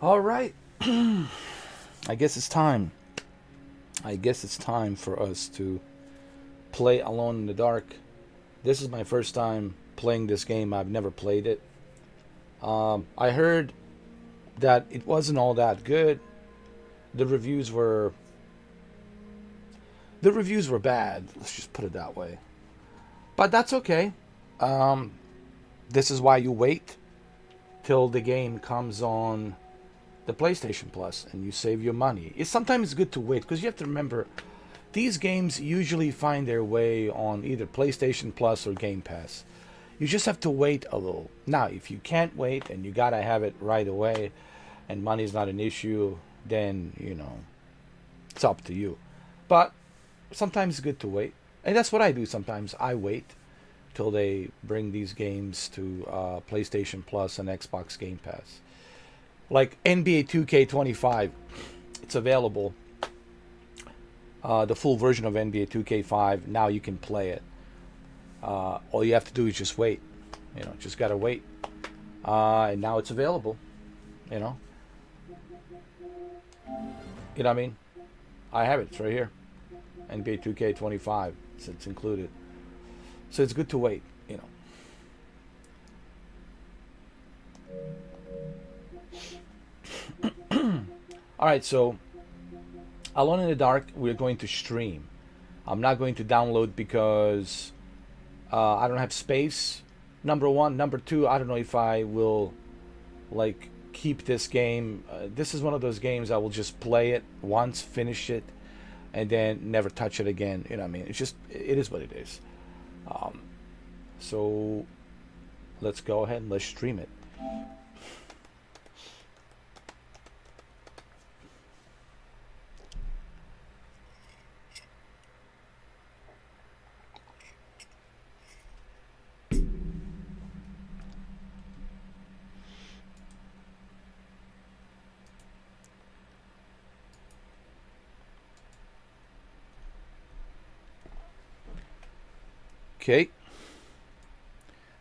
All right. I guess it's time. I guess it's time for us to play Alone in the Dark. This is my first time playing this game. I've never played it. I heard that it wasn't all that good. The reviews were the reviews were bad. Let's just put it that way. But that's okay. Um, this is why you wait till the game comes on the PlayStation Plus and you save your money. It's sometimes good to wait because you have to remember these games usually find their way on either PlayStation Plus or Game Pass. You just have to wait a little. Now, if you can't wait and you gotta have it right away and money's not an issue, then, it's up to you. But sometimes it's good to wait. And that's what I do sometimes. I wait till they bring these games to PlayStation Plus and Xbox Game Pass. Like NBA 2K25, it's available. The full version of NBA 2K5. Now you can play it. All you have to do is just wait. Just gotta wait. And now it's available. You know. You know what I mean? I have it. It's right here. NBA 2K25. It's included. So it's good to wait. All right. So Alone in the Dark, we're going to stream. I'm not going to download because I don't have space. Number one. Number two, I don't know if I will like keep this game. This is one of those games I will just play it once, finish it, and then never touch it again. You know what I mean? It is what it is. Um, so let's go ahead and let's stream it. Okay,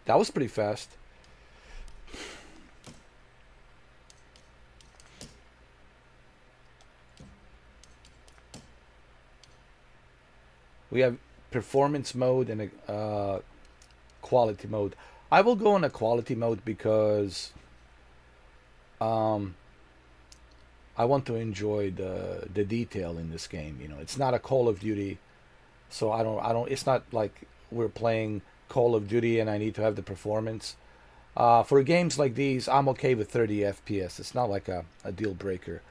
that was pretty fast. We have performance mode and a quality mode. I will go on a quality mode because um, I want to enjoy the detail in this game. It's not a Call of Duty, so I don't. It's not like we're playing Call of Duty and I need to have the performance. For games like these, I'm okay with 30 FPS. It's not like a deal breaker.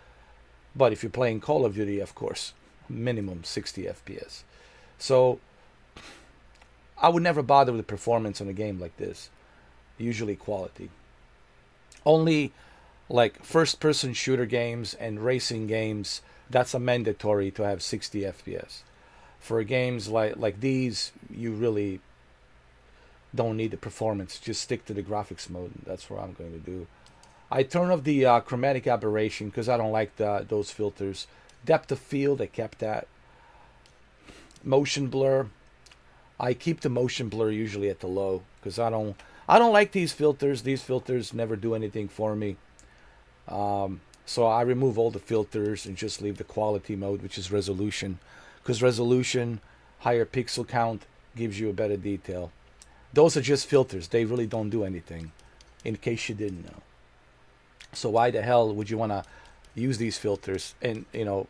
But if you're playing Call of Duty, of course, minimum 60 FPS. So I would never bother with the performance on a game like this. Usually quality. Only like first person shooter games and racing games, that's a mandatory to have 60 FPS. For games like these, you really don't need the performance. Just stick to the graphics mode. That's what I'm going to do. I turn off the chromatic aberration because I don't like those filters. Depth of field, I kept that. Motion blur, I keep the motion blur usually at the low because I don't like these filters. These filters never do anything for me. So I remove all the filters and just leave the quality mode, which is resolution, because resolution, higher pixel count gives you a better detail. Those are just filters. They really don't do anything, in case you didn't know. So why the hell would you want to use these filters? And a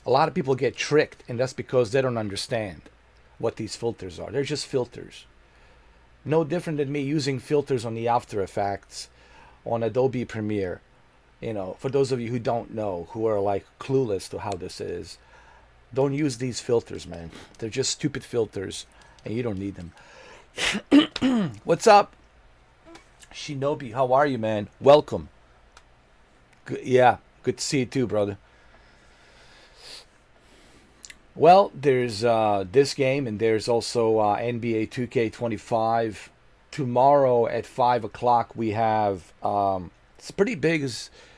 lot of people get tricked, and that's because they don't understand what these filters are. They're just filters. No different than me using filters on the After Effects on Adobe Premiere. For those of you who don't know, who are like clueless to how this is, don't use these filters, man. They're just stupid filters, and you don't need them. What's up, Shinobi? How are you, man? Welcome. Yeah, good to see you too, brother. Well, there's this game, and there's also NBA 2K25. Tomorrow at 5 o'clock, we have. It's pretty big.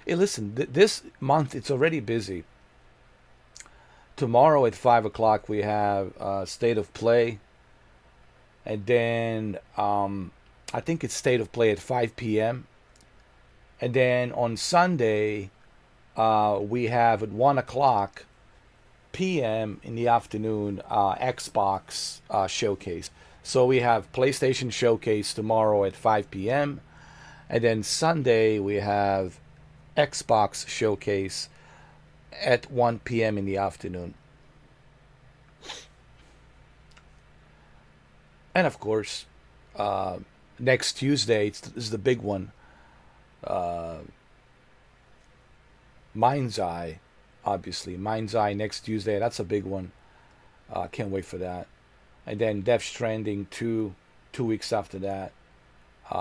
Hey, listen, this month it's already busy. Tomorrow at 5 o'clock, we have State of Play, and then I think it's State of Play at 5 p.m. And then on Sunday, we have at 1 o'clock p.m. in the afternoon Xbox showcase. So we have PlayStation showcase tomorrow at 5 p.m. And then Sunday we have Xbox showcase at 1 p.m. in the afternoon. And of course, next Tuesday is the big one. Uh, Mind's Eye, obviously. Mind's Eye next Tuesday. That's a big one. Can't wait for that. And then Death Stranding 2, 2 weeks after that.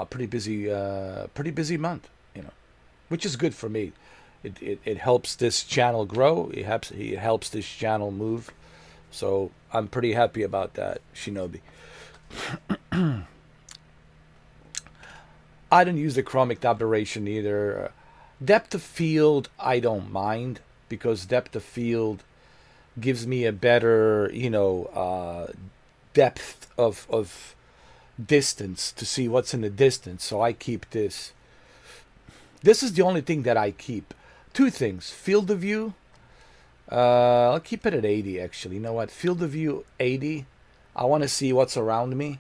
Pretty busy month, which is good for me. It helps this channel grow. It helps this channel move. So I'm pretty happy about that, Shinobi. I don't use the chromic aberration either. Depth of field, I don't mind because depth of field gives me a better, depth of distance to see what's in the distance. So I keep this. This is the only thing that I keep. Two things: field of view. I'll keep it at 80. Actually, you know what? Field of view 80. I want to see what's around me.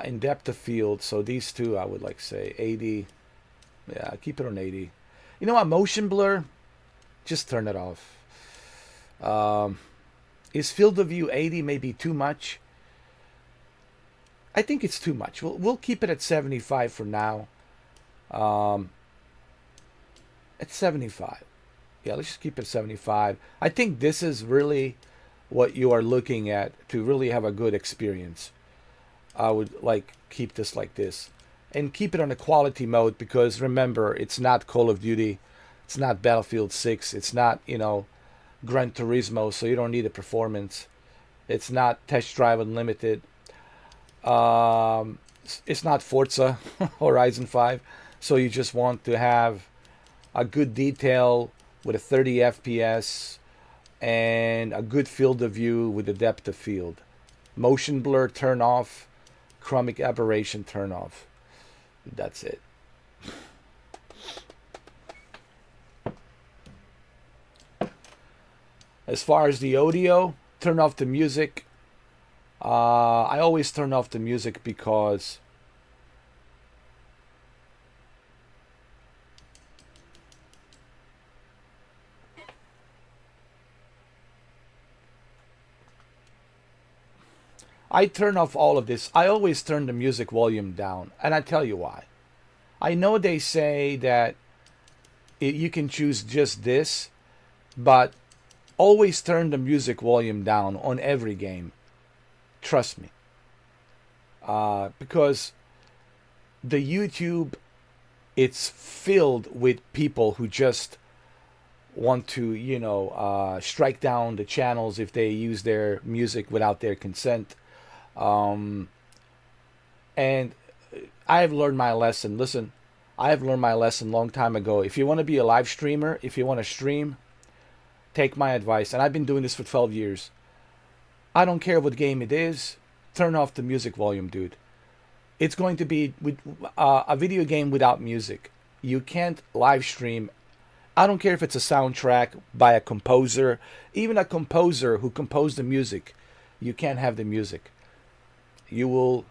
In depth of field. So these two, I would like say 80. Yeah, keep it on 80. You know what? Motion blur. Just turn it off. Is field of view 80 maybe too much? I think it's too much. We'll keep it at 75 for now. At 75. Yeah, let's just keep it 75. I think this is really what you are looking at to really have a good experience. I would keep this like this. And keep it on a quality mode because remember, it's not Call of Duty. It's not Battlefield 6. It's not, Gran Turismo, so you don't need a performance. It's not Test Drive Unlimited. It's not Forza Horizon 5. So you just want to have a good detail with a 30 FPS and a good field of view with the depth of field. Motion blur turn off. Chromic aberration turn off. That's it. As far as the audio, turn off the music. I always turn off the music because I turn off all of this. I always turn the music volume down, and I tell you why. I know they say that you can choose just this, but always turn the music volume down on every game. Trust me. Because the YouTube, it's filled with people who just want to, strike down the channels if they use their music without their consent. And I've learned my lesson. Listen, I've learned my lesson a long time ago. If you want to be a live streamer, if you want to stream, take my advice. And I've been doing this for 12 years. I don't care what game it is. Turn off the music volume, dude. It's going to be with a video game without music. You can't live stream. I don't care if it's a soundtrack by a composer, even a composer who composed the music. You can't have the music. You will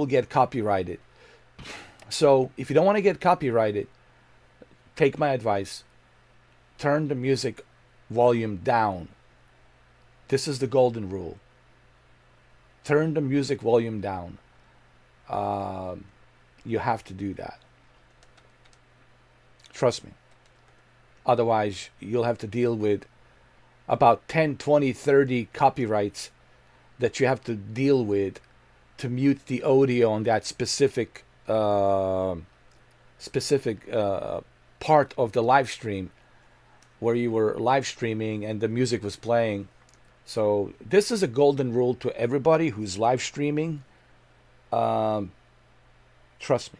get copyrighted. So if you don't want to get copyrighted, take my advice. Turn the music volume down. This is the golden rule. Turn the music volume down. You have to do that. Trust me. Otherwise, you'll have to deal with about 10, 20, 30 copyrights that you have to deal with to mute the audio on that specific part of the live stream where you were live streaming and the music was playing. So this is a golden rule to everybody who's live streaming. Trust me.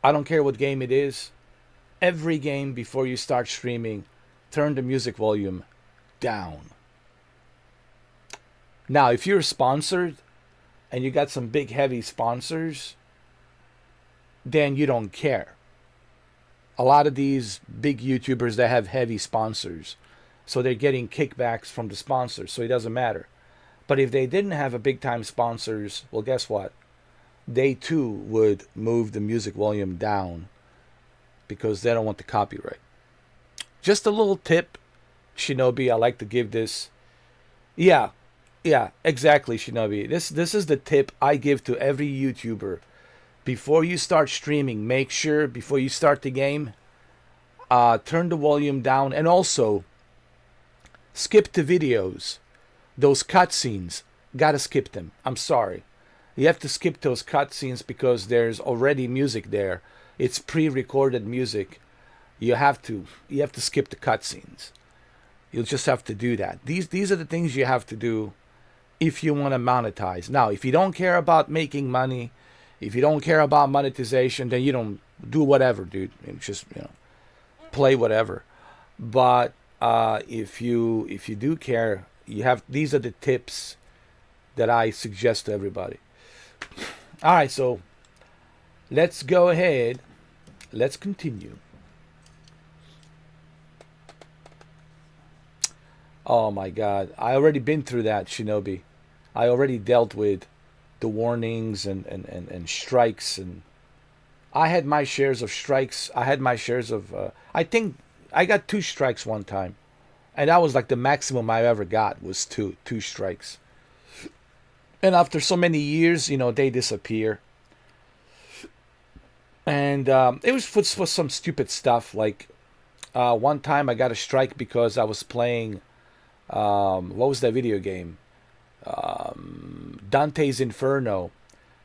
I don't care what game it is. Every game before you start streaming, turn the music volume down. Now, if you're sponsored and you got some big heavy sponsors, then you don't care. A lot of these big YouTubers, they have heavy sponsors, so they're getting kickbacks from the sponsors, so it doesn't matter. But if they didn't have a big time sponsors, well, guess what? They too would move the music volume down because they don't want the copyright. Just a little tip, Shinobi. I like to give this. Yeah, yeah, exactly, Shinobi. This is the tip I give to every YouTuber. Before you start streaming, make sure before you start the game, turn the volume down, and also skip the videos. Those cutscenes, gotta skip them. I'm sorry. You have to skip those cutscenes because there's already music there. It's pre-recorded music. You have to skip the cutscenes. You'll just have to do that. These are the things you have to do if you want to monetize. Now, if you don't care about making money, if you don't care about monetization, then you don't do whatever, dude. Just play whatever. But if you do care, you have these are the tips that I suggest to everybody. All right, so let's go ahead. Let's continue. Oh my God, I already been through that, Shinobi. I already dealt with the warnings and strikes, and I had my shares of strikes. I had my shares of. I think I got 2 strikes one time, and that was like the maximum I ever got was two strikes. And after so many years, they disappear. And it was for some stupid stuff. Like one time I got a strike because I was playing. What was that video game? Dante's Inferno.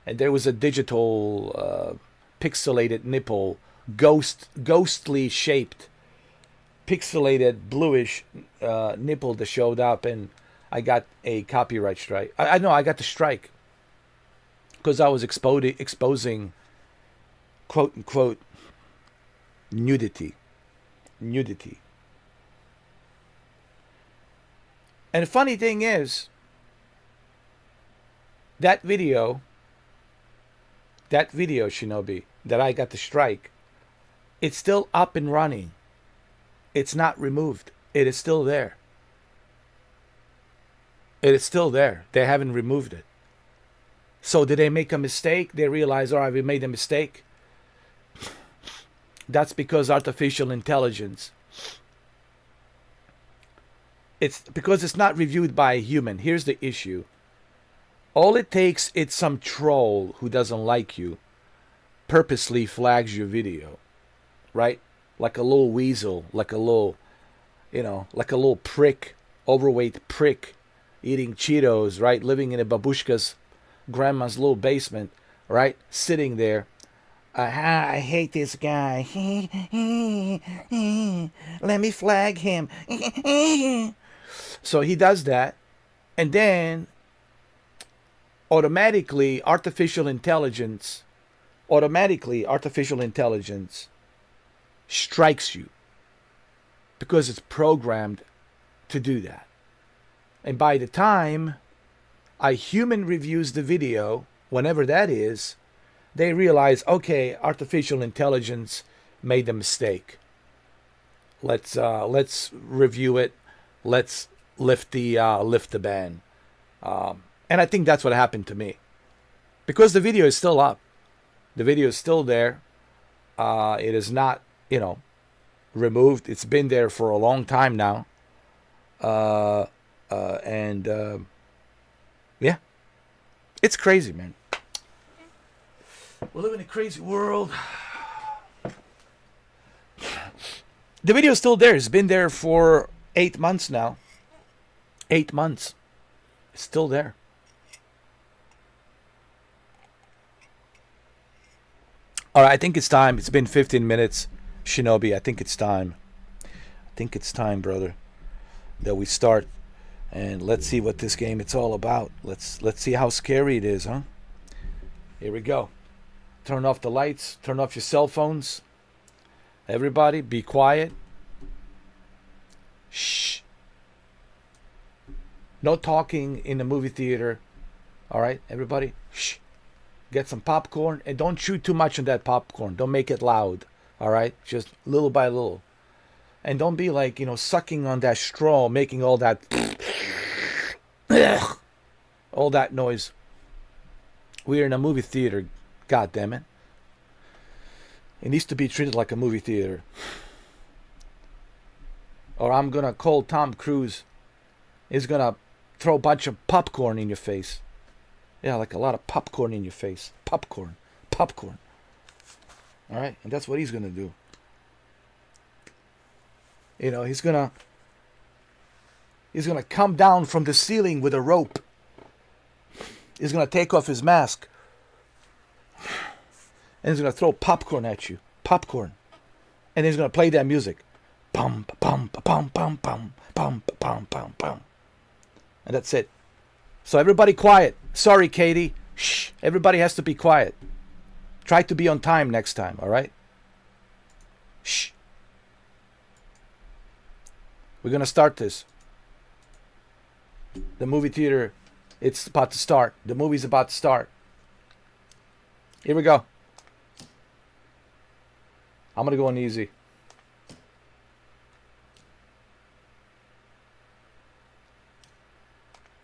And there was a digital pixelated nipple, ghostly shaped, pixelated bluish nipple that showed up, and I got a copyright strike. I know I got the strike because I was exposing quote unquote nudity. And the funny thing is, that video, Shinobi, that I got the strike, it's still up and running. It's not removed. It is still there. It is still there. They haven't removed it. So did they make a mistake? They realize, all right, we made a mistake. That's because artificial intelligence. It's because it's not reviewed by a human. Here's the issue. All it takes is some troll who doesn't like you purposely flags your video, right? Like a little weasel, like a little prick, overweight prick, eating Cheetos, right? Living in a babushka's grandma's little basement, right? Sitting there. I hate this guy. Let me flag him. So he does that, and then automatically artificial intelligence strikes you because it's programmed to do that. And by the time a human reviews the video, whenever that is, they realize, okay, artificial intelligence made a mistake. Let's review it. Let's lift the ban. And I think that's what happened to me, because the video is still up. The video is still there. It is not, removed. It's been there for a long time now. Yeah, it's crazy, man. We live in a crazy world. The video is still there. It's been there for 8 months now. 8 months. It's still there. All right, I think it's time. It's been 15 minutes, Shinobi. I think it's time. Brother, that we start, and let's see what this game it's all about. Let's see how scary it is, huh? Here we go. Turn off the lights. Turn off your cell phones. Everybody, be quiet. Shh. No talking in the movie theater. All right, everybody. Shh. Get some popcorn and don't chew too much on that popcorn. Don't make it loud. All right? Just little by little. And don't be like, sucking on that straw, making all that all that noise. We're in a movie theater, god damn it. It needs to be treated like a movie theater. Or I'm gonna call Tom Cruise. He's gonna throw a bunch of popcorn in your face. Yeah, like a lot of popcorn in your face. Popcorn. Popcorn. Alright? And that's what he's gonna do. He's gonna come down from the ceiling with a rope. He's gonna take off his mask. And he's gonna throw popcorn at you. Popcorn. And he's gonna play that music. Pum pum pum pum pum pum pum pum pum. And that's it. So everybody quiet. Sorry, Katie. Shh. Everybody has to be quiet. Try to be on time next time, alright? Shh. We're gonna start this. The movie theater, it's about to start. The movie's about to start. Here we go. I'm gonna go on easy.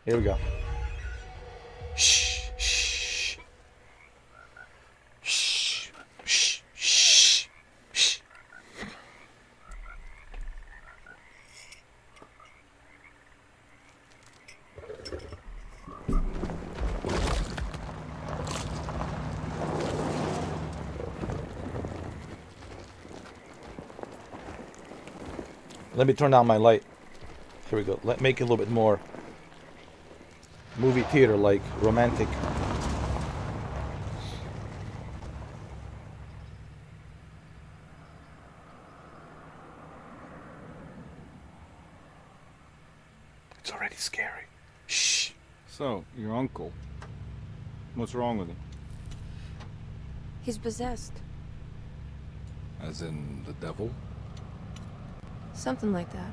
Here we go. Shh, shh, shh, shh, shh, shh. Let me turn down my light. Here we go. Make it a little bit more movie theater like, romantic. It's already scary. Shh. So, your uncle, what's wrong with him? He's possessed. As in the devil? Something like that.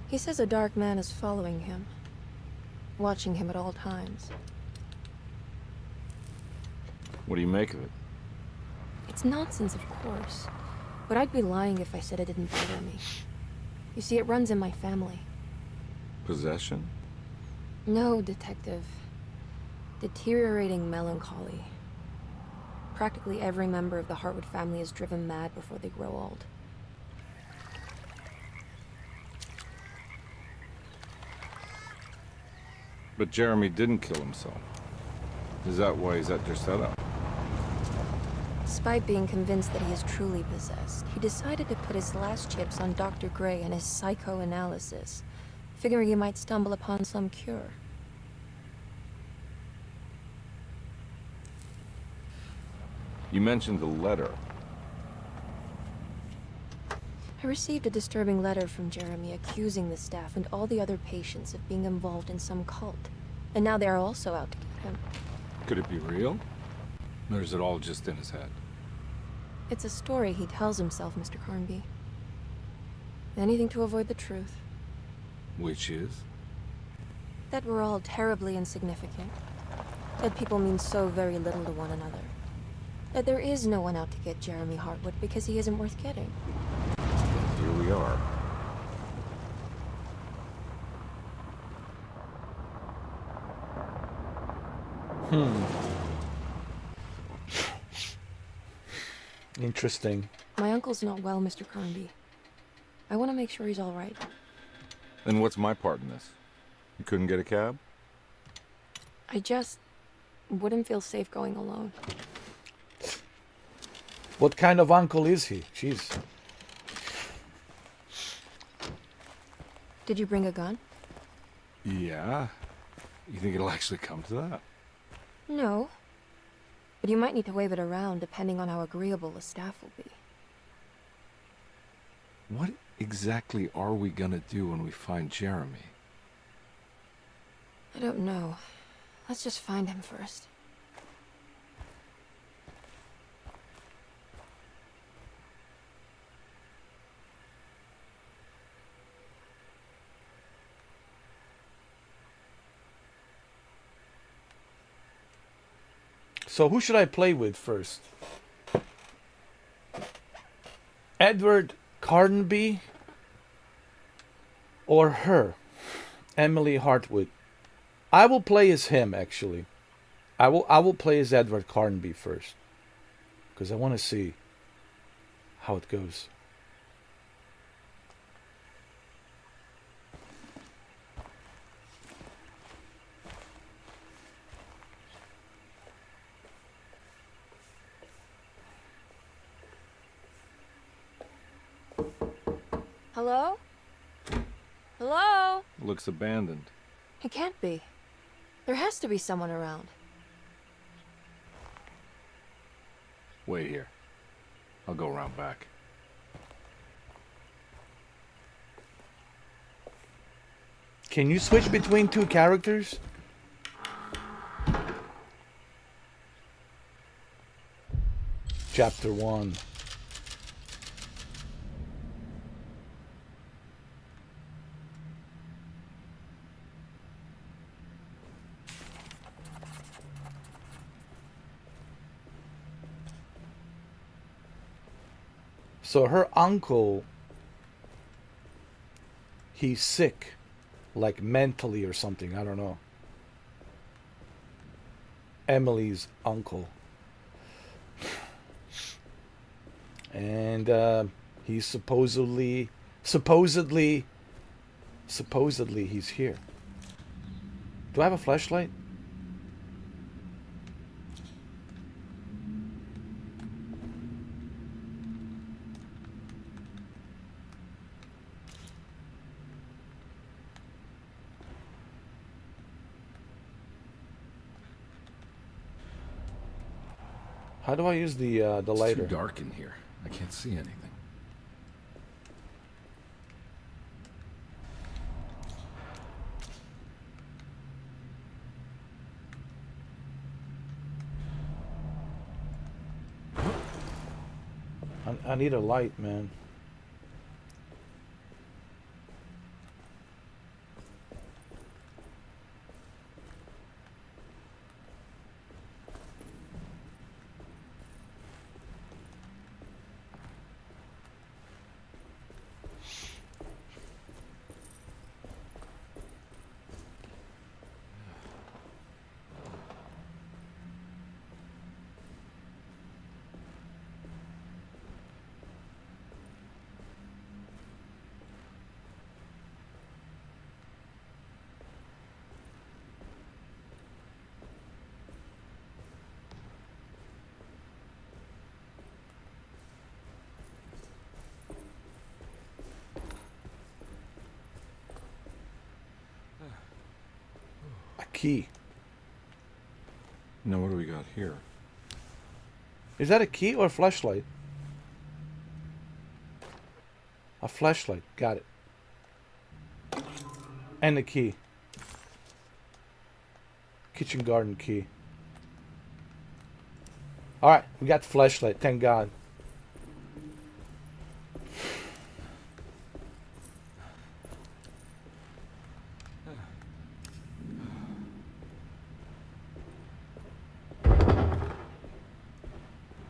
He says a dark man is following him, watching him at all times. What do you make of it? It's nonsense, of course. But I'd be lying if I said it didn't bother me. You see, it runs in my family. Possession? No, Detective. Deteriorating melancholy. Practically every member of the Hartwood family is driven mad before they grow old. But Jeremy didn't kill himself. Is that why he's at your setup? Despite being convinced that he is truly possessed, he decided to put his last chips on Dr. Gray and his psychoanalysis, figuring he might stumble upon some cure. You mentioned the letter. I received a disturbing letter from Jeremy accusing the staff and all the other patients of being involved in some cult. And now they are also out to get him. Could it be real? Or is it all just in his head? It's a story he tells himself, Mr. Carnby. Anything to avoid the truth. Which is? That we're all terribly insignificant. That people mean so very little to one another. That there is no one out to get Jeremy Hartwood because he isn't worth getting. Here we are. Interesting. My uncle's not well, Mr. Carnby. I want to make sure he's all right. And what's my part in this? You couldn't get a cab? I just wouldn't feel safe going alone. What kind of uncle is he? Jeez. Did you bring a gun? Yeah. You think it'll actually come to that? No. But you might need to wave it around depending on how agreeable the staff will be. What exactly are we gonna do when we find Jeremy? I don't know. Let's just find him first. So who should I play with first? Edward Carnby or her, Emily Hartwood? I will play as him actually. I will play as Edward Carnby first because I want to see how it goes. Hello? Hello? Looks abandoned. It can't be. There has to be someone around. Wait here. I'll go around back. Can you switch between two characters? Chapter 1. So her uncle, he's sick, like mentally or something, I don't know. Emily's uncle. And he's supposedly he's here. Do I have a flashlight? How do I use the lighter? It's too dark in here. I can't see anything. I need a light, man. Key. Now what do we got here? Is that a key or a flashlight? A flashlight. Got it. And a key. Kitchen garden key. Alright, we got the flashlight. Thank God.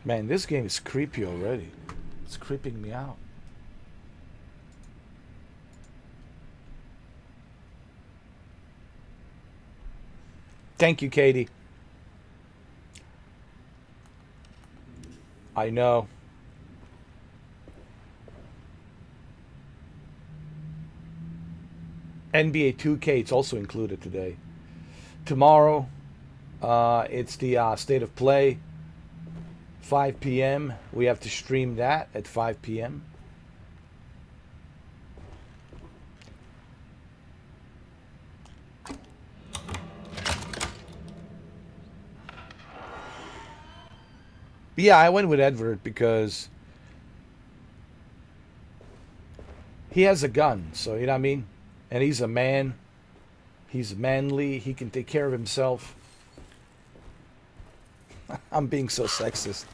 Man, this game is creepy already. It's creeping me out. Thank you, Katie. I know. NBA 2K, it's also included today. Tomorrow, it's the State of Play. 5 p.m. We have to stream that at 5 p.m. Yeah, I went with Edward because he has a gun, so you know what I mean? And he's a man. He's manly. He can take care of himself. I'm being so sexist.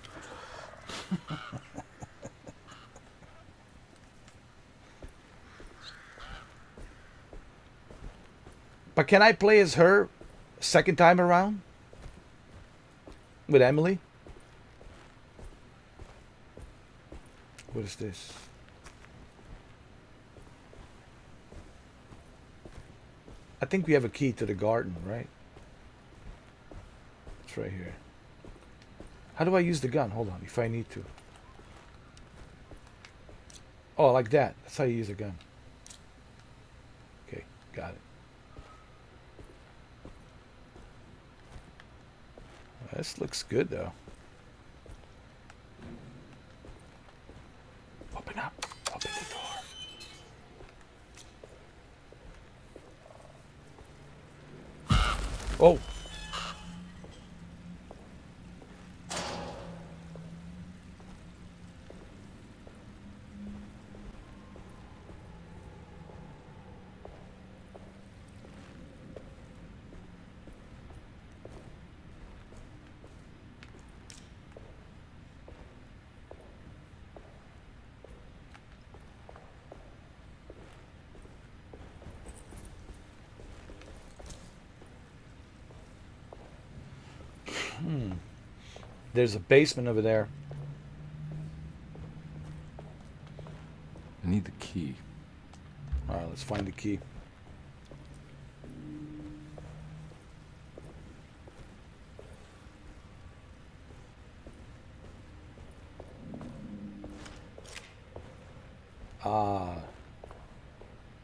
But can I play as her second time around? With Emily? What is this? I think we have a key to the garden, right? It's right here. How do I use the gun? Hold on, if I need to. Oh, like that. That's how you use a gun. Okay, got it. This looks good, though. Open up. Open the door. Oh. There's a basement over there. I need the key. All right, let's find the key.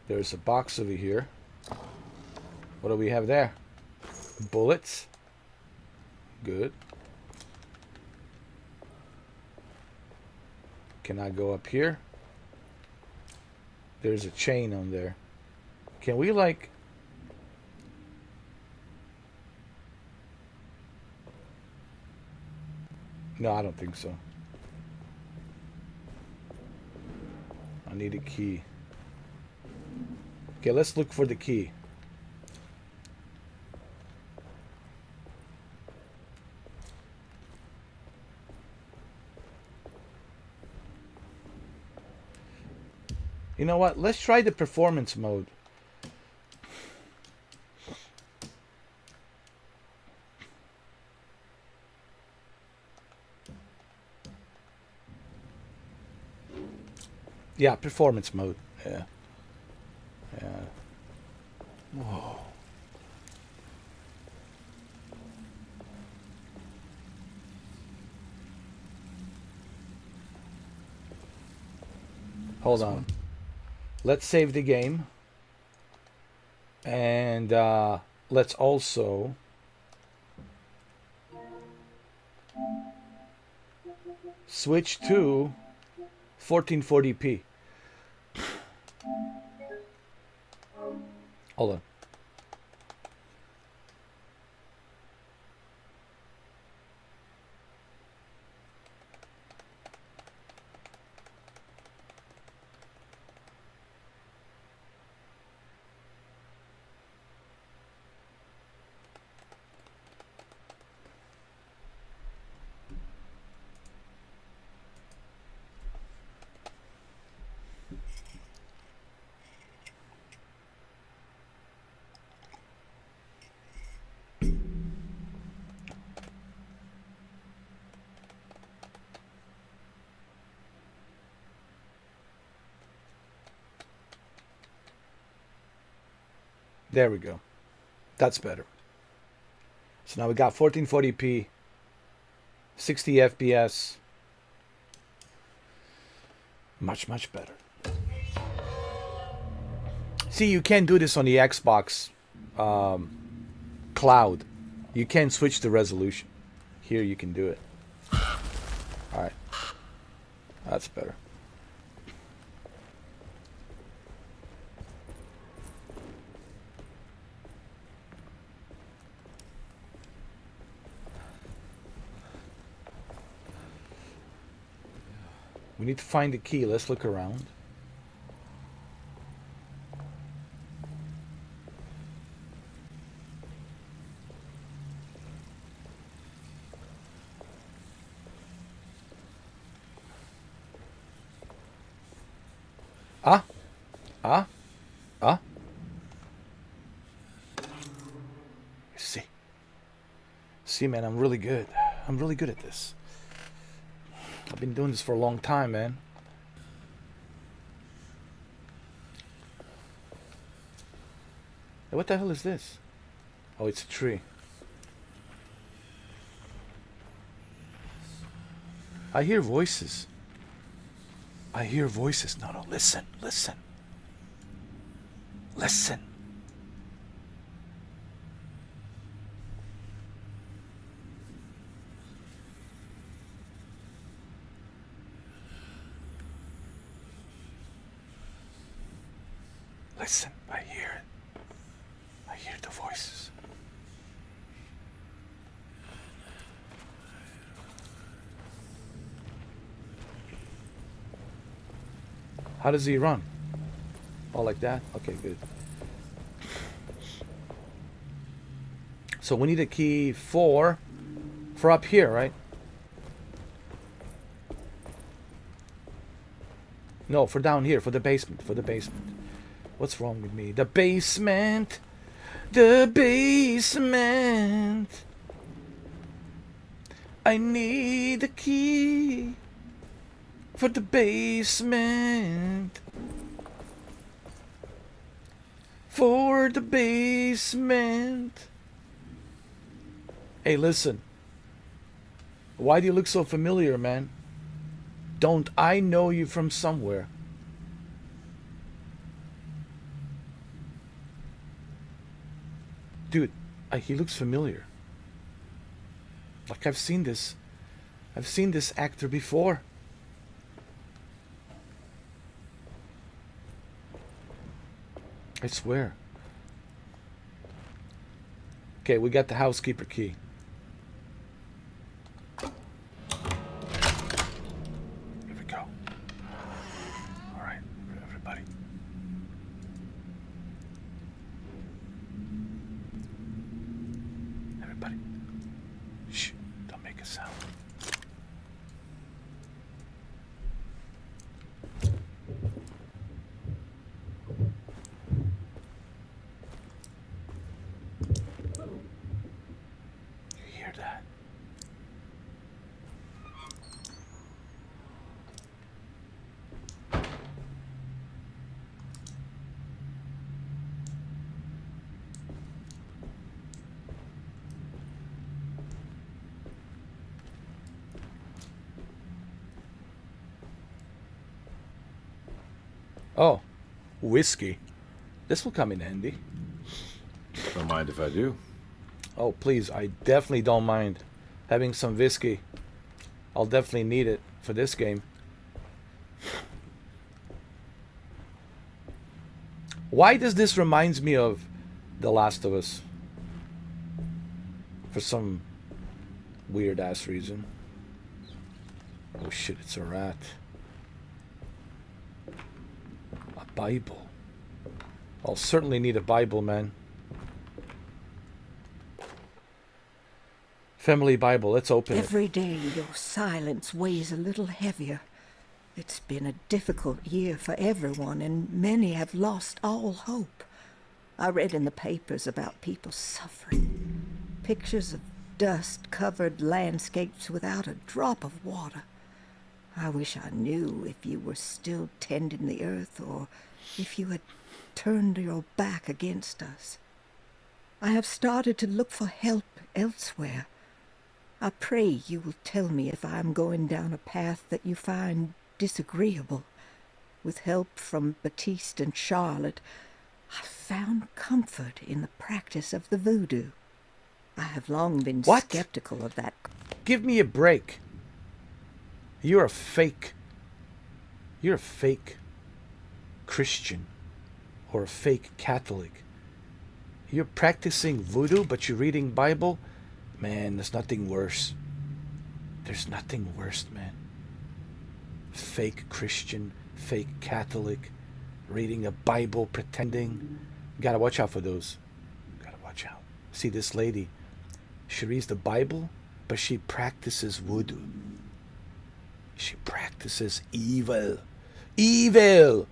There's a box over here. What do we have there? Bullets. Good. Can I go up here? There's a chain on there. Can we, like... No, I don't think so. I need a key. Okay, let's look for the key. You know what? Let's try the performance mode. Yeah, performance mode. Yeah. Yeah. Whoa. Hold on. Let's save the game. And let's also switch to 1440p. Hold on. There we go. That's better. So now we got 1440p, 60 FPS. Much, much better. See, you can't do this on the Xbox cloud. You can't switch the resolution. Here you can do it. Alright. That's better. We need to find the key. Let's look around. Ah? Ah? Ah? See. See, man, I'm really good. I'm really good at this. I've been doing this for a long time, man. Hey, what the hell is this? Oh, it's a tree. I hear voices. I hear voices. No, no, listen, listen. Listen. Listen, I hear it. I hear the voices. How does he run? Oh, like that? Okay, good. So we need a key for up here, right? No, for down here, for the basement, for the basement. What's wrong with me? The basement! The basement! I need a key for the basement. For the basement. Hey, listen. Why do you look so familiar, man? Don't I know you from somewhere? Dude, he looks familiar. Like I've seen this actor before. I swear. Okay, we got the housekeeper key. Here we go. All right, everybody. Everybody. Shh, don't make a sound. You hear that? Oh, whiskey. This will come in handy. Don't mind if I do. Oh, please, I definitely don't mind having some whiskey. I'll definitely need it for this game. Why does this reminds me of The Last of Us? For some weird ass reason. Oh shit, it's a rat. A Bible. I'll certainly need a Bible, man. Family Bible, let's open it. Every day your silence weighs a little heavier. It's been a difficult year for everyone, and many have lost all hope. I read in the papers about people suffering. Pictures of dust-covered landscapes without a drop of water. I wish I knew if you were still tending the earth or if you had turned your back against us. I have started to look for help elsewhere. I pray you will tell me if I am going down a path that you find disagreeable. With help from Baptiste and Charlotte, I found comfort in the practice of the voodoo. I have long been skeptical of that. Give me a break. You're a fake Christian or a fake Catholic. You're practicing voodoo, but you're reading Bible? Man, there's nothing worse. There's nothing worse, man. Fake Christian, fake Catholic, reading a Bible, pretending. You gotta watch out for those. Gotta watch out. See, this lady, she reads the Bible, but she practices voodoo. She practices evil. Evil!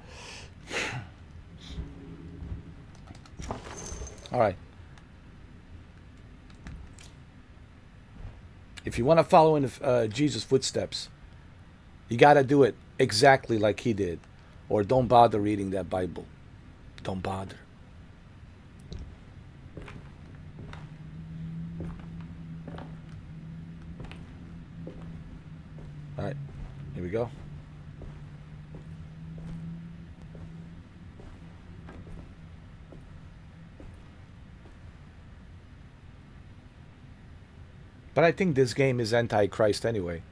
All right. If you want to follow in Jesus' footsteps, you got to do it exactly like he did, or don't bother reading that Bible. Don't bother. All right, here we go. But I think this game is anti-Christ anyway.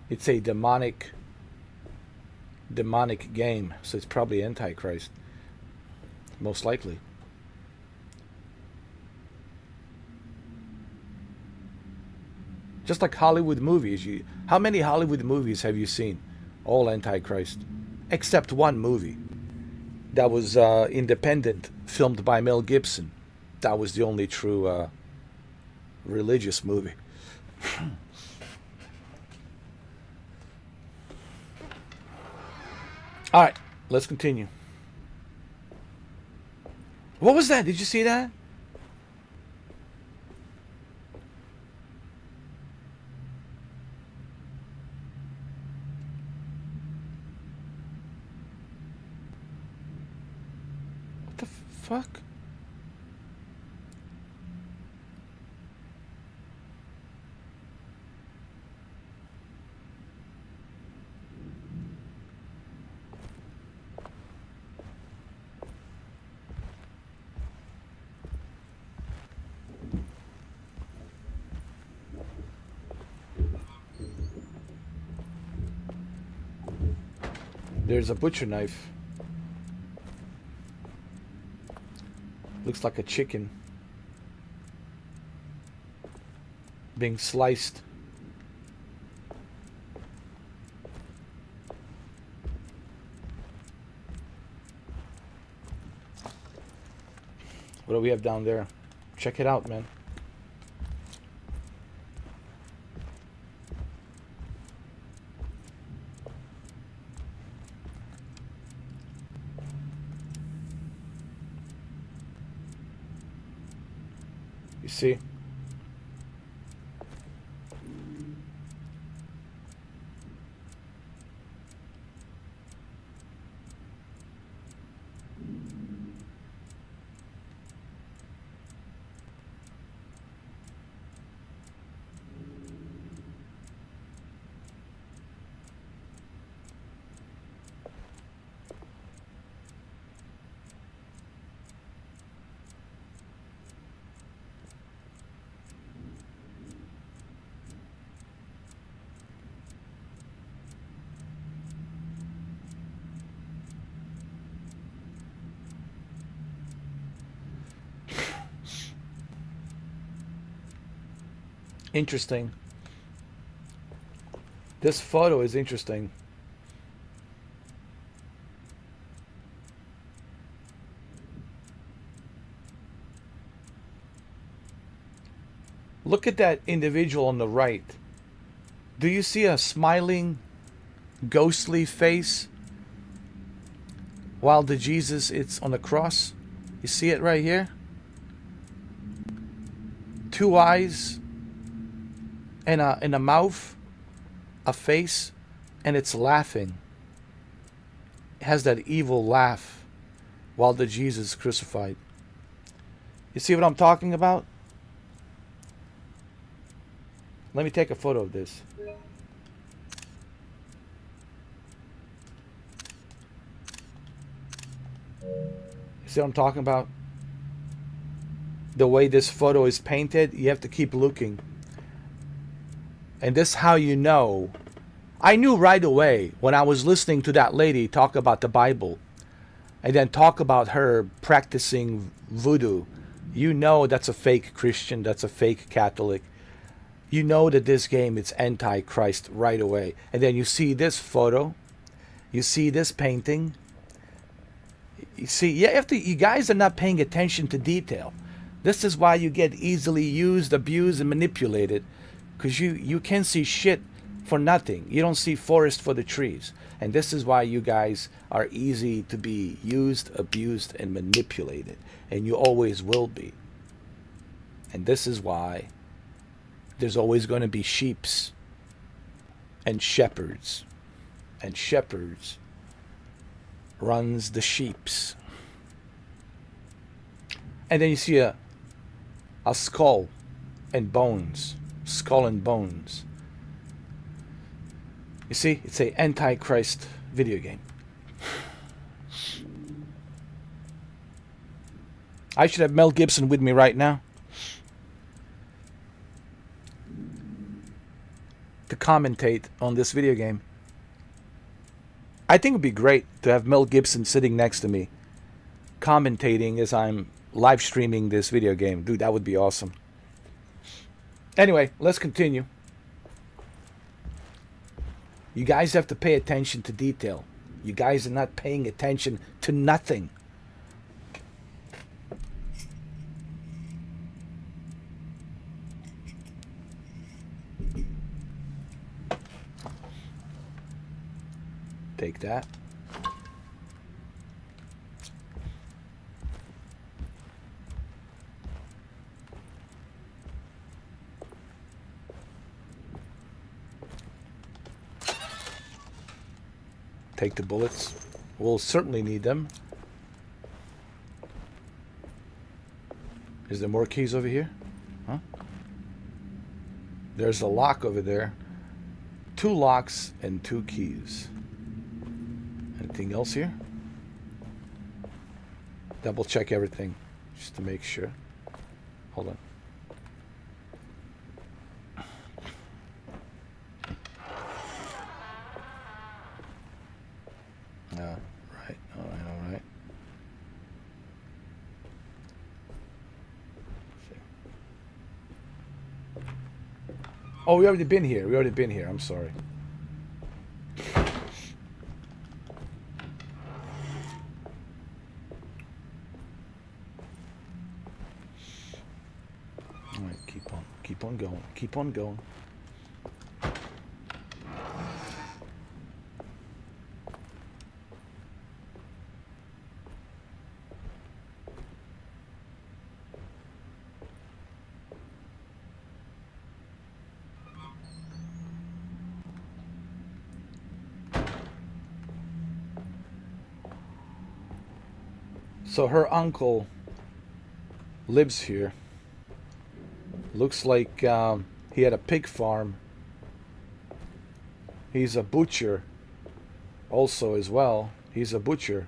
It's a demonic game, so it's probably anti-Christ. Most likely. Just like Hollywood movies. How many Hollywood movies have you seen? All anti-Christ. Except one movie. That was independent, filmed by Mel Gibson. That was the only true religious movie. All right, let's continue. What was that? Did you see that? What the fuck? There's a butcher knife. Looks like a chicken being sliced. What do we have down there? Check it out, man. You see? Interesting. This photo is interesting. Look at that individual on the right. Do you see a smiling, ghostly face? While the Jesus is on the cross. You see it right here? Two eyes and a mouth, a face, and it's laughing. It has that evil laugh while the Jesus is crucified. You see what I'm talking about? Let me take a photo of this. You see what I'm talking about? The way this photo is painted, you have to keep looking. And this is how you know. I knew right away when I was listening to that lady talk about the Bible and then talk about her practicing voodoo. You know that's a fake Christian, that's a fake Catholic. You know that this game is anti-Christ right away. And then you see this photo, you see this painting. You see, you guys are not paying attention to detail. This is why you get easily used, abused, and manipulated. Because you can see shit for nothing. You don't see forest for the trees. And this is why you guys are easy to be used, abused, and manipulated. And you always will be. And this is why there's always going to be sheeps and shepherds, and shepherds runs the sheeps. And then you see a skull and bones, skull and bones. You see, it's a Antichrist video game. I should have Mel Gibson with me right now to commentate on this video game. I think it would be great to have Mel Gibson sitting next to me commentating as I'm live streaming this video game. Dude, that would be awesome. Anyway, let's continue. You guys have to pay attention to detail. You guys are not paying attention to nothing. Take that. Take the bullets. We'll certainly need them. Is there more keys over here? Huh? There's a lock over there. 2 locks and 2 keys. Anything else here? Double check everything just to make sure. Hold on. Right. All right. Oh, we already been here. I'm sorry. All right, keep on going. So her uncle lives here. Looks like he had a pig farm. He's a butcher also as well. He's a butcher.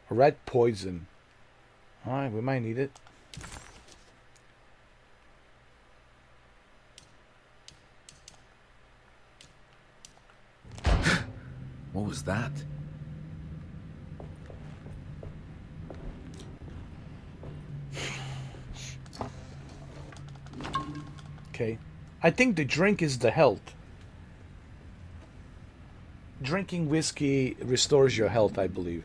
Red poison. Alright, we might need it. What was that? Okay. I think the drink is the health. Drinking whiskey restores your health, I believe.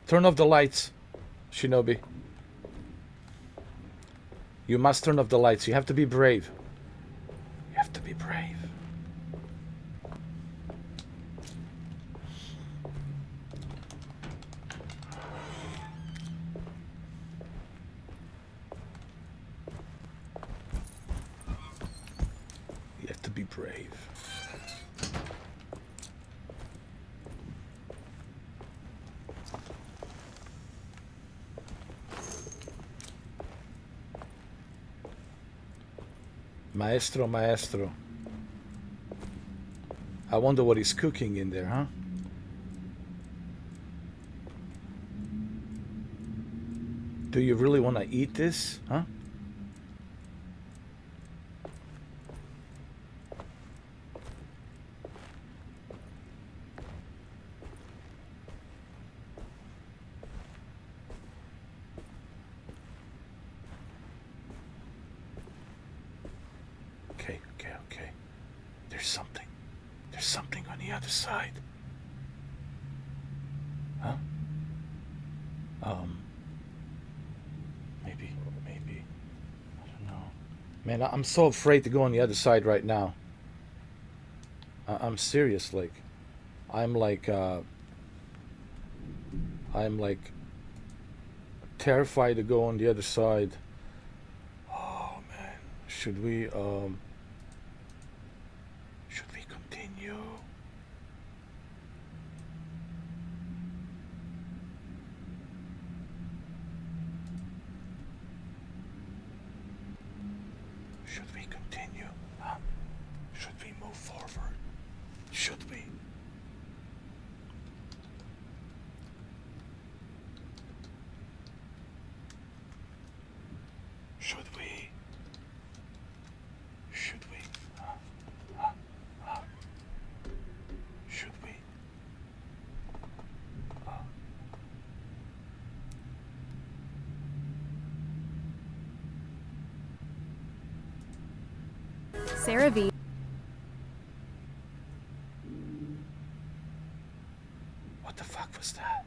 Turn off the lights, Shinobi. You must turn off the lights. You have to be brave. You have to be brave. You have to be brave. Maestro. I wonder what he's cooking in there, huh? Do you really want to eat this, huh? Okay, There's something. There's something on the other side. Huh? Maybe. I don't know. Man, I'm so afraid to go on the other side right now. I'm serious, like. I'm like terrified to go on the other side. Oh man, should we continue? Should we continue? Should we move forward? Should we? Should we? Should we? Should we? Sarah V. What the fuck was that?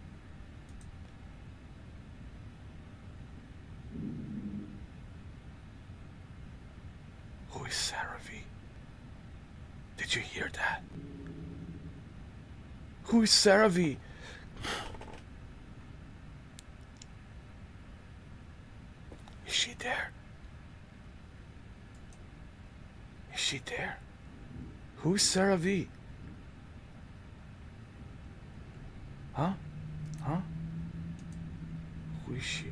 Who is Sarah V? Did you hear that? Who is Sarah V? Is she there? Is she there? Who is Sarah V? Huh? Huh? Who is she?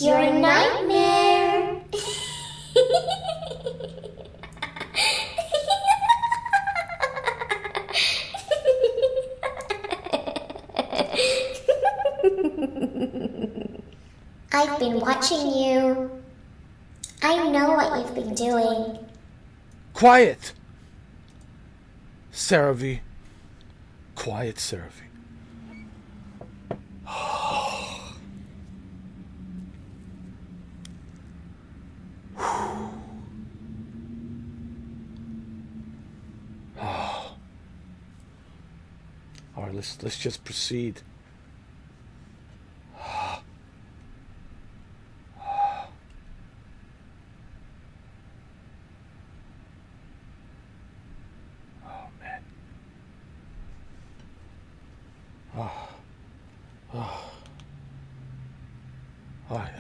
You're a nightmare. I've been watching you. I know what you've been doing. Quiet! Sarah V. Quiet, Sarah V. All right, let's just proceed. Oh man.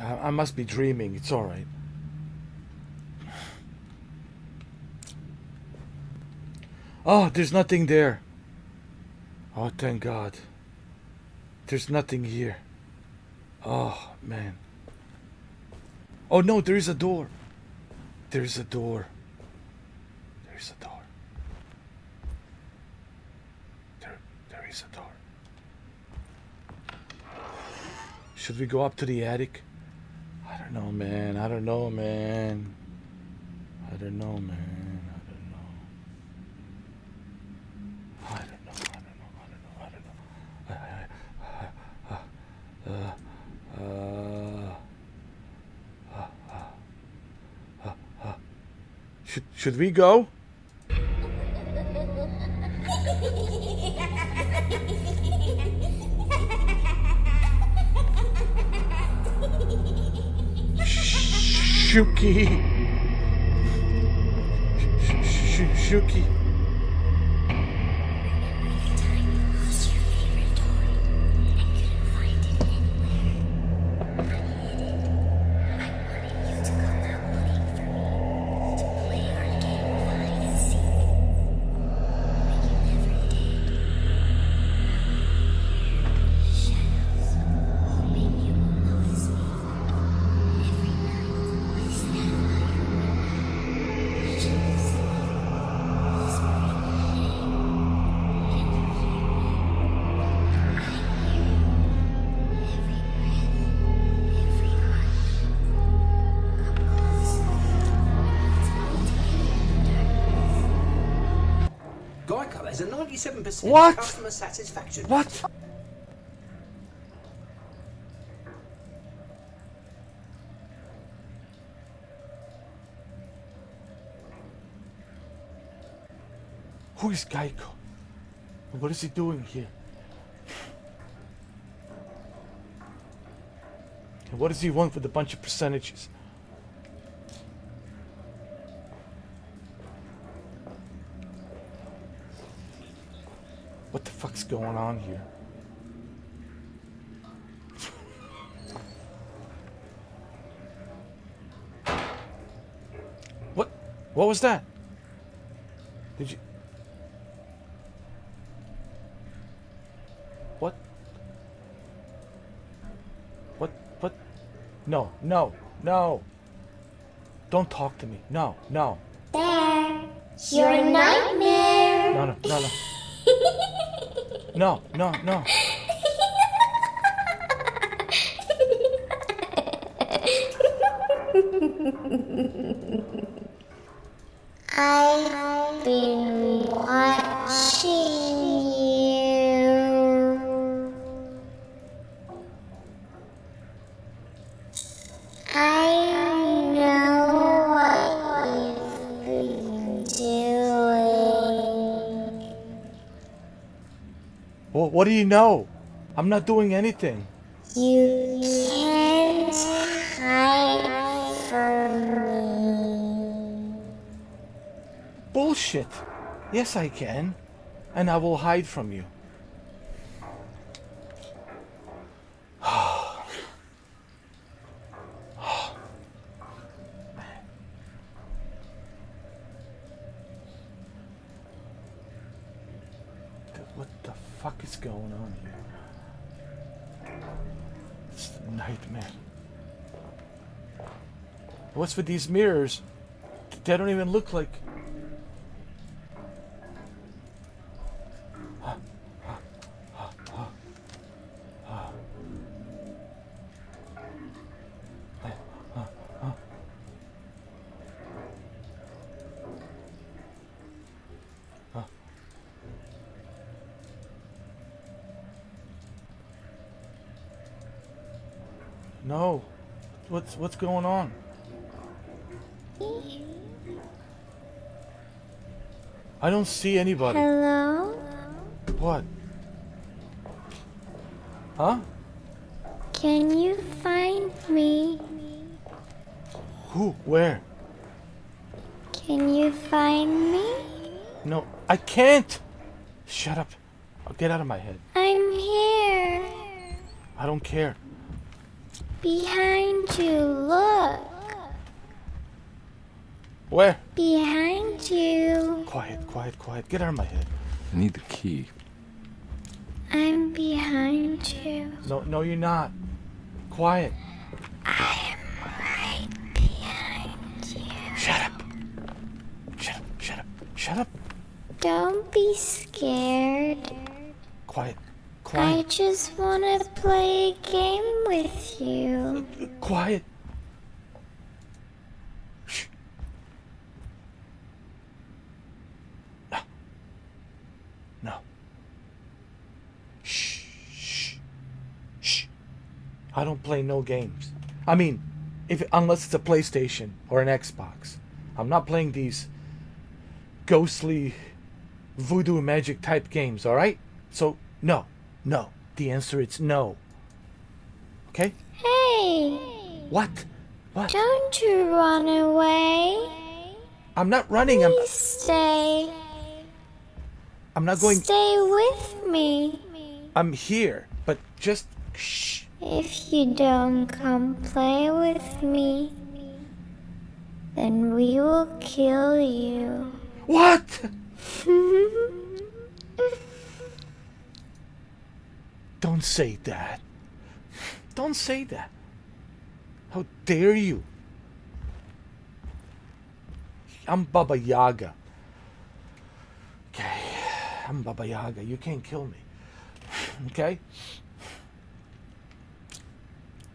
I must be dreaming. It's all right. Oh, there's nothing there. Oh, thank God. There's nothing here. Oh, man. Oh, no, there is a door. There is a door. There is a door. There is a door. Should we go up to the attic? I don't know, man. I don't know, man. I don't know, man. I don't know. Should we go? Shuki. Shuki. There's a 97% What? customer satisfaction. What? Who is Geico? What is he doing here? And what does he want with a bunch of percentages? What the fuck's going on here? What was that? Did you... What? What? No. Don't talk to me. No. There. Your nightmare. No. No. I've been watching you. I know what you've been doing. Well, what do you know? I'm not doing anything. You can't hide from me. Bullshit. Yes, I can. And I will hide from you. What the fuck is going on here? It's a nightmare. What's with these mirrors? They don't even look like... No. What's going on? I don't see anybody. Hello? What? Huh? Can you find me? Who? Where? Can you find me? No, I can't. Shut up. I'll get out of my head. I'm here. I don't care. Behind you, look. Where? Behind you. Quiet. Get out of my head. I need the key. I'm behind you. No, you're not. Quiet. I'm right behind you. Shut up. Don't be scared. Quiet. I just want to play a game with you. Quiet. Shh. No. Shh. I don't play no games. I mean, unless it's a PlayStation or an Xbox. I'm not playing these ghostly voodoo magic type games, alright? So, no. The answer is no. Okay? Hey, What? don't you run away. I'm not running. Please stay. I'm not going. Stay with me. I'm here, but just shh. If you don't come play with me, then we will kill you. What? Don't say that. Don't say that. How dare you? I'm Baba Yaga. Okay, I'm Baba Yaga. You can't kill me. Okay?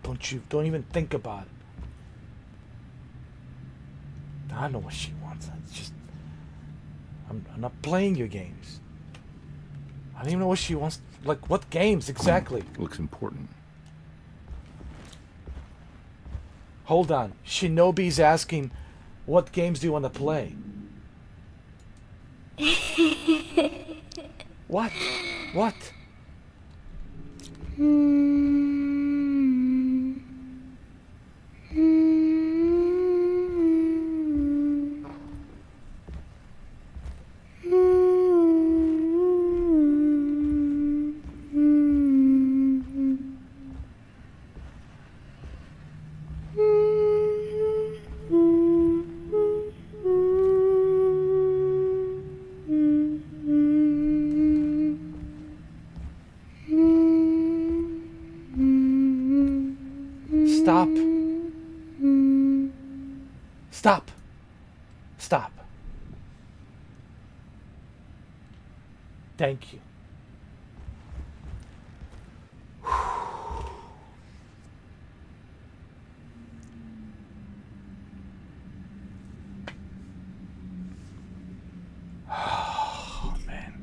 Don't even think about it. I know what she wants. It's just I'm not playing your games. I don't even know what she wants. Like, what games exactly? Looks important. Hold on. Shinobi's asking, what games do you want to play? What? What? Stop. Stop. Stop. Thank you. Oh, man.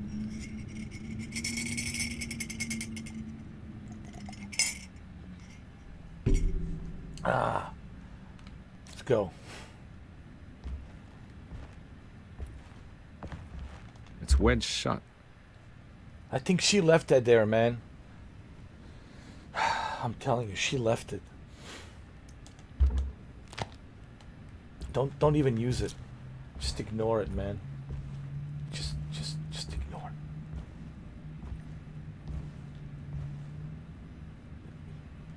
Let's go. It's wedged shut. I think she left that there, man. I'm telling you, she left it. Don't even use it. Just ignore it, man. Just ignore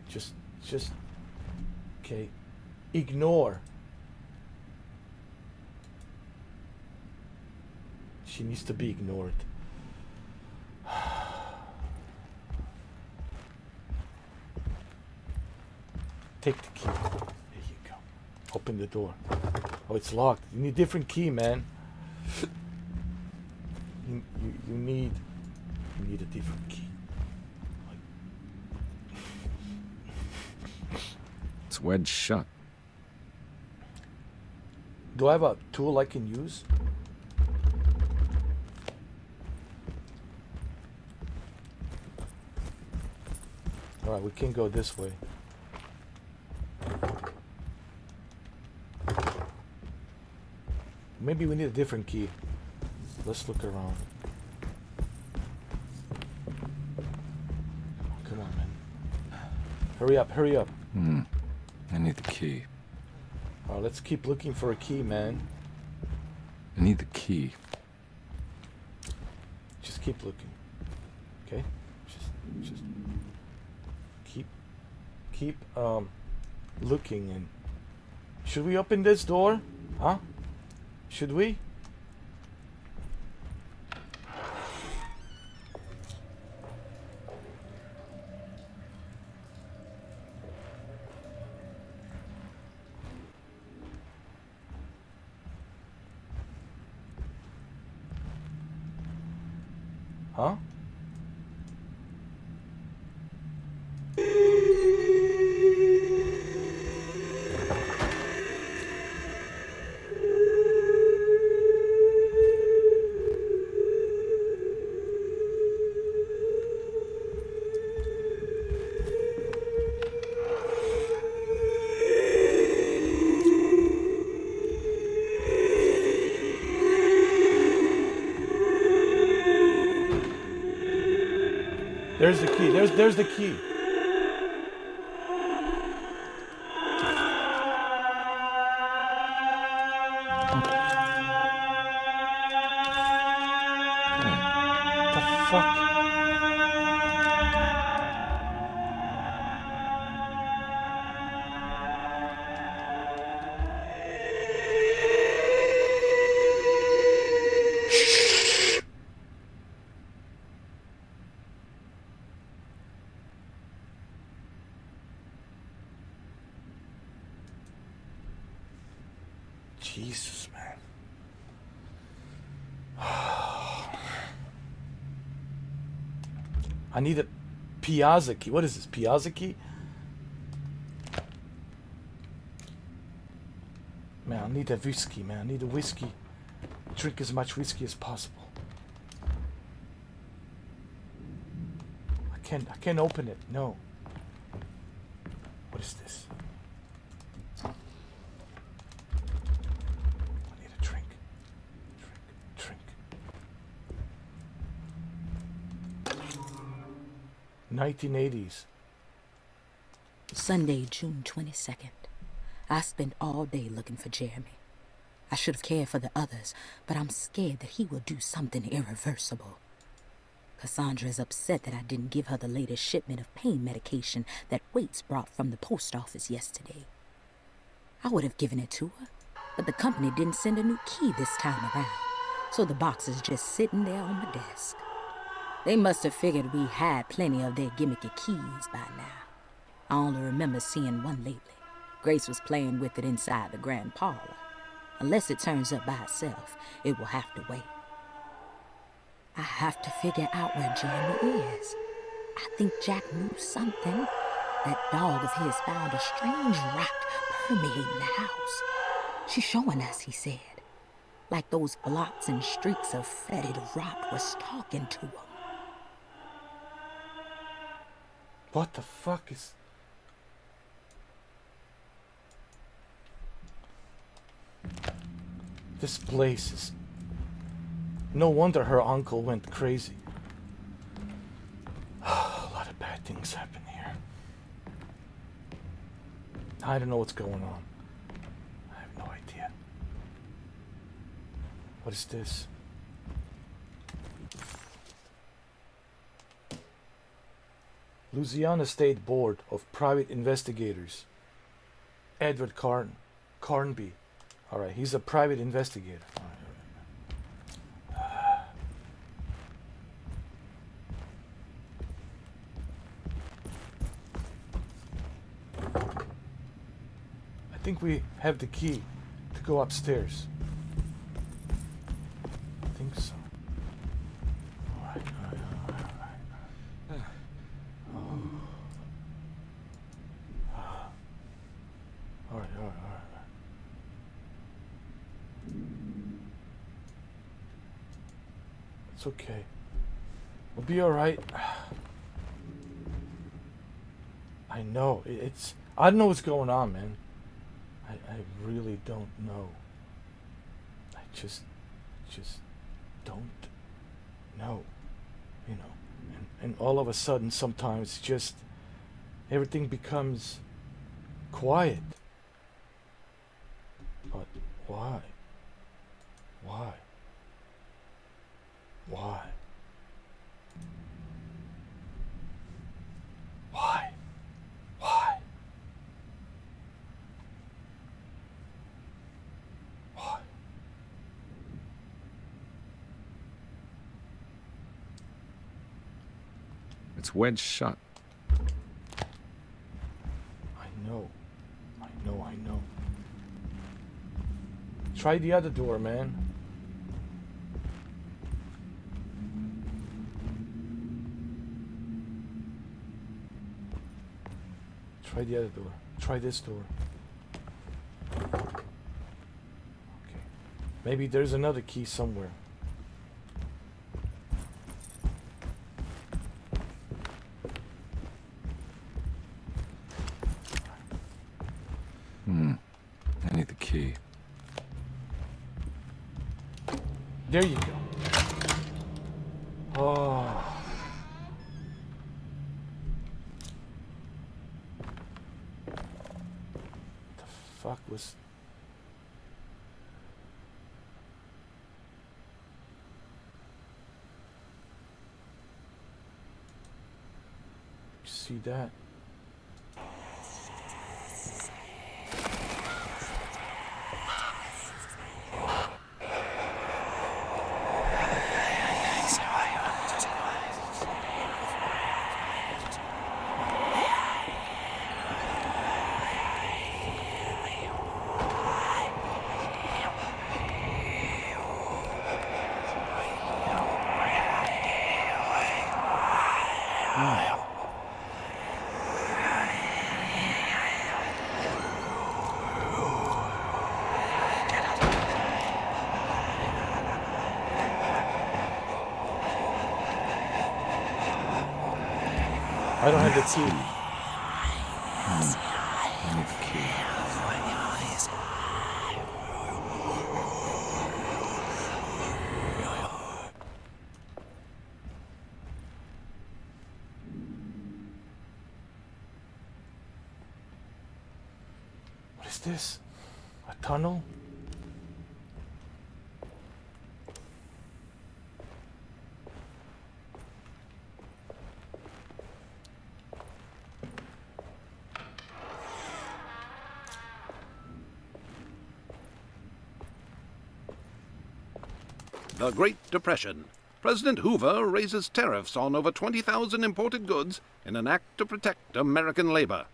it. Just okay. Ignore. She needs to be ignored. Take the key. There you go. Open the door. Oh, it's locked. You need a different key, man. You need a different key. It's wedged shut. Do I have a tool I can use? Alright, we can go this way. Maybe we need a different key. Let's look around. Come on, man. Hurry up, hurry up. I need the key. Alright, let's keep looking for a key, man. I need the key. Just keep looking. Okay? Just keep looking. And should we open this door? Huh? Should we? Huh? There's the key. There's the key. The fuck? Jesus, man. I need a Piazza key. What is this? Piazza key? Man, I need a whiskey, man. I need a whiskey. Drink as much whiskey as possible. I can't open it. No. What is this? I need a drink. Drink. 1980s. Sunday, June 22nd. I spent all day looking for Jeremy. I should have cared for the others, but I'm scared that he will do something irreversible. Cassandra is upset that I didn't give her the latest shipment of pain medication that Waits brought from the post office yesterday. I would have given it to her, but the company didn't send a new key this time around, so the box is just sitting there on my desk. They must have figured we had plenty of their gimmicky keys by now. I only remember seeing one lately. Grace was playing with it inside the grand parlor. Unless it turns up by itself, it will have to wait. I have to figure out where Jeremy is. I think Jack knew something. That dog of his found a strange rot permeating the house. She's showing us, he said. Like those blots and streaks of fetid rot was talking to him. What the fuck is... This place is... No wonder her uncle went crazy. A lot of bad things happen here. I don't know what's going on. I have no idea. What is this? Louisiana State Board of Private Investigators. Edward Carnby. Alright, he's a private investigator. All right. I think we have the key to go upstairs. I think so. Alright. Alright. It's okay. We'll be alright. I know. It's... I don't know what's going on, man. I really don't know. I just don't know. You know. And all of a sudden, sometimes just... everything becomes quiet. But why? Why? Why? Why? Why? Why? It's wedged shut. I know. Try the other door, man. Try the other door. Try this door. Okay. Maybe there's another key somewhere. I need the key. There you go. Oh. The fuck was... You see that? I don't have the key. I need the key. this? A tunnel? The Great Depression. President Hoover raises tariffs on over 20,000 imported goods in an act to protect American labor.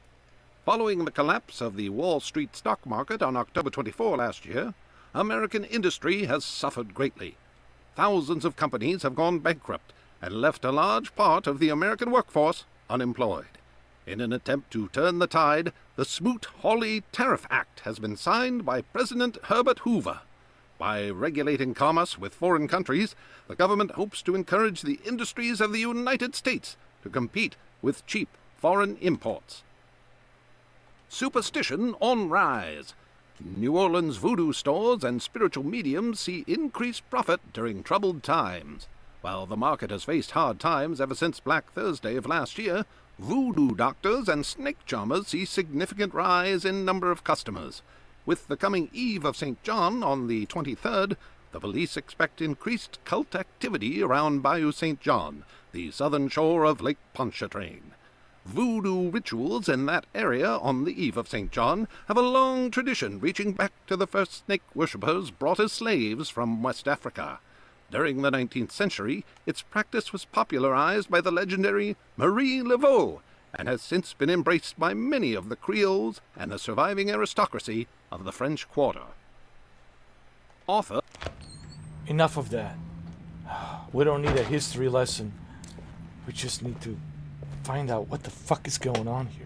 Following the collapse of the Wall Street stock market on October 24 last year, American industry has suffered greatly. Thousands of companies have gone bankrupt and left a large part of the American workforce unemployed. In an attempt to turn the tide, the Smoot-Hawley Tariff Act has been signed by President Herbert Hoover. By regulating commerce with foreign countries, the government hopes to encourage the industries of the United States to compete with cheap foreign imports. Superstition on rise. New Orleans voodoo stores and spiritual mediums see increased profit during troubled times. While the market has faced hard times ever since Black Thursday of last year, voodoo doctors and snake charmers see significant rise in number of customers. With the coming eve of St. John on the 23rd, the police expect increased cult activity around Bayou St. John, the southern shore of Lake Pontchartrain. Voodoo rituals in that area on the eve of St. John have a long tradition reaching back to the first snake worshippers brought as slaves from West Africa. During the 19th century, its practice was popularized by the legendary Marie Laveau, and has since been embraced by many of the Creoles and the surviving aristocracy of the French Quarter. Author. Enough of that. We don't need a history lesson. We just need to find out what the fuck is going on here.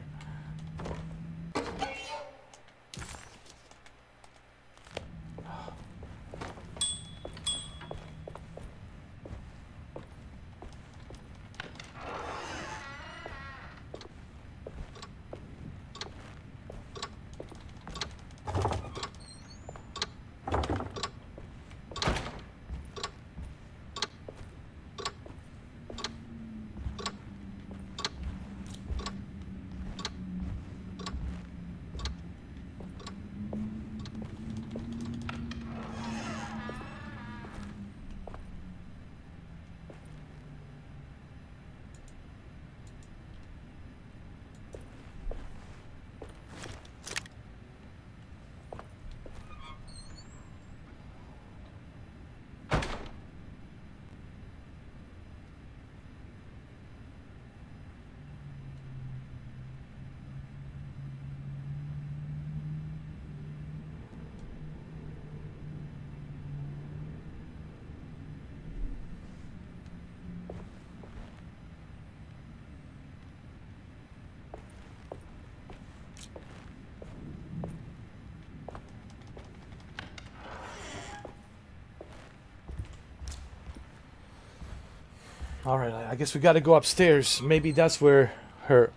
Alright, I guess we gotta go upstairs. Maybe that's where her...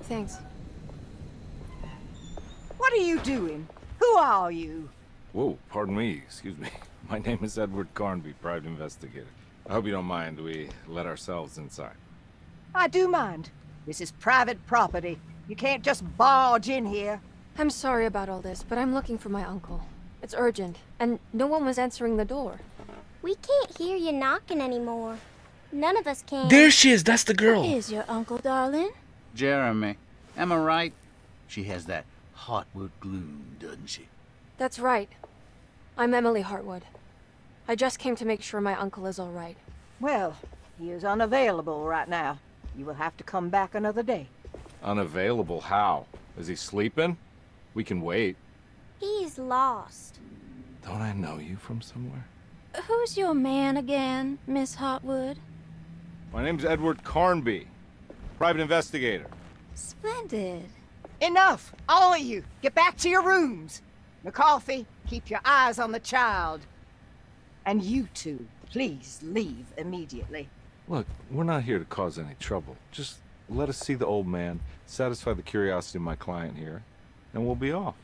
Thanks. What are you doing? Who are you? Whoa, pardon me, excuse me. My name is Edward Carnby, private investigator. I hope you don't mind we let ourselves inside. I do mind. This is private property. You can't just barge in here. I'm sorry about all this, but I'm looking for my uncle. It's urgent, and no one was answering the door. We can't hear you knocking anymore. None of us can. There she is, that's the girl. Is your uncle, darling? Jeremy. Am I right? She has that heartwood gloom, doesn't she? That's right. I'm Emily Hartwood. I just came to make sure my uncle is all right. Well, he is unavailable right now. You will have to come back another day. Unavailable how? Is he sleeping? We can wait. He's lost. Don't I know you from somewhere? Who's your man again, Miss Hartwood? My name's Edward Carnby, private investigator. Splendid. Enough! All of you! Get back to your rooms! McCarthy, keep your eyes on the child. And you two, please leave immediately. Look, we're not here to cause any trouble. Just let us see the old man, satisfy the curiosity of my client here, and we'll be off.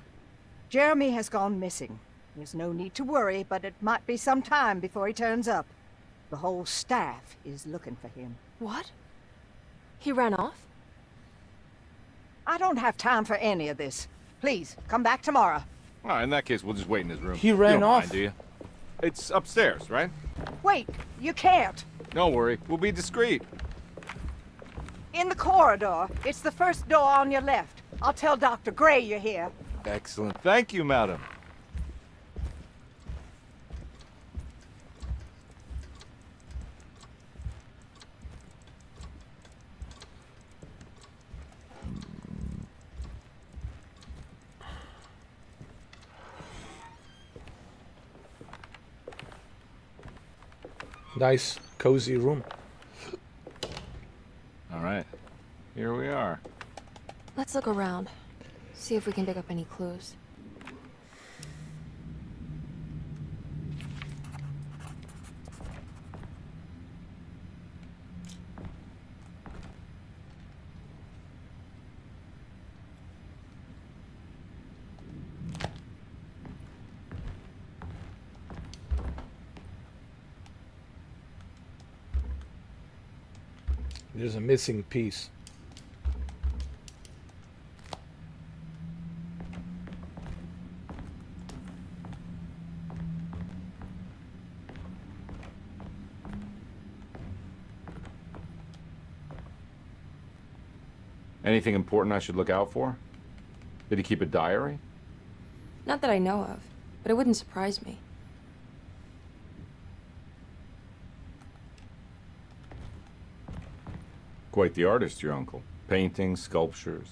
Jeremy has gone missing. There's no need to worry, but it might be some time before he turns up. The whole staff is looking for him. What? He ran off? I don't have time for any of this. Please, come back tomorrow. All right, in that case, we'll just wait in his room. He ran You don't off. mind, do you? It's upstairs, right? Wait, you can't. Don't worry, we'll be discreet. In the corridor. It's the first door on your left. I'll tell Dr. Gray you're here. Excellent. Thank you, madam. Nice, cozy room. All right, here we are. Let's look around. See if we can pick up any clues. There's a missing piece. Anything important I should look out for? Did he keep a diary? Not that I know of, but it wouldn't surprise me. Quite the artist, your uncle. Paintings, sculptures.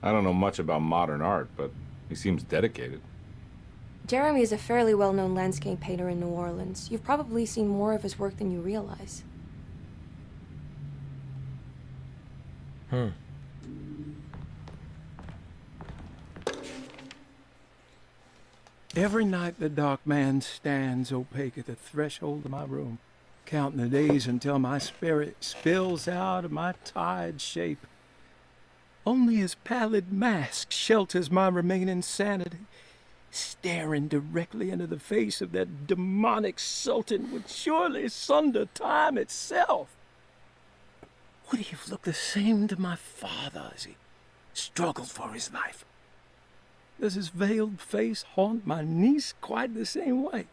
I don't know much about modern art, but he seems dedicated. Jeremy is a fairly well-known landscape painter in New Orleans. You've probably seen more of his work than you realize. Every night the dark man stands opaque at the threshold of my room, counting the days until my spirit spills out of my tired shape. Only his pallid mask shelters my remaining sanity. Staring directly into the face of that demonic sultan would surely sunder time itself. Would he have looked the same to my father as he struggled for his life? Does his veiled face haunt my niece quite the same way?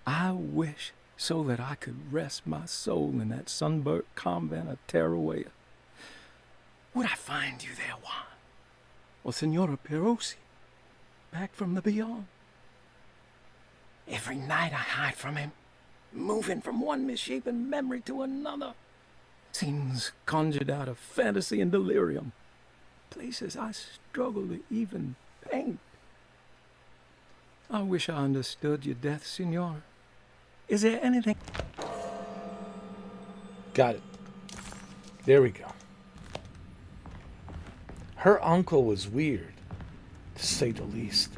I wish so that I could rest my soul in that sunburnt convent of Tarawea. Would I find you there, Juan? Or Senora Perosi, back from the beyond? Every night I hide from him, moving from one misshapen memory to another. Scenes conjured out of fantasy and delirium. Places I struggle to even paint. I wish I understood your death, Senora. Is there anything... Got it. There we go. Her uncle was weird, to say the least.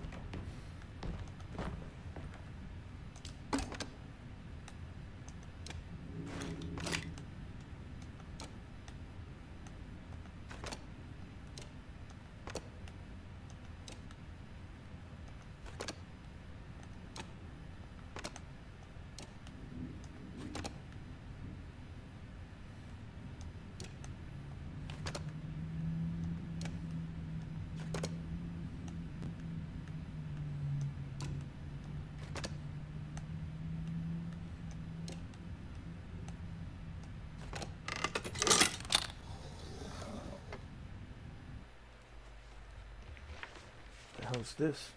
How's this?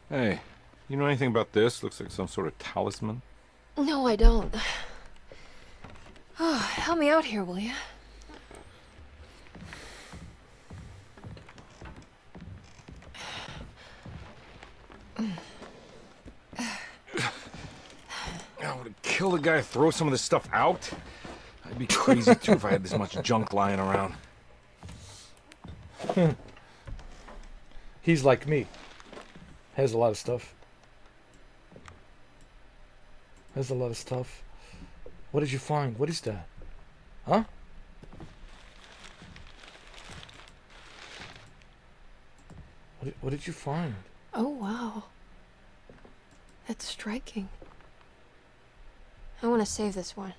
Hey, you know anything about this? Looks like some sort of talisman. No, I don't. Oh, help me out here, will you? I would have killed a guy to throw some of this stuff out. I'd be crazy too if I had this much junk lying around. He's like me. Has a lot of stuff. Has a lot of stuff. What did you find? What is that? Huh? What did you find? Oh, wow. That's striking. I want to save this one.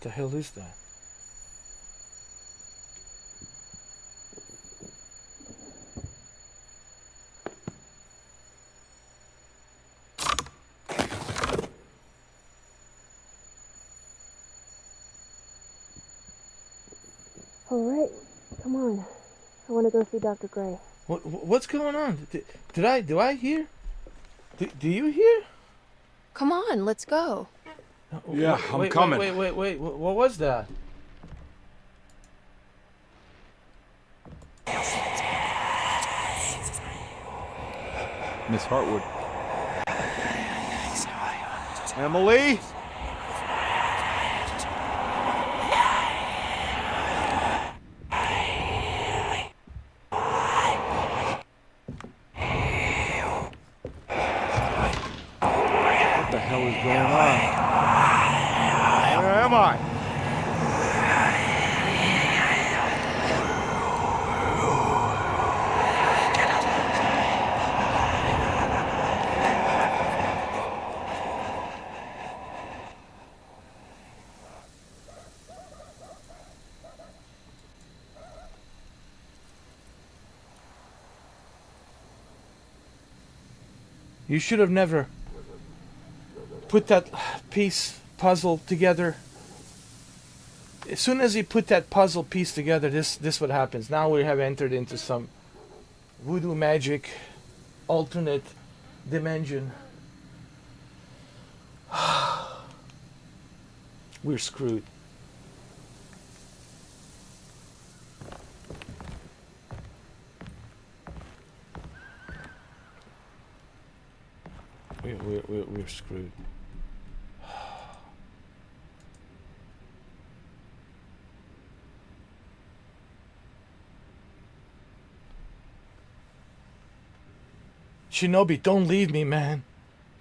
the hell is that? All right, come on. I want to go see Dr. Gray. What's going on? Do I hear? Do you hear? Come on, let's go. Yeah, I'm coming. Wait. What was that? Miss Hartwood. Emily? What the hell is going on? Where am I? You should have never put that puzzle together. As soon as he put that puzzle piece together, this what happens. Now we have entered into some voodoo magic alternate dimension. We're screwed. We're screwed. Shinobi, don't leave me, man.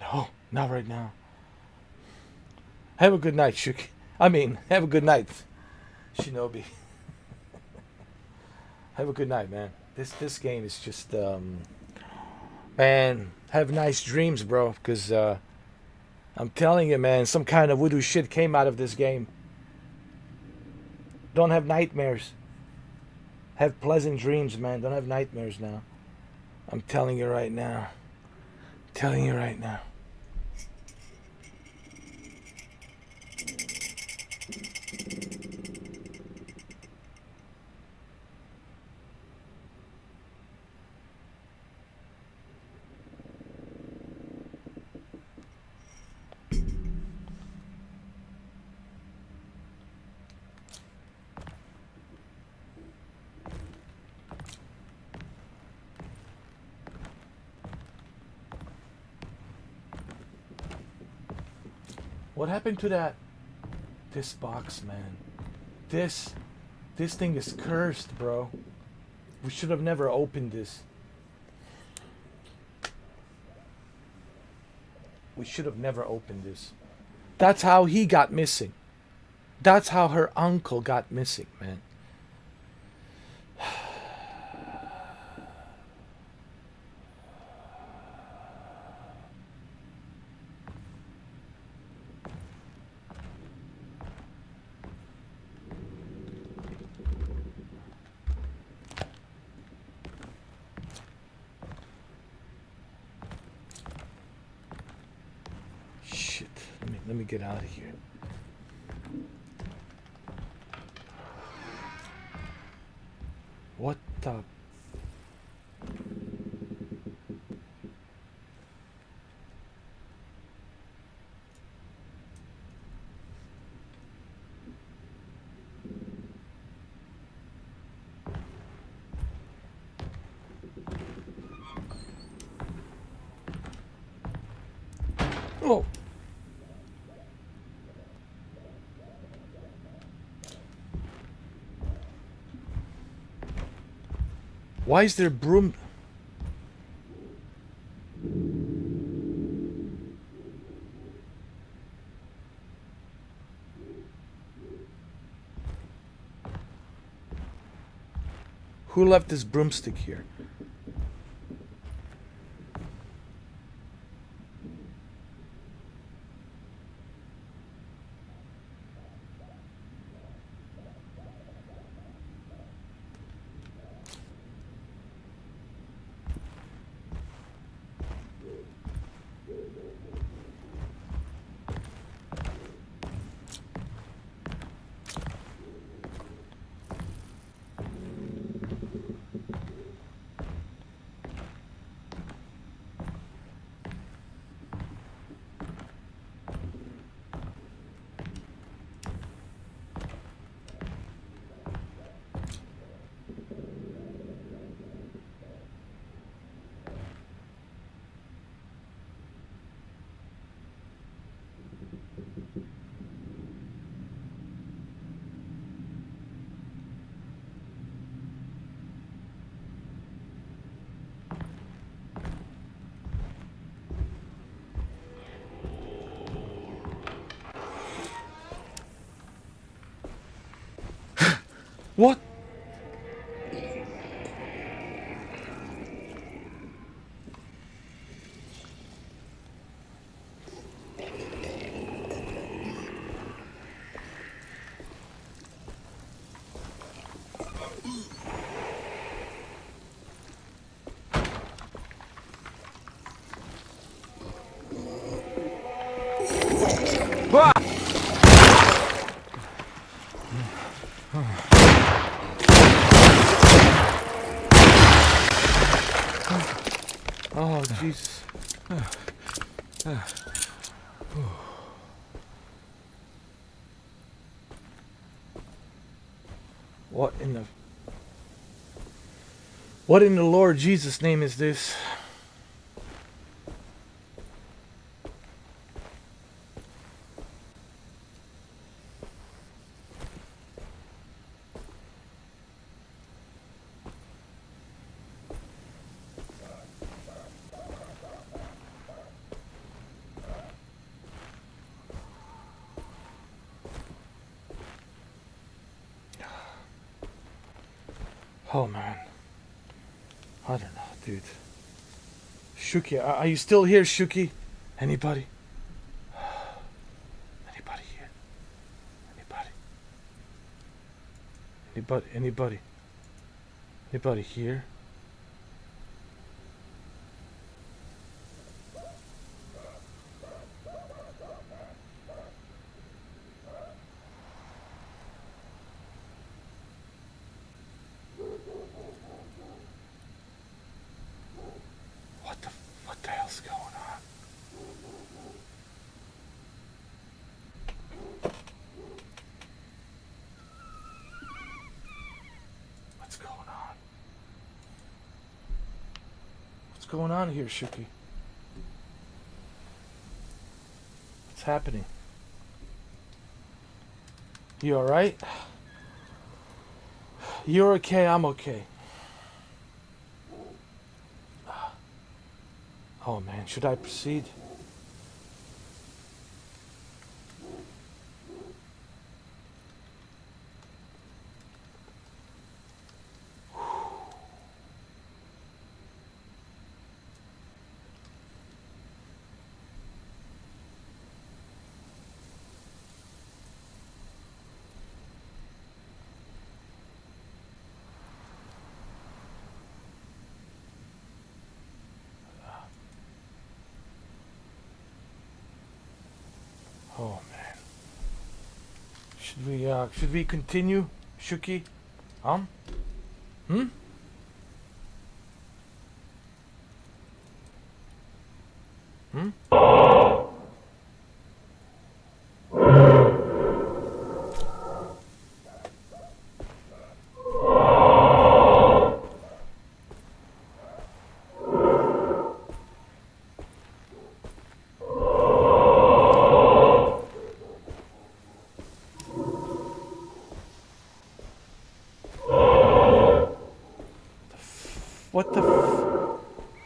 No, not right now. Have a good night, Shuki. Have a good night, Shinobi. Have a good night, man. This game is just man, have nice dreams, bro, because I'm telling you, man, some kind of voodoo shit came out of this game. Don't have nightmares. Have pleasant dreams, man. Don't have nightmares now. I'm telling you right now. Telling you right now. What happened to this box, man? This thing is cursed, bro. We should have never opened this. We should have never opened this. That's how he got missing. That's how her uncle got missing, man. Shit. Let me get out of here. What the? Oh. Why is there broom? Who left this broomstick here? What? Oh, Jesus. What in the Lord Jesus' name is this? Oh man, I don't know, dude. Shuki, are you still here, Shuki? Anybody? Anybody here? Anybody? Anybody? Anybody here? What the hell's going on? What's going on? What's going on here, Shuki? What's happening? You alright? You're okay, I'm okay. Oh man, should I proceed? Oh man. Should we continue, Shuki? Hmm? Hmm?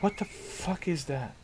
What the fuck is that?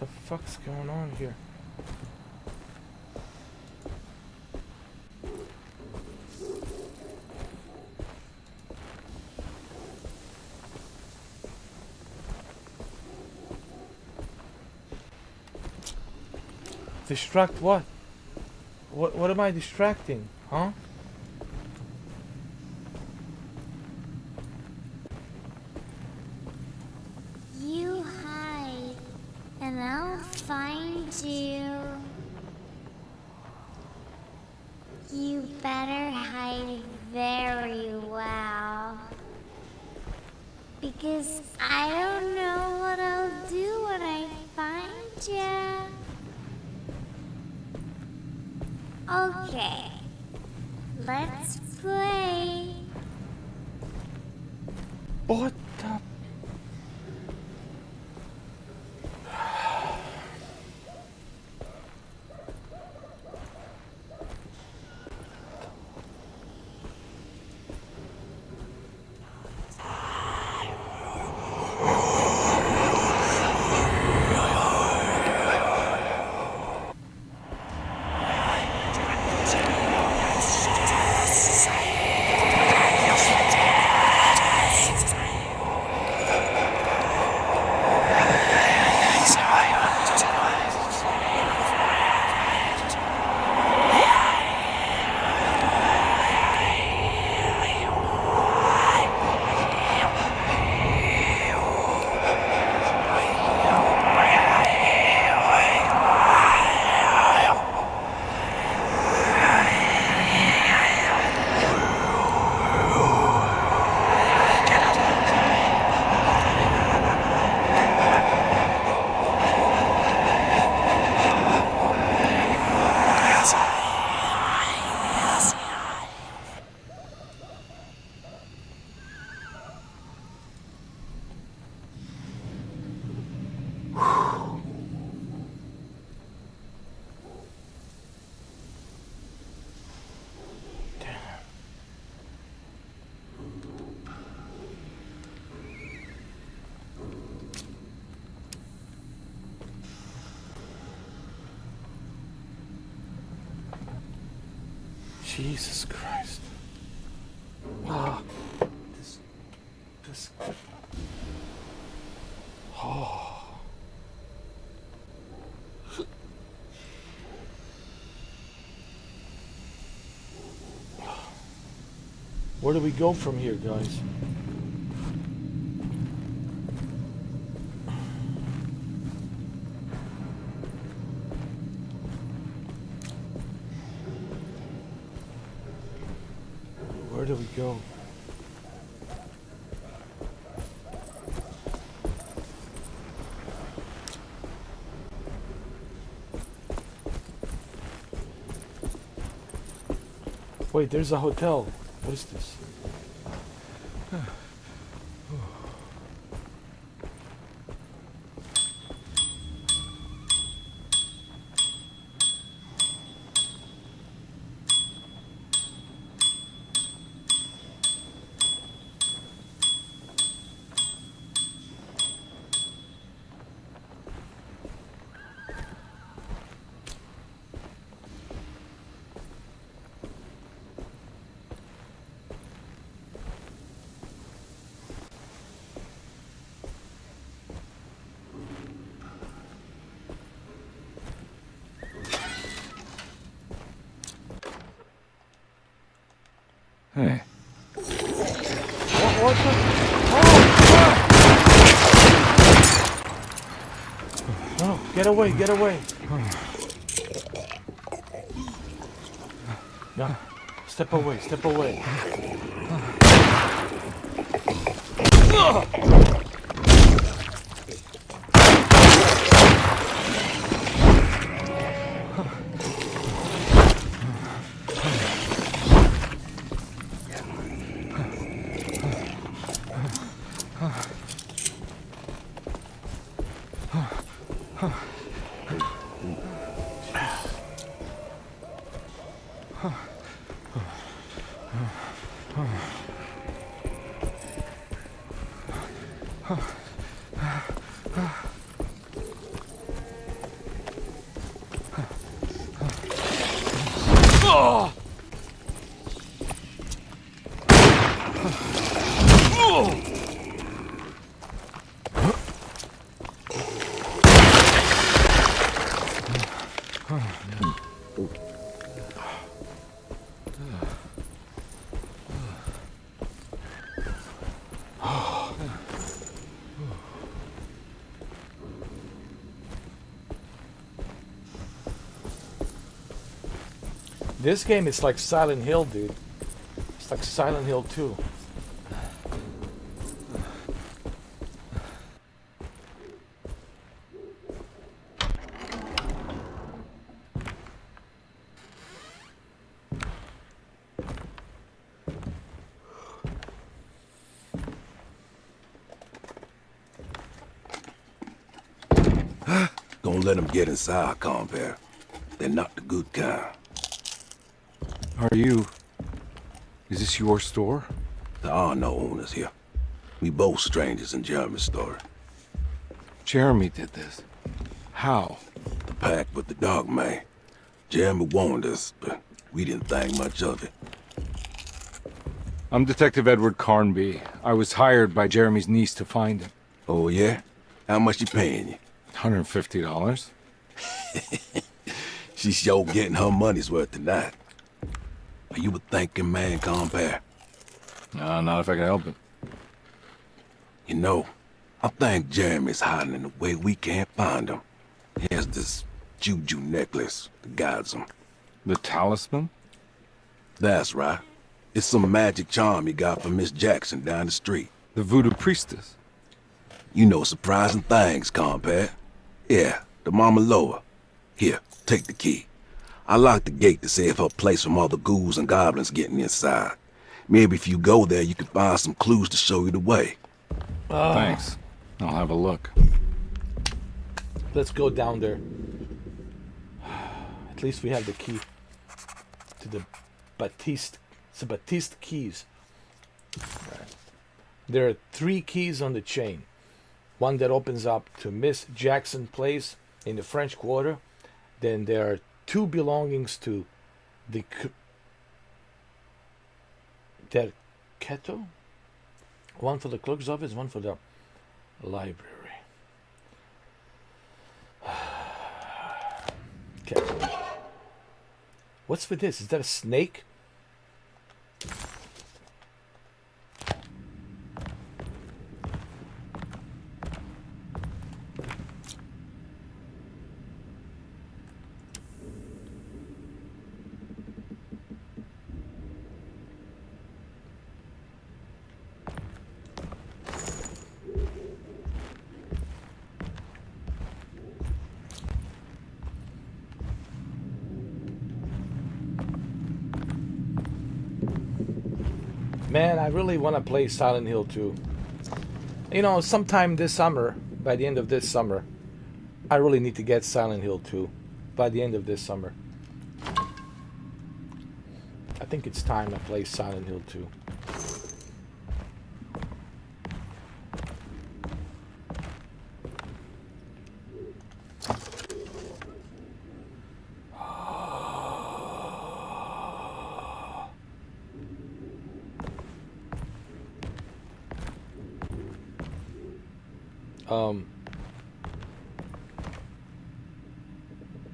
the fuck's going on here? Distract what? What am I distracting? Huh? You hide, and I'll find you. You better hide very well. Because I don't know what I'll do when I find you. Okay, let's play. What the? Jesus Christ. Ah. This. Oh. Where do we go from here, guys? Where do we go? Wait, there's a hotel. What is this? Hey. What the? Oh, no, get away, get away. No, step away, step away. This game is like Silent Hill, dude. It's like Silent Hill 2. Don't let them get inside, compare. They're not the good kind. Are you... Is this your store? There are no owners here. We both strangers in Jeremy's story. Jeremy did this. How? The pact with the dog man. Jeremy warned us, but we didn't think much of it. I'm Detective Edward Carnby. I was hired by Jeremy's niece to find him. Oh, yeah? How much she paying you? $150. She's sure getting her money's worth tonight. Are you a thinking man, compare? Not if I can help it. You know, I think Jeremy's hiding in a way we can't find him. He has this juju necklace that guides him. The talisman? That's right. It's some magic charm he got from Miss Jackson down the street. The voodoo priestess? You know surprising things, compare. Yeah, the Mama Loa. Here, take the key. I locked the gate to save her place from all the ghouls and goblins getting inside. Maybe if you go there, you can find some clues to show you the way. Thanks. I'll have a look. Let's go down there. At least we have the key to the Baptiste. It's the Baptiste keys. There are 3 keys on the chain. One that opens up to Miss Jackson Place in the French Quarter. Then there are 2 belongings to the Keto. One for the clerk's office, one for the library. Okay. What's for this? Is that a snake? Man, I really want to play Silent Hill 2. You know, sometime this summer, by the end of this summer, I really need to get Silent Hill 2. By the end of this summer. I think it's time I play Silent Hill 2.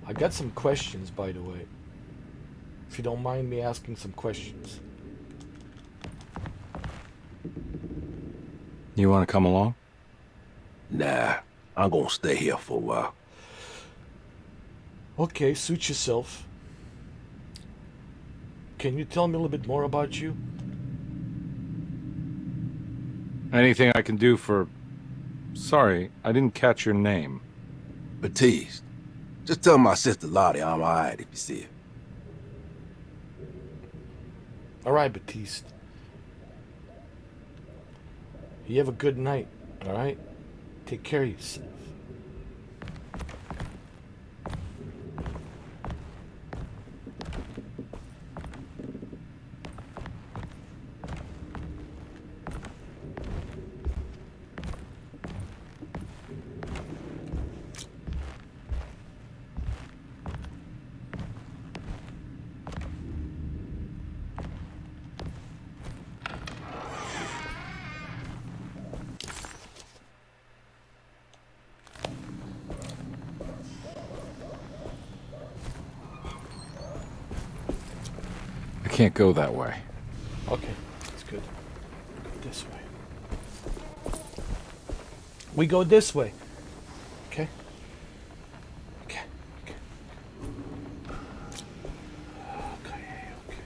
I got some questions, by the way. If you don't mind me asking some questions. You want to come along? Nah, I'm gonna stay here for a while. Okay, suit yourself. Can you tell me a little bit more about you? Anything I can do for... Sorry, I didn't catch your name. Baptiste. Just tell my sister Lottie I'm alright if you see her. Alright, Baptiste. You have a good night, alright? Take care of yourself. can't go that way. Okay, that's good. Go this way. We go this way. Okay. Okay. Okay. Okay. Okay.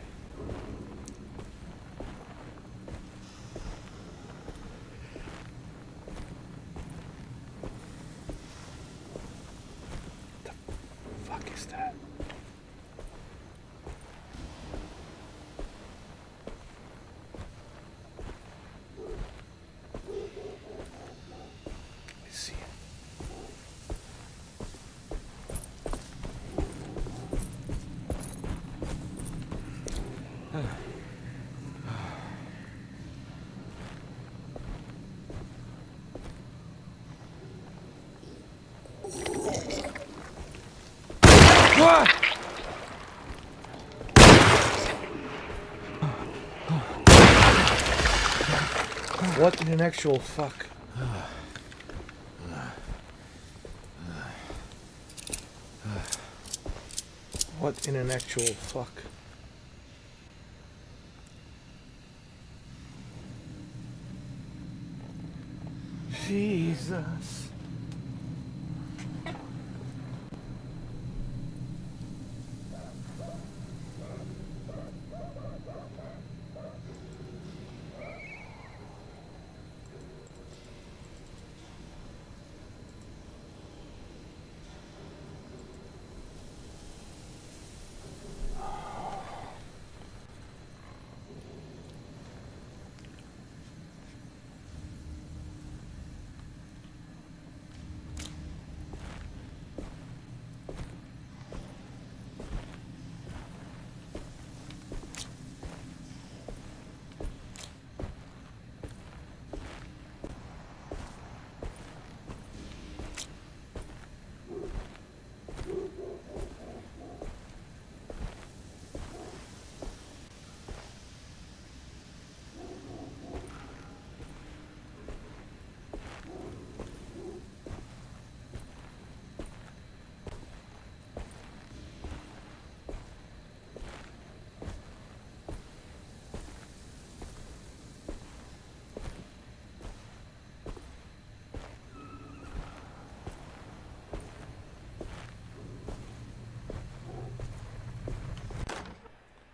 The fuck is that? Let's see. What in an actual fuck? What in an actual fuck? Jesus.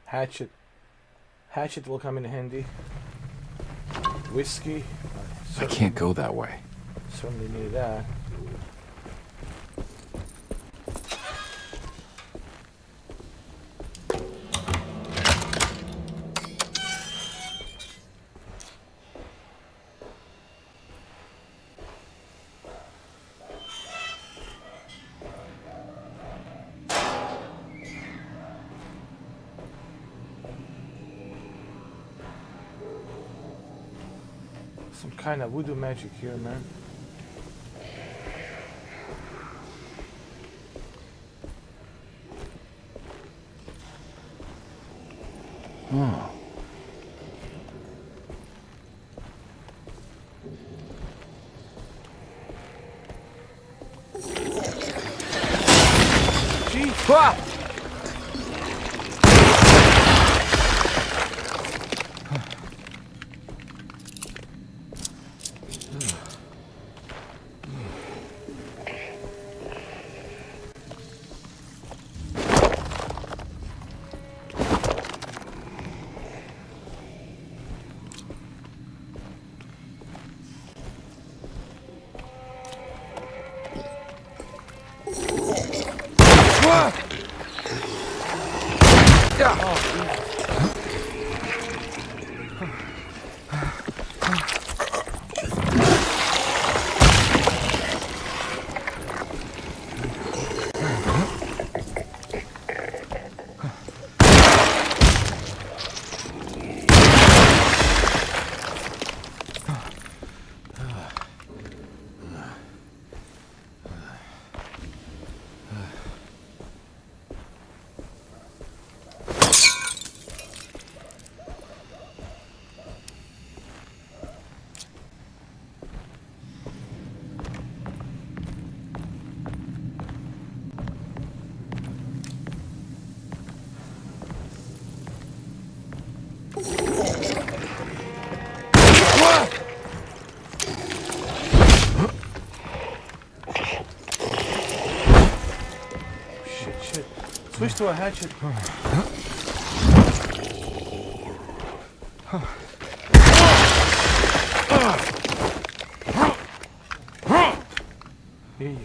Hatchet. Hatchet will come in handy. Whiskey. I can't go that way. Certainly need that. Some kind of voodoo magic here, man. Oh. Gee, fuck! hatchet. Switch to a hatchet. Here you go.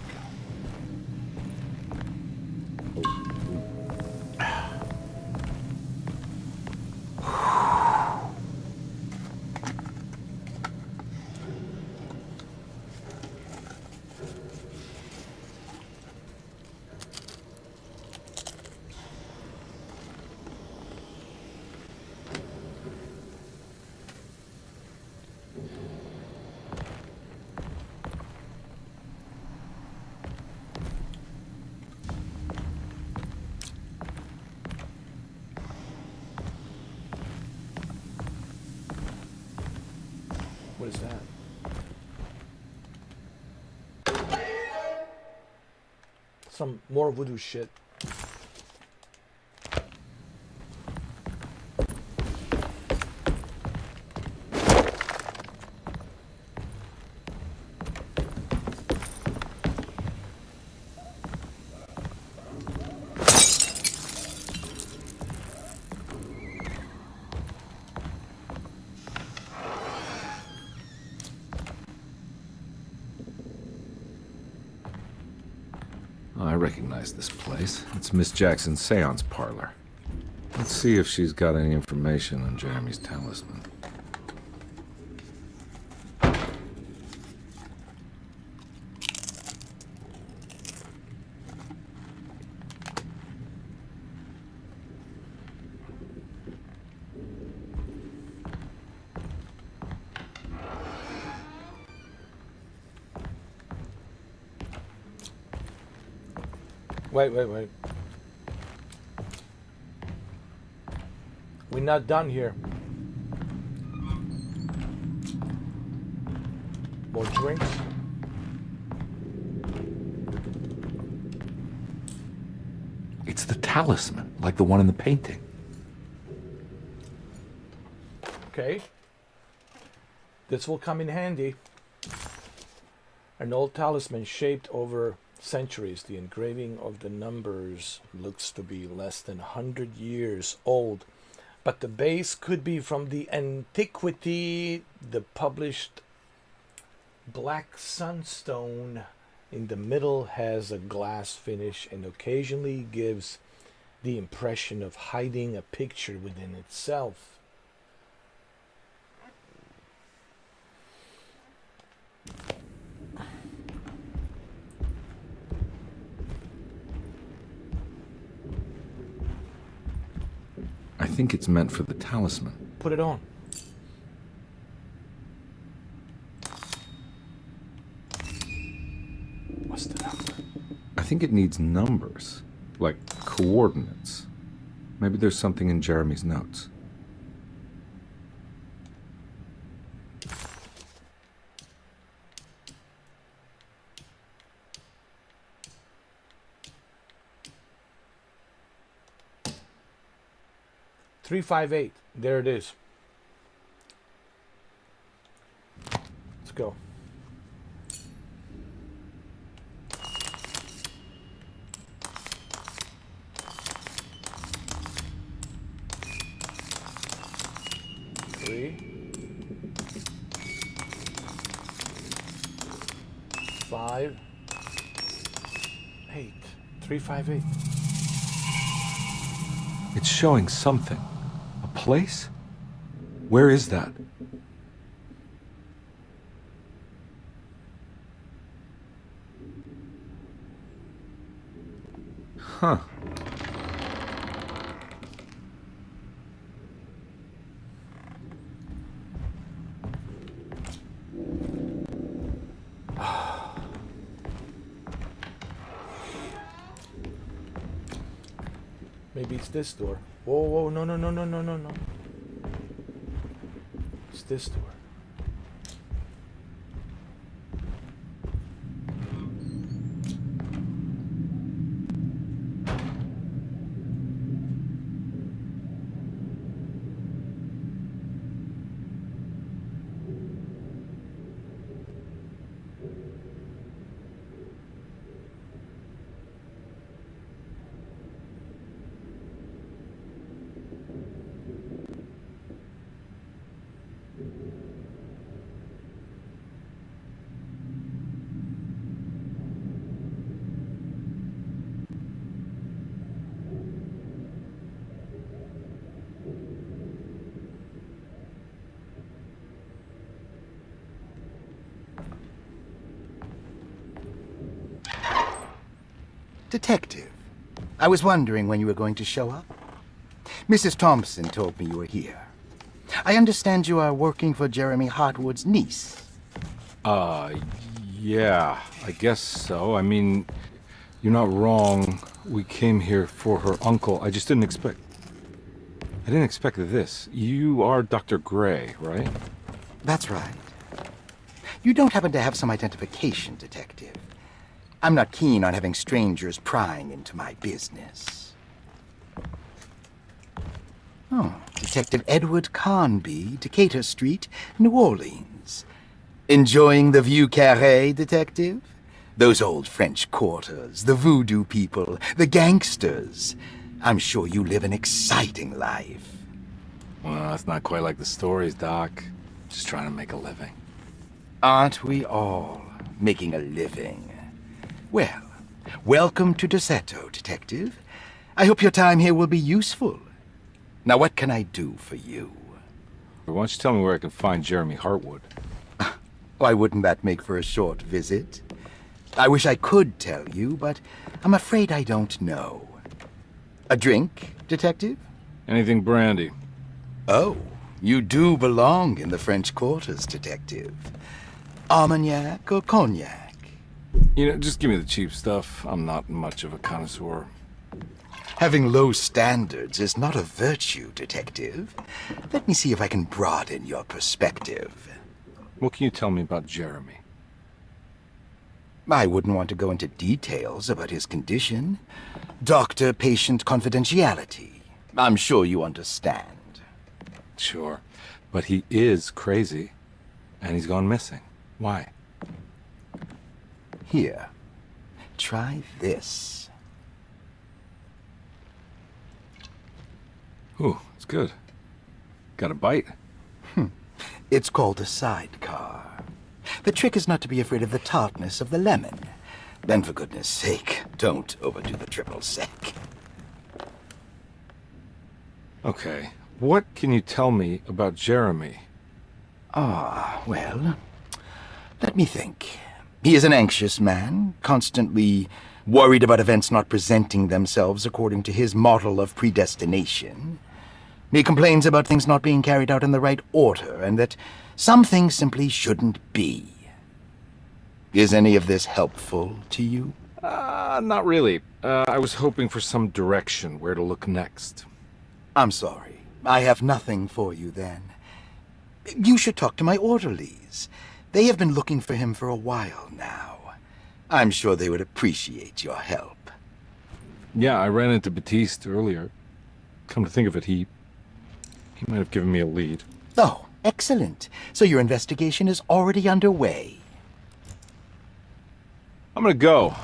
What is that? Some more voodoo shit. I recognize this place. It's Miss Jackson's seance parlor. Let's see if she's got any information on Jeremy's talisman. Wait. We're not done here. More drinks. It's the talisman, like the one in the painting. Okay. This will come in handy. An old talisman shaped over centuries. The engraving of the numbers looks to be less than 100 years old, but the base could be from the antiquity. The published black sunstone in the middle has a glass finish and occasionally gives the impression of hiding a picture within itself. I think it's meant for the talisman. Put it on. What's the number? I think it needs numbers, like coordinates. Maybe there's something in Jeremy's notes. Three, 5, 8. There it is. Let's go. Three, 5, 8. 3, 5, 8. It's showing something. A place? Where is that? Huh. Maybe it's this door. Whoa, no. It's this door. Detective, I was wondering when you were going to show up. Mrs. Thompson told me you were here. I understand you are working for Jeremy Hartwood's niece. Yeah, I guess so. I mean, you're not wrong. We came here for her uncle. I just didn't expect... I didn't expect this. You are Dr. Gray, right? That's right. You don't happen to have some identification, Detective. I'm not keen on having strangers prying into my business. Oh, Detective Edward Carnby, Decatur Street, New Orleans. Enjoying the Vieux Carré, Detective? Those old French quarters, the voodoo people, the gangsters. I'm sure you live an exciting life. Well, it's not quite like the stories, Doc. Just trying to make a living. Aren't we all making a living? Well, welcome to Deseto, Detective. I hope your time here will be useful. Now, what can I do for you? Why don't you tell me where I can find Jeremy Hartwood? Why wouldn't that make for a short visit? I wish I could tell you, but I'm afraid I don't know. A drink, Detective? Anything brandy. Oh, you do belong in the French quarters, Detective. Armagnac or cognac? You know, just give me the cheap stuff. I'm not much of a connoisseur. Having low standards is not a virtue, Detective. Let me see if I can broaden your perspective. What can you tell me about Jeremy? I wouldn't want to go into details about his condition. Doctor-patient confidentiality. I'm sure you understand. Sure. But he is crazy. And he's gone missing. Why? Here. Try this. Ooh, it's good. Got a bite? It's called a sidecar. The trick is not to be afraid of the tartness of the lemon. Then, for goodness sake, don't overdo the triple sec. Okay. What can you tell me about Jeremy? Well, let me think. He is an anxious man, constantly worried about events not presenting themselves according to his model of predestination. He complains about things not being carried out in the right order, and that some things simply shouldn't be. Is any of this helpful to you? Not really. I was hoping for some direction where to look next. I'm sorry. I have nothing for you then. You should talk to my orderlies. They have been looking for him for a while now. I'm sure they would appreciate your help. Yeah, I ran into Batiste earlier. Come to think of it, he might have given me a lead. Oh, excellent. So your investigation is already underway. I'm gonna go,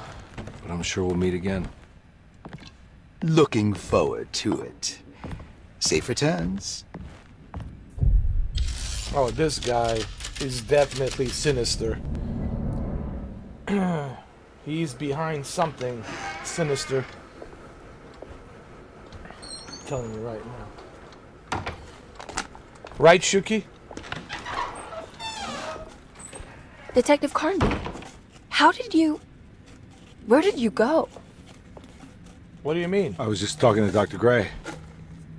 but I'm sure we'll meet again. Looking forward to it. Safe returns. Oh, this guy is definitely sinister. He's behind something sinister. I'm telling you right now. Right, Shuki? Detective Carnby, how did you... Where did you go? What do you mean? I was just talking to Dr. Gray.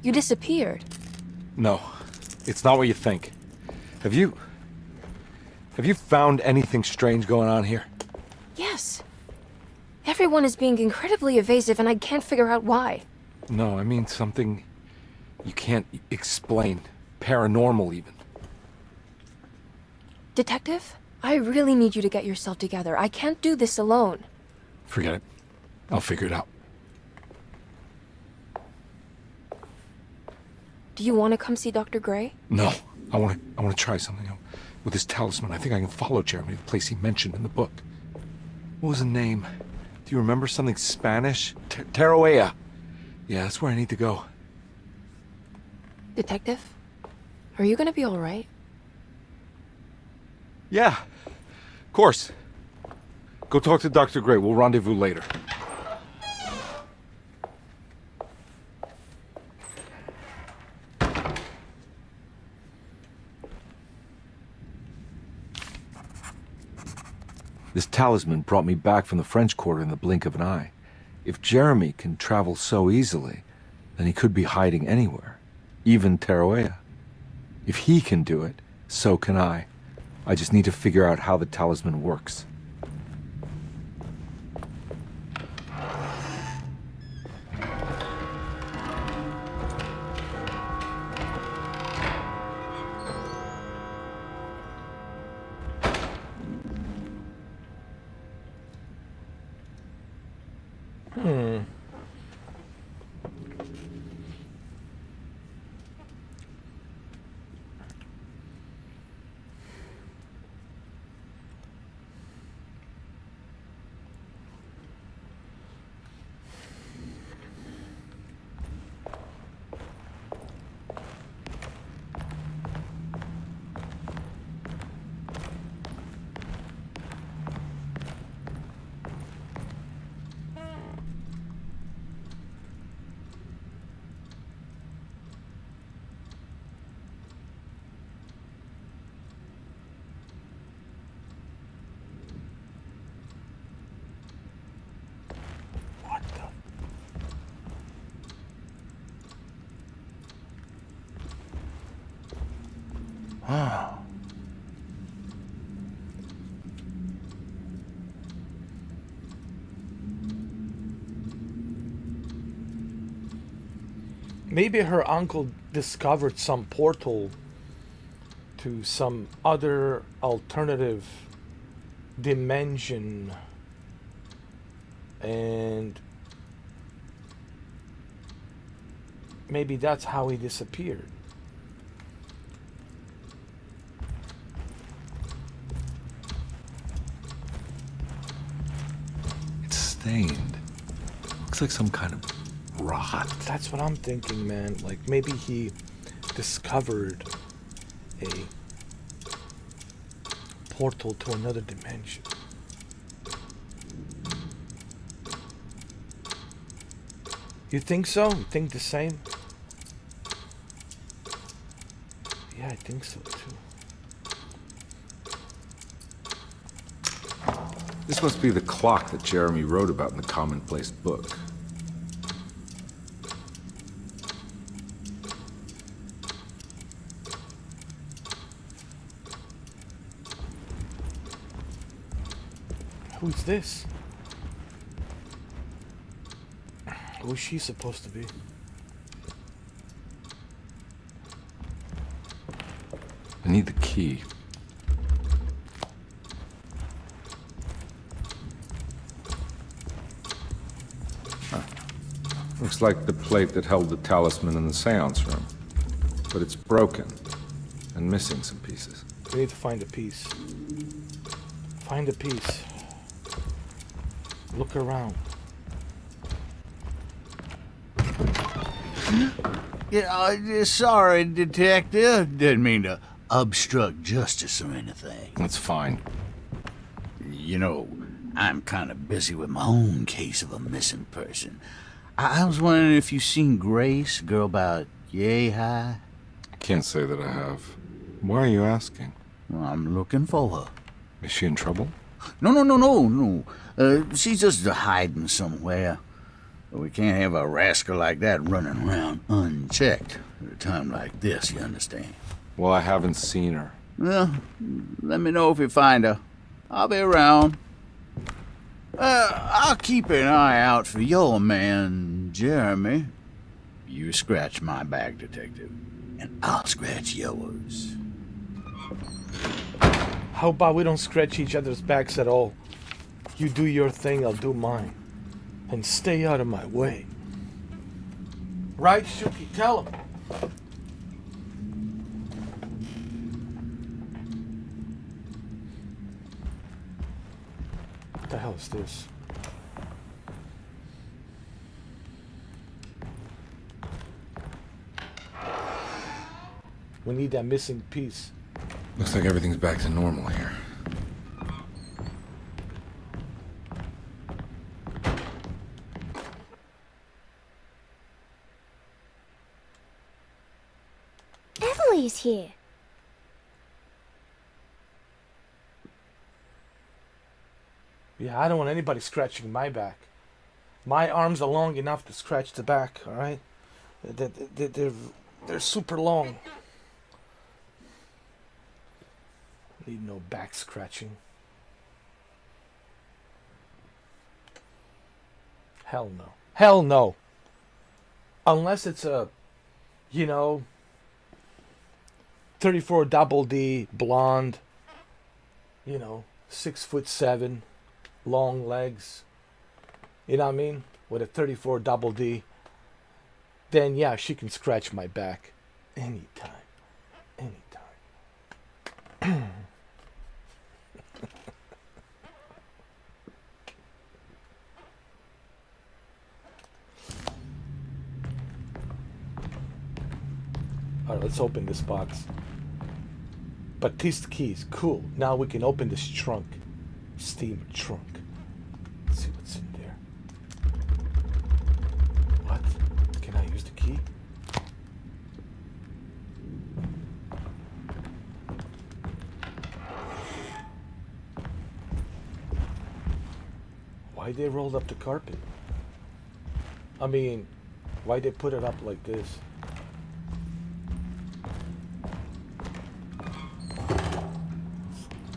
You disappeared. No, it's not what you think. Have you found anything strange going on here? Yes. Everyone is being incredibly evasive and I can't figure out why. No, I mean something you can't explain. Paranormal, even. Detective, I really need you to get yourself together. I can't do this alone. Forget it. I'll figure it out. Do you want to come see Dr. Gray? No, I want to try something with this talisman. I think I can follow Jeremy to the place he mentioned in the book. What was the name? Do you remember something Spanish? Teroea. Yeah, that's where I need to go. Detective, are you gonna be all right? Yeah, of course. Go talk to Dr. Gray. We'll rendezvous later. This talisman brought me back from the French Quarter in the blink of an eye. If Jeremy can travel so easily, then he could be hiding anywhere, even Tarawea. If he can do it, so can I. I just need to figure out how the talisman works. Ah. Maybe her uncle discovered some portal to some other alternative dimension, and maybe that's how he disappeared. It's stained. Looks like some kind of rot. That's what I'm thinking, man. Like maybe he discovered a portal to another dimension. You think so? You think the same? Yeah, I think so too. This must be the clock that Jeremy wrote about in the commonplace book. Who's this? Who's she supposed to be? I need the key. Huh. Looks like the plate that held the talisman in the seance room. But it's broken and missing some pieces. We need to find a piece. Find a piece. Look around. Yeah, sorry, Detective. Didn't mean to obstruct justice or anything. That's fine. You know, I'm kind of busy with my own case of a missing person. I was wondering if you've seen Grace, girl about yay high? I can't say that I have. Why are you asking? Well, I'm looking for her. Is she in trouble? No. She's just hiding somewhere. We can't have a rascal like that running around unchecked at a time like this, you understand? Well, I haven't seen her. Well, let me know if you find her. I'll be around. I'll keep an eye out for your man, Jeremy. You scratch my back, Detective, and I'll scratch yours. How about we don't scratch each other's backs at all? You do your thing, I'll do mine. And stay out of my way. Right, Shuki? Tell him. What the hell is this? We need that missing piece. Looks like everything's back to normal here. Emily's here. Yeah, I don't want anybody scratching my back. My arms are long enough to scratch the back, alright? They're super long. Need no back scratching. Hell no. Hell no. Unless it's a, you know, 34 double D, blonde, you know, 6'7", long legs. You know what I mean? With a 34 double D. Then yeah, she can scratch my back. Anytime. Anytime. Alright, let's open this box. Batiste keys, cool. Now we can open this trunk. Steamer trunk. Let's see what's in there. What? Can I use the key? Why they rolled up the carpet? I mean, why they put it up like this?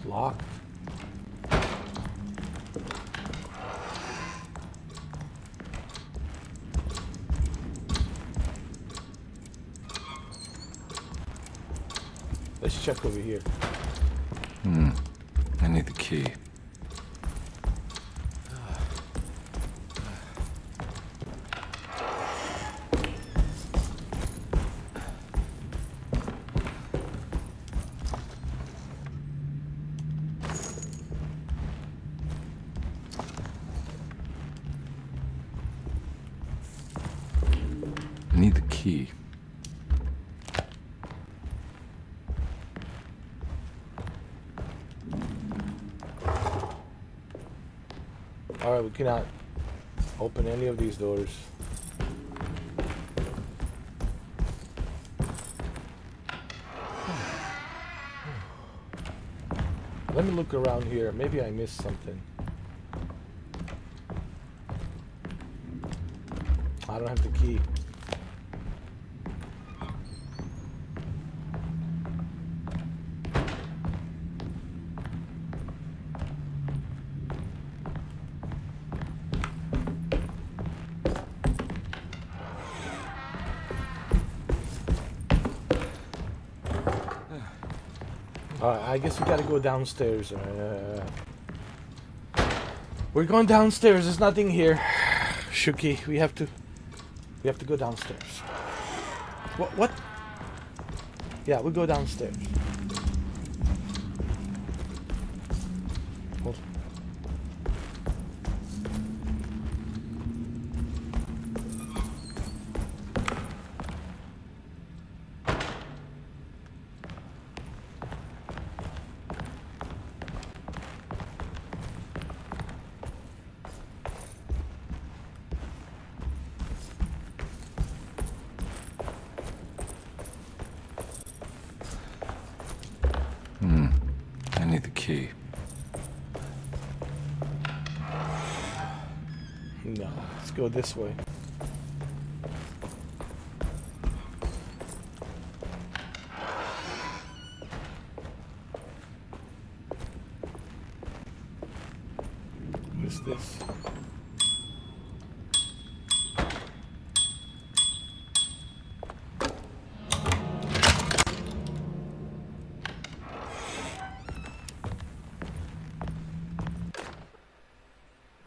Locked. Let's check over here. I need the key. I need the key. Alright, we cannot open any of these doors. Let me look around here. Maybe I missed something. I don't have the key. I guess we gotta go downstairs. We're going downstairs. There's nothing here, Shuki. We have to go downstairs. What? Yeah, we go downstairs. Hold on. I need the key. No, let's go this way. What's this?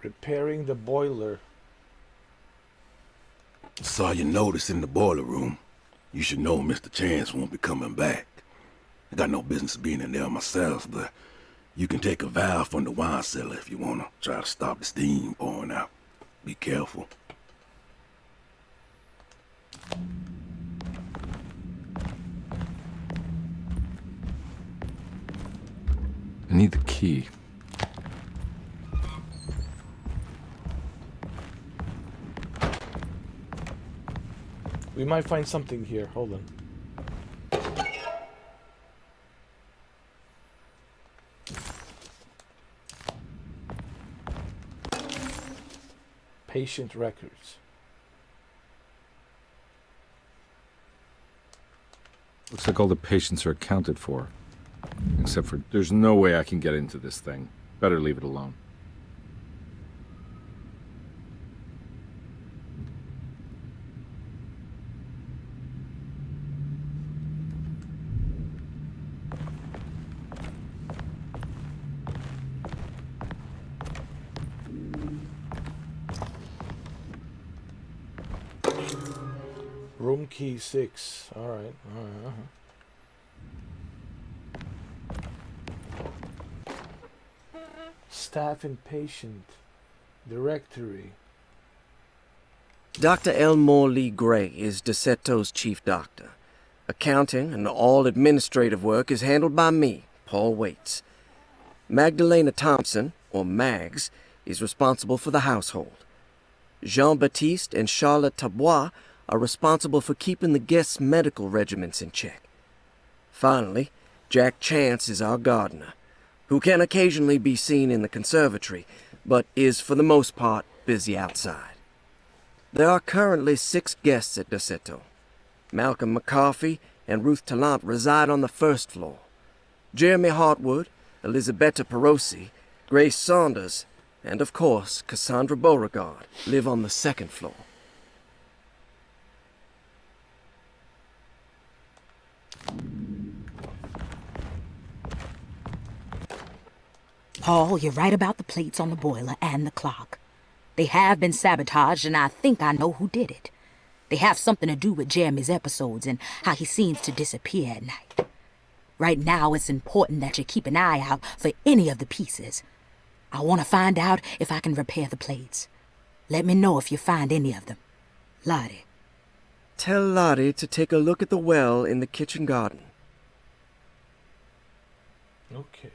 Repairing the boiler. Saw your notice in the boiler room. You should know Mr. Chance won't be coming back. I got no business being in there myself, but you can take a valve from the wine cellar if you want to try to stop the steam pouring out. Be careful. I need the key. We might find something here. Hold on. Patient records. Looks like all the patients are accounted for. Except for, there's no way I can get into this thing. Better leave it alone. Room key 6. Alright. Staff and patient. Directory. Dr. Elmore Lee Gray is DeSeto's chief doctor. Accounting and all administrative work is handled by me, Paul Waits. Magdalena Thompson, or Mags, is responsible for the household. Jean-Baptiste and Charlotte Tabois are responsible for keeping the guests' medical regimens in check. Finally, Jack Chance is our gardener, who can occasionally be seen in the conservatory, but is for the most part busy outside. There are currently 6 guests at DeSeto. Malcolm McCarthy and Ruth Tallant reside on the first floor. Jeremy Hartwood, Elisabetta Perosi, Grace Saunders, and of course Cassandra Beauregard live on the second floor. Paul, you're right about the plates on the boiler and the clock. They have been sabotaged, and I think I know who did it. They have something to do with Jeremy's episodes and how he seems to disappear at night. Right now, it's important that you keep an eye out for any of the pieces. I want to find out if I can repair the plates. Let me know if you find any of them. Lottie. Tell Lottie to take a look at the well in the kitchen garden. Okay.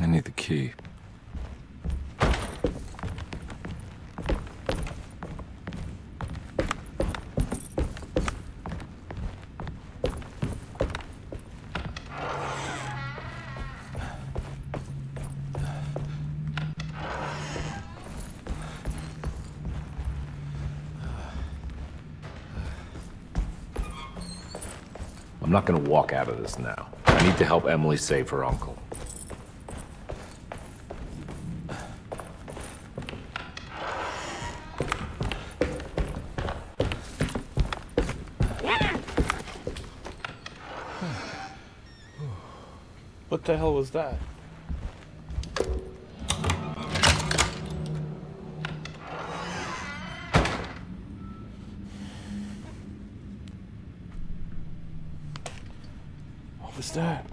I need the key. I'm not gonna walk out of this now. I need to help Emily save her uncle. What the hell was that? What was that?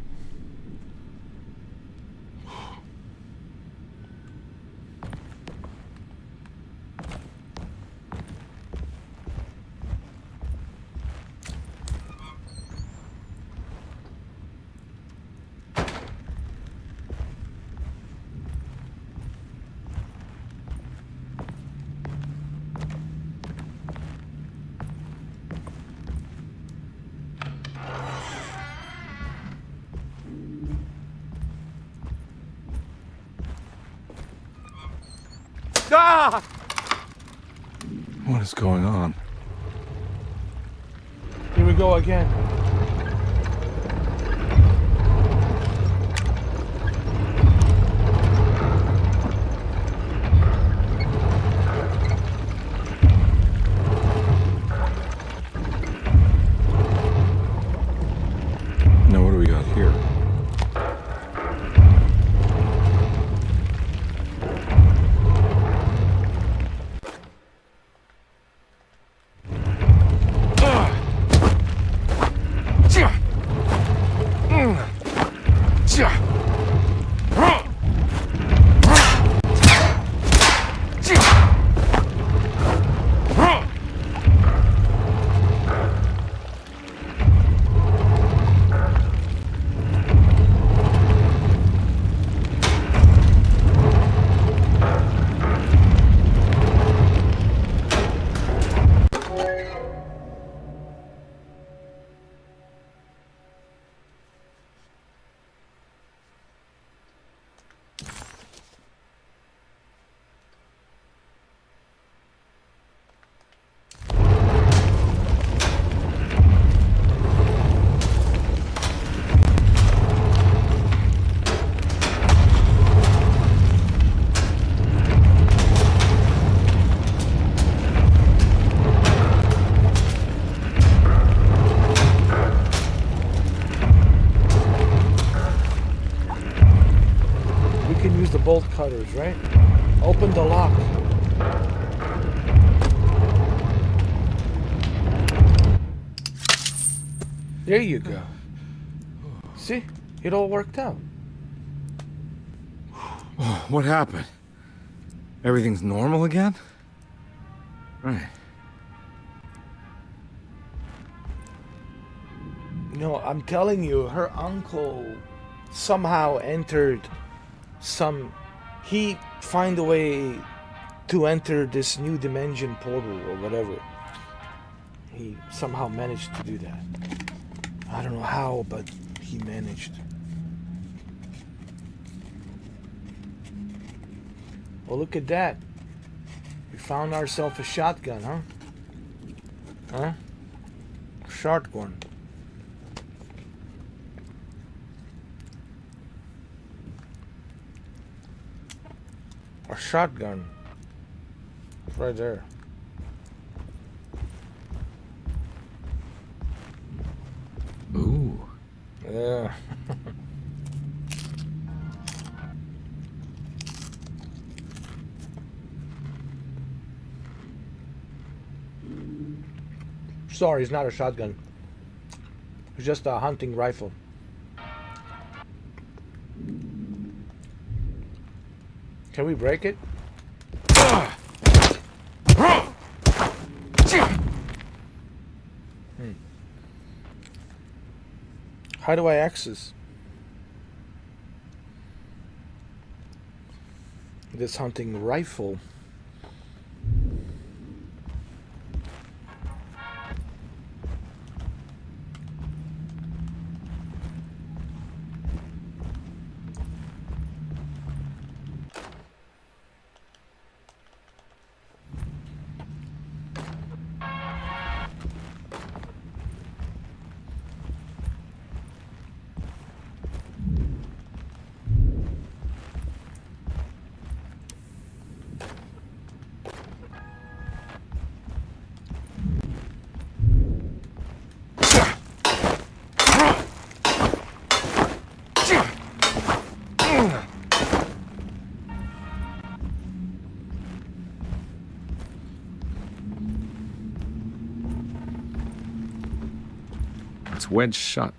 Ah! What is going on? Here we go again. Now, what do we got here? Bolt cutters, right? Open the lock. There you go. See? It all worked out. What happened? Everything's normal again? Right. No, I'm telling you, her uncle somehow entered he find a way to enter this new dimension portal or whatever. He somehow managed to do that. I don't know how, but he managed. Well, look at that. We found ourselves a shotgun, huh? Huh? Shotgun. A shotgun. It's right there. Ooh. Yeah. Sorry, it's not a shotgun. It's just a hunting rifle. Can we break it? How do I access this hunting rifle? It's wedged shut.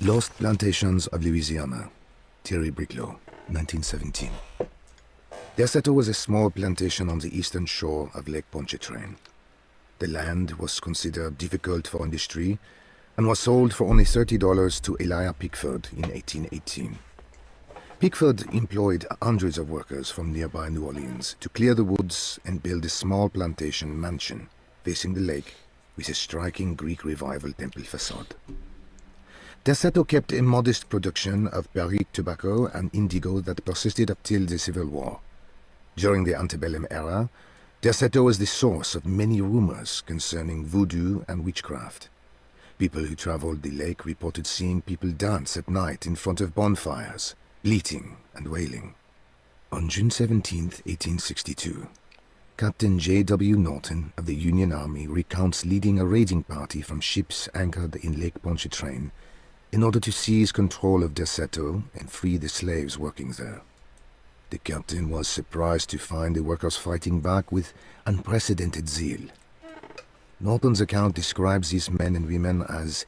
Lost Plantations of Louisiana, Thierry Briclot, 1917. Derceto was a small plantation on the eastern shore of Lake Pontchartrain. The land was considered difficult for industry and was sold for only $30 to Elijah Pickford in 1818. Pickford employed hundreds of workers from nearby New Orleans to clear the woods and build a small plantation mansion facing the lake with a striking Greek Revival temple facade. Derceto kept a modest production of Perique tobacco and indigo that persisted up till the Civil War. During the antebellum era, Derceto was the source of many rumors concerning voodoo and witchcraft. People who traveled the lake reported seeing people dance at night in front of bonfires, bleating and wailing. On June 17, 1862, Captain J.W. Norton of the Union Army recounts leading a raiding party from ships anchored in Lake Pontchartrain in order to seize control of Derceto and free the slaves working there. The captain was surprised to find the workers fighting back with unprecedented zeal. Norton's account describes these men and women as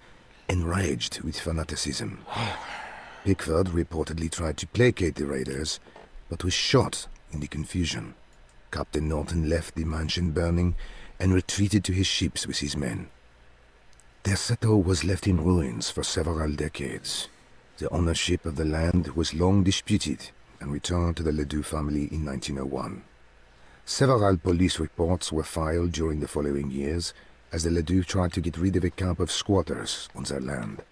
enraged with fanaticism. Pickford reportedly tried to placate the raiders, but was shot in the confusion. Captain Norton left the mansion burning and retreated to his ships with his men. Derceto was left in ruins for several decades. The ownership of the land was long disputed and returned to the Ledoux family in 1901. Several police reports were filed during the following years as the Ledoux tried to get rid of a camp of squatters on their land.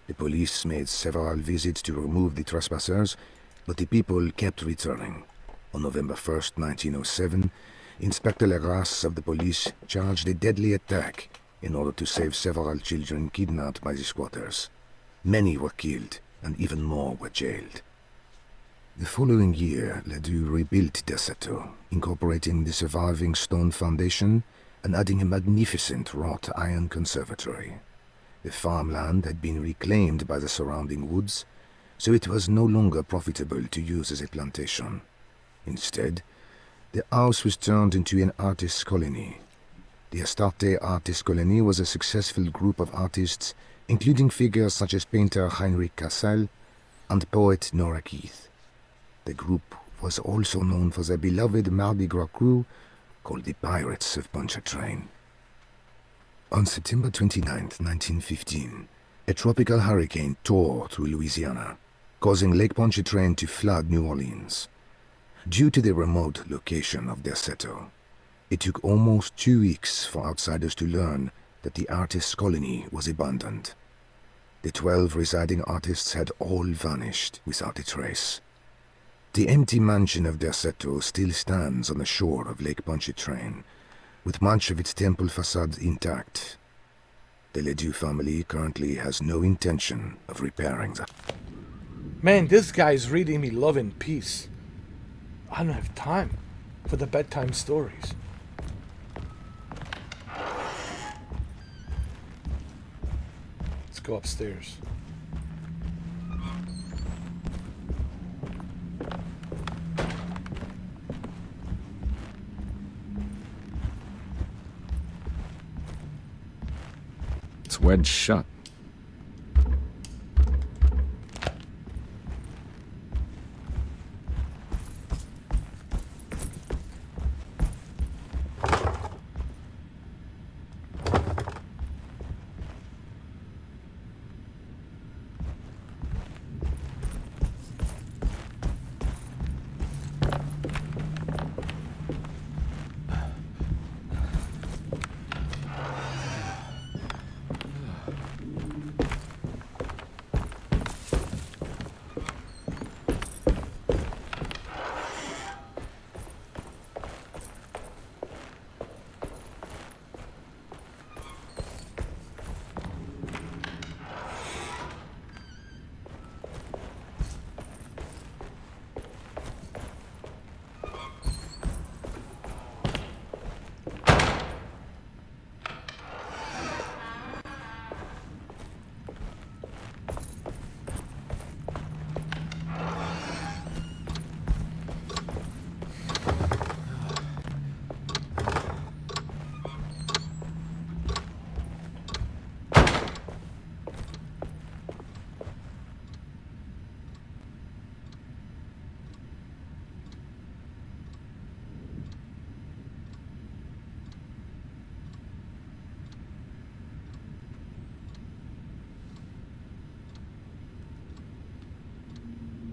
The police made several visits to remove the trespassers, but the people kept returning. On November 1st, 1907, Inspector Legras of the police charged a deadly attack in order to save several children kidnapped by the squatters. Many were killed, and even more were jailed. The following year, Ledoux rebuilt Derceto, incorporating the surviving stone foundation and adding a magnificent wrought iron conservatory. The farmland had been reclaimed by the surrounding woods, so it was no longer profitable to use as a plantation. Instead, the house was turned into an artist's colony. The Astarte Artist Colony was a successful group of artists, including figures such as painter Heinrich Cassel and poet Nora Keith. The group was also known for their beloved Mardi Gras crew called the Pirates of Pontchartrain. On September 29, 1915, a tropical hurricane tore through Louisiana, causing Lake Pontchartrain to flood New Orleans. Due to the remote location of Derceto, it took almost 2 weeks for outsiders to learn that the artist's colony was abandoned. The 12 residing artists had all vanished without a trace. The empty mansion of Derceto still stands on the shore of Lake Pontchartrain, with much of its temple facade intact. The Ledoux family currently has no intention of repairing that. Man, this guy's reading me Love and Peace. I don't have time for the bedtime stories. Let's go upstairs. It's wedged shut.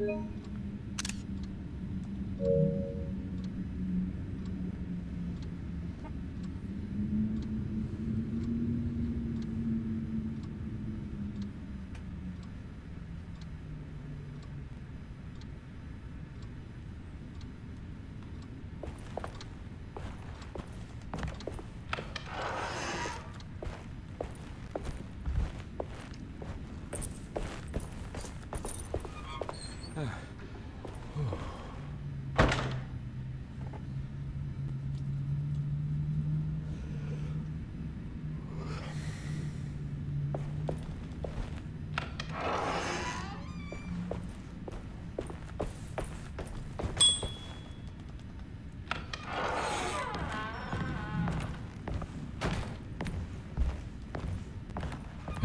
I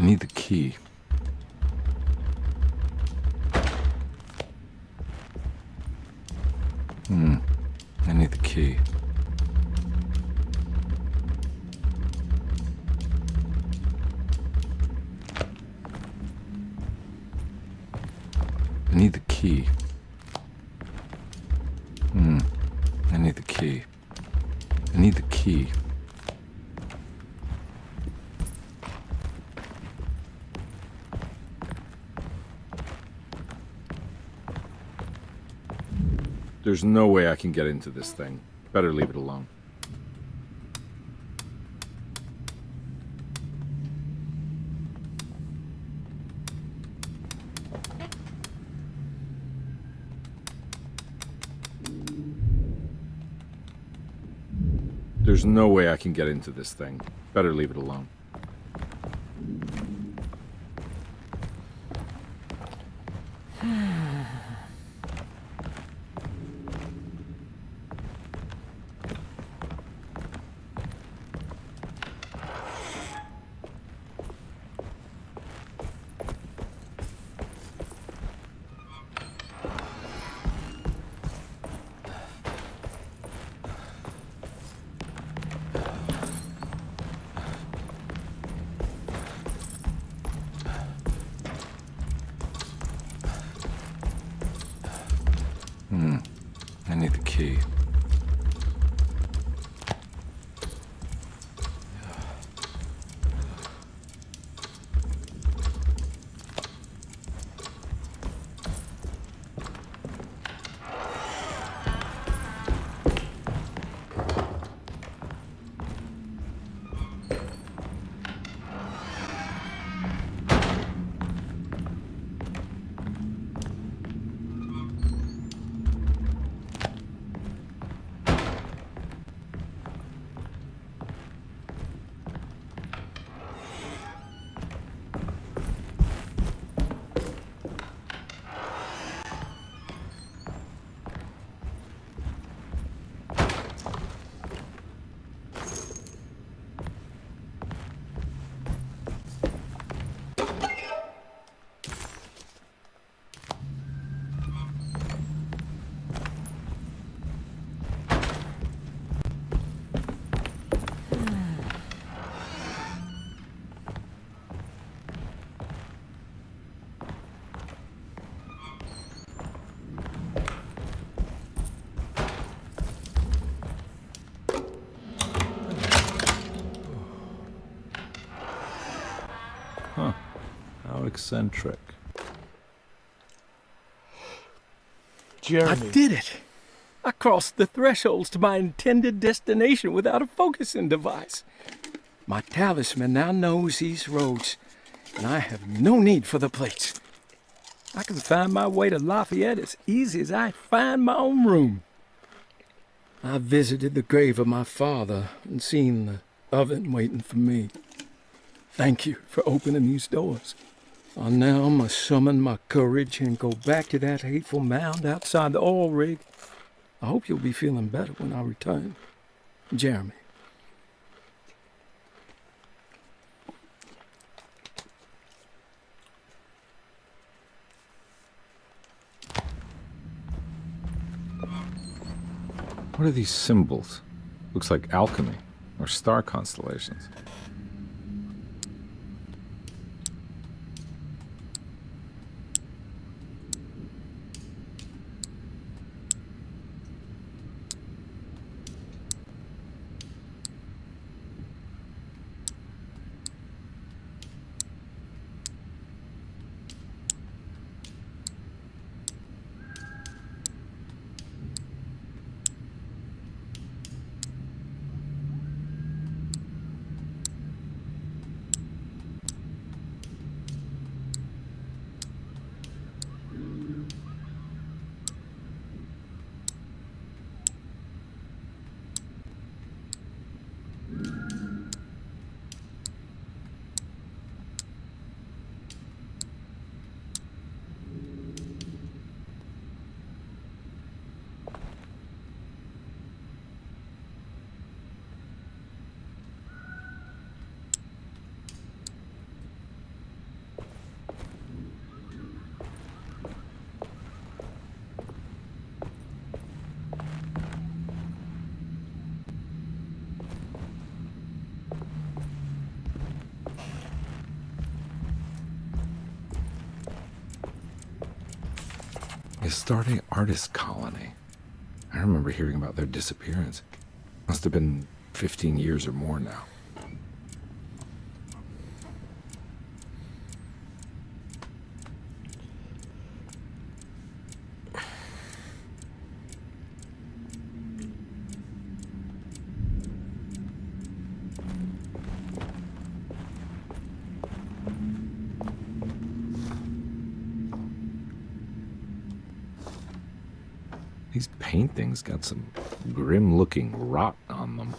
need the key. I need the key. I need the key. I need the key. I need the key. There's no way I can get into this thing. Better leave it alone. There's no way I can get into this thing. Better leave it alone. I need the key. Huh. How eccentric. Jeremy. I did it! I crossed the thresholds to my intended destination without a focusing device. My talisman now knows these roads, and I have no need for the plates. I can find my way to Lafayette as easy as I find my own room. I visited the grave of my father and seen the oven waiting for me. Thank you for opening these doors. I now must summon my courage and go back to that hateful mound outside the oil rig. I hope you'll be feeling better when I return. Jeremy. What are these symbols? Looks like alchemy or star constellations. Astarte Artist Colony. I remember hearing about their disappearance. Must have been 15 years or more now. These paintings got some grim-looking rot on them.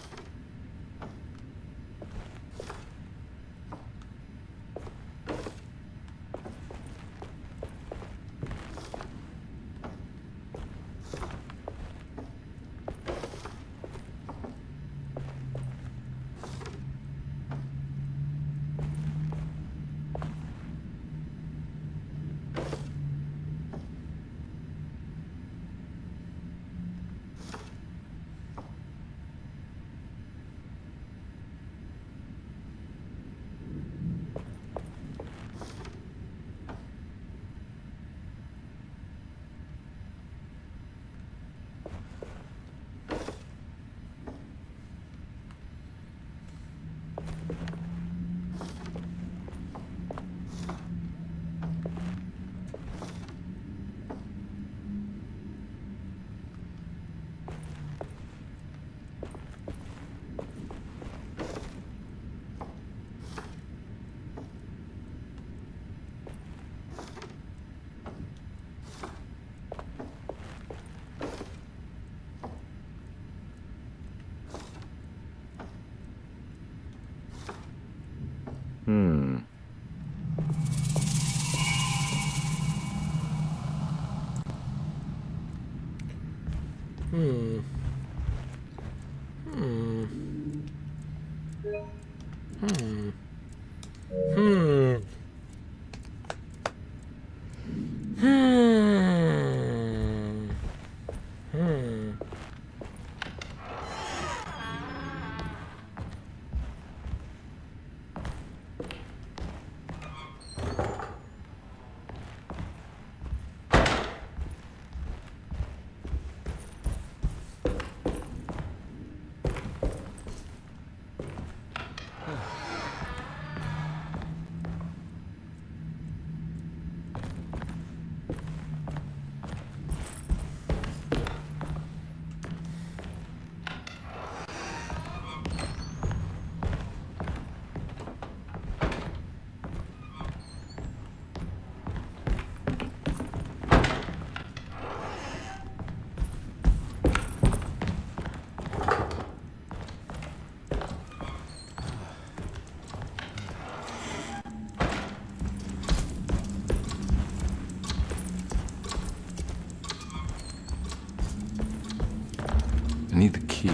I need the key.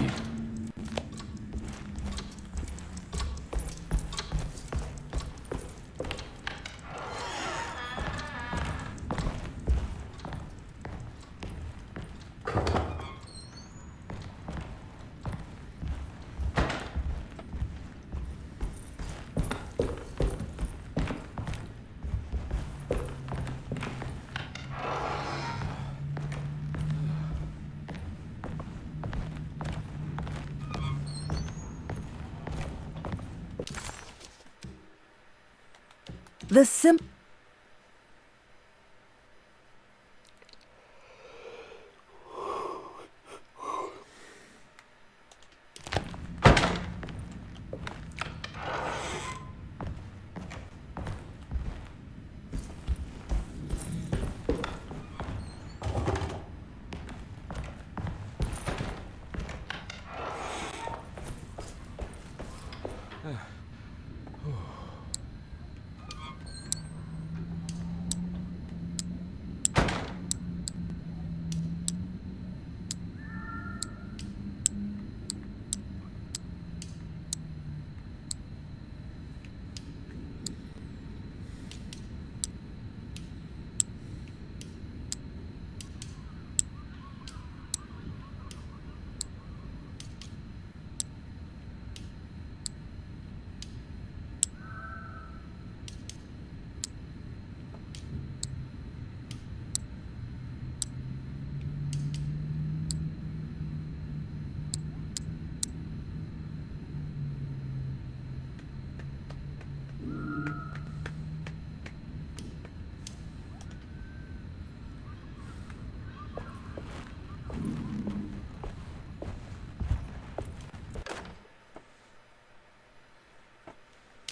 The simple.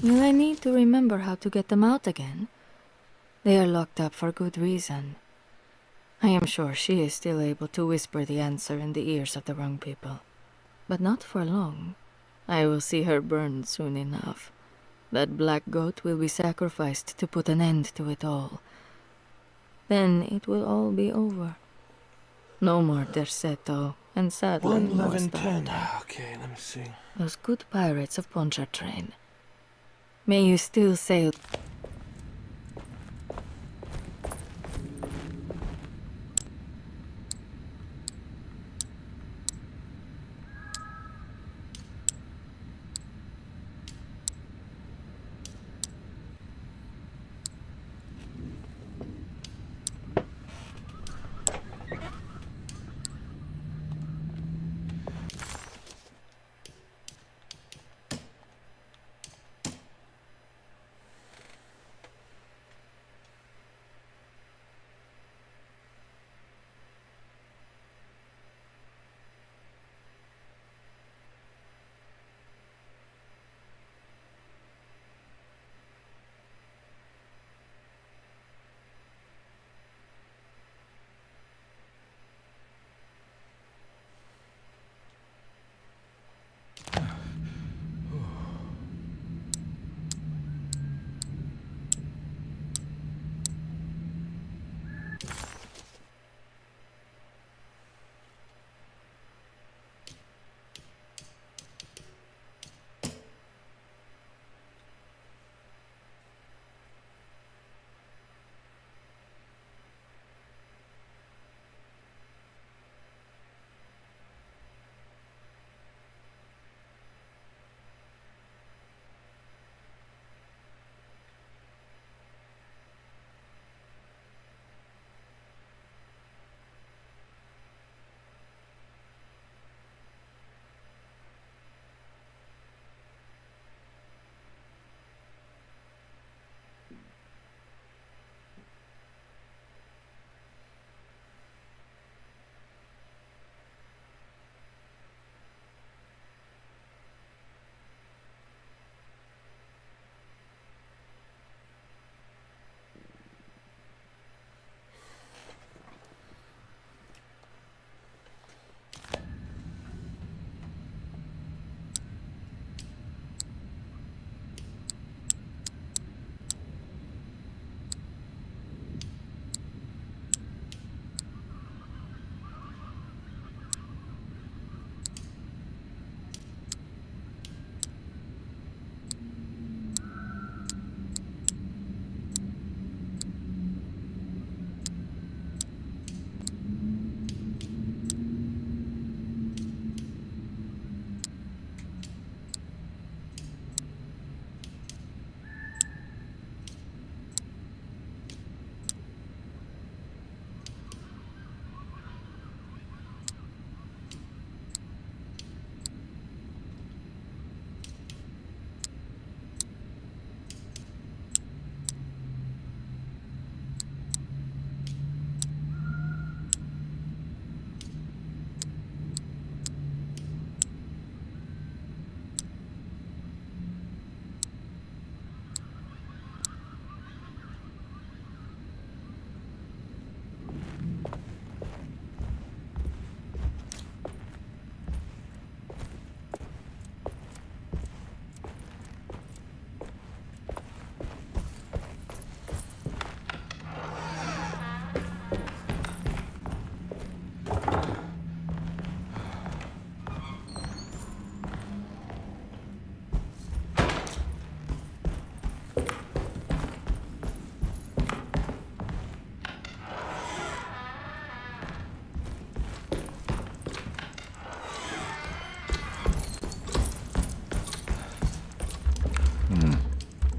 Will I need to remember how to get them out again? They are locked up for good reason. I am sure she is still able to whisper the answer in the ears of the wrong people. But not for long. I will see her burned soon enough. That black goat will be sacrificed to put an end to it all. Then it will all be over. No more Derceto, and sadly 1, no 11, 10. Astarte. Okay, let me see. Those good pirates of Pontchartrain. May you still sail...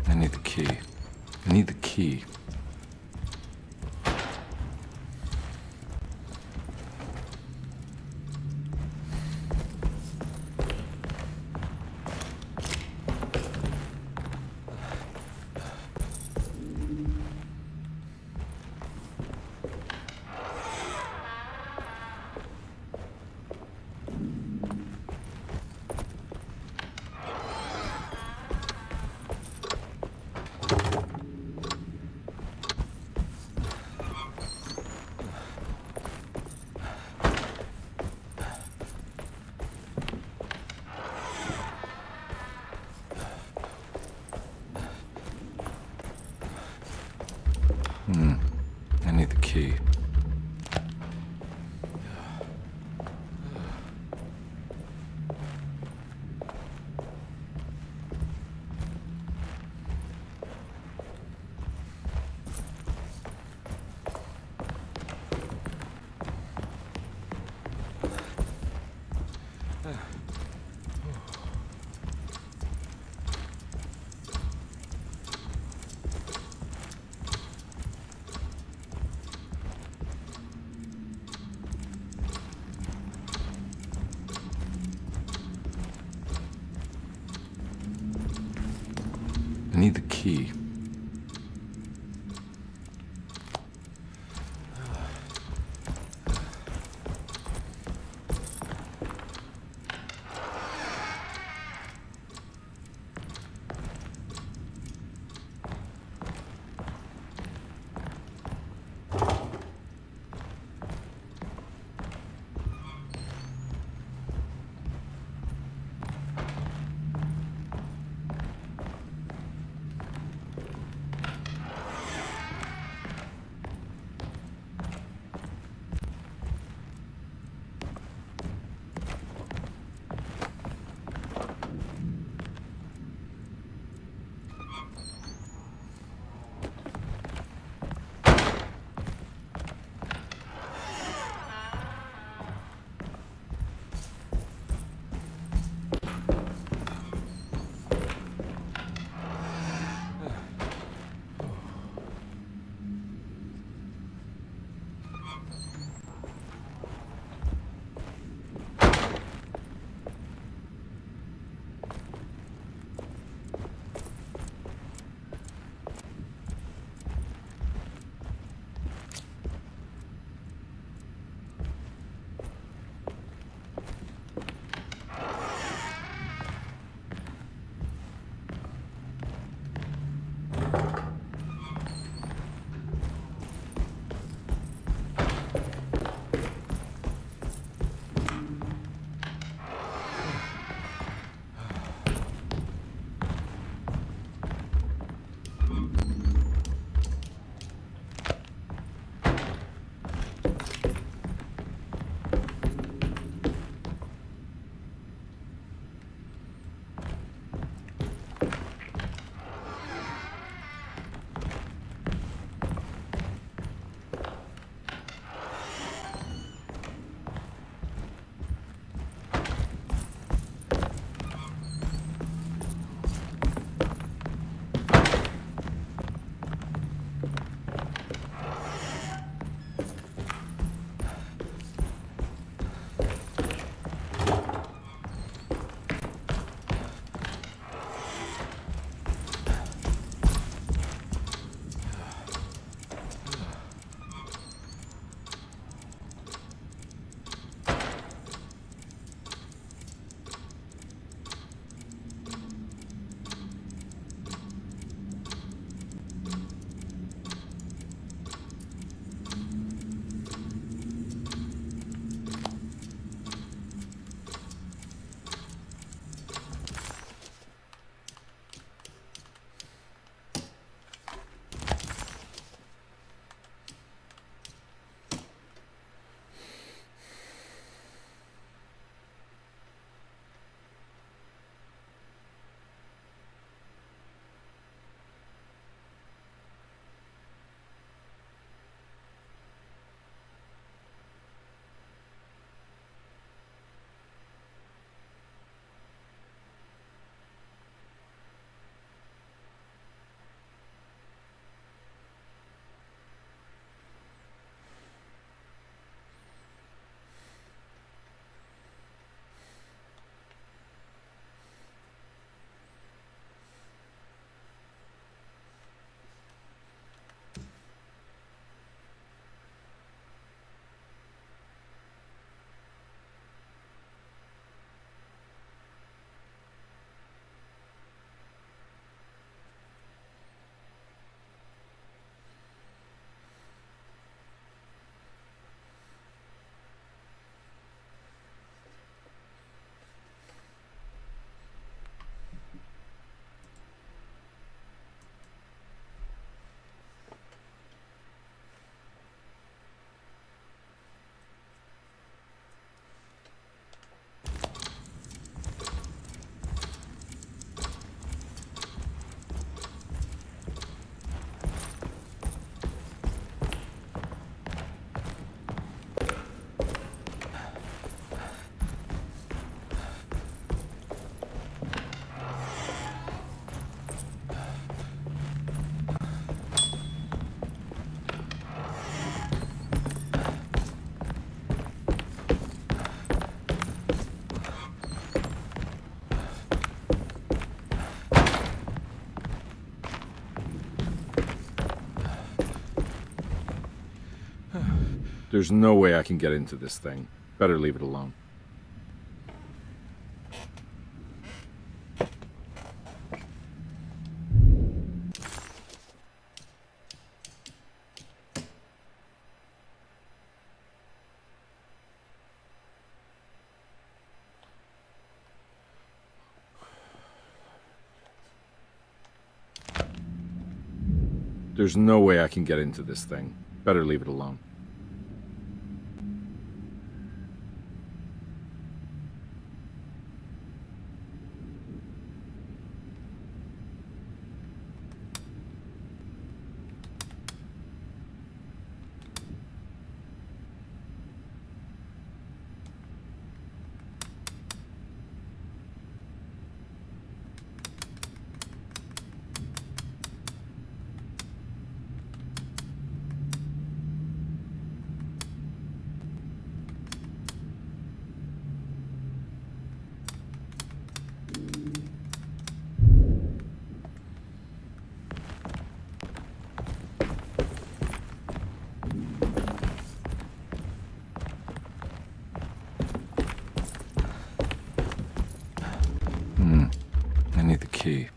I need the key. I need the key. I need the key. I need the key. There's no way I can get into this thing. Better leave it alone. There's no way I can get into this thing. Better leave it alone. I need the key.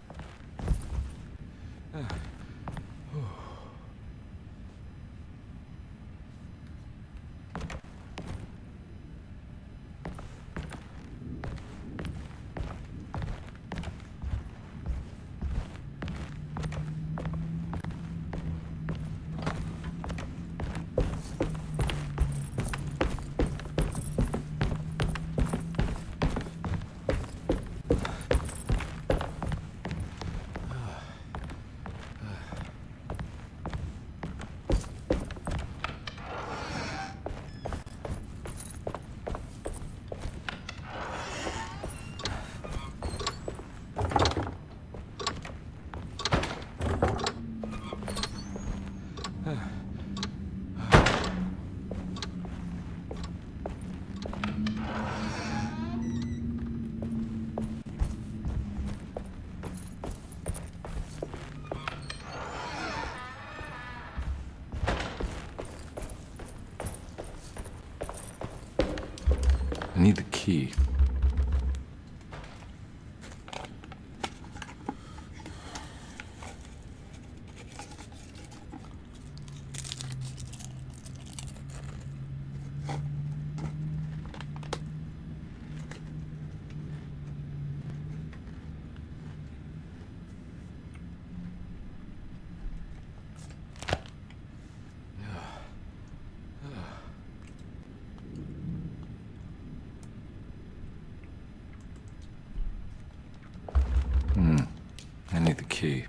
I need the key. I need the key.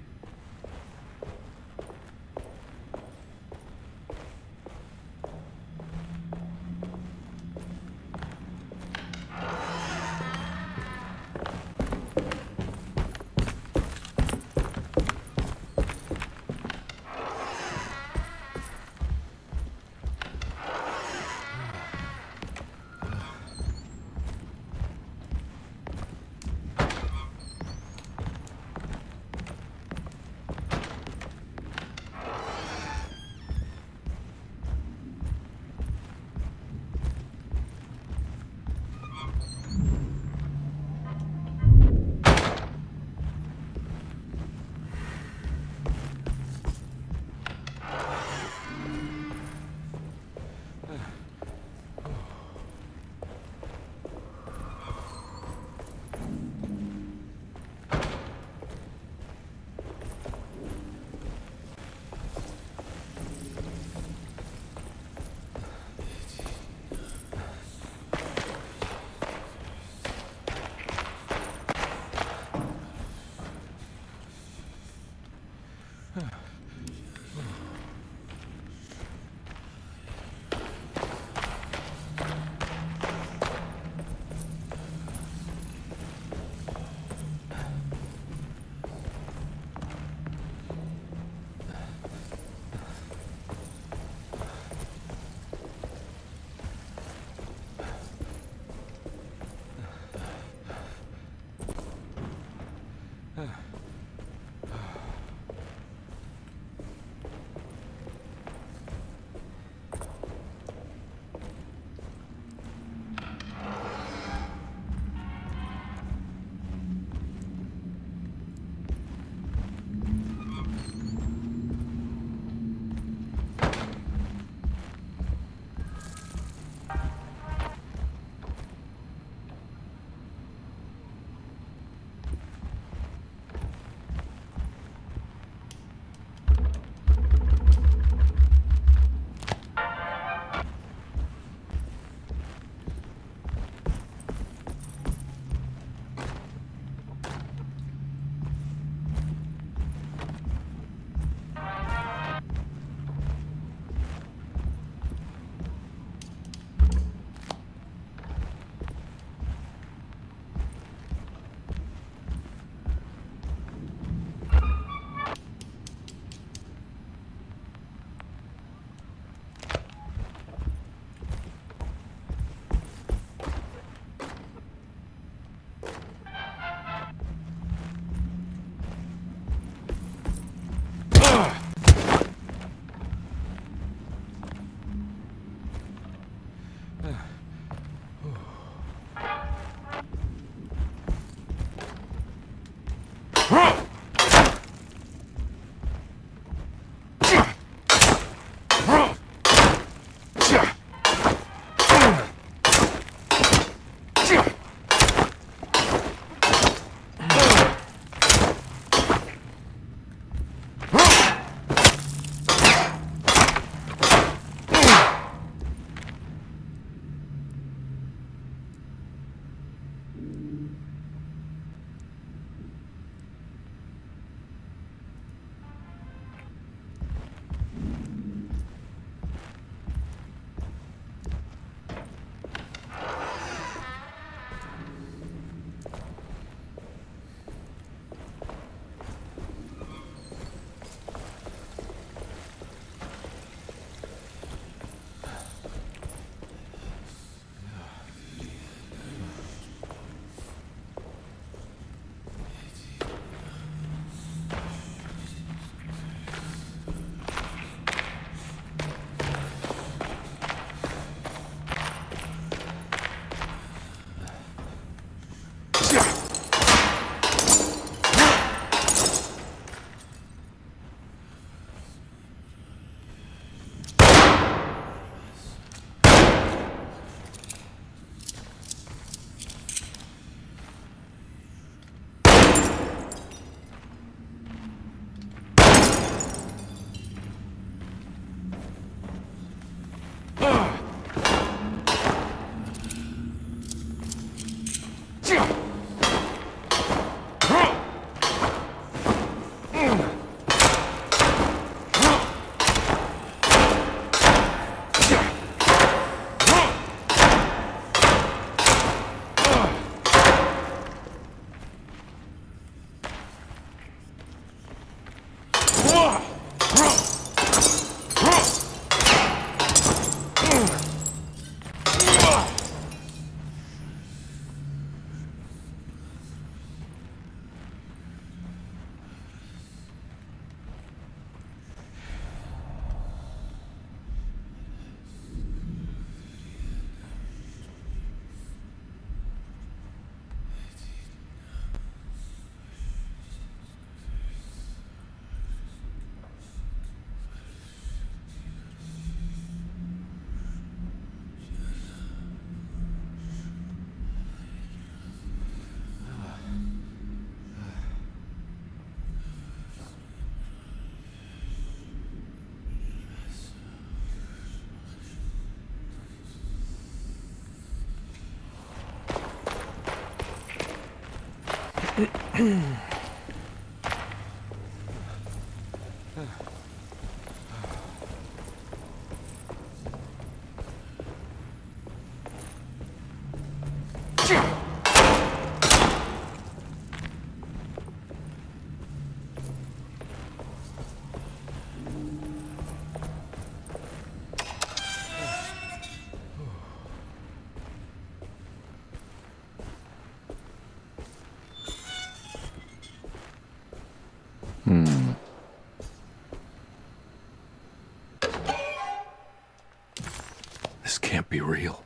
This can't be real.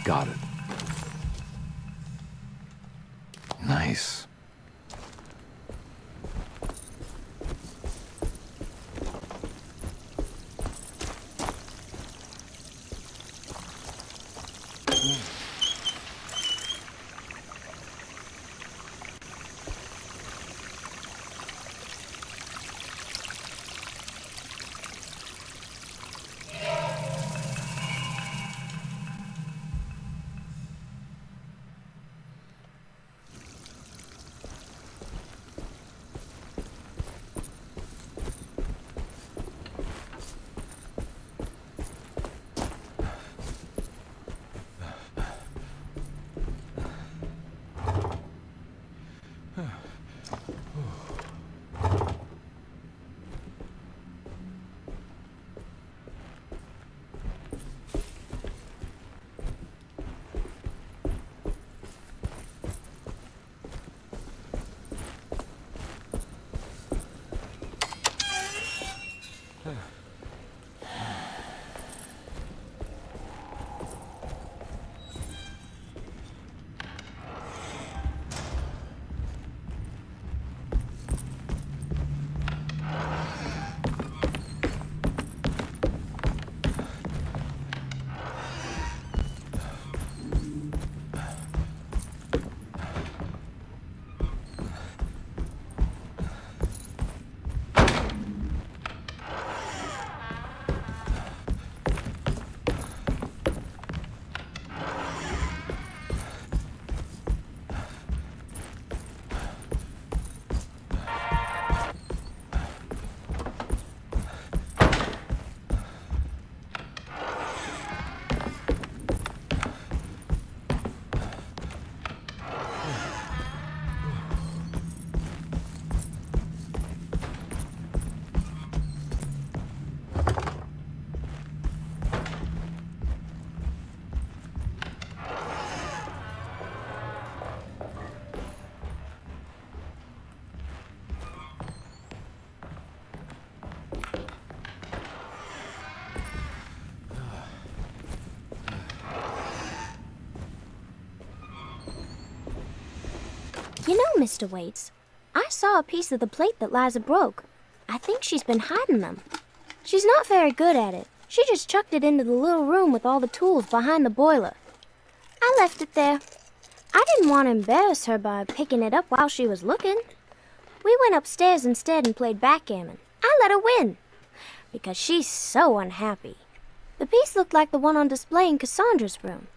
Got it. Nice. You know, Mr. Waits, I saw a piece of the plate that Liza broke. I think she's been hiding them. She's not very good at it. She just chucked it into the little room with all the tools behind the boiler. I left it there. I didn't want to embarrass her by picking it up while she was looking. We went upstairs instead and played backgammon. I let her win, because she's so unhappy. The piece looked like the one on display in Cassandra's room.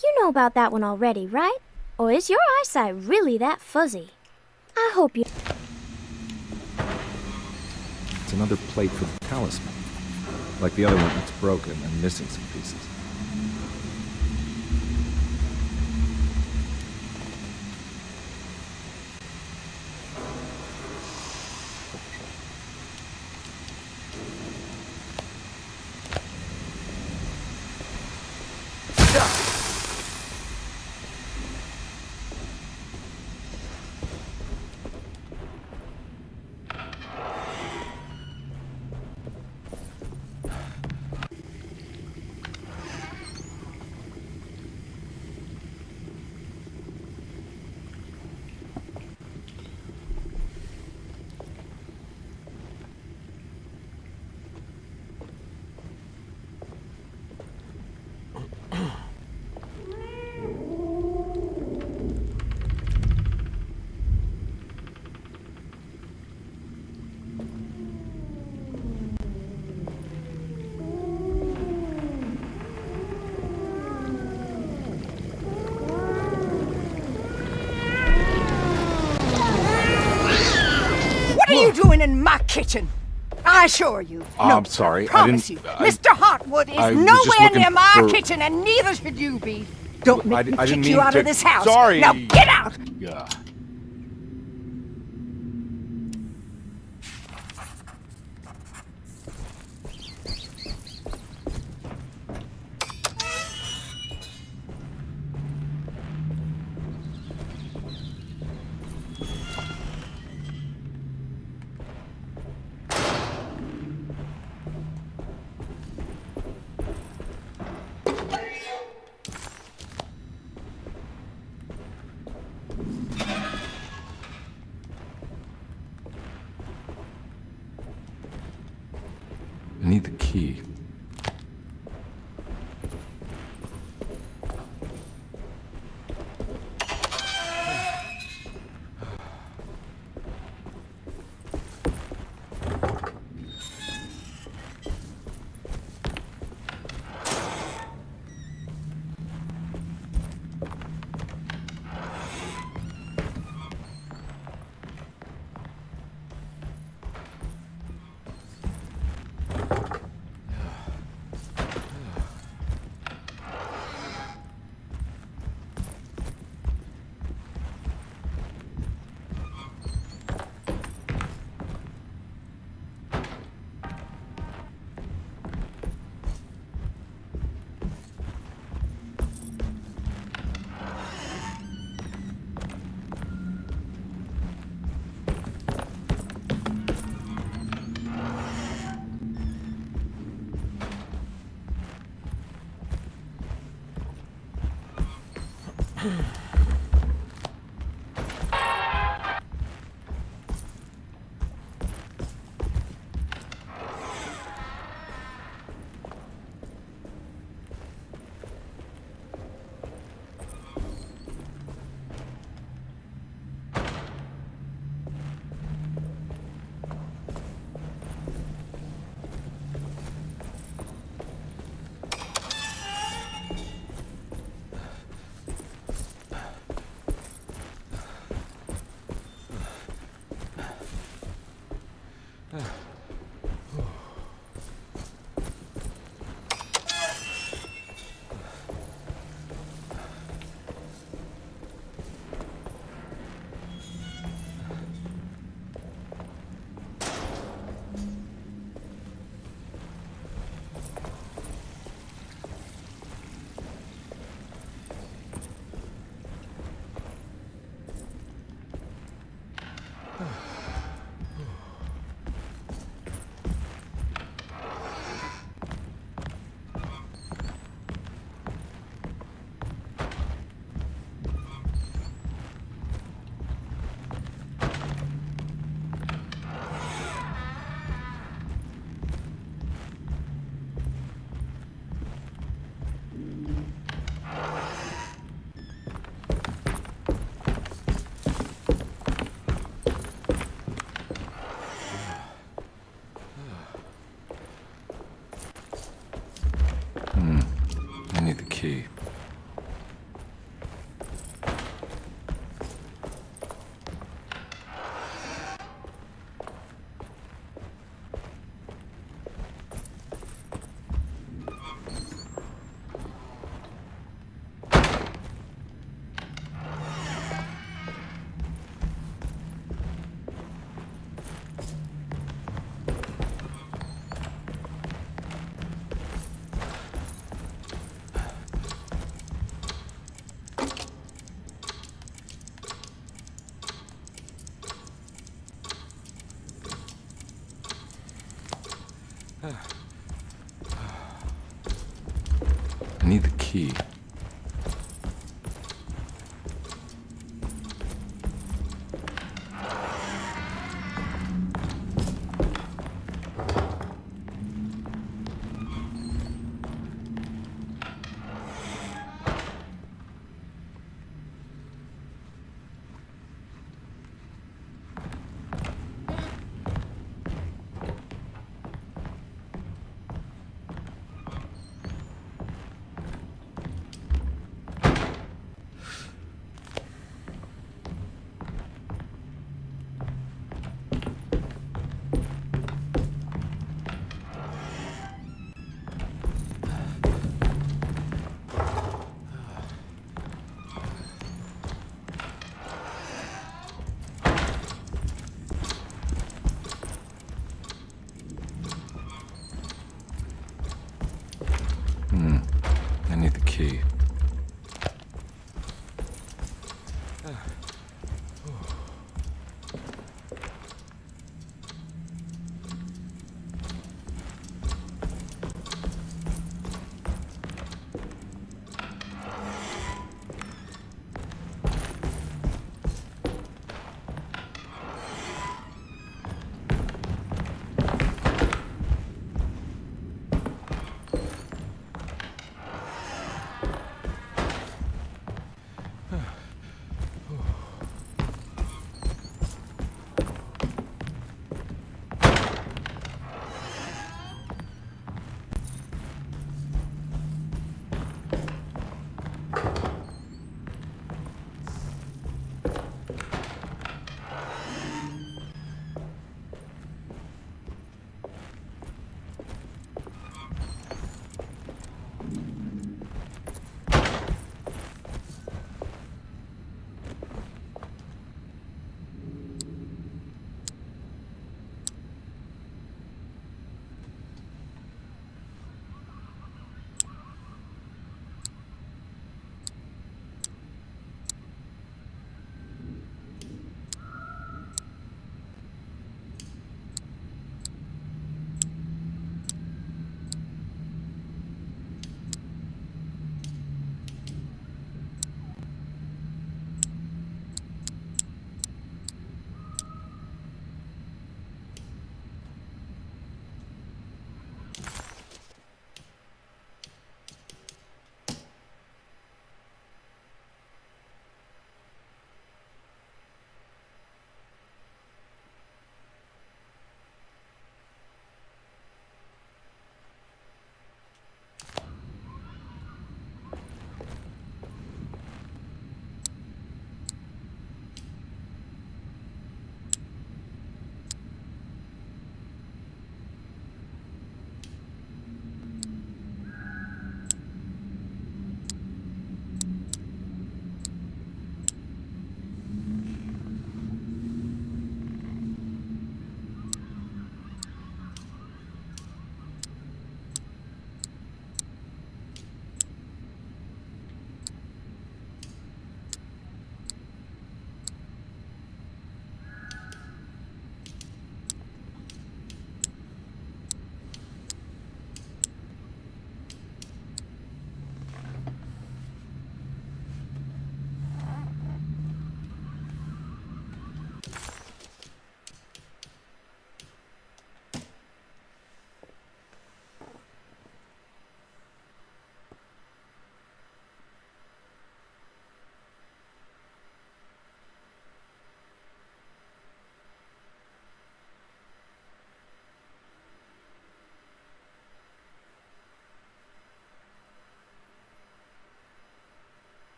You know about that one already, right? Or is your eyesight really that fuzzy? I hope you... It's another plate for the talisman. Like the other one, it's broken and missing some pieces. What are you doing in my kitchen? I assure you. No, I'm sorry. I promise you. Mr. Hartwood is nowhere near my kitchen, and neither should you be. Don't make me kick you out of this house. Sorry. Now get out! Yeah. I need the key. key. I need the key. I need the key.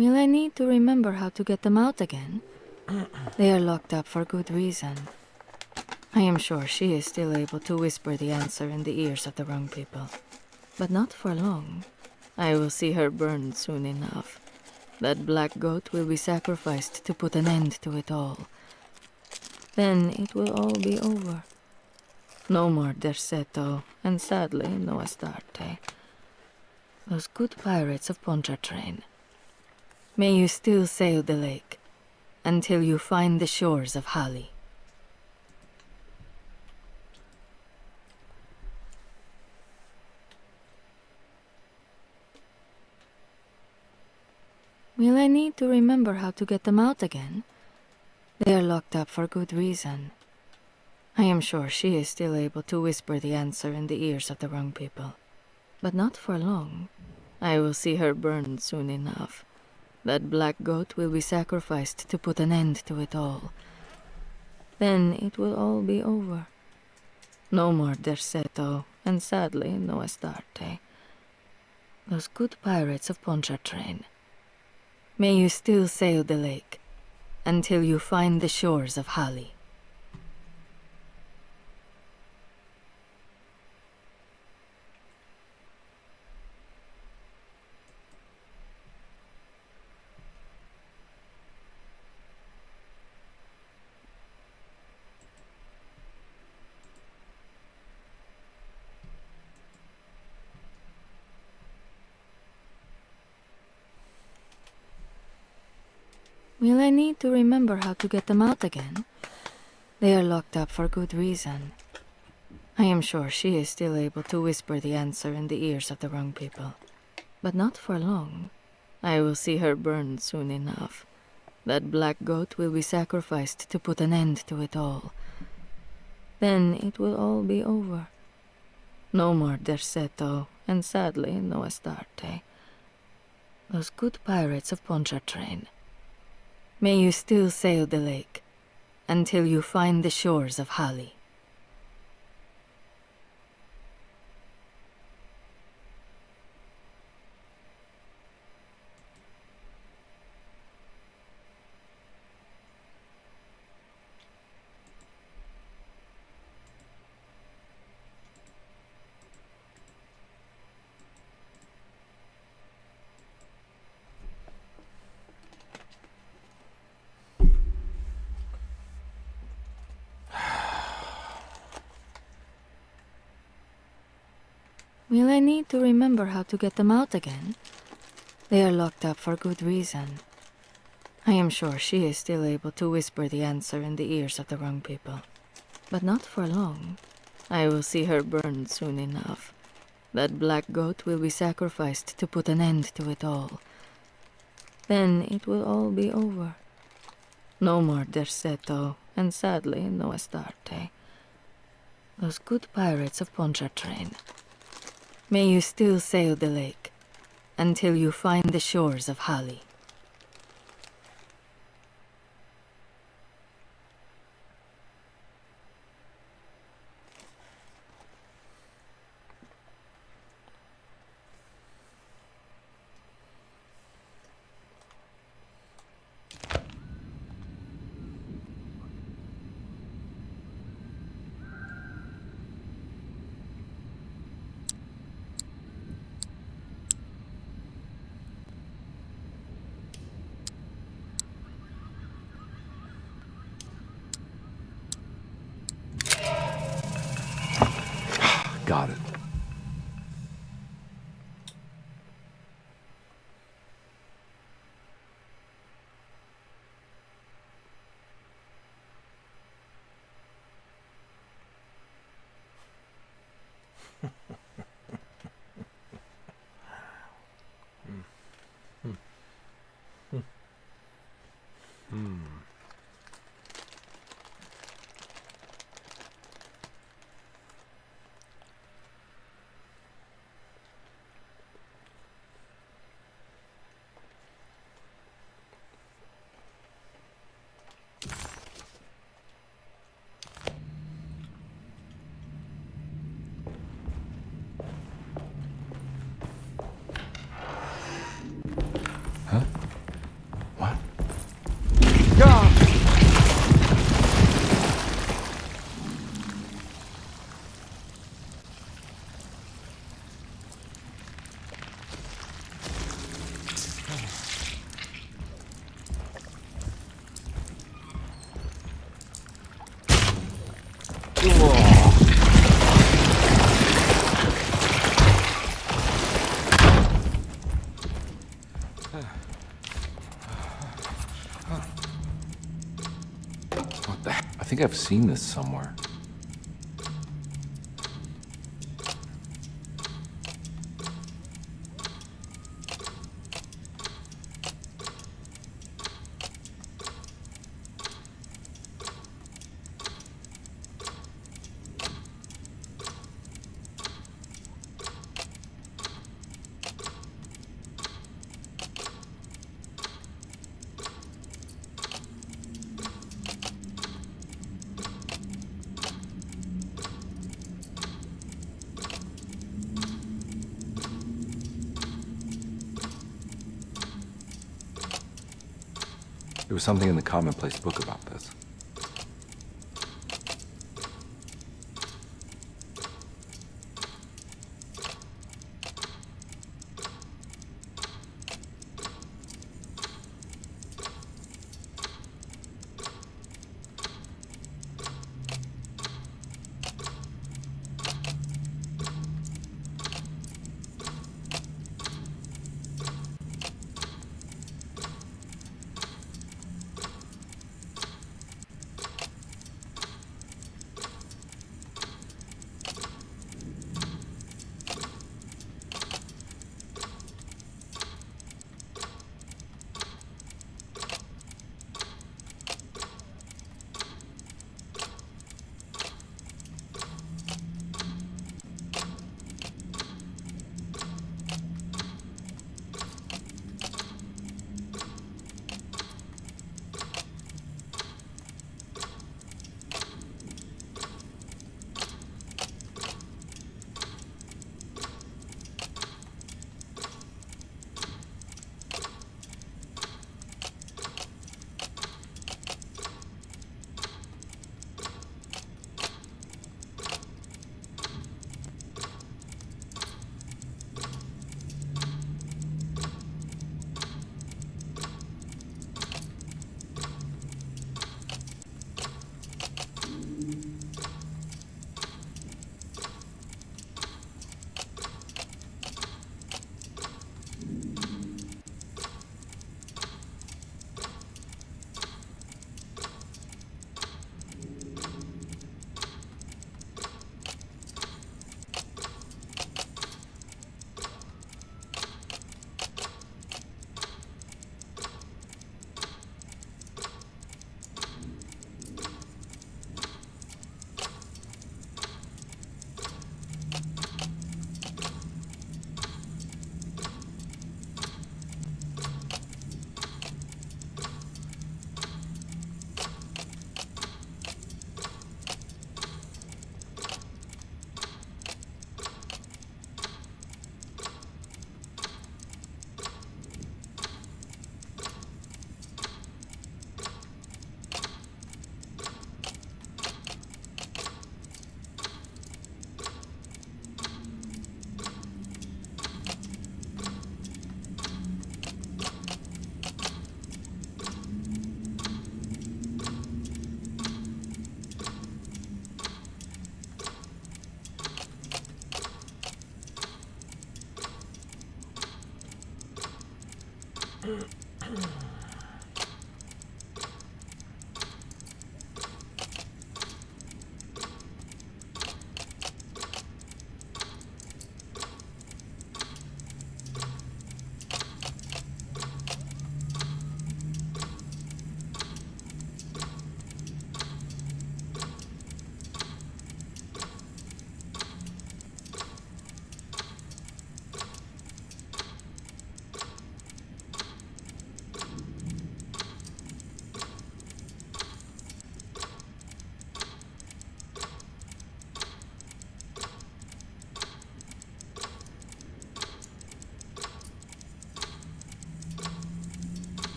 Will I need to remember how to get them out again? They are locked up for good reason. I am sure she is still able to whisper the answer in the ears of the wrong people. But not for long. I will see her burned soon enough. That black goat will be sacrificed to put an end to it all. Then it will all be over. No more Derceto, and sadly, no Astarte. Those good pirates of Pontchartrain. May you still sail the lake, until you find the shores of Hali. Will I need to remember how to get them out again? They are locked up for good reason. I am sure she is still able to whisper the answer in the ears of the wrong people. But not for long. I will see her burned soon enough. That black goat will be sacrificed to put an end to it all. Then it will all be over. No more Derceto, and sadly, no Astarte. Those good pirates of Pontchartrain. May you still sail the lake, until you find the shores of Hali. Will I need to remember how to get them out again? They are locked up for good reason. I am sure she is still able to whisper the answer in the ears of the wrong people. But not for long. I will see her burned soon enough. That black goat will be sacrificed to put an end to it all. Then it will all be over. No more Derceto, and sadly, no Astarte. Those good pirates of Pontchartrain. May you still sail the lake, until you find the shores of Hali. Will I need to remember how to get them out again? They are locked up for good reason. I am sure she is still able to whisper the answer in the ears of the wrong people. But not for long. I will see her burned soon enough. That black goat will be sacrificed to put an end to it all. Then it will all be over. No more Derceto, and sadly, no Astarte. Those good pirates of Pontchartrain. May you still sail the lake, until you find the shores of Hali. What the heck? I think I've seen this somewhere. There was something in the commonplace book about this.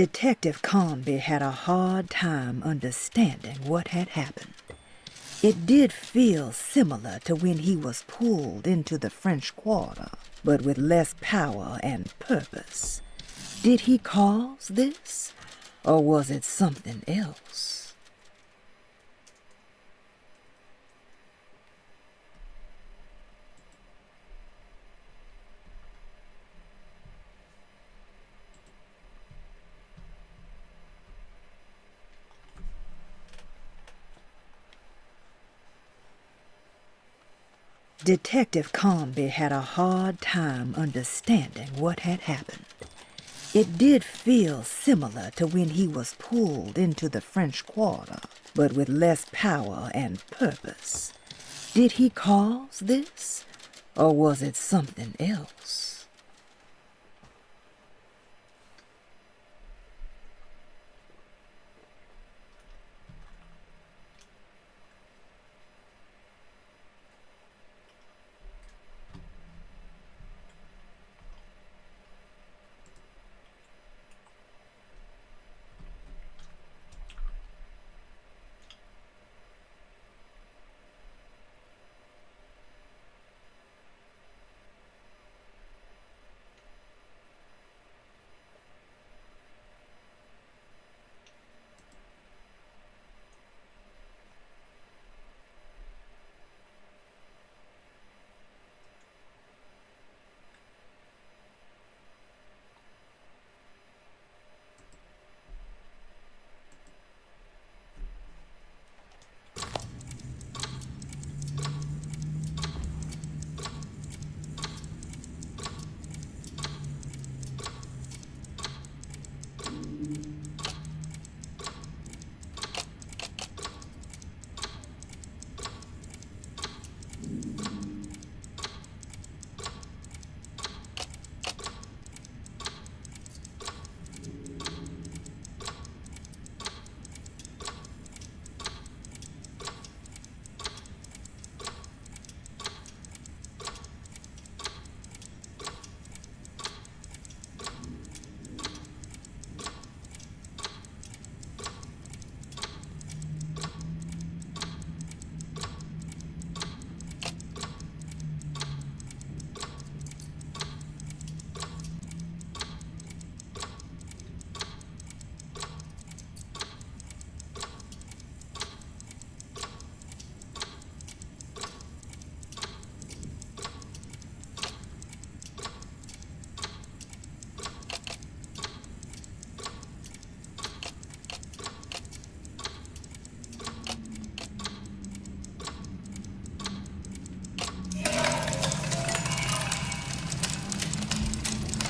Detective Conby had a hard time understanding what had happened. It did feel similar to when he was pulled into the French Quarter, but with less power and purpose. Did he cause this, or was it something else? Detective Conby had a hard time understanding what had happened. It did feel similar to when he was pulled into the French Quarter, but with less power and purpose. Did he cause this, or was it something else?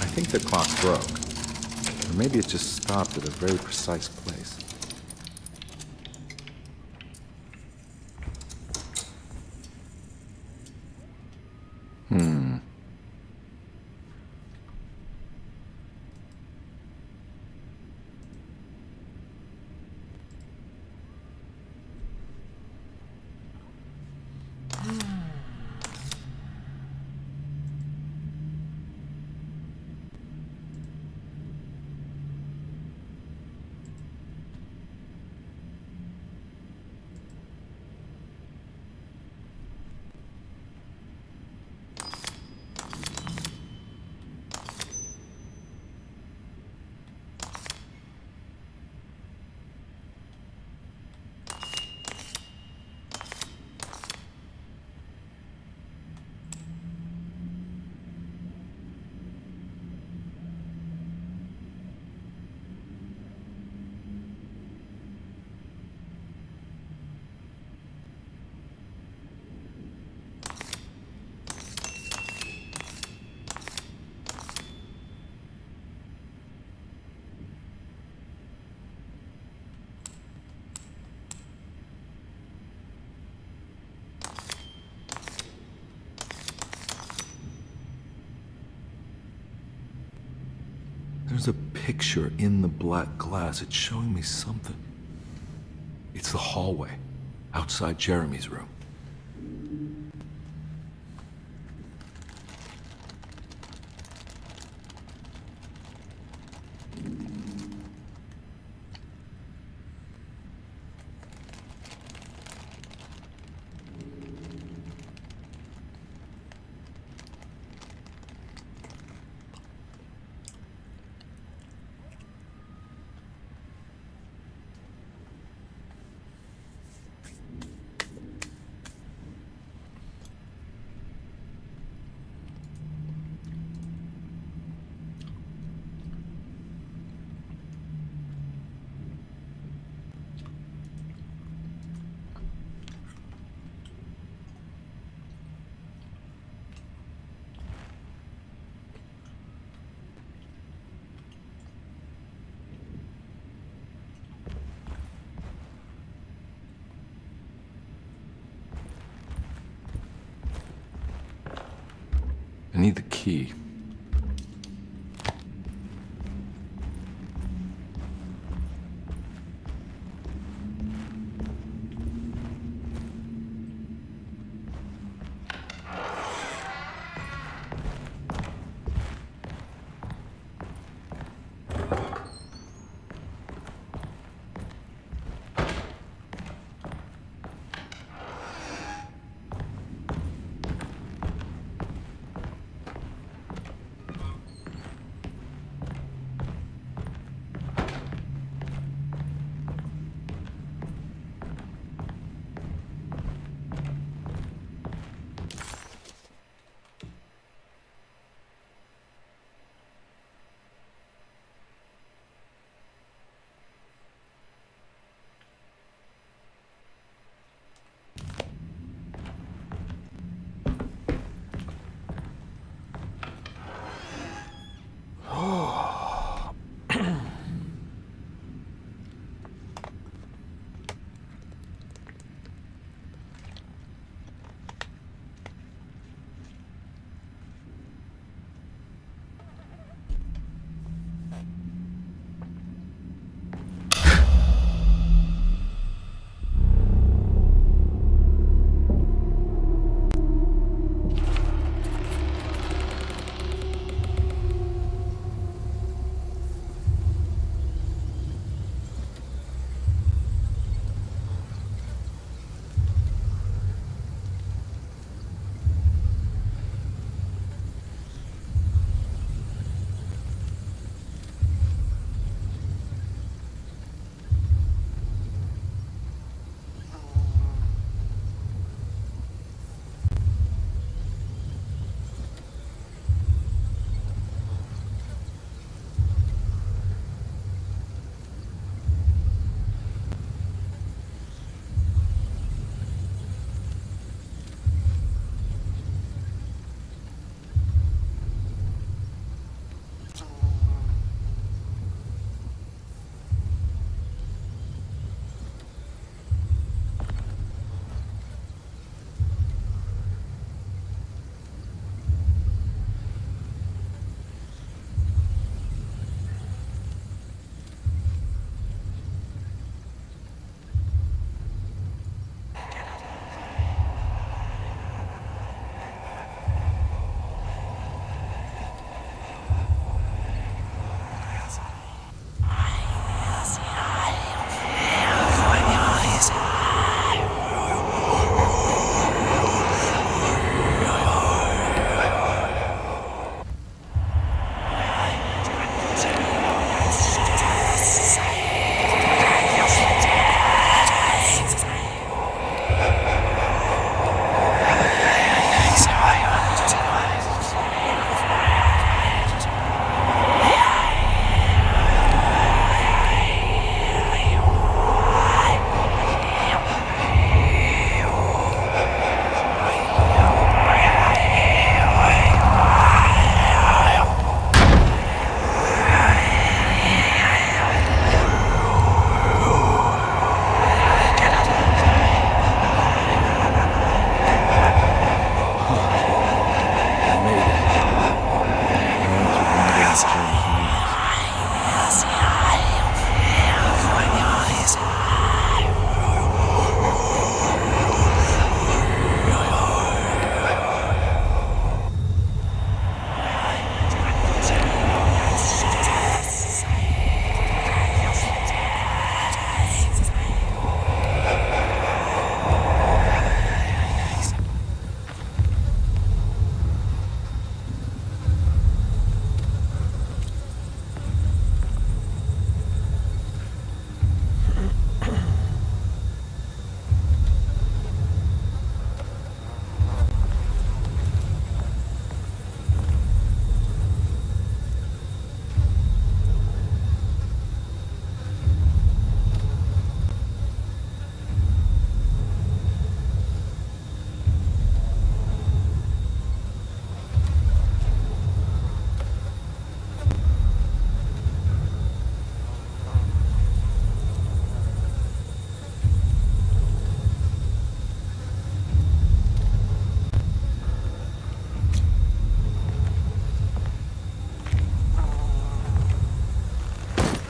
I think the clock broke. Or maybe it just stopped at a very precise place. There's a picture in the black glass. It's showing me something. It's the hallway outside Jeremy's room. need the key.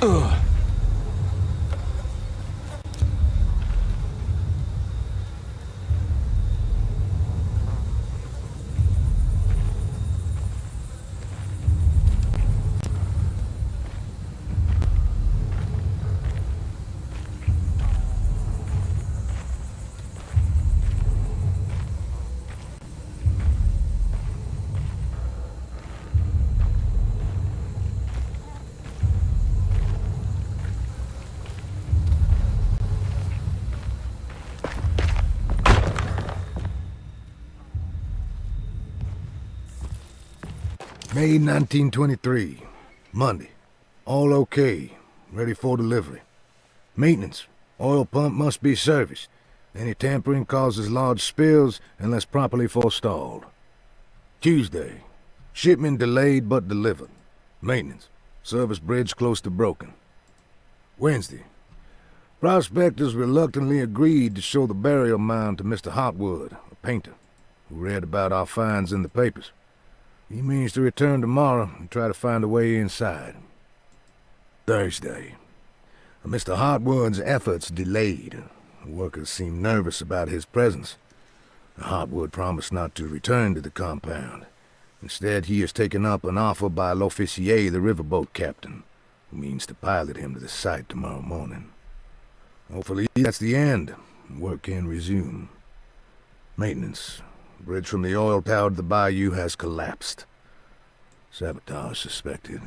Ugh. May 1923. Monday. All okay. Ready for delivery. Maintenance. Oil pump must be serviced. Any tampering causes large spills unless properly forestalled. Tuesday. Shipment delayed but delivered. Maintenance. Service bridge close to broken. Wednesday. Prospectors reluctantly agreed to show the burial mound to Mr. Hotwood, a painter, who read about our finds in the papers. He means to return tomorrow and try to find a way inside. Thursday. Mr. Hotwood's efforts delayed. The workers seemed nervous about his presence. Hotwood promised not to return to the compound. Instead, he has taken up an offer by L'Officier, the riverboat captain, who means to pilot him to the site tomorrow morning. Hopefully that's the end, and work can resume. Maintenance. Bridge from the oil tower to the bayou has collapsed. Sabotage suspected.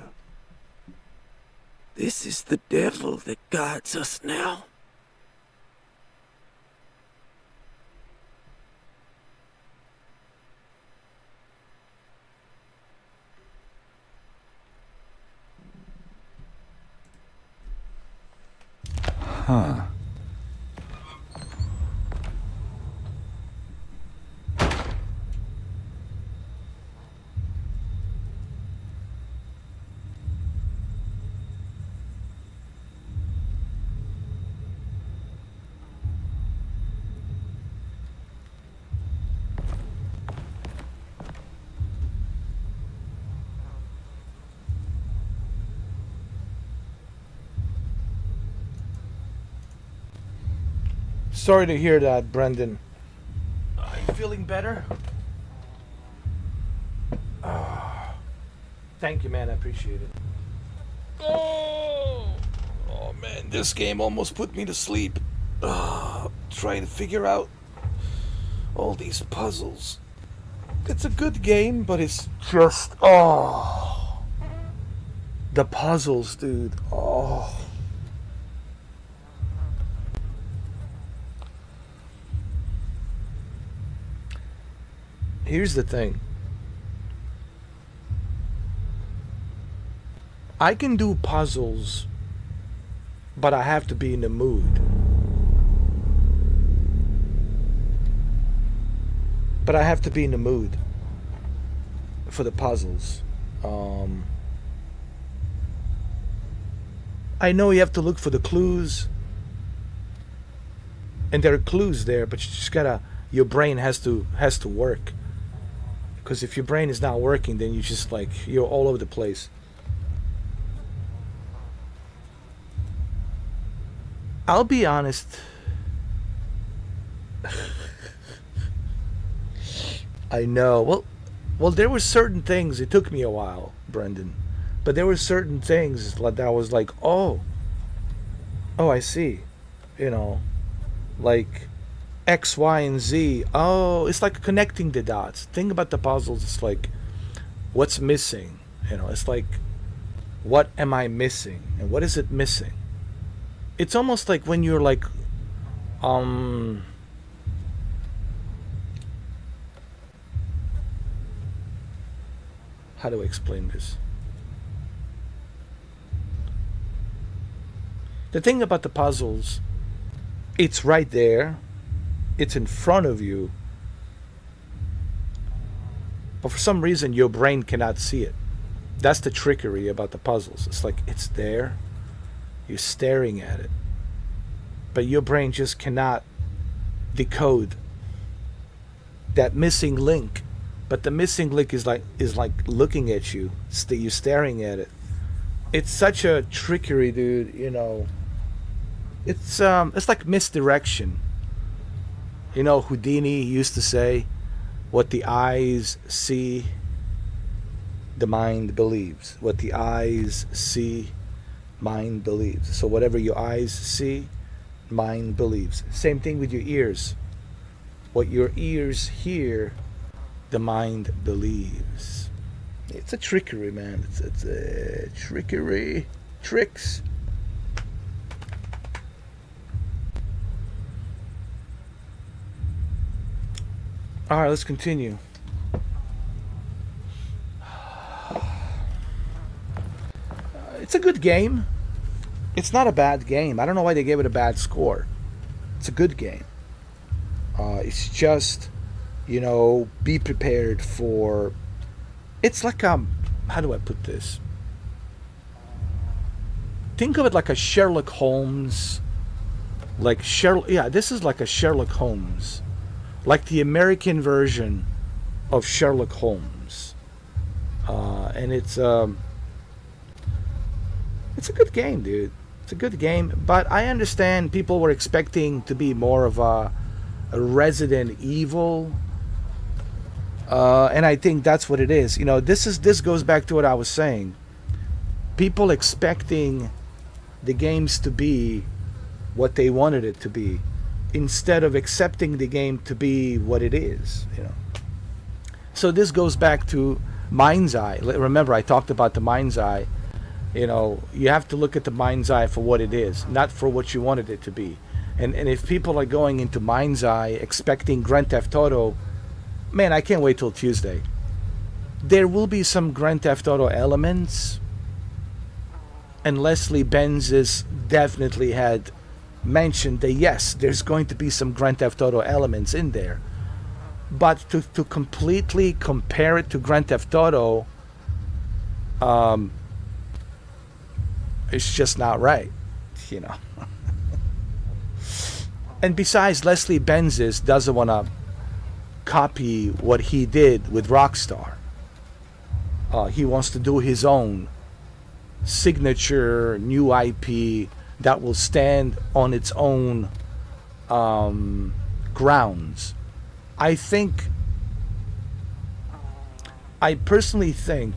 This is the devil that guides us now. Huh. Sorry to hear that, Brendan. Are you feeling better? Thank you, man. I appreciate it. Oh man, this game almost put me to sleep. Trying to figure out all these puzzles. It's a good game, but it's just the puzzles, dude. Here's the thing. I can do puzzles, but I have to be in the mood. But I have to be in the mood for the puzzles. I know you have to look for the clues, and there are clues there, but you just gotta. Your brain has to work. Because if your brain is not working, then you're all over the place. I'll be honest. I know. Well, there were certain things. It took me a while, Brendan, but there were certain things that I was like, oh, I see. Like X, Y, and Z. Oh, it's like connecting the dots. Think about the puzzles. It's like, what's missing? It's like, what am I missing? And what is it missing? It's almost like when you're like, how do I explain this? The thing about the puzzles, it's right there. It's in front of you, but for some reason your brain cannot see it. That's the trickery about the puzzles. It's like it's there, you're staring at it, but your brain just cannot decode that missing link. But the missing link is like looking at you, you're staring at it, it's such a trickery, dude. You know, it's like misdirection. You know, Houdini used to say, "What the eyes see, the mind believes. What the eyes see, mind believes." So whatever your eyes see, mind believes. Same thing with your ears. What your ears hear, the mind believes. It's a trickery, man. It's a trickery. Tricks. Alright, let's continue. It's a good game. It's not a bad game. I don't know why they gave it a bad score. It's a good game. It's just, you know, be prepared for. It's like how do I put this? Think of it like a Sherlock Holmes. This is like a Sherlock Holmes, like the American version of Sherlock Holmes, and it's a good game, dude. It's a good game, but I understand people were expecting to be more of a Resident Evil, and I think that's what it is. You know, this goes back to what I was saying. People expecting the games to be what they wanted it to be, instead of accepting the game to be what it is. You know. So this goes back to Mind's Eye. Remember, I talked about the Mind's Eye. You know, you have to look at the Mind's Eye for what it is, not for what you wanted it to be. And if people are going into Mind's Eye expecting Grand Theft Auto, man, I can't wait till Tuesday. There will be some Grand Theft Auto elements, and Leslie Benz definitely had mentioned that yes, there's going to be some Grand Theft Auto elements in there. But to completely compare it to Grand Theft Auto, it's just not right, you know. And besides, Leslie Benzies doesn't want to copy what he did with Rockstar. He wants to do his own signature new IP that will stand on its own grounds. I personally think,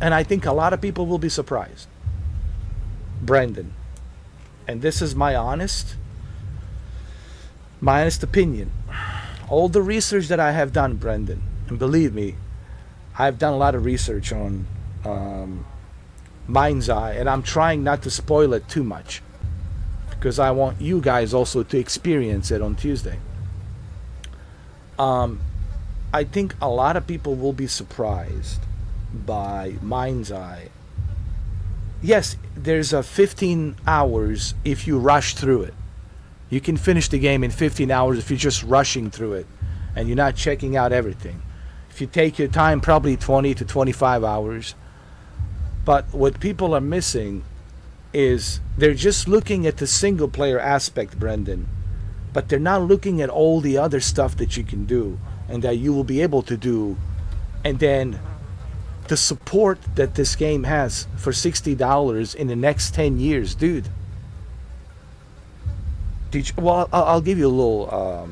and I think a lot of people will be surprised, Brendan, and this is my honest opinion. All the research that I have done, Brendan, and believe me, I've done a lot of research on Mind's Eye, and I'm trying not to spoil it too much because I want you guys also to experience it on Tuesday. I think a lot of people will be surprised by Mind's Eye. Yes, there's a 15 hours if you rush through it. You can finish the game in 15 hours if you're just rushing through it and you're not checking out everything. If you take your time, probably 20 to 25 hours. But what people are missing is they're just looking at the single player aspect, Brendan, but they're not looking at all the other stuff that you can do and that you will be able to do, and then the support that this game has for $60 in the next 10 years, dude. Well, I'll give you a little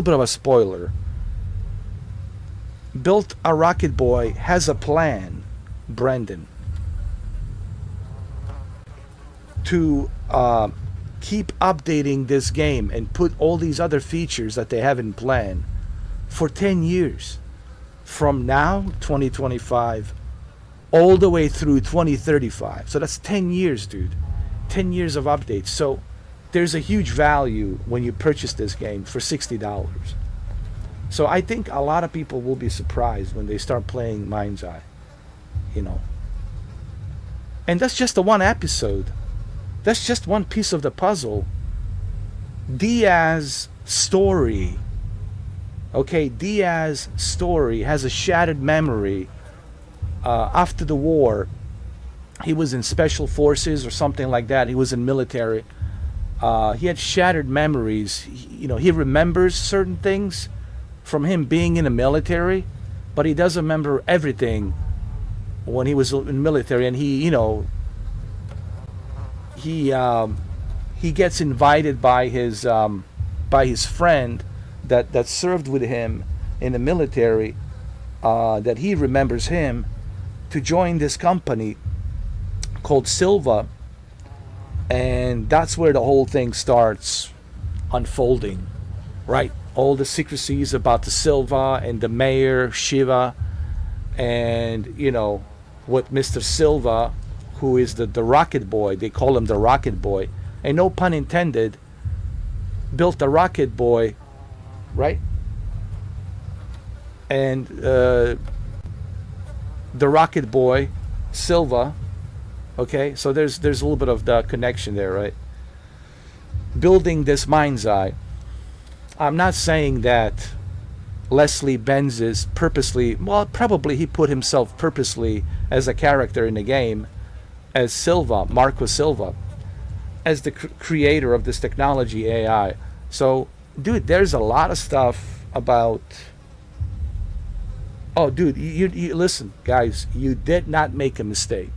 bit of a spoiler. Built a Rocket Boy has a plan, Brendan, to keep updating this game and put all these other features that they have in plan for 10 years. From now, 2025, all the way through 2035. So that's 10 years, dude. 10 years of updates. So there's a huge value when you purchase this game for $60. So I think a lot of people will be surprised when they start playing Mind's Eye, you know. And that's just the one episode. That's just one piece of the puzzle. Diaz's story, okay, Diaz's story has a shattered memory. After the war, he was in special forces or something like that. He was in military. He had shattered memories. He remembers certain things from him being in the military, but he does remember everything when he was in the military, and he, he gets invited by his friend that served with him in the military, that he remembers him, to join this company called Silva, and that's where the whole thing starts unfolding, right? All the secrecies about the Silva and the mayor Shiva, and what Mr. Silva, who is the rocket boy, they call him the rocket boy, and no pun intended, built the rocket boy, right? And the rocket boy Silva, okay, so there's a little bit of the connection there, right? Building this mind's eye. I'm not saying that Leslie Benz is purposely, well, probably he put himself purposely as a character in the game as Silva, Marco Silva, as the creator of this technology AI. So, dude, there's a lot of stuff about... Oh, dude, you listen, guys, you did not make a mistake.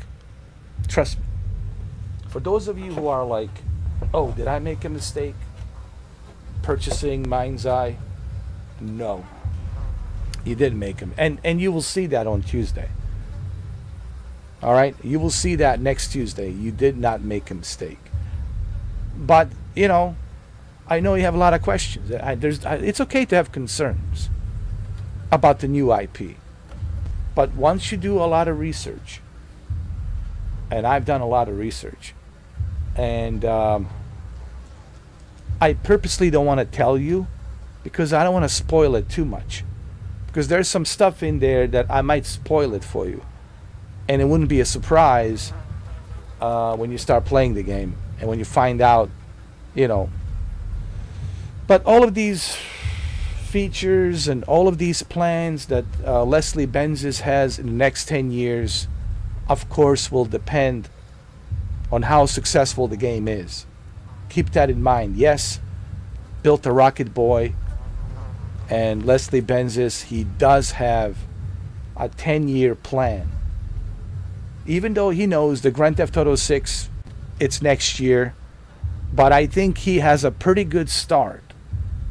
Trust me. For those of you who are like, oh, did I make a mistake purchasing Mind's Eye? No. You didn't make them. And you will see that on Tuesday. All right? You will see that next Tuesday. You did not make a mistake. But, I know you have a lot of questions. It's okay to have concerns about the new IP. But once you do a lot of research, and I've done a lot of research, and I purposely don't want to tell you because I don't want to spoil it too much. Because there's some stuff in there that I might spoil it for you. And it wouldn't be a surprise when you start playing the game and when you find out, But all of these features and all of these plans that Leslie Benzies has in the next 10 years, of course, will depend on how successful the game is. Keep that in mind. Yes, built a rocket boy, and Leslie Benzies, he does have a 10-year plan. Even though he knows the Grand Theft Auto 6, it's next year, but I think he has a pretty good start.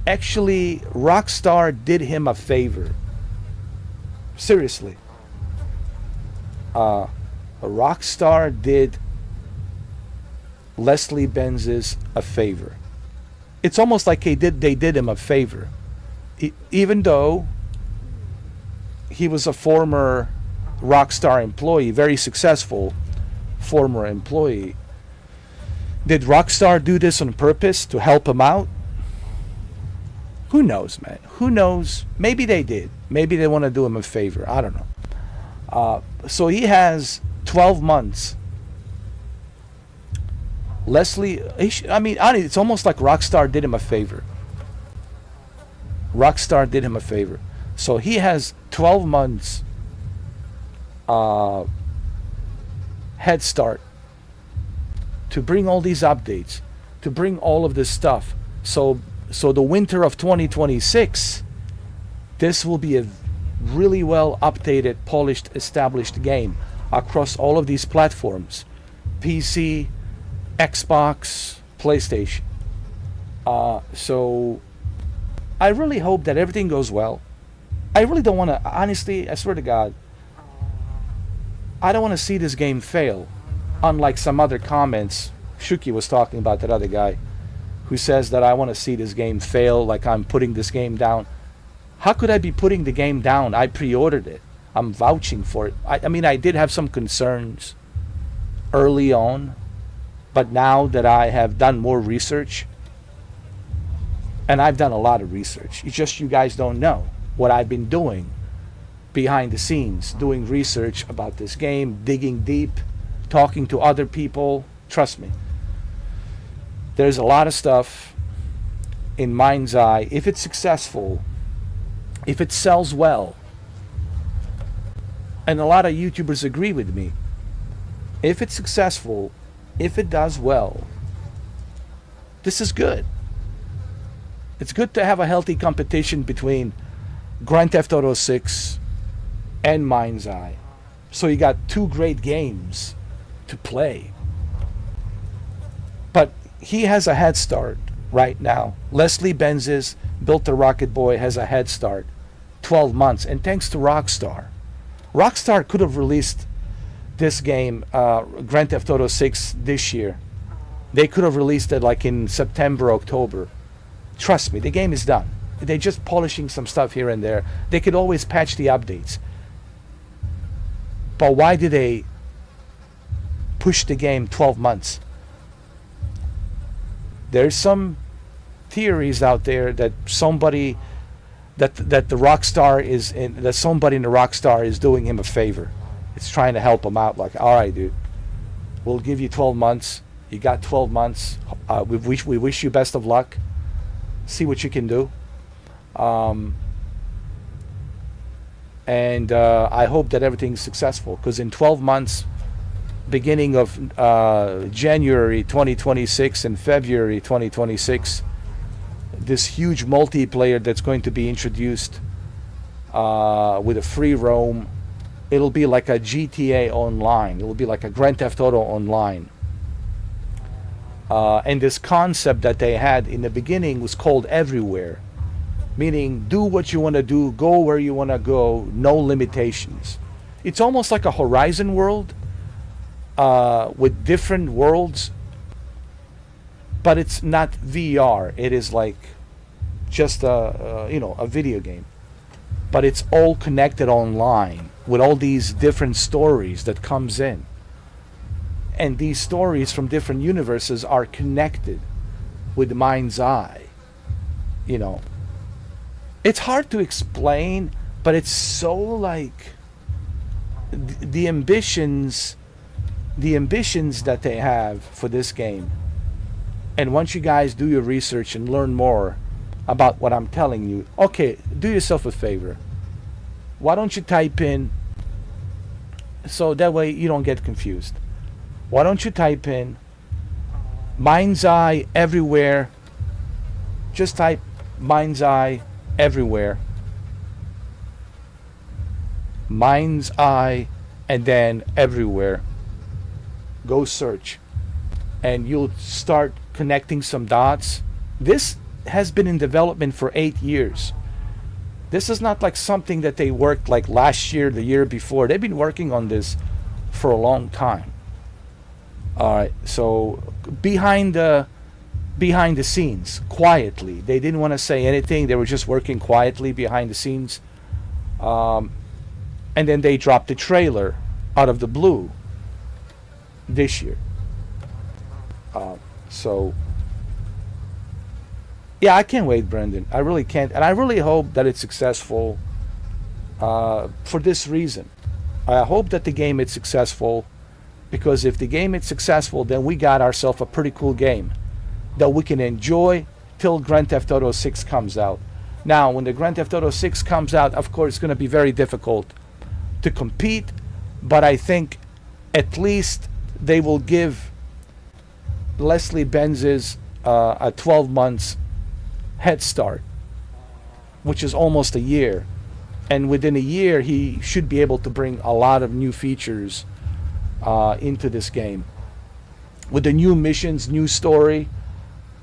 Actually, Rockstar did him a favor. Seriously. Rockstar did Leslie Benzies a favor. It's almost like they did him a favor. Even though he was a former Rockstar employee, very successful former employee. Did Rockstar do this on purpose to help him out? Who knows, man? Who knows? Maybe they did. Maybe they want to do him a favor. I don't know. So he has 12 months. Leslie, it's almost like Rockstar did him a favor. Rockstar did him a favor. So he has 12 months head start to bring all these updates, to bring all of this stuff. So the winter of 2026, this will be a really well updated, polished, established game across all of these platforms: PC, Xbox, PlayStation. So I really hope that everything goes well. I really don't want to, honestly, I swear to God, I don't want to see this game fail. Unlike some other comments, Shuki was talking about, that other guy who says that I want to see this game fail, like I'm putting this game down. How could I be putting the game down? I pre-ordered it. I'm vouching for it. I did have some concerns early on, but now that I have done more research, and I've done a lot of research, it's just you guys don't know what I've been doing behind the scenes, doing research about this game, digging deep, talking to other people. Trust me, there's a lot of stuff in Mind's Eye. If it's successful, if it sells well, and a lot of YouTubers agree with me, if it's successful, if it does well, this is good. It's good to have a healthy competition between Grand Theft Auto 6 and Mind's Eye. So you got two great games to play. But he has a head start right now. Leslie Benzies built the Rocket Boy, has a head start. 12 months. And thanks to Rockstar. Rockstar could have released this game, Grand Theft Auto 6, this year. They could have released it like in September, October. Trust me, the game is done. They're just polishing some stuff here and there. They could always patch the updates. But why did they push the game 12 months? There's some theories out there that somebody that the Rockstar is in, that somebody in the Rockstar is doing him a favor. It's trying to help him out. Like, all right, dude, we'll give you 12 months. You got 12 months. We wish you best of luck. See what you can do. And I hope that everything's successful, because in 12 months, beginning of January 2026 and February 2026, this huge multiplayer that's going to be introduced with a free roam, it'll be like a GTA Online. It'll be like a Grand Theft Auto Online. And this concept that they had in the beginning was called Everywhere, meaning do what you want to do, go where you want to go, no limitations. It's almost like a Horizon world with different worlds, but it's not VR. It is like just a video game, but it's all connected online with all these different stories that comes in. And these stories from different universes are connected with Mind's Eye. You know, it's hard to explain, but it's so like the ambitions that they have for this game. And once you guys do your research and learn more about what I'm telling you, okay, do yourself a favor. Why don't you type in, so that way you don't get confused. Why don't you type in Mind's Eye Everywhere? Just type Mind's Eye Everywhere. Mind's Eye and then Everywhere. Go search. And you'll start connecting some dots. This has been in development for 8 years. This is not like something that they worked like last year, the year before. They've been working on this for a long time. All right, so behind the scenes, quietly. They didn't want to say anything. They were just working quietly behind the scenes. And then they dropped the trailer out of the blue this year. So, yeah, I can't wait, Brendan. I really can't. And I really hope that it's successful for this reason. I hope that the game is successful, because if the game is successful, then we got ourselves a pretty cool game that we can enjoy till Grand Theft Auto 6 comes out. Now, when the Grand Theft Auto 6 comes out, of course, it's going to be very difficult to compete, but I think at least they will give Leslie Benzies a 12 months head start, which is almost a year. And within a year, he should be able to bring a lot of new features into this game. With the new missions, new story,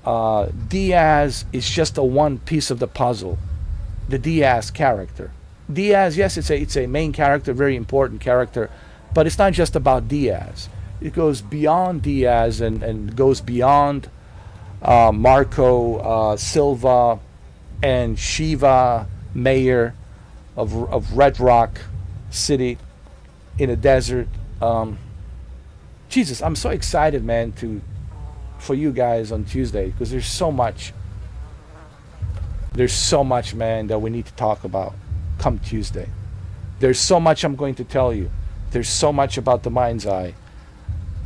Diaz is just a one piece of the puzzle. The Diaz character. Diaz, yes, it's a main character, very important character, but it's not just about Diaz. It goes beyond Diaz and goes beyond Marco Silva and Shiva, mayor of Red Rock City in a desert. Jesus, I'm so excited, man, for you guys on Tuesday, because there's so much, man, that we need to talk about come Tuesday. There's so much I'm going to tell you. There's so much about the Mind's Eye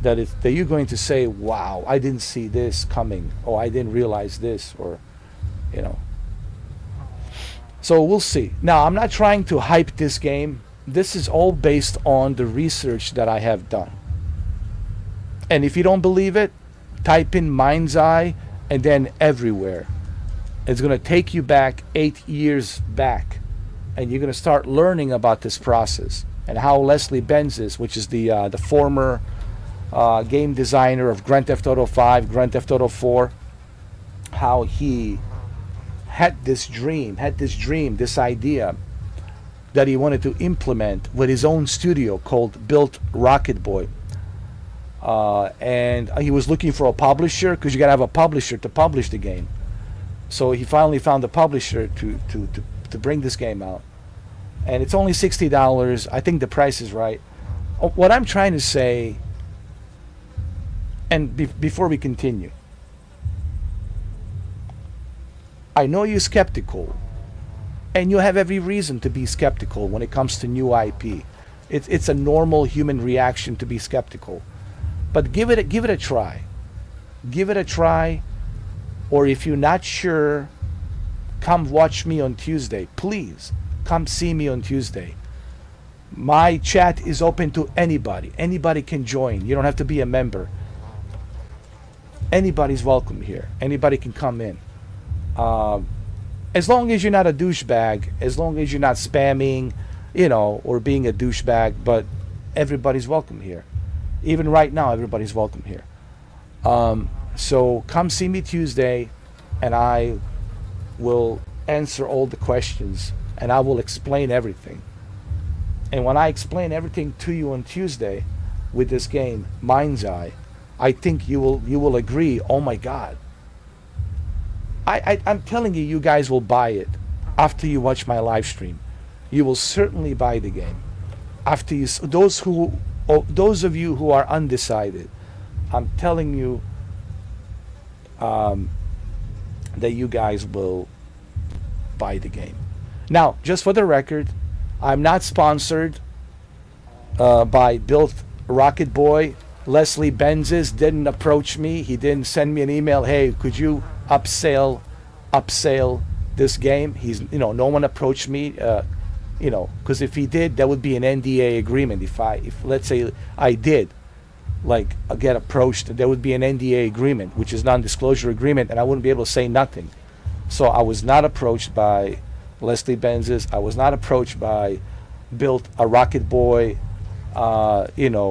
that you're going to say, wow, I didn't see this coming, or I didn't realize this, or, you know. So we'll see. Now, I'm not trying to hype this game. This is all based on the research that I have done. And if you don't believe it, type in Mind's Eye and then Everywhere. It's going to take you back 8 years back and you're going to start learning about this process and how Leslie Benzies, which is the former game designer of Grand Theft Auto 5, Grand Theft Auto 4, how he had this this idea that he wanted to implement with his own studio called Built Rocket Boy. And he was looking for a publisher, because you got to have a publisher to publish the game. So he finally found a publisher to bring this game out. And it's only $60. I think the price is right. What I'm trying to say, and before we continue, I know you're skeptical, and you have every reason to be skeptical when it comes to new IP. It's a normal human reaction to be skeptical. But give it a try. Give it a try. Or if you're not sure, come watch me on Tuesday. Please, come see me on Tuesday. My chat is open to anybody. Anybody can join. You don't have to be a member. Anybody's welcome here. Anybody can come in. As long as you're not a douchebag, as long as you're not spamming, or being a douchebag, but everybody's welcome here. Even right now, everybody's welcome here. So come see me Tuesday, and I will answer all the questions, and I will explain everything. And when I explain everything to you on Tuesday with this game, Mind's Eye, I think you will agree, oh my God. I'm telling you, you guys will buy it after you watch my live stream. You will certainly buy the game. After you, those of you who are undecided, I'm telling you that you guys will buy the game. Now, just for the record, I'm not sponsored by Built Rocket Boy. Leslie Benzies didn't approach me. He didn't send me an email. Hey, could you upsell this game? No one approached me. Because if he did, that would be an NDA agreement. If let's say I did, get approached, there would be an NDA agreement, which is non-disclosure agreement, and I wouldn't be able to say nothing. So I was not approached by Leslie Benzies. I was not approached by Built a Rocket Boy, office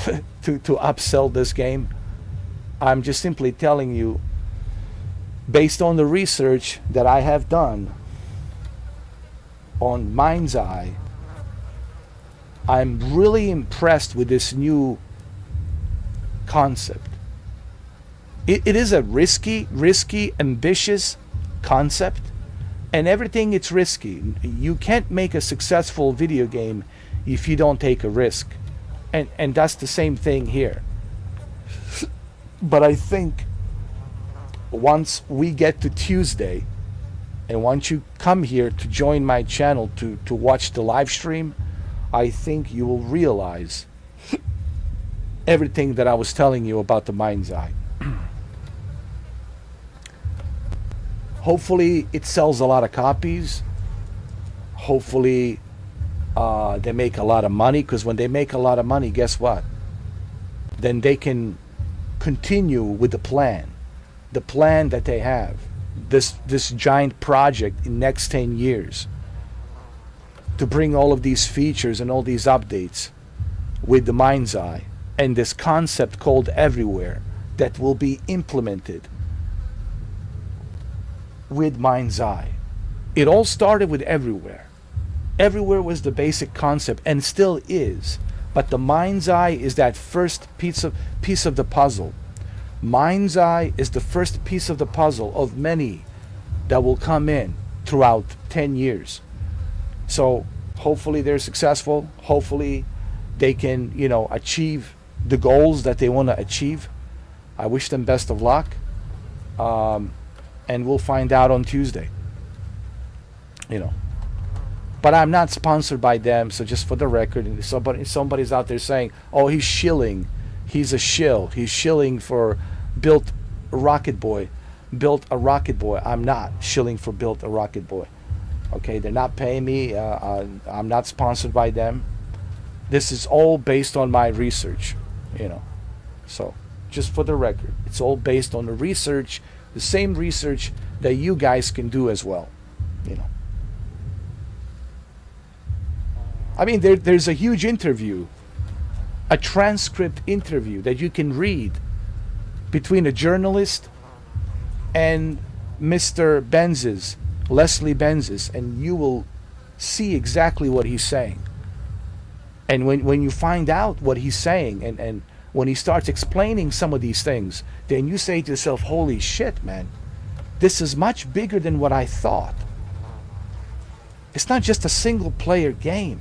to upsell this game. I'm just simply telling you, based on the research that I have done on Mind's Eye, I'm really impressed with this new concept. It is a risky, ambitious concept, and everything it's risky. You can't make a successful video game if you don't take a risk. And that's the same thing here. But I think once we get to Tuesday, and once you come here to join my channel to watch the live stream, I think you will realize everything that I was telling you about the Mind's Eye. Hopefully it sells a lot of copies. Hopefully they make a lot of money, because when they make a lot of money, guess what? Then they can continue with the plan that they have, this giant project in next 10 years to bring all of these features and all these updates with the Mind's Eye and this concept called Everywhere that will be implemented with Mind's Eye. It all started with Everywhere. Everywhere was the basic concept and still is, but the Mind's Eye is that first piece of the puzzle. Mind's Eye is the first piece of the puzzle of many that will come in throughout 10 years. So hopefully they're successful. Hopefully they can, achieve the goals that they want to achieve. I wish them best of luck. And we'll find out on Tuesday. But I'm not sponsored by them, so just for the record, and somebody's out there saying, oh, he's shilling. He's a shill. He's shilling for Built a Rocket Boy. Built a Rocket Boy. I'm not shilling for Built a Rocket Boy. Okay, they're not paying me. I'm not sponsored by them. This is all based on my research, So, just for the record, it's all based on the research, the same research that you guys can do as well. You know. I mean, there's a huge interview, a transcript interview that you can read between a journalist and Mr. Benzes, Leslie Benzes, and you will see exactly what he's saying. And when you find out what he's saying, and when he starts explaining some of these things, then you say to yourself, holy shit, man, this is much bigger than what I thought. It's not just a single player game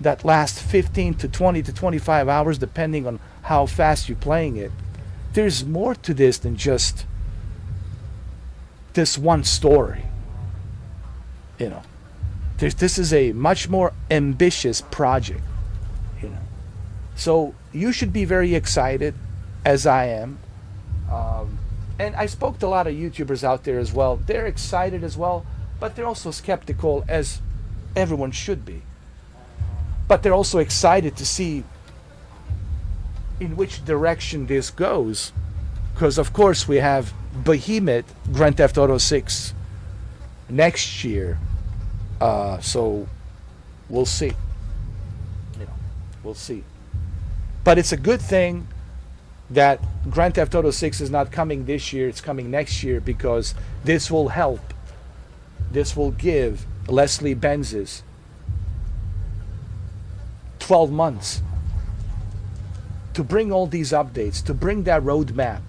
that lasts 15 to 20 to 25 hours depending on how fast you're playing it. There's more to this than just this one story. You know, this is a much more ambitious project. You know, so you should be very excited, as I am. And I spoke to a lot of YouTubers out there as well. They're excited as well, but they're also skeptical, as everyone should be. But they're also excited to see in which direction this goes, because of course we have behemoth Grand Theft Auto 6 next year, so we'll see. You know, we'll see. But it's a good thing that Grand Theft Auto 6 is not coming this year, it's coming next year, because this will help. This will give Leslie Benzes 12 months to bring all these updates, to bring that roadmap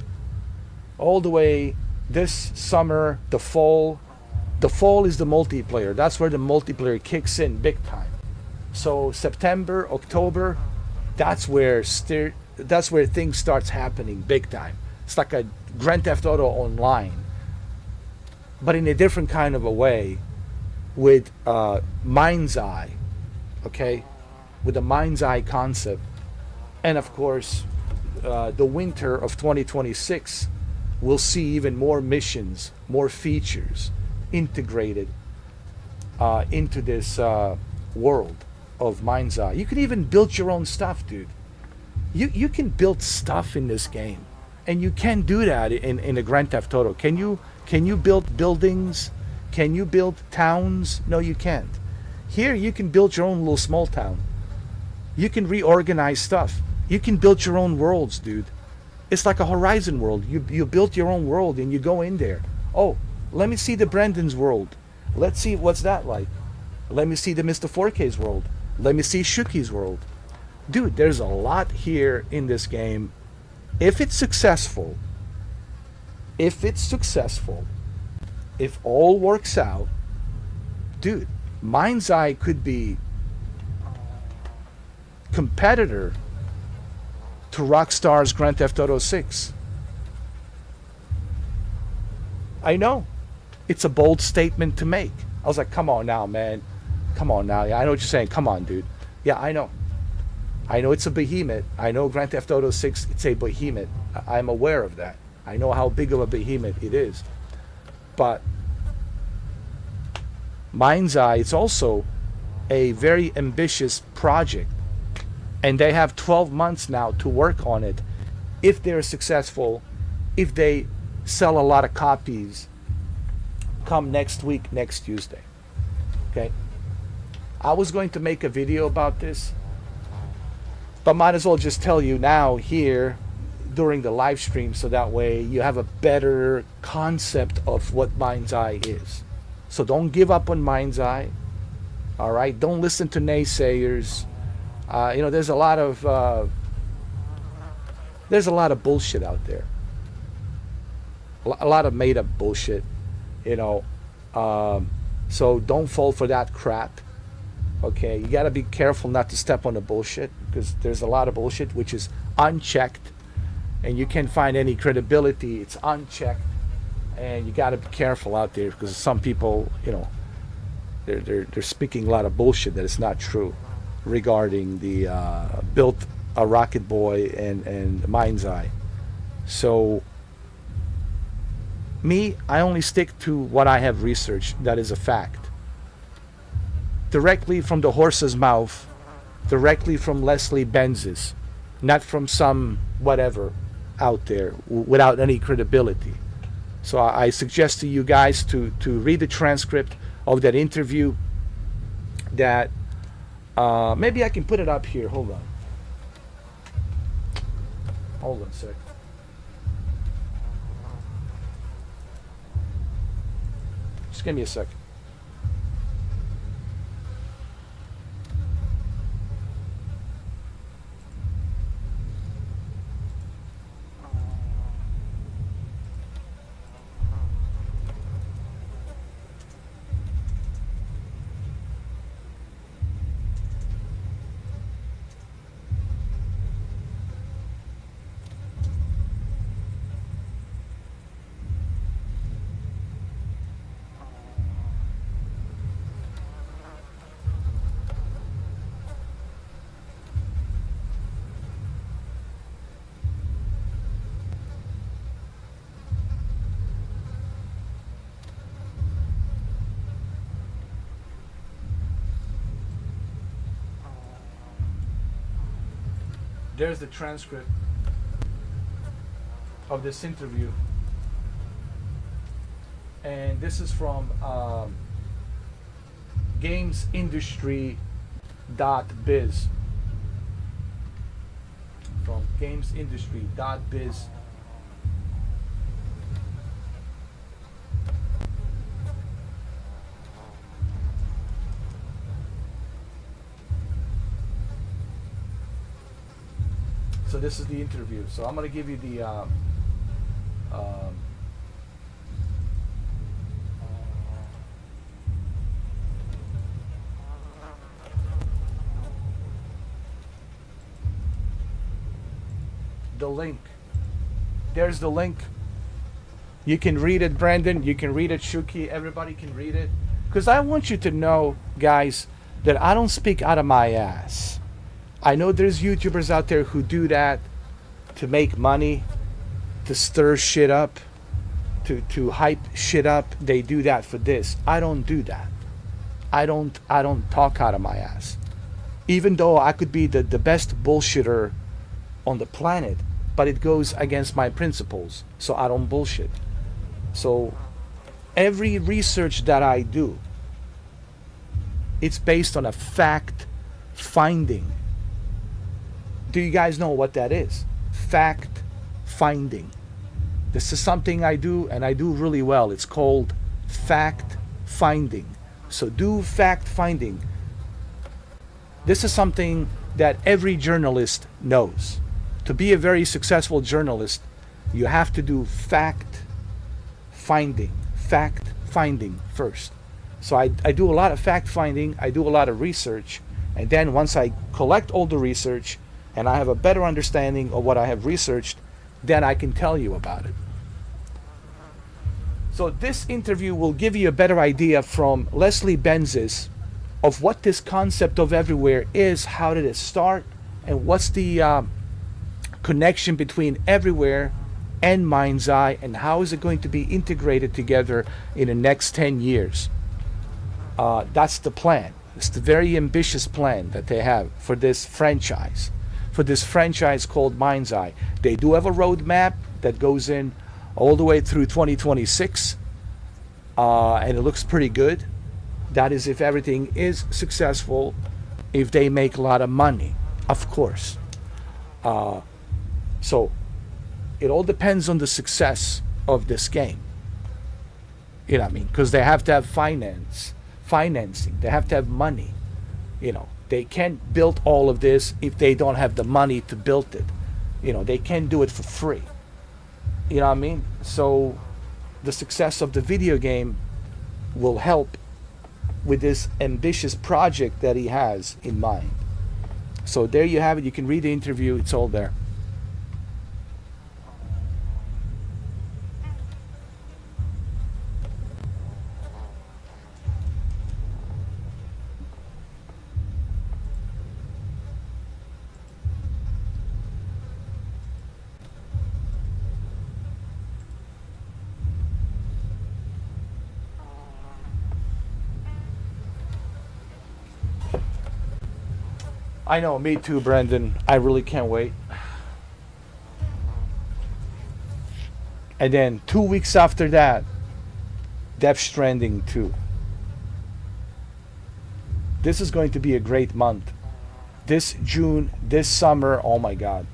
all the way this summer, the fall. The fall is the multiplayer. That's where the multiplayer kicks in big time. So September, October, that's where things starts happening big time. It's like a Grand Theft Auto Online, but in a different kind of a way, with mind's eye, okay, with the mind's eye concept. And of course, the winter of 2026 will see even more missions, more features integrated into this world of mind's eye. You can even build your own stuff, dude. You can build stuff in this game, and you can do that in a Grand Theft Auto. Can you build buildings? Can you build towns? No, you can't. Here you can build your own little small town. You can reorganize stuff. You can build your own worlds, dude. It's like a Horizon world. You built your own world and you go in there. Oh, let me see the Brandon's world. Let's see what's that like. Let me see the Mr. 4K's world. Let me see Shuki's world. Dude, there's a lot here in this game. If it's successful, if all works out, dude, Mind's Eye could be competitor to Rockstar's Grand Theft Auto 6. I know. It's a bold statement to make. I was like, come on now, man. Come on now. Yeah, I know what you're saying. Come on, dude. Yeah, I know. I know it's a behemoth. I know Grand Theft Auto 6, it's a behemoth. I'm aware of that. I know how big of a behemoth it is. But Mind's Eye, it's also a very ambitious project. And they have 12 months now to work on it. If they're successful, if they sell a lot of copies, come next week, next Tuesday. Okay? I was going to make a video about this, but might as well just tell you now here during the live stream, so that way you have a better concept of what Mind's Eye is. So don't give up on Mind's Eye. All right? Don't listen to naysayers. There's a lot of bullshit out there. A lot of made up bullshit, so don't fall for that crap. Okay, you got to be careful not to step on the bullshit, because there's a lot of bullshit which is unchecked, and you can't find any credibility. It's unchecked, and you got to be careful out there, because some people, they're speaking a lot of bullshit that is not true regarding the built a Rocket Boy and Mind's Eye. So me, I only stick to what I have researched. That is a fact. Directly from the horse's mouth, directly from Leslie Benzes, not from some whatever out there without any credibility. So I suggest to you guys to read the transcript, of that interview that maybe I can put it up here. Hold on a sec. Just give me a second. There's the transcript of this interview, and this is from gamesindustry.biz. From gamesindustry.biz. So this is the interview. So I'm going to give you the link. There's the link. You can read it, Brandon. You can read it, Shuki. Everybody can read it. Because I want you to know, guys, that I don't speak out of my ass. I know there's YouTubers out there who do that to make money, to stir shit up, to hype shit up. They do that for this. I don't do that. I don't talk out of my ass. Even though I could be the best bullshitter on the planet, but it goes against my principles, so I don't bullshit. So every research that I do, it's based on a fact finding. Do you guys know what that is? Fact finding. This is something I do, and I do really well. It's called fact finding. So do fact finding. This is something that every journalist knows. To be a very successful journalist, you have to do fact finding first. So I do a lot of fact finding, I do a lot of research, and then once I collect all the research and I have a better understanding of what I have researched, then I can tell you about it. So this interview will give you a better idea from Leslie Benzes of what this concept of everywhere is, how did it start, and what's the connection between everywhere and Mind's Eye, and how is it going to be integrated together in the next 10 years. That's the plan. It's the very ambitious plan that they have for this franchise called Mind's Eye. They do have a roadmap that goes in all the way through 2026, and it looks pretty good. That is if everything is successful, if they make a lot of money, of course. So it all depends on the success of this game. You know what I mean? Because they have to have financing. They have to have money. You know, they can't build all of this if they don't have the money to build it. You know, they can't do it for free. You know what I mean? So the success of the video game will help with this ambitious project that he has in mind. So there you have it. You can read the interview. It's all there. I know, me too, Brendan. I really can't wait. And then 2 weeks after that, Death Stranding 2. This is going to be a great month. This June, this summer, oh my God.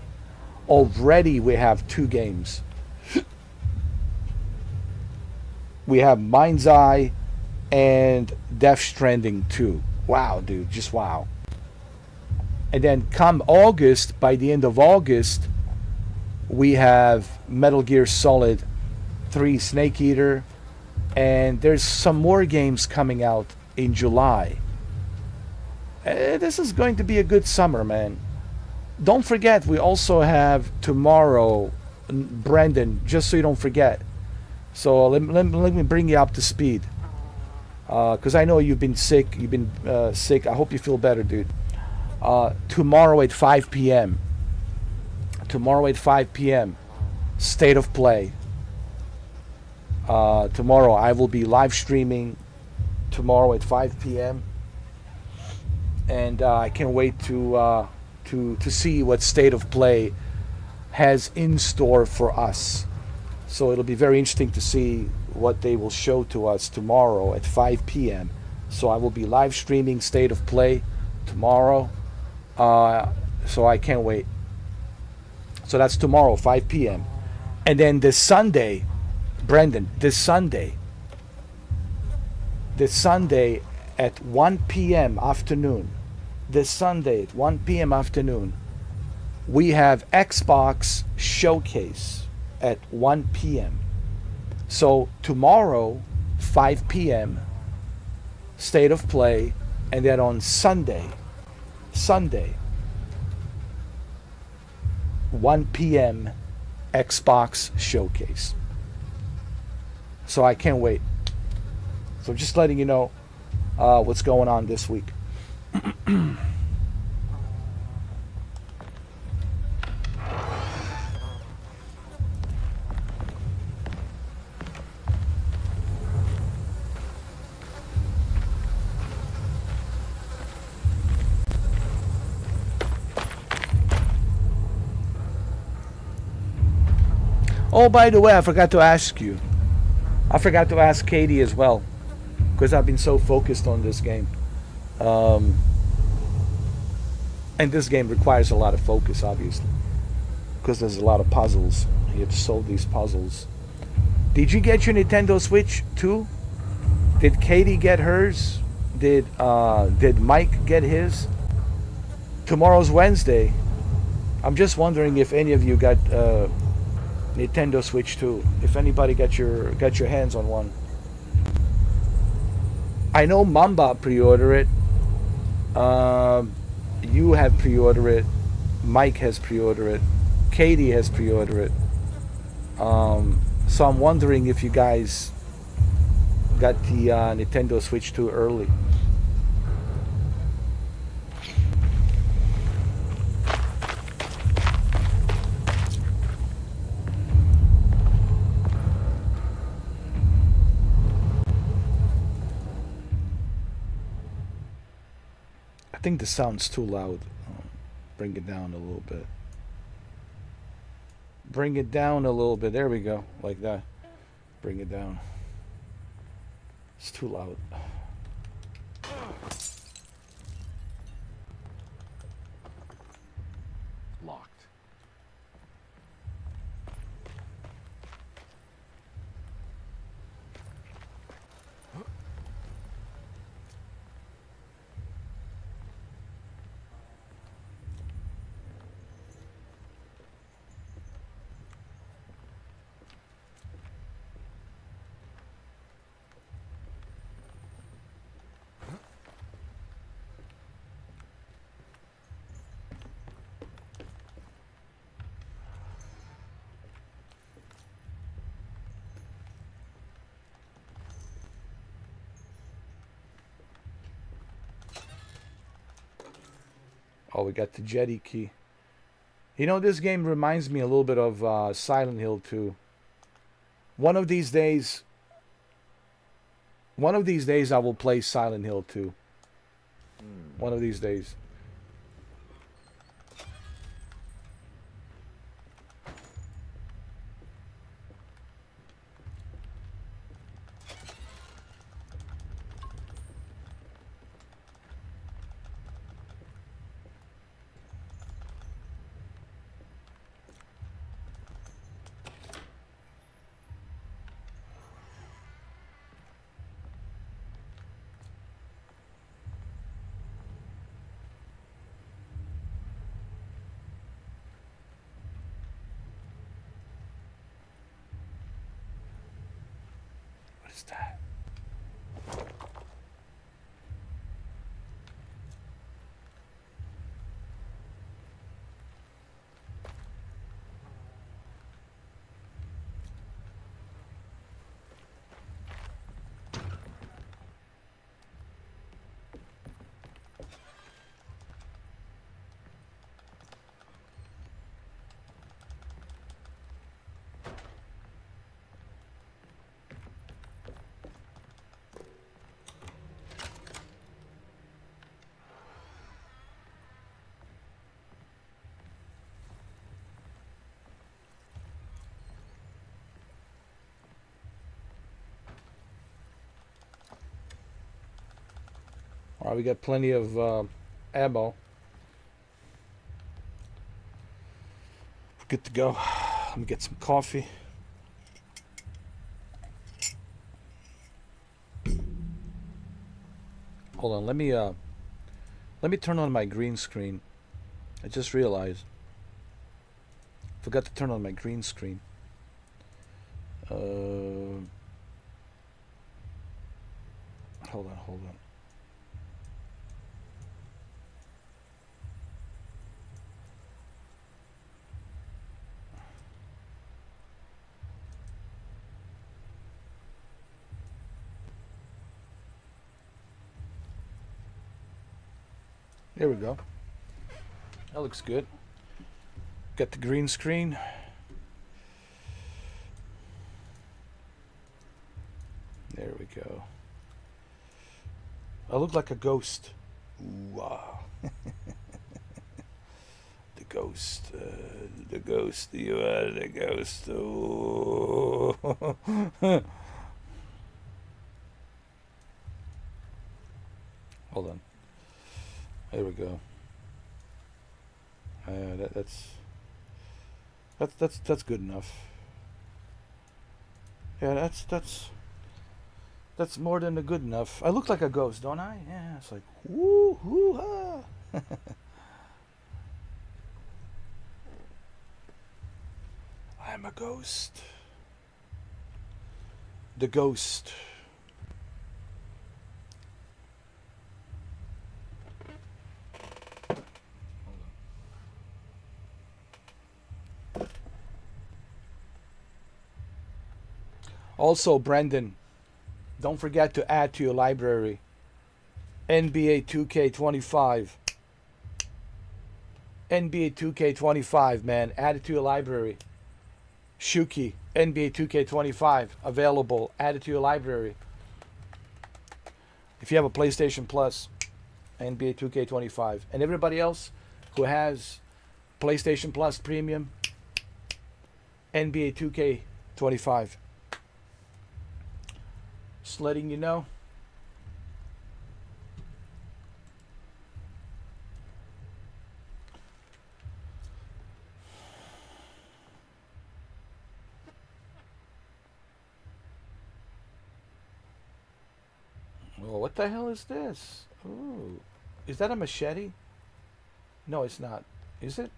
Already we have 2 games. We have Mind's Eye and Death Stranding 2. Wow, dude, just wow. And then come August, by the end of August, we have Metal Gear Solid 3 Snake Eater, and there's some more games coming out in July. This is going to be a good summer, man. Don't forget, we also have tomorrow, Brendan, just so you don't forget. So let me bring you up to speed. Because I know you've been sick. You've been sick. I hope you feel better, dude. Tomorrow at 5 p.m. Tomorrow at 5 p.m. State of Play. Tomorrow I will be live streaming. Tomorrow at 5 p.m. And I can't wait to see what State of Play has in store for us. So it'll be very interesting to see what they will show to us tomorrow at 5 p.m. So I will be live streaming State of Play tomorrow. So I can't wait. So that's tomorrow, 5 p.m. And then this Sunday, Brendan, this Sunday at 1 p.m. afternoon, this Sunday at 1 p.m. afternoon, we have Xbox Showcase at 1 p.m. So tomorrow, 5 p.m., State of Play, and then on Sunday, 1 p.m., Xbox Showcase. So I can't wait. So just letting you know what's going on this week. Oh, by the way, I forgot to ask you. I forgot to ask Katie as well, because I've been so focused on this game. And this game requires a lot of focus, obviously, because there's a lot of puzzles. You have to solve these puzzles. Did you get your Nintendo Switch too? Did Katie get hers? Did Mike get his? Tomorrow's Wednesday. I'm just wondering if any of you got Nintendo Switch 2. If anybody got your hands on one. I know Mamba pre-ordered it. You have pre-ordered it. Mike has pre-ordered it. Katie has pre-ordered it. So I'm wondering if you guys got the Nintendo Switch 2 early. I think the sound's too loud. Bring it down a little bit. Bring it down a little bit. There we go. Like that. Bring it down. It's too loud. Locked. Oh, we got the jetty key. You know, this game reminds me a little bit of Silent Hill 2. One of these days I will play Silent Hill 2. One of these days. Alright, we got plenty of ammo. We're good to go. Let me get some coffee. Hold on, let me turn on my green screen. I just realized. Forgot to turn on my green screen. Hold on. There we go. That looks good. Got the green screen. There we go. I look like a ghost. Ooh, wow. The ghost. The ghost. You are the ghost. Ooh. Hold on. There we go. That's good enough. Yeah, that's more than a good enough. I look like a ghost, don't I? Yeah, it's like woo hoo ha. I'm a ghost. The ghost. Also, Brendan, don't forget to add to your library NBA 2K25. NBA 2K25, man. Add it to your library. Shuki, NBA 2K25, available. Add it to your library. If you have a PlayStation Plus, NBA 2K25. And everybody else who has PlayStation Plus Premium, NBA 2K25. Just letting you know. Oh, what the hell is this? Ooh. Is that a machete? No, it's not. Is it?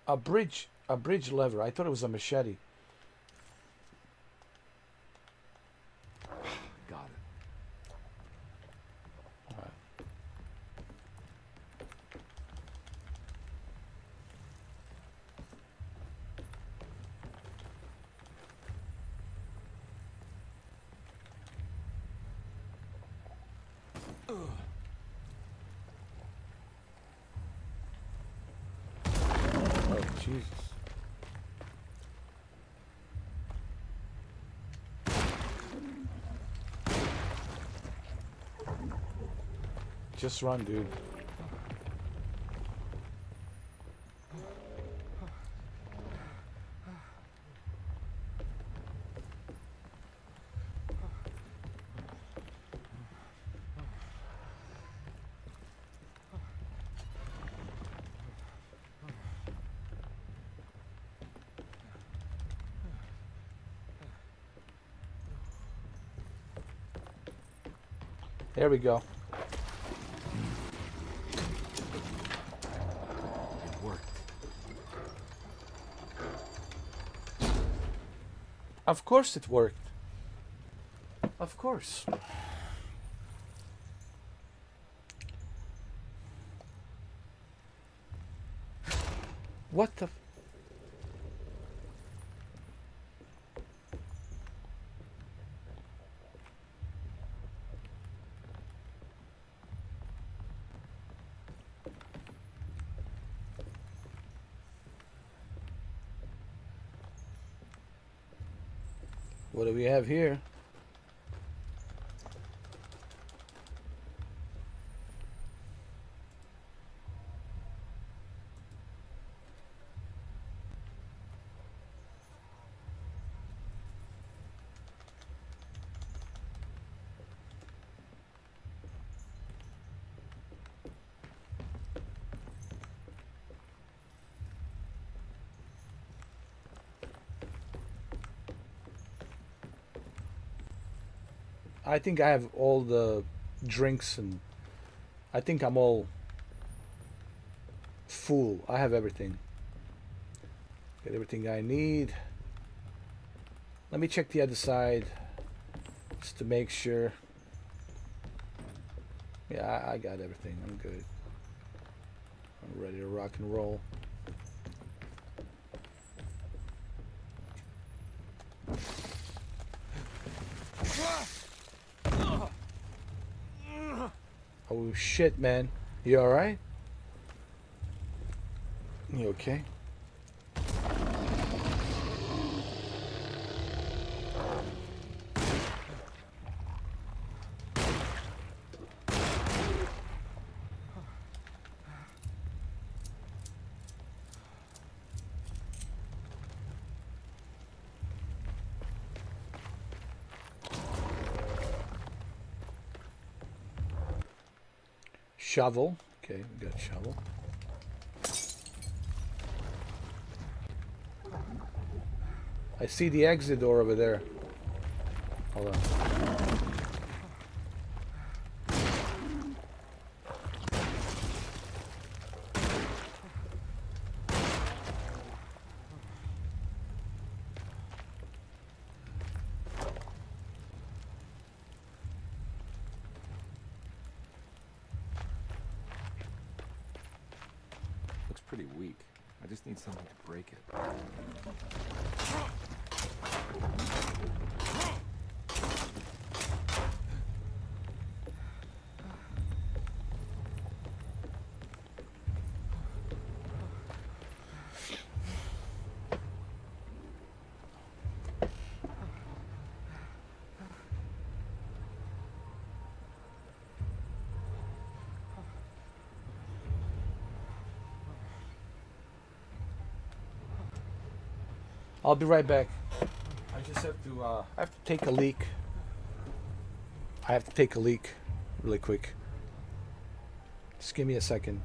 A bridge lever. I thought it was a machete. Got it. All right. Oh, Jesus. Just run, dude. There we go. It worked. Of course it worked. Of course. What the... What do we have here? I think I have all the drinks, and I think I'm all full. I have everything. Got everything I need. Let me check the other side just to make sure. Yeah, I got everything. I'm good. I'm ready to rock and roll. Oh shit, man. You alright? You okay? Shovel. Okay, we got shovel. I see the exit door over there. Hold on. Looks pretty weak. I just need something to break it. I'll be right back. I just have to I have to take a leak. I have to take a leak really quick. Just give me a second.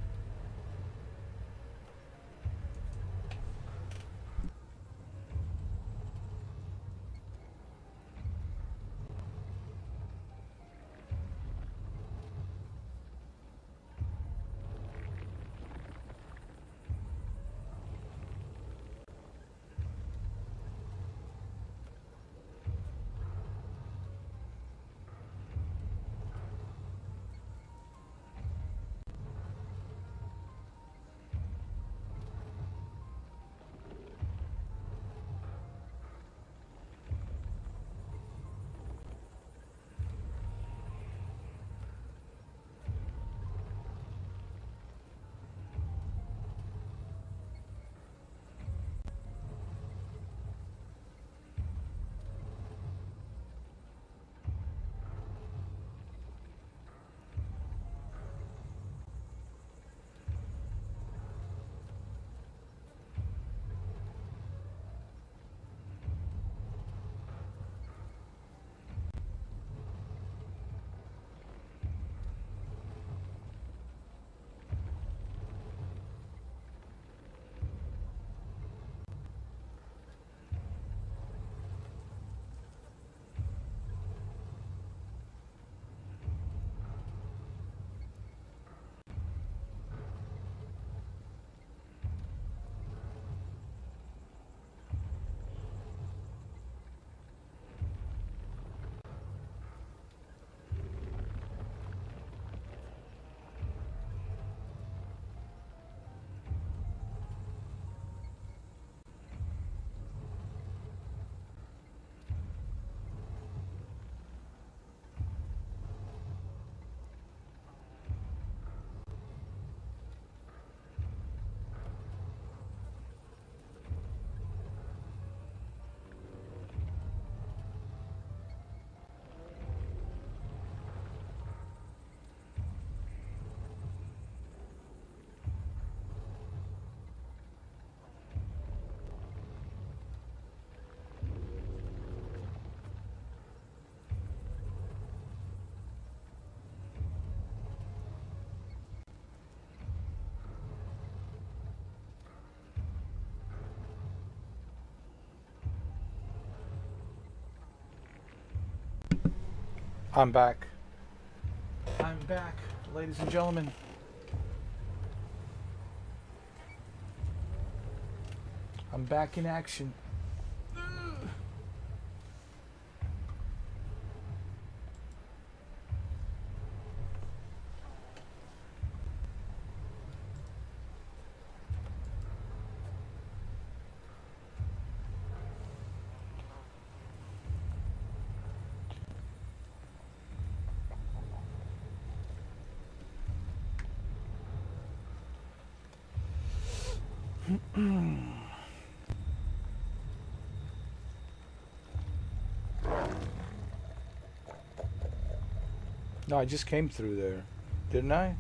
I'm back. I'm back, ladies and gentlemen. I'm back in action. No, I just came through there, didn't I?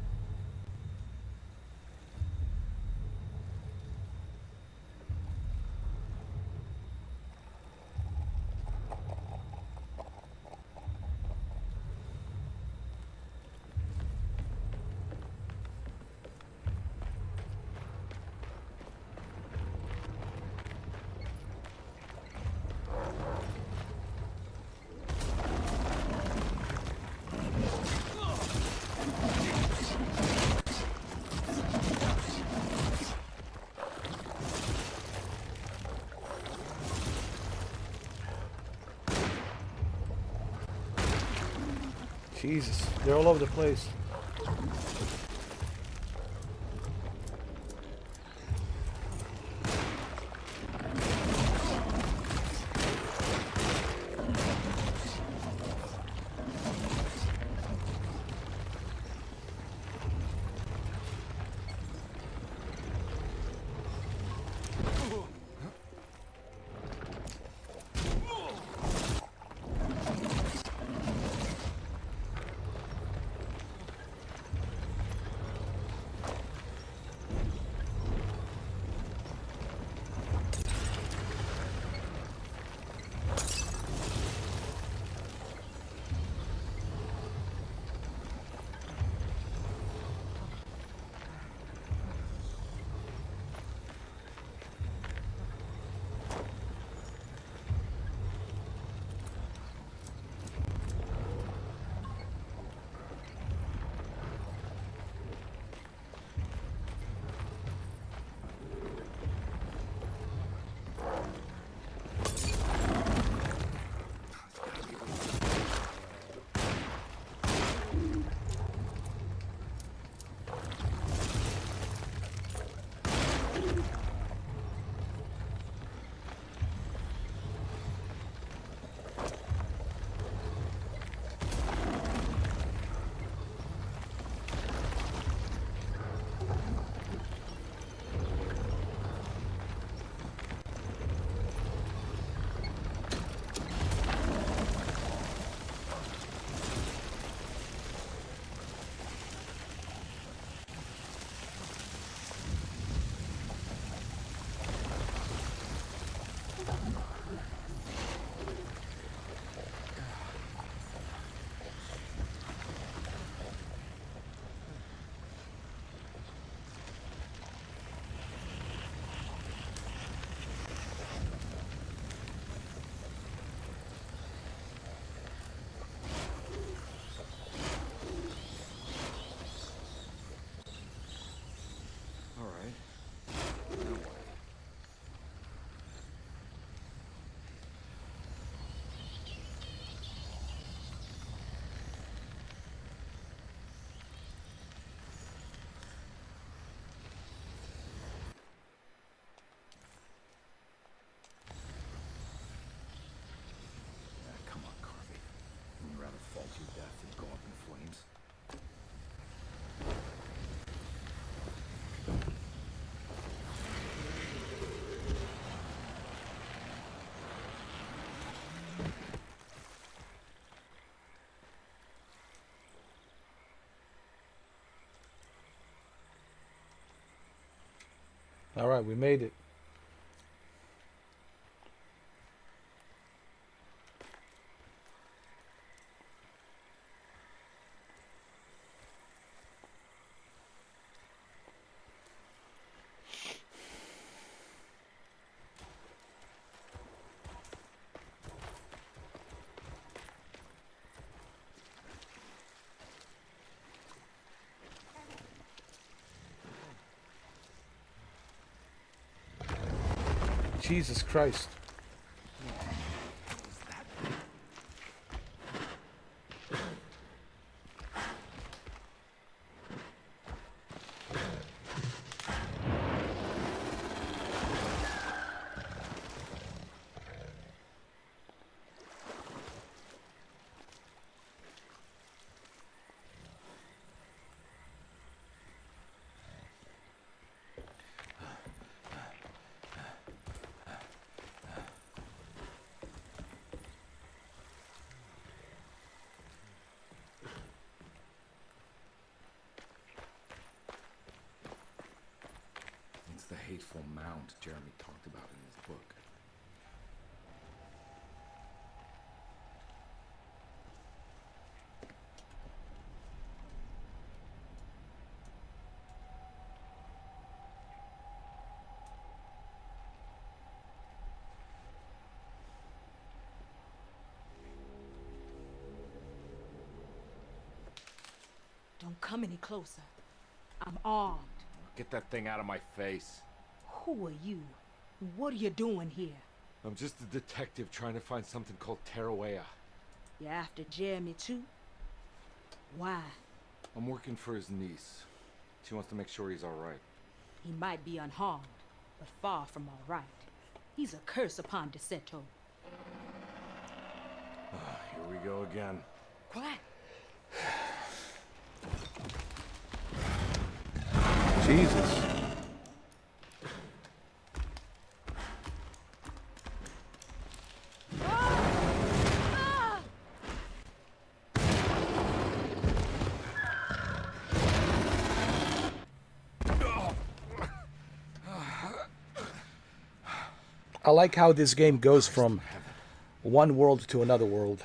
Jesus, they're all over the place. All right, we made it. Jesus Christ. It's the hateful mound Jeremy talked about in his book. Don't come any closer. I'm armed. Get that thing out of my face. Who are you? What are you doing here? I'm just a detective trying to find something called Tarawea. You're after Jeremy too? Why? I'm working for his niece. She wants to make sure he's alright. He might be unharmed, but far from all right. He's a curse upon Deseto. Here we go again. Quiet. Jesus. I like how this game goes from one world to another world.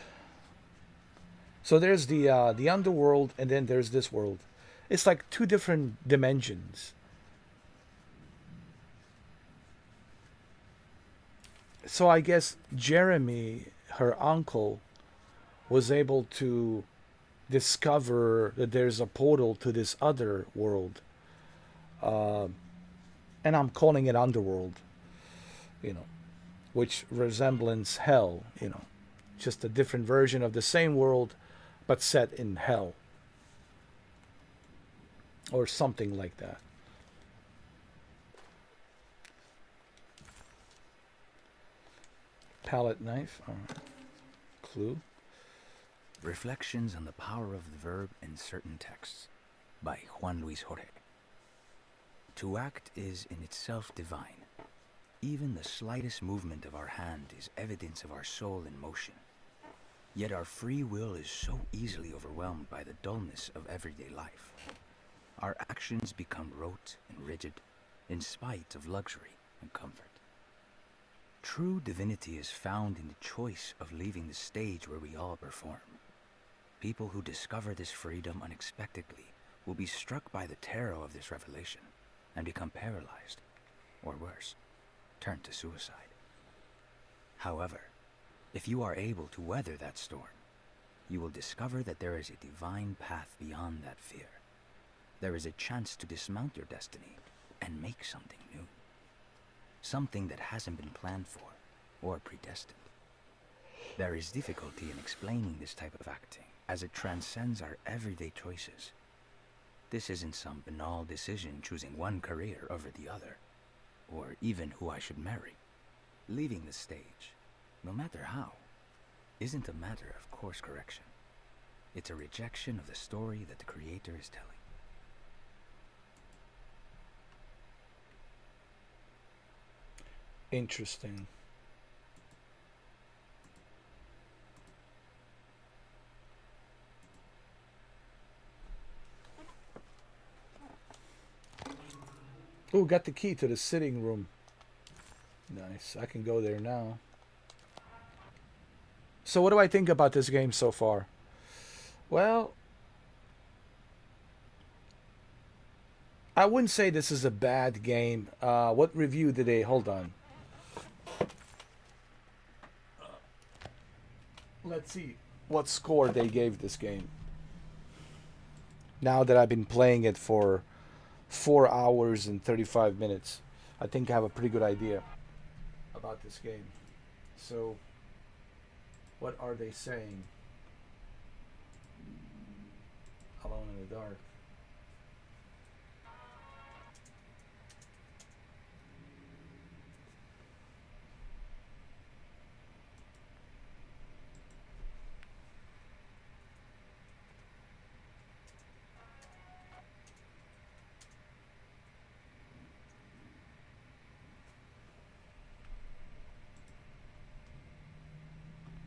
So there's the underworld, and then there's this world. It's like two different dimensions. So I guess Jeremy, her uncle, was able to discover that there's a portal to this other world. And I'm calling it underworld, which resembles hell, just a different version of the same world, but set in hell. Or something like that. Palette knife. All right. Clue. Reflections on the Power of the Verb in Certain Texts by Juan Luis Jorge. To act is in itself divine. Even the slightest movement of our hand is evidence of our soul in motion. Yet our free will is so easily overwhelmed by the dullness of everyday life. Our actions become rote and rigid, in spite of luxury and comfort. True divinity is found in the choice of leaving the stage where we all perform. People who discover this freedom unexpectedly will be struck by the terror of this revelation and become paralyzed, or worse, turn to suicide. However, if you are able to weather that storm, you will discover that there is a divine path beyond that fear. There is a chance to dismount your destiny and make something new. Something that hasn't been planned for or predestined. There is difficulty in explaining this type of acting, as it transcends our everyday choices. This isn't some banal decision choosing one career over the other, or even who I should marry. Leaving the stage, no matter how, isn't a matter of course correction. It's a rejection of the story that the creator is telling. Interesting. Ooh, got the key to the sitting room. Nice. I can go there now. So what do I think about this game so far? Well, I wouldn't say this is a bad game. What review did they... Hold on. Let's see what score they gave this game. Now that I've been playing it for 4 hours and 35 minutes, I think I have a pretty good idea about this game. So, what are they saying? Alone in the Dark.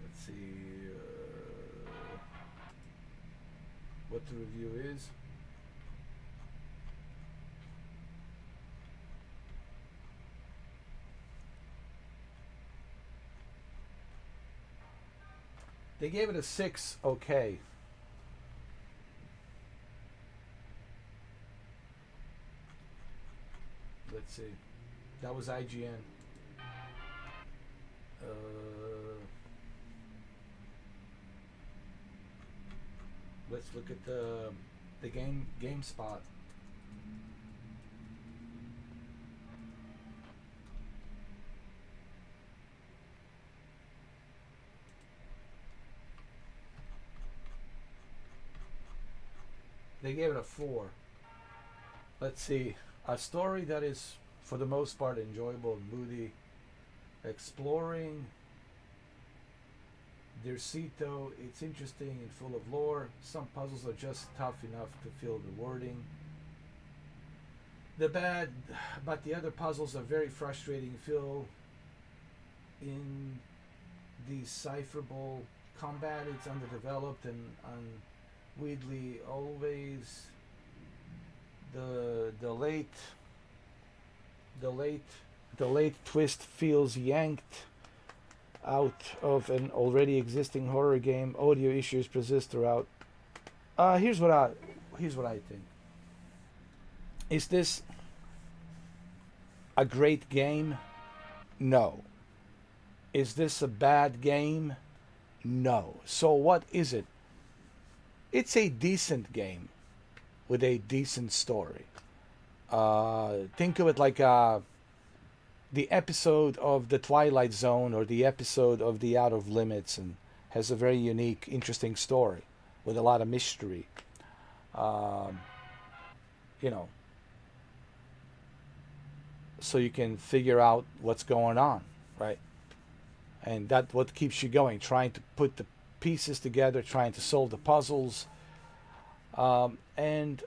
Let's see what the review is. They gave it a 6, okay. Let's see. That was IGN. Let's look at the GameSpot. They gave it a 4. Let's see. A story that is, for the most part, enjoyable and moody. Exploring. Dercito, it's interesting and full of lore. Some puzzles are just tough enough to feel rewarding. But the other puzzles are very frustrating. Feel indecipherable. Combat, it's underdeveloped and weirdly always the late twist feels yanked out of an already existing horror game. Audio issues persist throughout. Here's what I think. Is this a great game? No. Is this a bad game? No. So what is it? It's a decent game with a decent story. Think of it like the episode of The Twilight Zone or the episode of The Out of Limits, and has a very unique, interesting story with a lot of mystery. You know, so you can figure out what's going on, right? And that's what keeps you going, trying to put the pieces together, trying to solve the puzzles. And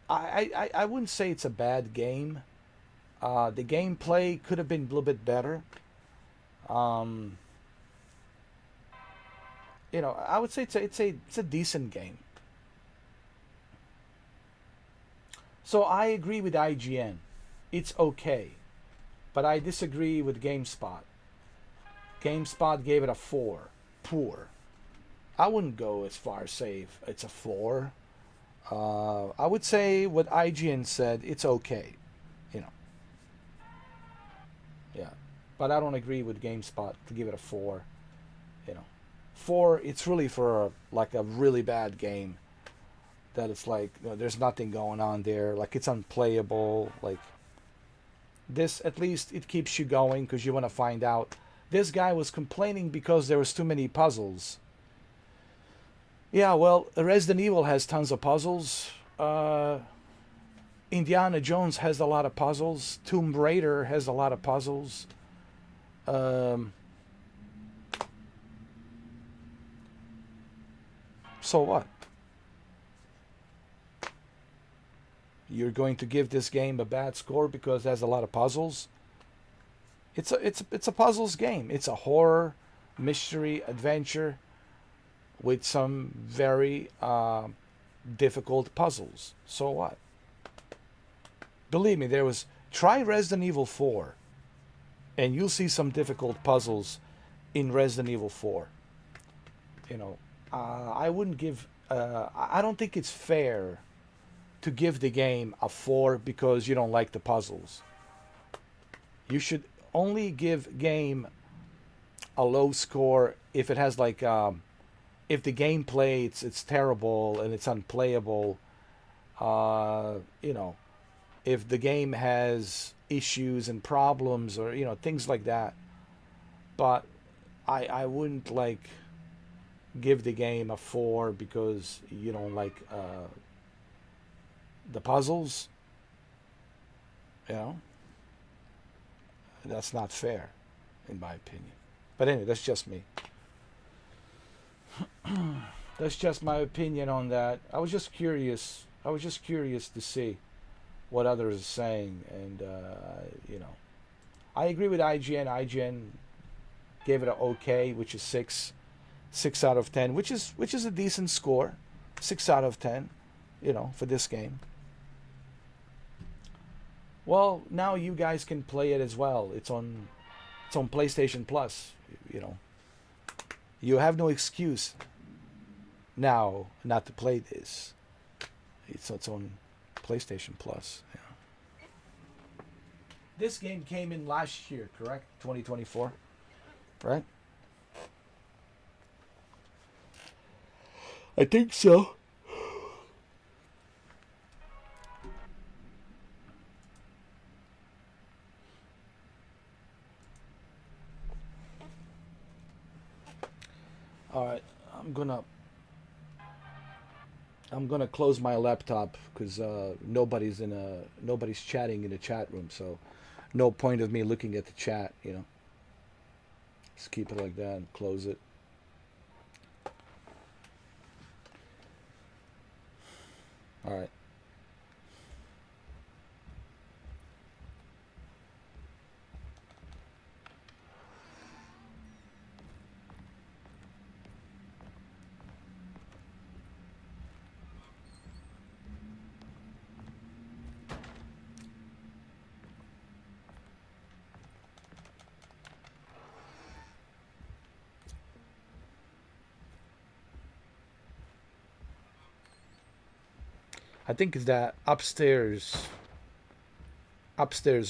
I wouldn't say it's a bad game. The gameplay could have been a little bit better. You know, I would say it's a decent game. So I agree with IGN. It's okay. But I disagree with GameSpot. GameSpot gave it a 4. Poor. I wouldn't go as far as say it's a 4. I would say what IGN said, it's okay. You know. Yeah. But I don't agree with GameSpot to give it a 4. You know. 4, it's really for like a really bad game. That it's like, you know, there's nothing going on there. Like, it's unplayable. Like, this, at least it keeps you going because you want to find out. This guy was complaining because there was too many puzzles. Yeah, well, Resident Evil has tons of puzzles. Indiana Jones has a lot of puzzles. Tomb Raider has a lot of puzzles. So what? You're going to give this game a bad score because it has a lot of puzzles? It's a puzzles game. It's a horror, mystery, adventure with some very difficult puzzles. So what? Believe me, try Resident Evil 4 and you'll see some difficult puzzles in Resident Evil 4. You know, I wouldn't give, I don't think it's fair to give the game a 4 because you don't like the puzzles. You should only give game a low score if it has like, if the gameplay it's terrible and it's unplayable. You know, if the game has issues and problems or, you know, things like that. but I wouldn't like give the game a 4 because you don't like the puzzles. You know, that's not fair, in my opinion. But anyway, that's just me. That's just my opinion on that. I was just curious. I was just curious to see what others are saying, and you know, I agree with IGN. IGN gave it an okay, which is 6 out of 10, which is a decent score. 6 out of 10, you know, for this game. Well, now you guys can play it as well. It's on PlayStation Plus, you know. You have no excuse now not to play this. It's on PlayStation Plus. Yeah. This game came in last year, correct? 2024, right? I think so. All right, I'm gonna close my laptop because nobody's chatting in the chat room, so no point of me looking at the chat, you know. Just keep it like that and close it. All right. I think it's that upstairs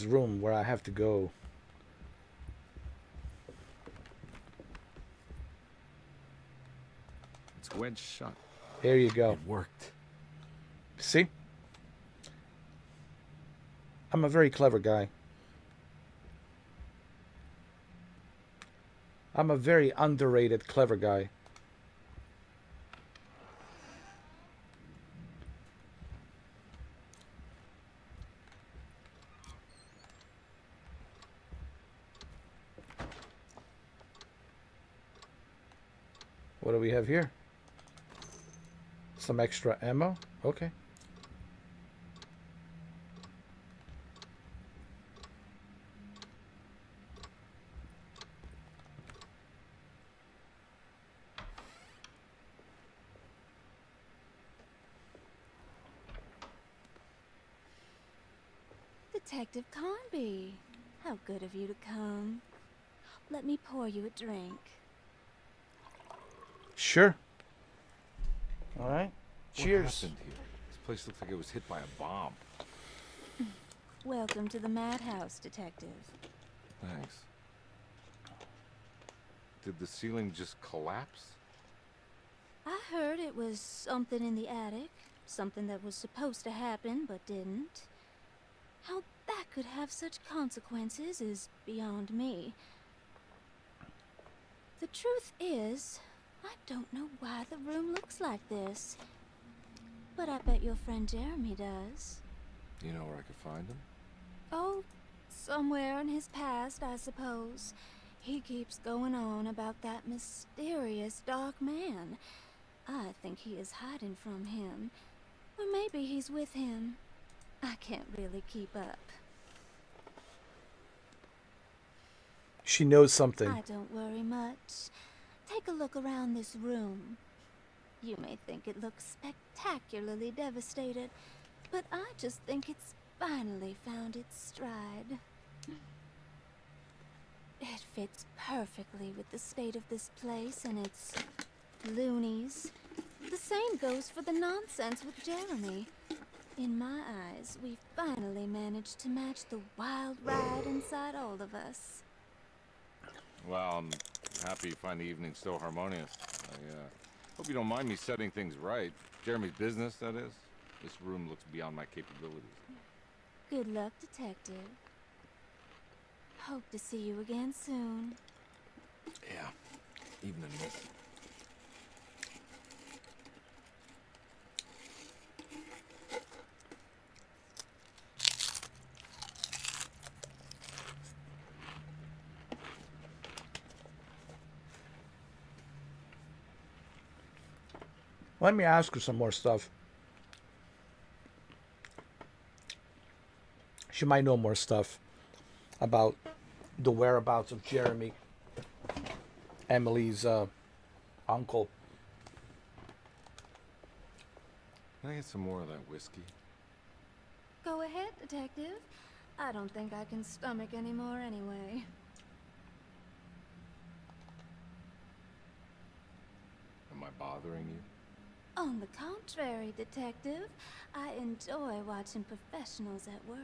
room where I have to go. It's wedged shut. There you go. It worked. See? I'm a very clever guy. I'm a very underrated clever guy. What do we have here? Some extra ammo? Okay. Detective Carnby, how good of you to come. Let me pour you a drink. Sure. All right. What Cheers. happened here? This place looks like it was hit by a bomb. Welcome to the madhouse, Detective. Thanks. Did the ceiling just collapse? I heard it was something in the attic. Something that was supposed to happen but didn't. How that could have such consequences is beyond me. The truth is, I don't know why the room looks like this. But I bet your friend Jeremy does. You know where I could find him? Oh, somewhere in his past, I suppose. He keeps going on about that mysterious dark man. I think he is hiding from him. Or maybe he's with him. I can't really keep up. She knows something. I don't worry much. Take a look around this room. You may think it looks spectacularly devastated, but I just think it's finally found its stride. It fits perfectly with the state of this place and its loonies. The same goes for the nonsense with Jeremy. In my eyes, we finally managed to match the wild ride inside all of us. Well, I'm happy you find the evening so harmonious. I hope you don't mind me setting things right. Jeremy's business, that is. This room looks beyond my capabilities. Good luck, Detective. Hope to see you again soon. Yeah, even in this. Let me ask her some more stuff. She might know more stuff about the whereabouts of Jeremy, Emily's uncle. Can I get some more of that whiskey? Go ahead, Detective. I don't think I can stomach any more anyway. Am I bothering you? On the contrary, Detective, I enjoy watching professionals at work.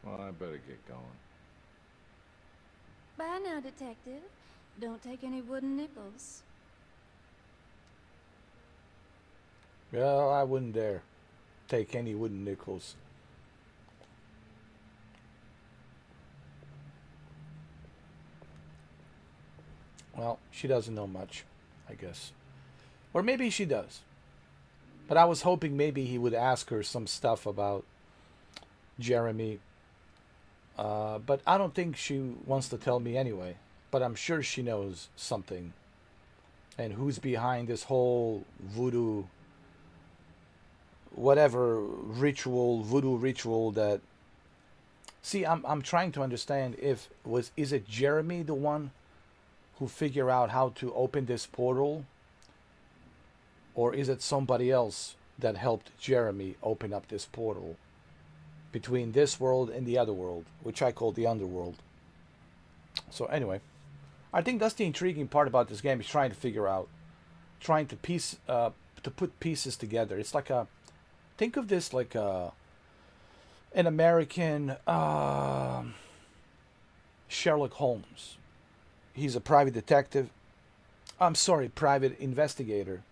Well, I better get going. Bye now, Detective. Don't take any wooden nickels. Well, I wouldn't dare take any wooden nickels. Well, she doesn't know much, I guess. Or maybe she does. But I was hoping maybe he would ask her some stuff about Jeremy. But I don't think she wants to tell me anyway. But I'm sure she knows something. And who's behind this whole voodoo, whatever ritual, voodoo ritual that... See, I'm trying to understand is it Jeremy the one who figure out how to open this portal? Or is it somebody else that helped Jeremy open up this portal between this world and the other world, which I call the underworld? So anyway, I think that's the intriguing part about this game, is trying to figure out, trying to put pieces together. It's like think of this like an American Sherlock Holmes. He's a private detective. I'm sorry, private investigator.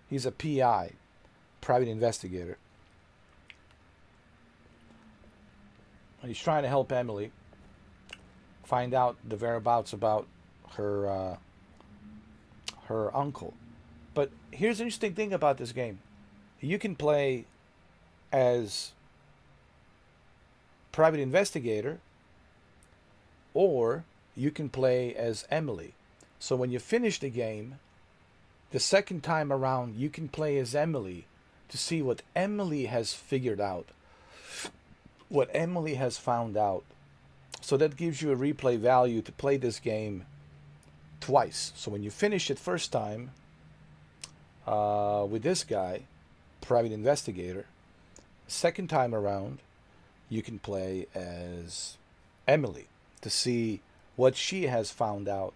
He's a PI, private investigator. And he's trying to help Emily find out the whereabouts about her uncle. But here's the interesting thing about this game. You can play as private investigator, or you can play as Emily. So when you finish the game, the second time around, you can play as Emily to see what Emily has figured out, what Emily has found out. So that gives you a replay value to play this game twice. So when you finish it first time with this guy, private investigator, second time around, you can play as Emily to see what she has found out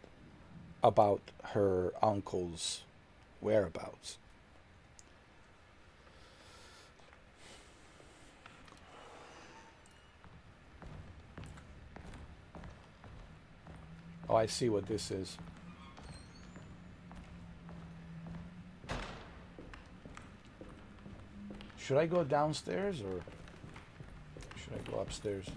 about her uncle's whereabouts. Oh, I see what this is. Should I go downstairs or should I go upstairs?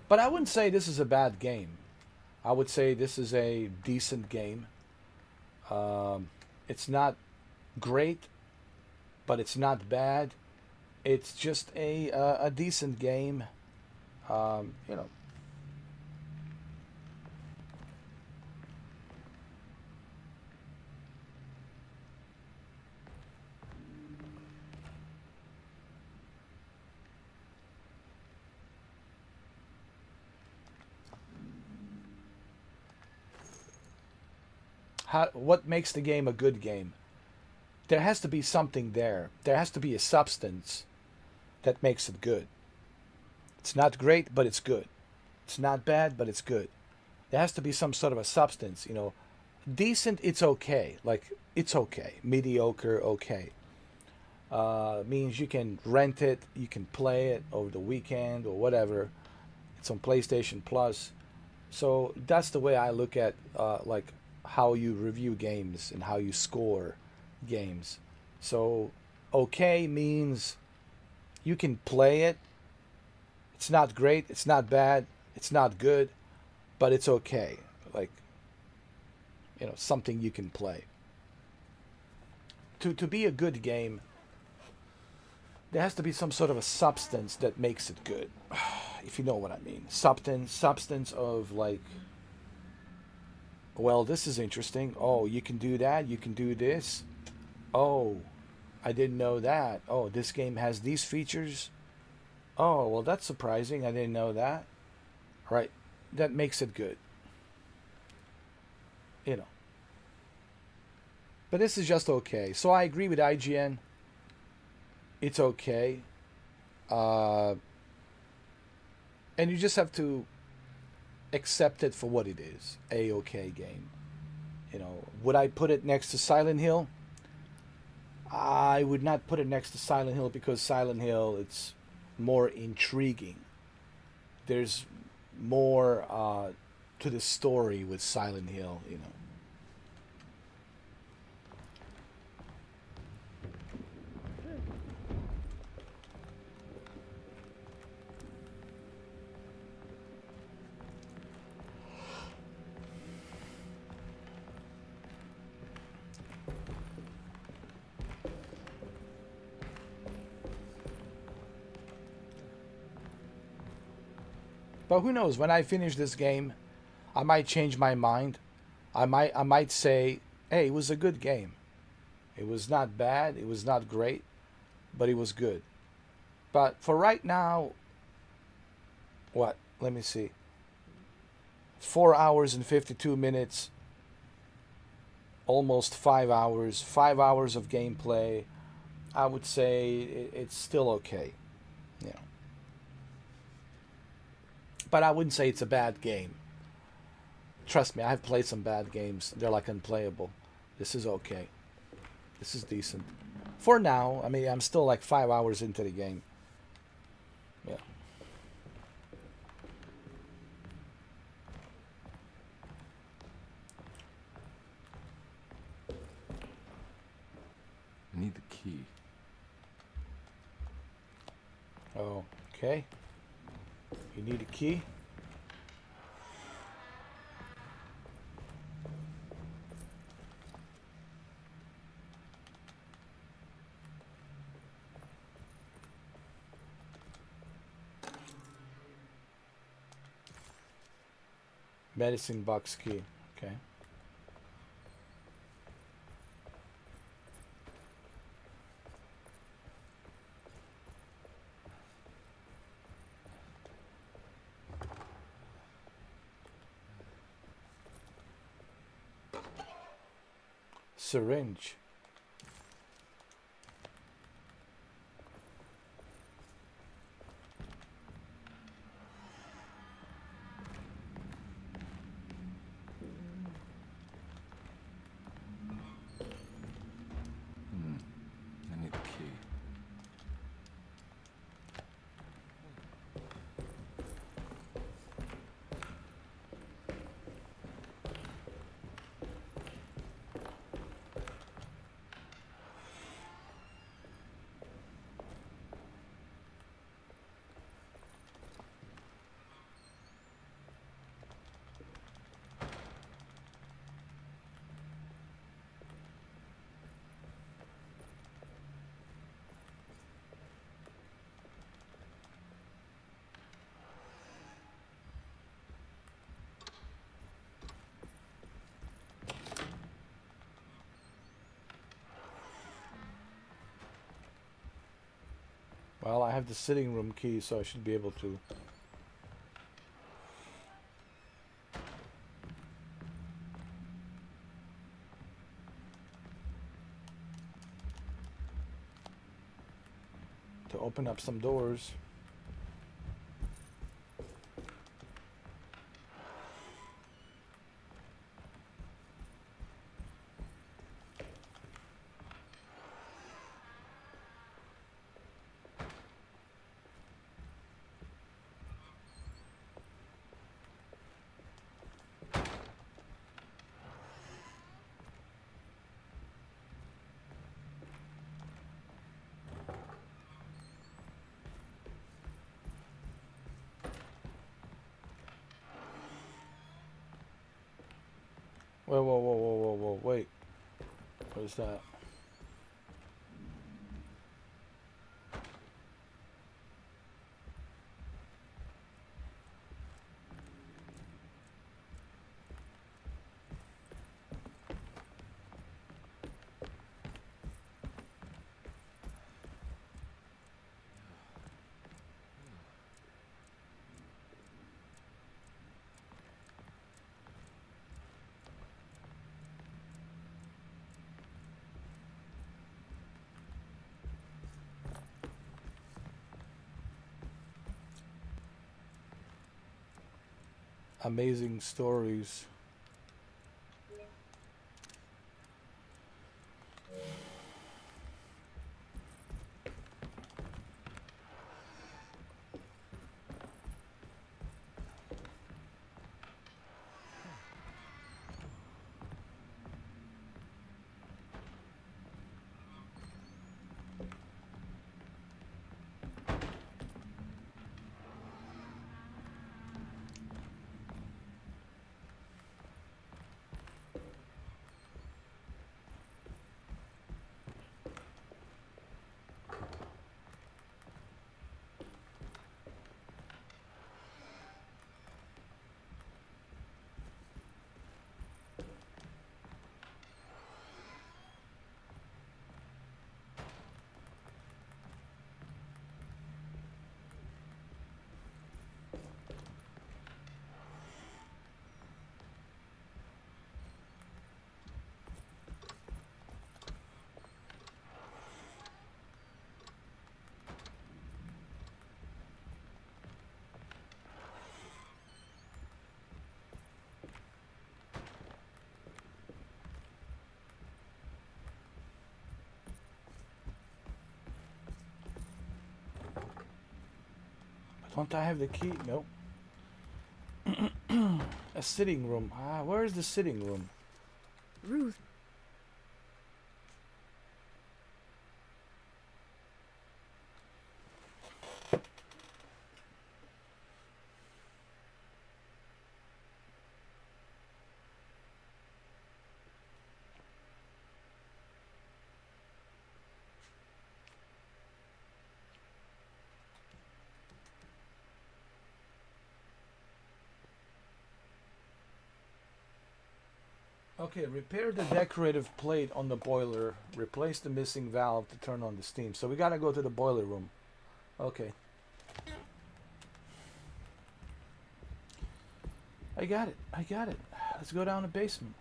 But I wouldn't say this is a bad game. I would say this is a decent game. It's not great, but it's not bad. It's just a decent game. You know. What makes the game a good game? There has to be something there. There has to be a substance that makes it good. It's not great, but it's good. It's not bad, but it's good. There has to be some sort of a substance, you know. Decent, it's okay. Like, it's okay. Mediocre, okay. Means you can rent it, you can play it over the weekend or whatever. It's on PlayStation Plus. So that's the way I look at like how you review games and how you score games. So okay means you can play it. It's not great, it's not bad, it's not good, but it's okay. Like, something you can play. To be a good game, there has to be some sort of a substance that makes it good. If you know what I mean. Substance of like, well, this is interesting. Oh, you can do that, you can do this. Oh, I didn't know that. Oh, this game has these features. Oh, well, that's surprising. I didn't know that. Right. That makes it good. You know. But this is just okay. So I agree with IGN. It's okay. And you just have to accept it for what it is. A okay game. Would I put it next to Silent Hill? I would not put it next to Silent Hill because Silent Hill, it's more intriguing. There's more to the story with Silent Hill. But who knows? When I finish this game, I might change my mind. I might say, hey, it was a good game. It was not bad. It was not great, but it was good. But for right now, what? Let me see. 4 hours and 52 minutes. Almost 5 hours. 5 hours of gameplay. I would say it's still okay. But I wouldn't say it's a bad game. Trust me, I've played some bad games. They're like unplayable. This is okay. This is decent. For now, I mean, I'm still like 5 hours into the game. Yeah. I need the key. Oh, okay. You need a key? Medicine box key. Okay. Syringe. I need the key. Well, I have the sitting room key, so I should be able to. To open up some doors. Whoa, whoa, whoa, whoa, whoa, whoa, wait. What is that? Amazing stories. Don't I have the key? Nope. A sitting room. Ah, where is the sitting room? Ruth. Okay, repair the decorative plate on the boiler. Replace the missing valve to turn on the steam. So we gotta go to the boiler room. Okay. I got it. I got it. Let's go down the basement.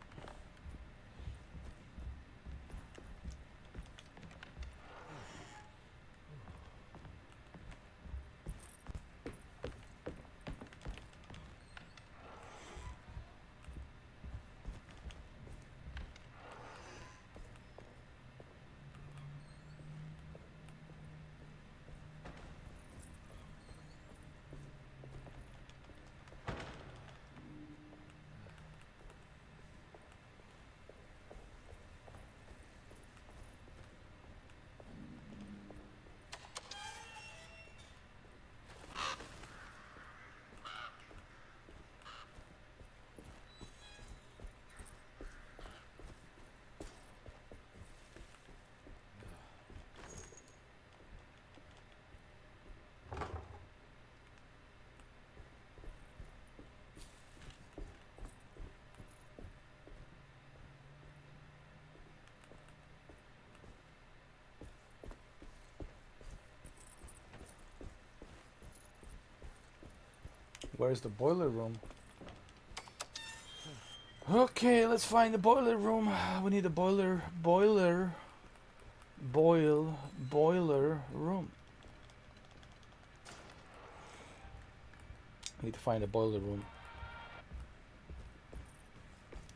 Where's the boiler room? Okay, let's find the boiler room. We need a boiler room. I need to find a boiler room.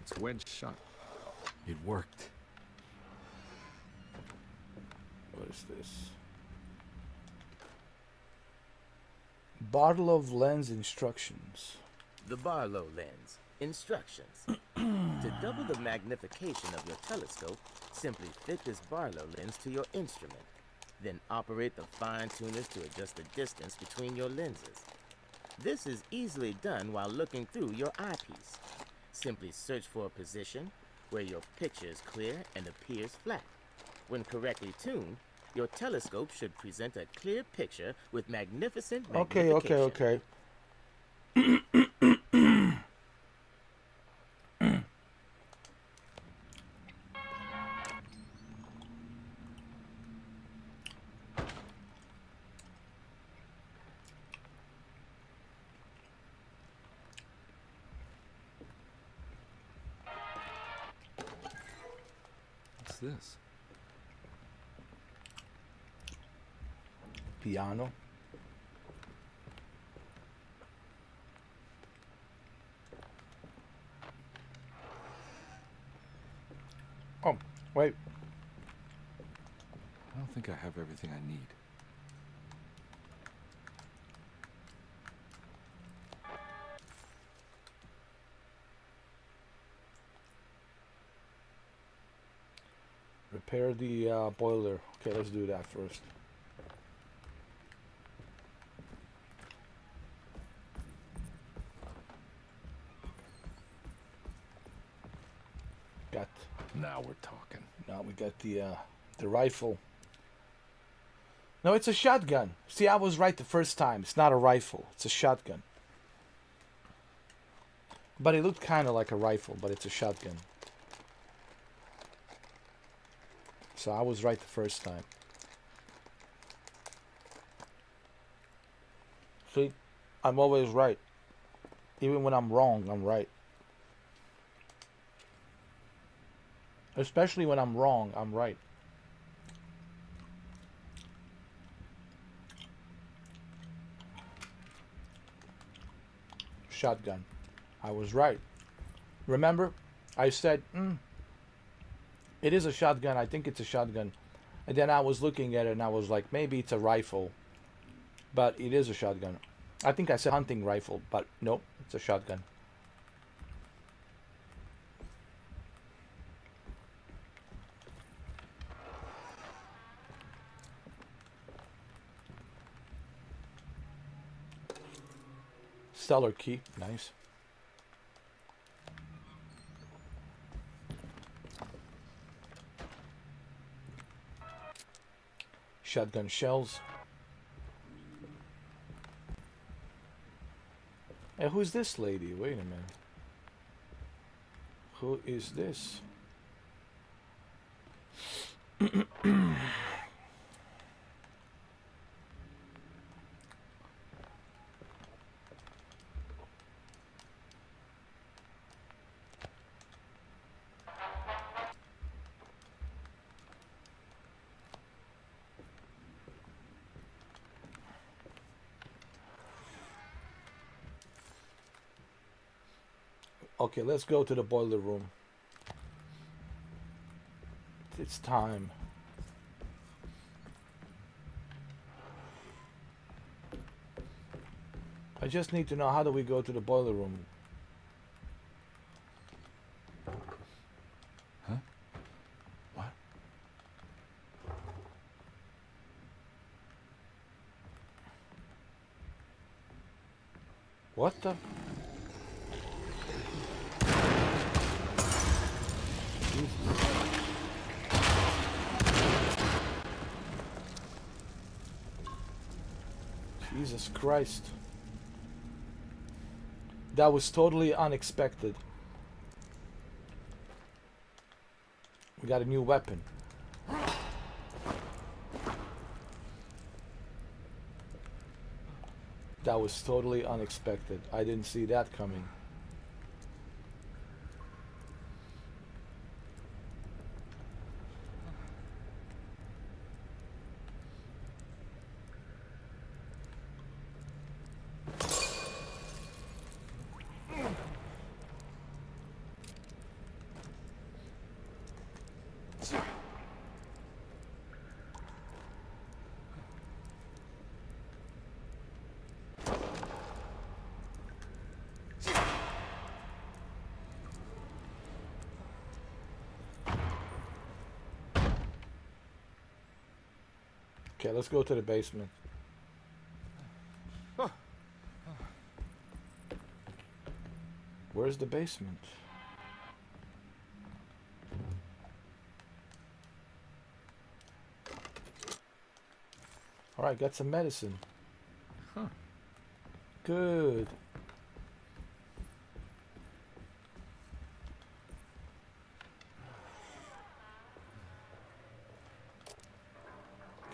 It's wedged shut. It worked. What is this? Bottle of lens instructions. The Barlow lens. Instructions. To double the magnification of your telescope, simply fit this Barlow lens to your instrument. Then operate the fine tuners to adjust the distance between your lenses. This is easily done while looking through your eyepiece. Simply search for a position where your picture is clear and appears flat. When correctly tuned, your telescope should present a clear picture with magnificent magnification. Okay. What's this? Piano. Oh, wait. I don't think I have everything I need. Repair the boiler. Okay, let's do that first. Got. Now we're talking. Now we got the rifle. No, it's a shotgun. See, I was right the first time. It's not a rifle. It's a shotgun. But it looked kind of like a rifle, but it's a shotgun. So I was right the first time. See, I'm always right. Even when I'm wrong, I'm right. Especially when I'm wrong, I'm right. Shotgun. I was right. Remember, I said, it is a shotgun. I think it's a shotgun. And then I was looking at it and I was like, maybe it's a rifle. But it is a shotgun. I think I said hunting rifle, but nope, it's a shotgun. Stellar key, nice. Shotgun shells. Hey, who's this lady? Wait a minute. Who is this? Okay, let's go to the boiler room. It's time. I just need to know, how do we go to the boiler room? Huh? What? What the? Jesus Christ. That was totally unexpected. We got a new weapon. That was totally unexpected. I didn't see that coming. Okay, let's go to the basement. Where's the basement? Alright, got some medicine. Huh. Good.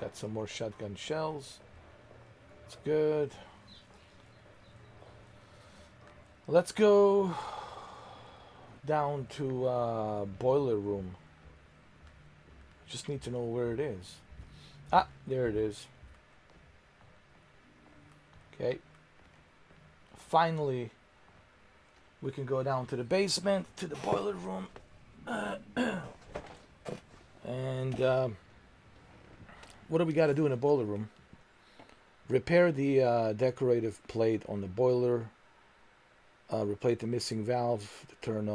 Got some more shotgun shells. It's good. Let's go down to boiler room. Just need to know where it is. Ah, there it is. Okay. Finally, we can go down to the basement, to the boiler room. And what do we got to do in the boiler room? Repair the decorative plate on the boiler. Replace the missing valve to turn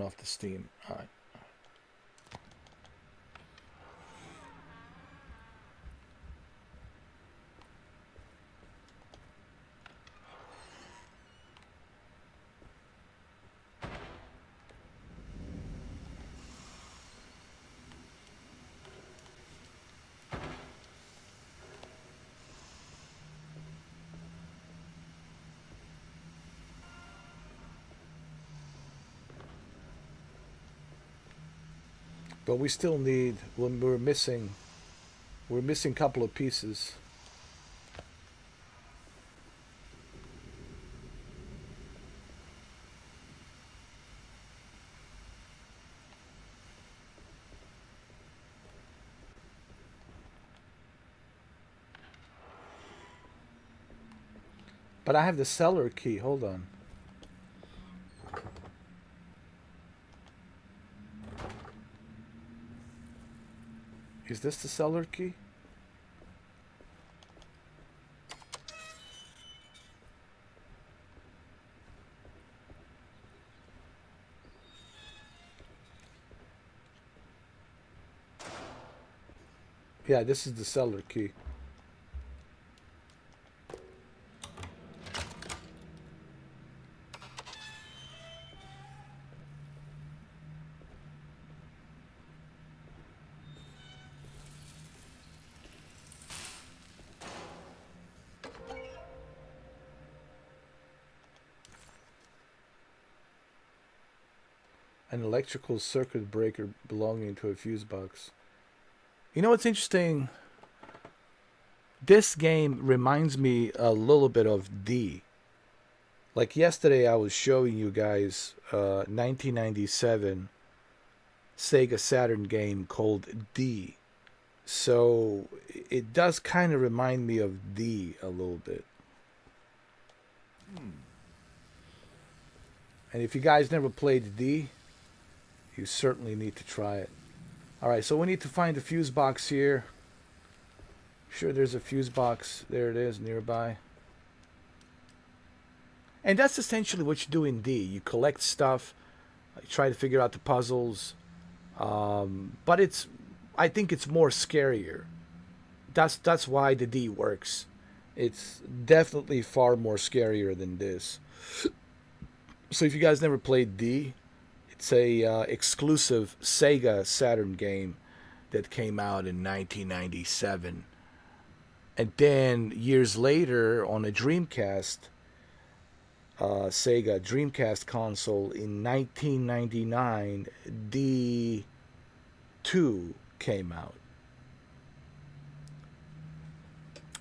off the steam. All right. But we still need, when we're missing a couple of pieces. But I have the cellar key. Hold on. Is this the cellar key? Yeah, this is the cellar key. An electrical circuit breaker belonging to a fuse box. You know what's interesting? This game reminds me a little bit of D. Like yesterday I was showing you guys 1997 Sega Saturn game called D. So it does kind of remind me of D a little bit. And if you guys never played D, you certainly need to try it. Alright, so we need to find the fuse box here. Sure, there's a fuse box. There it is, nearby. And that's essentially what you do in D. You collect stuff, you try to figure out the puzzles. But I think it's more scarier. That's why the D works. It's definitely far more scarier than this. So if you guys never played D, it's a exclusive Sega Saturn game that came out in 1997. And then years later on a Dreamcast, Sega Dreamcast console in 1999, D2 came out.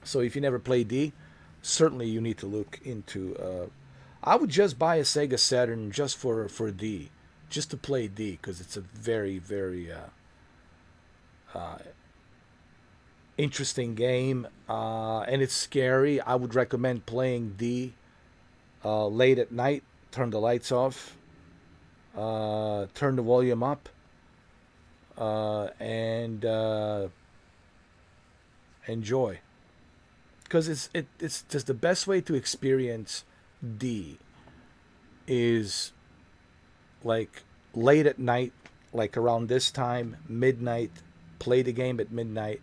So if you never played D, certainly you need to look into... I would just buy a Sega Saturn just for D. Just to play D, because it's a very, very interesting game. And it's scary. I would recommend playing D late at night. Turn the lights off. Turn the volume up. And enjoy. Because it's just the best way to experience D is like late at night, like around this time, midnight. Play the game at midnight.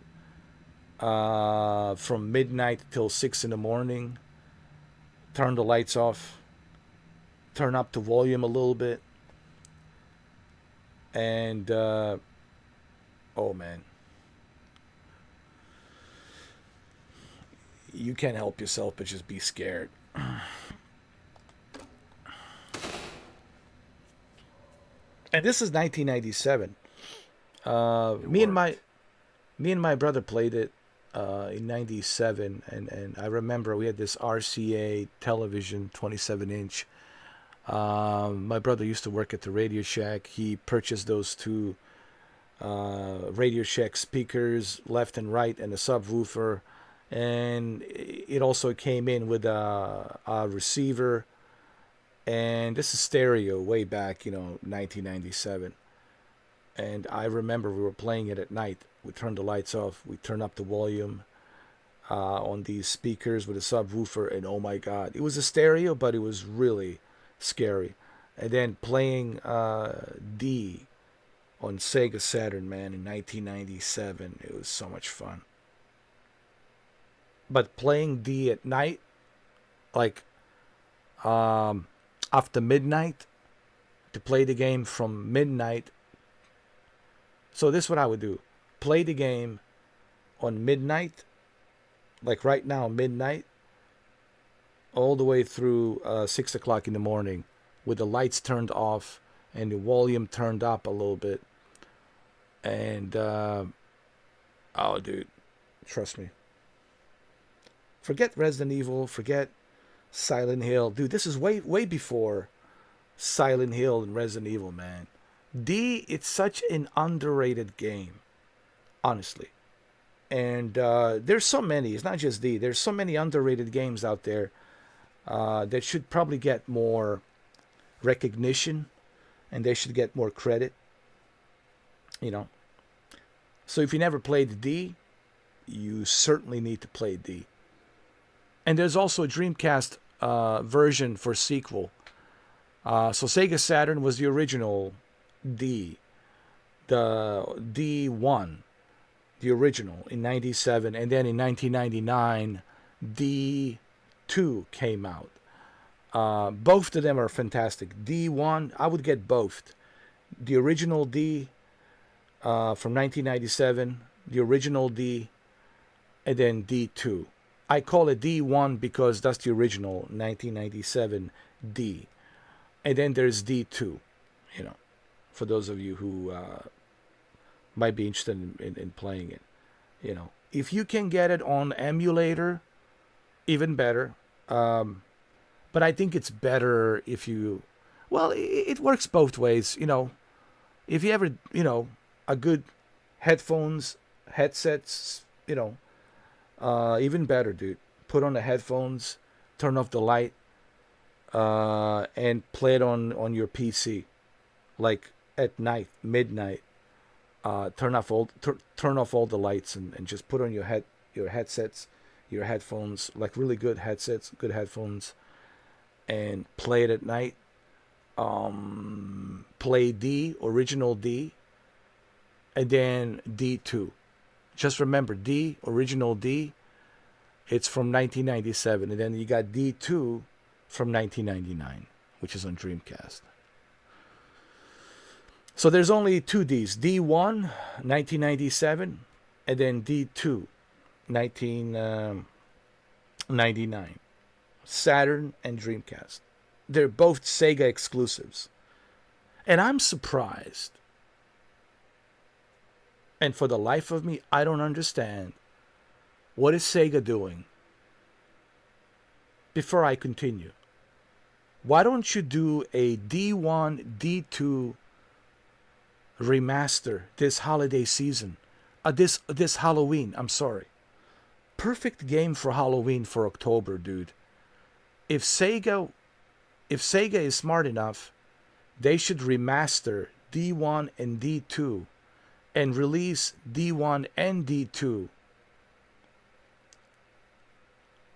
From midnight till 6 in the morning. Turn the lights off. Turn up the volume a little bit. And oh man. you can't help yourself but just be scared. And this is 1997. Me and my brother played it in '97, and I remember we had this RCA television, 27-inch. My brother used to work at the Radio Shack. He purchased those two Radio Shack speakers, left and right, and a subwoofer, and it also came in with a receiver. And this is stereo way back, 1997. And I remember we were playing it at night. We turned the lights off. We turned up the volume on these speakers with a subwoofer. And oh my God, it was a stereo, but it was really scary. And then playing D on Sega Saturn, man, in 1997. It was so much fun. But playing D at night, like after midnight, to play the game from midnight. So this is what I would do. Play the game on midnight, like right now, midnight, all the way through 6 o'clock in the morning with the lights turned off and the volume turned up a little bit. And, oh, dude, trust me. Forget Resident Evil, forget Silent Hill. Dude, this is way before Silent Hill and Resident Evil, man. D, it's such an underrated game, honestly. And there's so many. It's not just D. There's so many underrated games out there that should probably get more recognition, and they should get more credit. So if you never played D, you certainly need to play D. And there's also a Dreamcast version for sequel. So Sega Saturn was the original D, the D1, the original in '97, and then in 1999, D2 came out. Both of them are fantastic. D1, I would get both. The original D from 1997, the original D, and then D2. I call it D1 because that's the original 1997 D. And then there's D2, for those of you who might be interested in playing it. If you can get it on emulator, even better. But I think it's better if you, it works both ways. If you ever, a good headsets, even better, dude. Put on the headphones, turn off the light, and play it on your PC, like at night, midnight. Turn off all the lights and just put on your headsets, your headphones, like really good headsets, good headphones, and play it at night. Play D, original D, and then D2. Just remember, D, original D, it's from 1997. And then you got D2 from 1999, which is on Dreamcast. So there's only two Ds. D1, 1997, and then D2, 1999. Saturn and Dreamcast. They're both Sega exclusives. And I'm surprised. And for the life of me, I don't understand. What is Sega doing? Before I continue, why don't you do a D1, D2 remaster this holiday season? This Halloween, I'm sorry. Perfect game for Halloween for October, dude. If Sega is smart enough, they should remaster D1 and D2 and release D1 and D2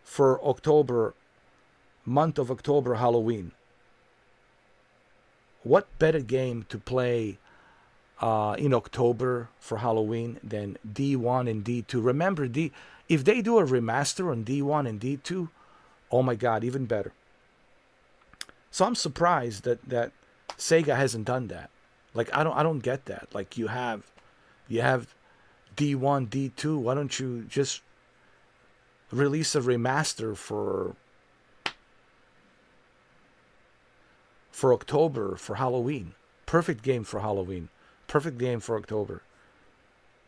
for October, month of October, Halloween. What better game to play in October for Halloween than D1 and D2? Remember, if they do a remaster on D1 and D2, oh my God, even better. So I'm surprised that Sega hasn't done that. Like I don't get that. Like you have D1, D2. Why don't you just release a remaster for October, for Halloween. Perfect game for Halloween. Perfect game for October.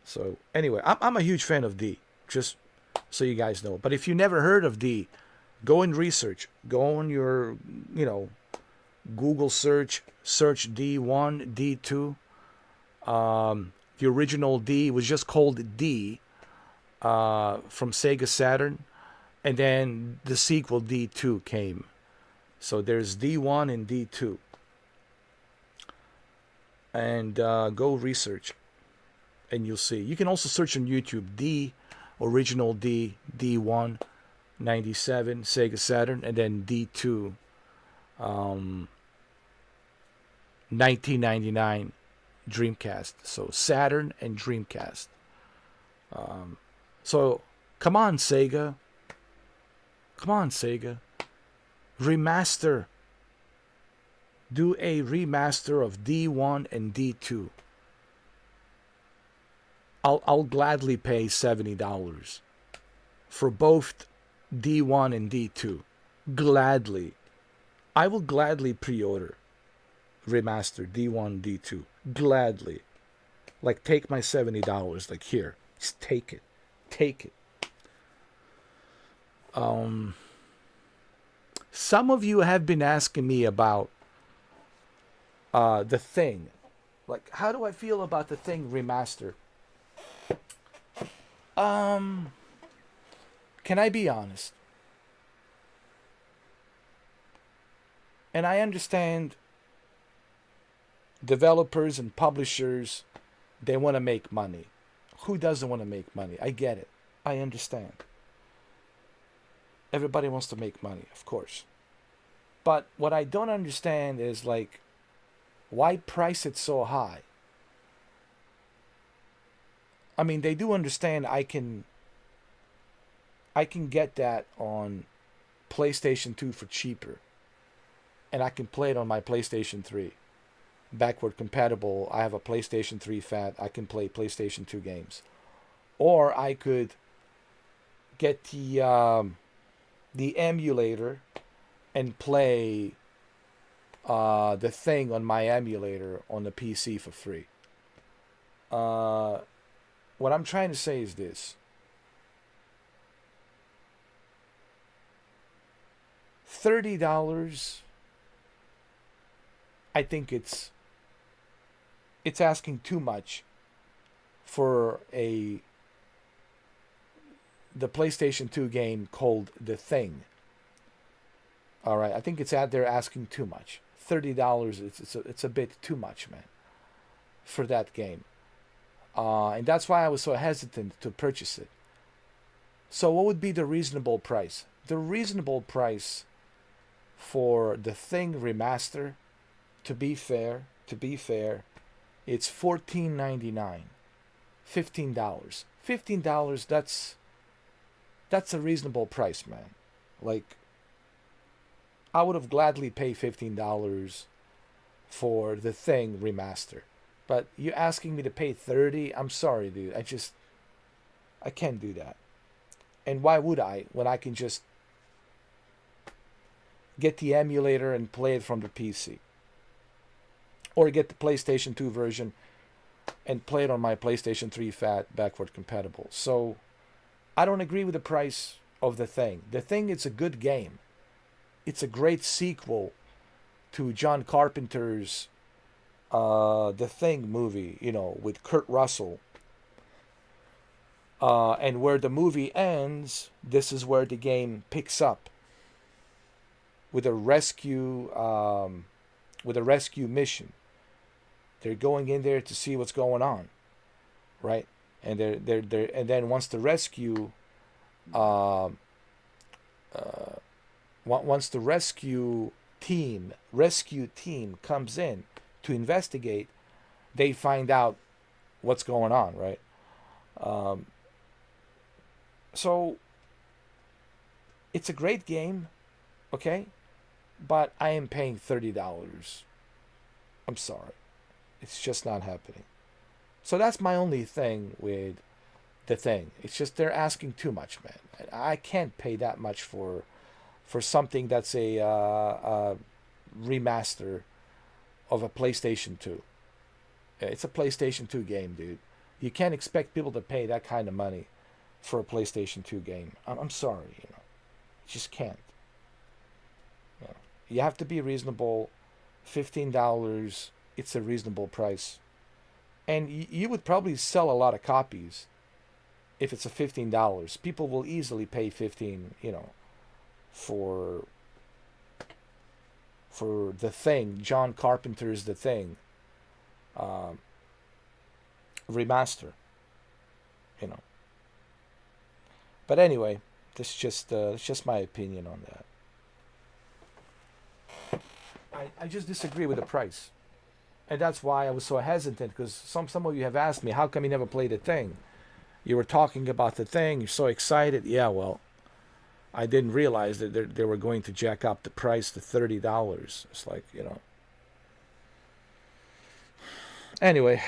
So anyway, I'm a huge fan of D, just so you guys know. But if you never heard of D, go and research. Go on your, Google search D1, D2. The original D was just called D from Sega Saturn, and then the sequel D2 came. So there's D1 and D2. And go research, and you'll see. You can also search on YouTube D, original D, D1, 97, Sega Saturn, and then D2, 1999, Dreamcast. So Saturn and Dreamcast. So come on, Sega. Come on, Sega. Remaster. Do a remaster of D1 and D2. I'll gladly pay $70 for both D1 and D2. Gladly. I will gladly pre-order remaster D1, D2. Gladly. Like, take my $70. Like, here. Just take it. Take it. Some of you have been asking me about The Thing. Like, how do I feel about The Thing remaster? Can I be honest? And I understand developers and publishers, they want to make money. Who doesn't want to make money? I get it. I understand. Everybody wants to make money, of course. But what I don't understand is, like, why price it so high? I mean, they do understand I can get that on PlayStation 2 for cheaper. And I can play it on my PlayStation 3. Backward compatible. I have a PlayStation 3 fat. I can play PlayStation 2 games. Or I could get the emulator and play The Thing on my emulator on the PC for free. What I'm trying to say is this. $30, I think it's asking too much for the PlayStation 2 game called The Thing. All right, I think it's out there asking too much. $30, it's a bit too much, man, for that game. And that's why I was so hesitant to purchase it. So what would be the reasonable price? The reasonable price for The Thing remaster, to be fair, it's $14.99. $15. $15, that's a reasonable price, man. Like, I would have gladly paid $15 for The Thing remaster. But you asking me to pay $30? I'm sorry, dude. I can't do that. And why would I, when I can just get the emulator and play it from the PC? Or get the PlayStation 2 version and play it on my PlayStation 3 fat backward compatible. So I don't agree with the price of The Thing. The Thing, it's a good game. It's a great sequel to John Carpenter's The Thing movie, with Kurt Russell. And where the movie ends, this is where the game picks up with a rescue mission. They're going in there to see what's going on, right? And and then once the rescue team comes in to investigate, they find out what's going on, right? So it's a great game, okay? But I am paying $30. I'm sorry. It's just not happening. So that's my only thing with the thing. It's just they're asking too much, man. I can't pay that much for something that's a remaster of a PlayStation 2. It's a PlayStation 2 game, dude. You can't expect people to pay that kind of money for a PlayStation 2 game. I'm sorry, you know. You just can't. You know, you have to be reasonable. $15, it's a reasonable price. And you would probably sell a lot of copies if it's a $15. People will easily pay 15, you know, for The Thing, John Carpenter's The Thing remaster, you know. But anyway, this is just my opinion on that. I just disagree with the price, and that's why I was so hesitant, because some of you have asked me, how come you never played The Thing? You were talking about The Thing, you're so excited. Yeah, well, I didn't realize that they were going to jack up the price to $30. It's like, you know. Anyway.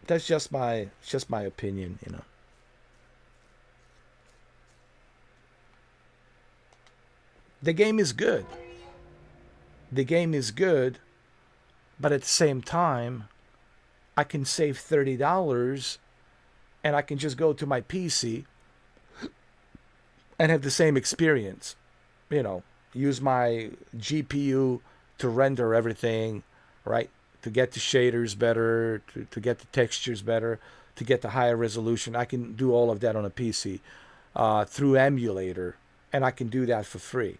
That's just my opinion, you know. The game is good. The game is good, but at the same time, I can save $30 and I can just go to my PC and have the same experience. You know, use my GPU to render everything, right? To get the shaders better, to get the textures better, to get the higher resolution. I can do all of that on a PC through emulator, and I can do that for free.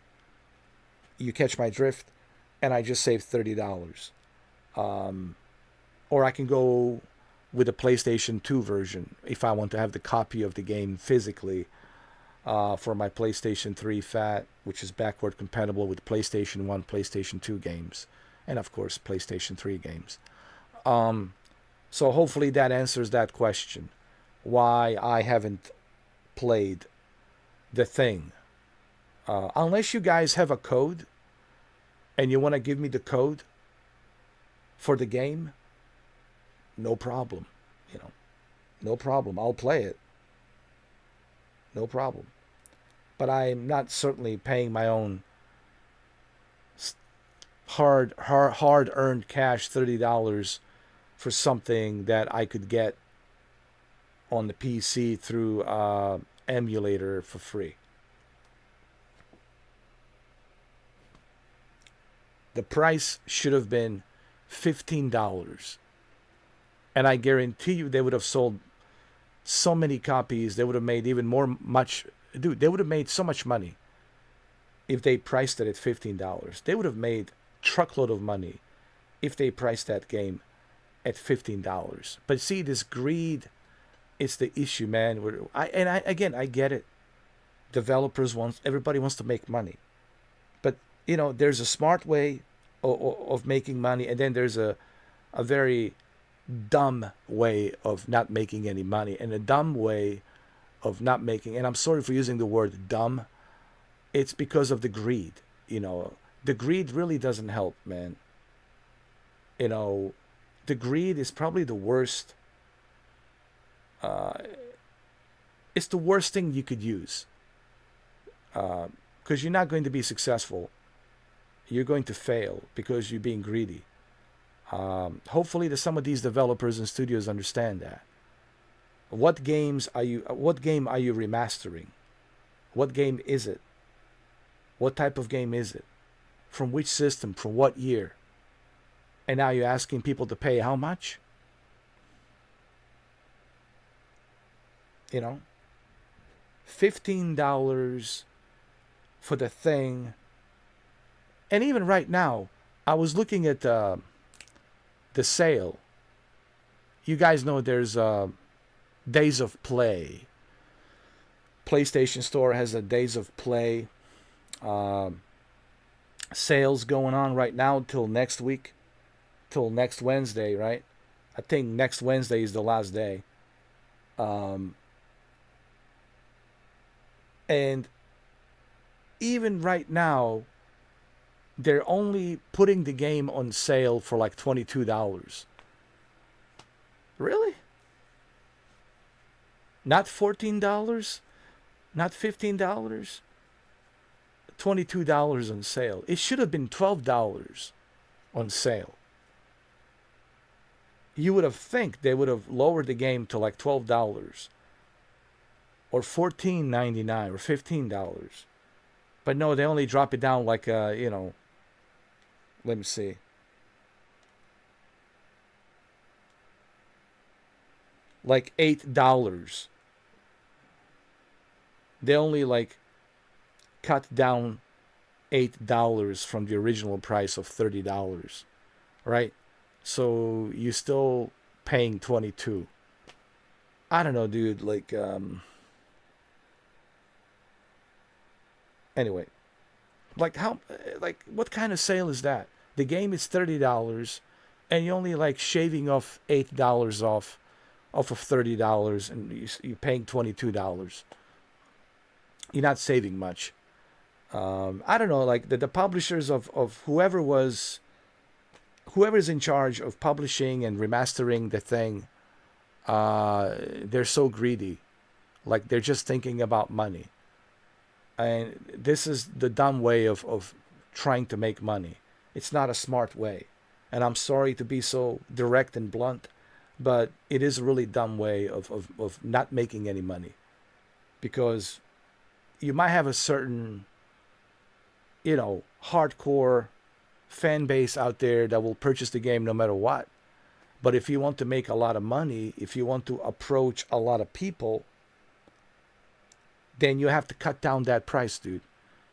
You catch my drift? And I just saved $30. Or I can go with the PlayStation 2 version if I want to have the copy of the game physically for my PlayStation 3 Fat, which is backward compatible with PlayStation 1, PlayStation 2 games, and of course PlayStation 3 games. So hopefully that answers that question, why I haven't played The Thing. Unless you guys have a code and you want to give me the code for the game, no problem. You know, no problem. I'll play it. No problem. But I'm not certainly paying my own hard-earned cash, $30 for something that I could get on the PC through emulator for free. The price should have been $15. And I guarantee you they would have sold so many copies. They would have made even dude, they would have made so much money if they priced it at $15. They would have made truckload of money if they priced that game at $15. But see, this greed is the issue, man. I get it. Everybody wants to make money. But, you know, there's a smart way of making money, and then there's a very dumb way of not making any money. And a dumb way of not making, and I'm sorry for using the word dumb, it's because of the greed. You know, the greed really doesn't help, man. You know, the greed is probably the worst. It's the worst thing you could use. Because you're not going to be successful. You're going to fail because you're being greedy. Hopefully some of these developers and studios understand that. What game are you remastering? What game is it? What type of game is it? From which system? From what year? And now you're asking people to pay how much? You know? $15 for The Thing. And even right now, I was looking at the sale. You guys know there's Days of Play. PlayStation Store has a Days of Play sales going on right now till next week, till next Wednesday, right? I think next Wednesday is the last day. And even right now, they're only putting the game on sale for like $22. Really? Not $14? Not $15? $22 on sale. It should have been $12 on sale. You would have think they would have lowered the game to like $12 or $14.99 or $15. But no, they only drop it down like you know, let me see. Like $8. They only like cut down $8 from the original price of $30, right? So you're still paying 22. I don't know, dude. Like, anyway, like how, like what kind of sale is that? The game is $30, and you're only like shaving off $8 off of $30, and you're paying $22. You're not saving much. I don't know, like the publishers of whoever's in charge of publishing and remastering the thing, they're so greedy. Like they're just thinking about money. And this is the dumb way of trying to make money. It's not a smart way. And I'm sorry to be so direct and blunt, but it is a really dumb way of not making any money. Because you might have a certain, you know, hardcore fan base out there that will purchase the game no matter what. But if you want to make a lot of money, if you want to approach a lot of people, then you have to cut down that price, dude.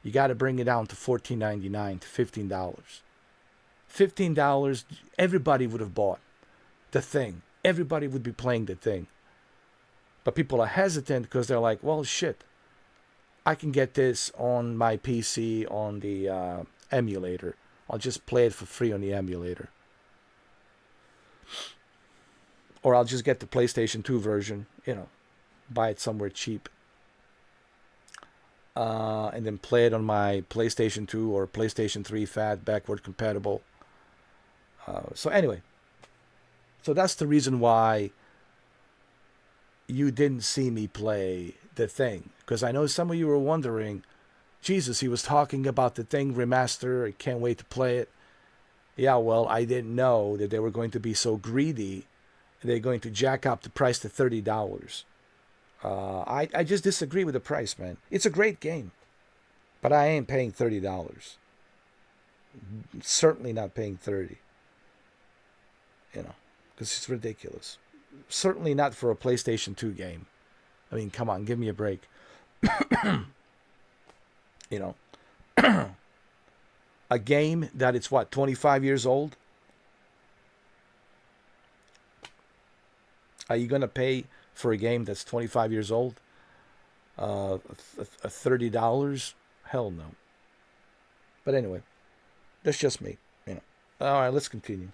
You got to bring it down to $14.99 to $15. $15, everybody would have bought the thing. Everybody would be playing the thing. But people are hesitant because they're like, well, shit, I can get this on my PC on the emulator. I'll just play it for free on the emulator. Or I'll just get the PlayStation 2 version, you know, buy it somewhere cheap. And then play it on my PlayStation 2 or PlayStation 3 fat, backward compatible. So anyway, so that's the reason why you didn't see me play The Thing. Because I know some of you were wondering, Jesus, he was talking about The Thing remaster. I can't wait to play it. Yeah, well, I didn't know that they were going to be so greedy. They're going to jack up the price to $30. I just disagree with the price, man. It's a great game, but I ain't paying $30. Certainly not paying $30. You know, because it's ridiculous. Certainly not for a PlayStation 2 game. I mean, come on, give me a break. You know, a game that it's what, 25 years old? Are you going to pay for a game that's 25 years old? $30? Hell no. But anyway, that's just me. You know. All right, let's continue.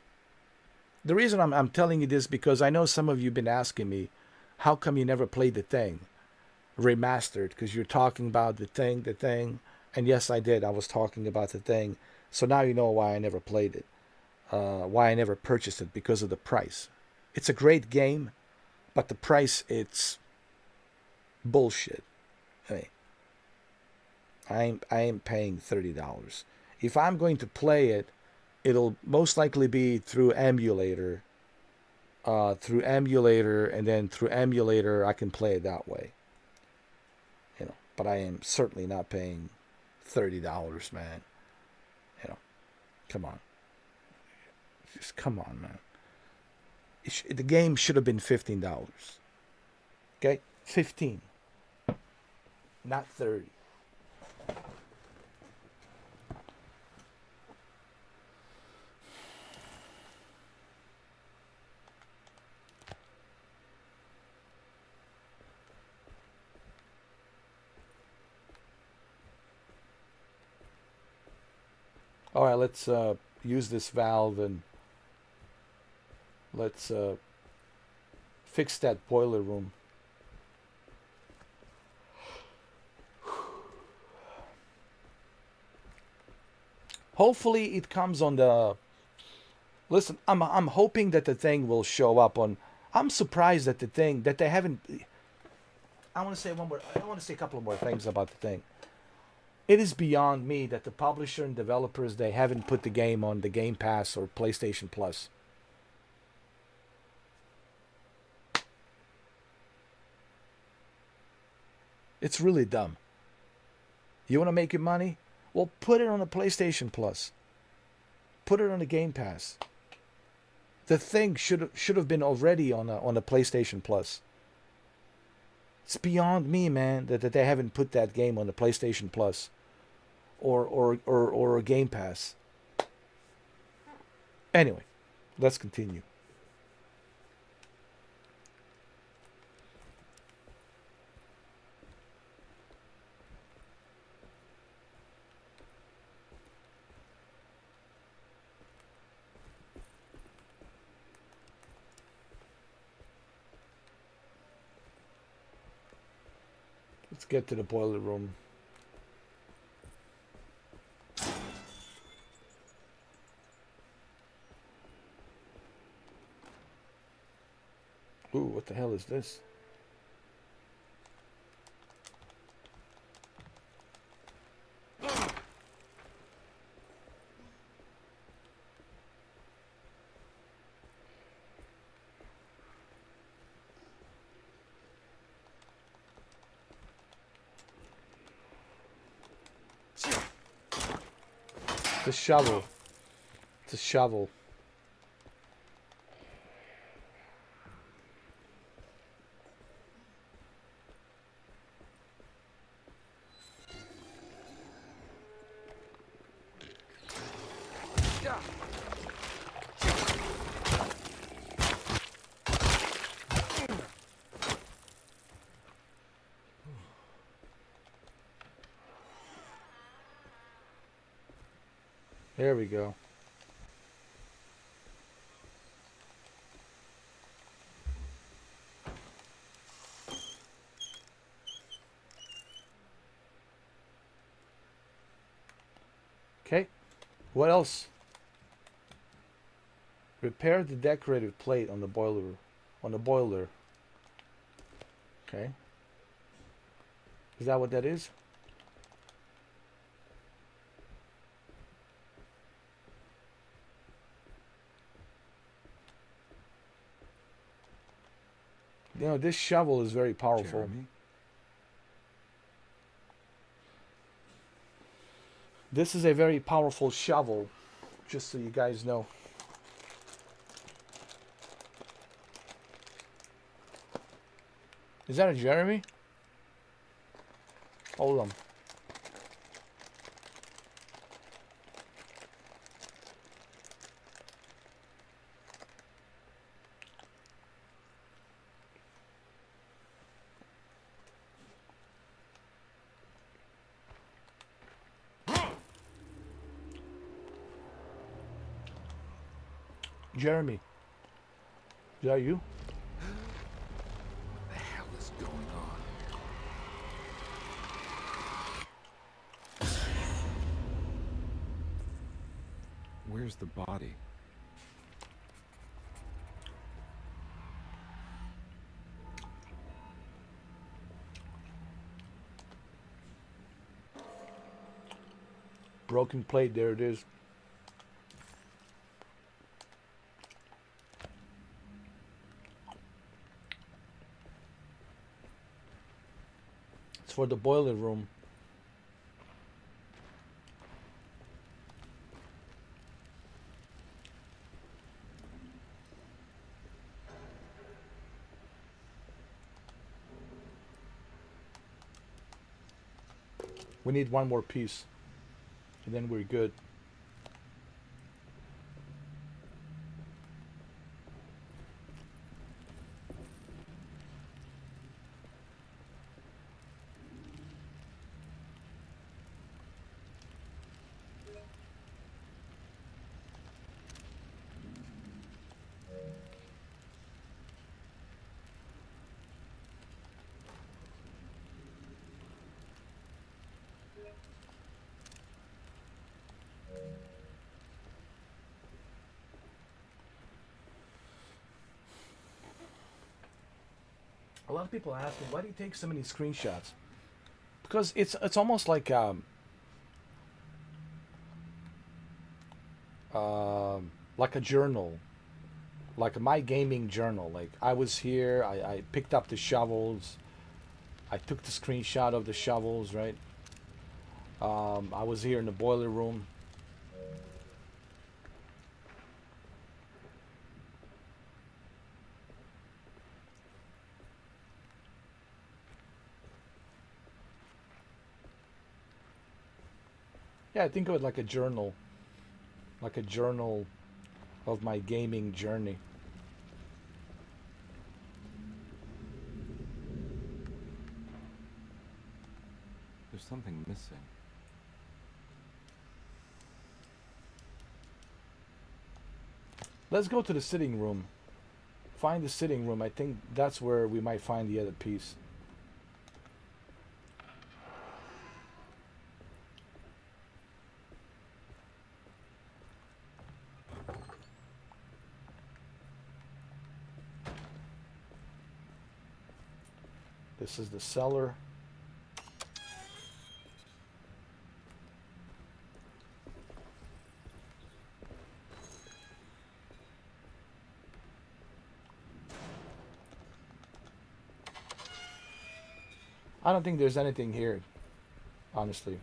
The reason I'm telling you this because I know some of you have been asking me, how come you never played The Thing remastered? Because you're talking about The Thing. And yes, I did. I was talking about The Thing. So now you know why I never played it. Why I never purchased it, because of the price. It's a great game, but the price, it's bullshit. I mean, I ain't paying $30. If I'm going to play it, it'll most likely be through emulator. And then through emulator, I can play it that way. You know, but I am certainly not paying $30, man. You know, come on. Just come on, man. The game should have been $15. Okay? 15. Not 30. All right, let's use this valve and let's fix that boiler room. Hopefully it comes on the. Listen, I'm hoping that the thing will show up on. I'm surprised that the thing that they haven't. I want to say one more. I want to say a couple of more things about the thing. It is beyond me that the publisher and developers, they haven't put the game on the Game Pass or PlayStation Plus. It's really dumb. You want to make your money? Well, put it on the PlayStation Plus. Put it on the Game Pass. The thing should have been already on a PlayStation Plus. It's beyond me, man, that they haven't put that game on the PlayStation Plus or a Game Pass. Anyway, let's continue. Let's get to the boiler room. Ooh, what the hell is this? It's a shovel. It's a shovel. There we go. Okay. What else? Repair the decorative plate on the boiler. On the boiler. Okay. Is that what that is? You know, this shovel is very powerful. Jeremy? This is a very powerful shovel, just so you guys know. Is that a Jeremy? Hold on. Jeremy, is that you? What the hell is going on? Where's the body? Broken plate, there it is. It's for the boiler room. We need one more piece, and then we're good. A lot of people ask me, why do you take so many screenshots? Because it's almost like a journal, like my gaming journal. Like I was here, I picked up the shovels, I took the screenshot of the shovels, right? I was here in the boiler room. Yeah, I think of it like a journal of my gaming journey. There's something missing. Let's go to the sitting room. Find the sitting room. I think that's where we might find the other piece. This is the cellar. I don't think there's anything here, honestly.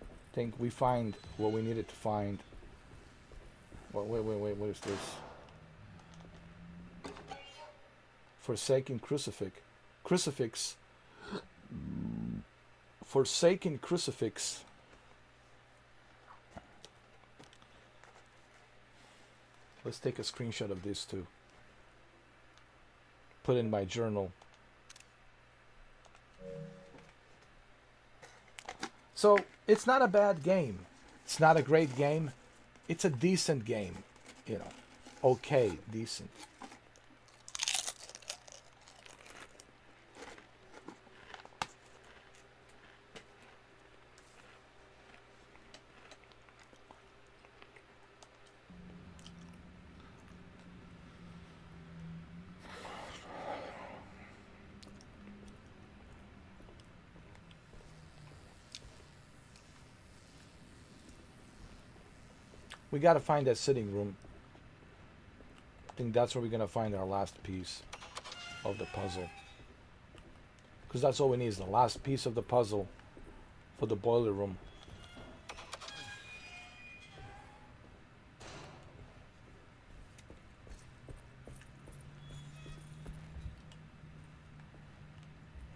I think we find what we needed to find. Well, wait, what is this? Forsaken crucifix. Crucifix. Forsaken crucifix. Let's take a screenshot of this too. Put in my journal. So it's not a bad game. It's not a great game. It's a decent game. You know, okay, decent. We gotta find that sitting room. I think that's where we're gonna find our last piece of the puzzle. Because that's all we need is the last piece of the puzzle for the boiler room.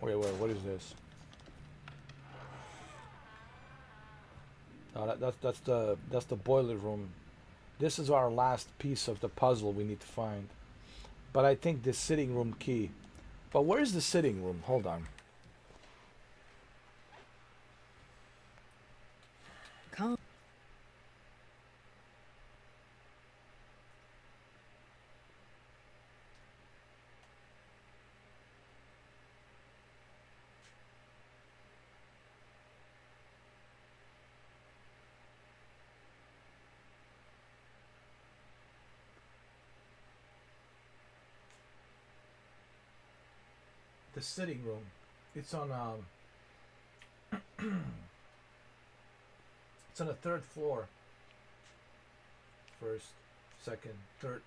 Wait, what is this? That's the boiler room. This is our last piece of the puzzle we need to find. But I think the sitting room key. But where's the sitting room? Hold on. Come. The sitting room. It's on it's on the third floor. First, second, third.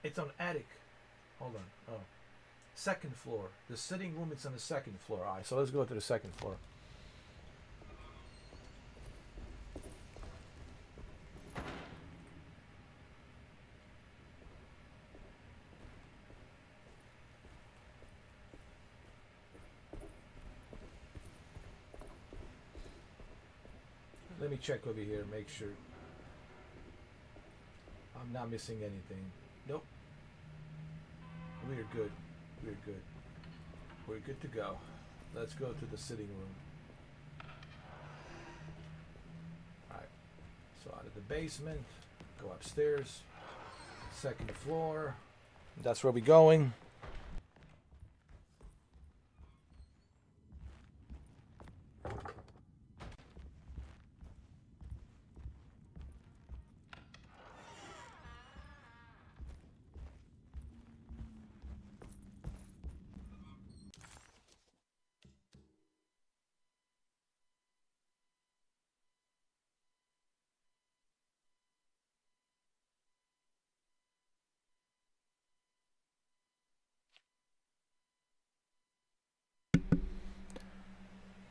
It's on attic. Hold on. Oh. Second floor. The sitting room is on the second floor. Alright, so let's go to the second floor. Let me check over here, make sure I'm not missing anything. Nope. We're good. We're good. We're good to go. Let's go to the sitting room. Alright. So out of the basement, go upstairs. Second floor. That's where we're going.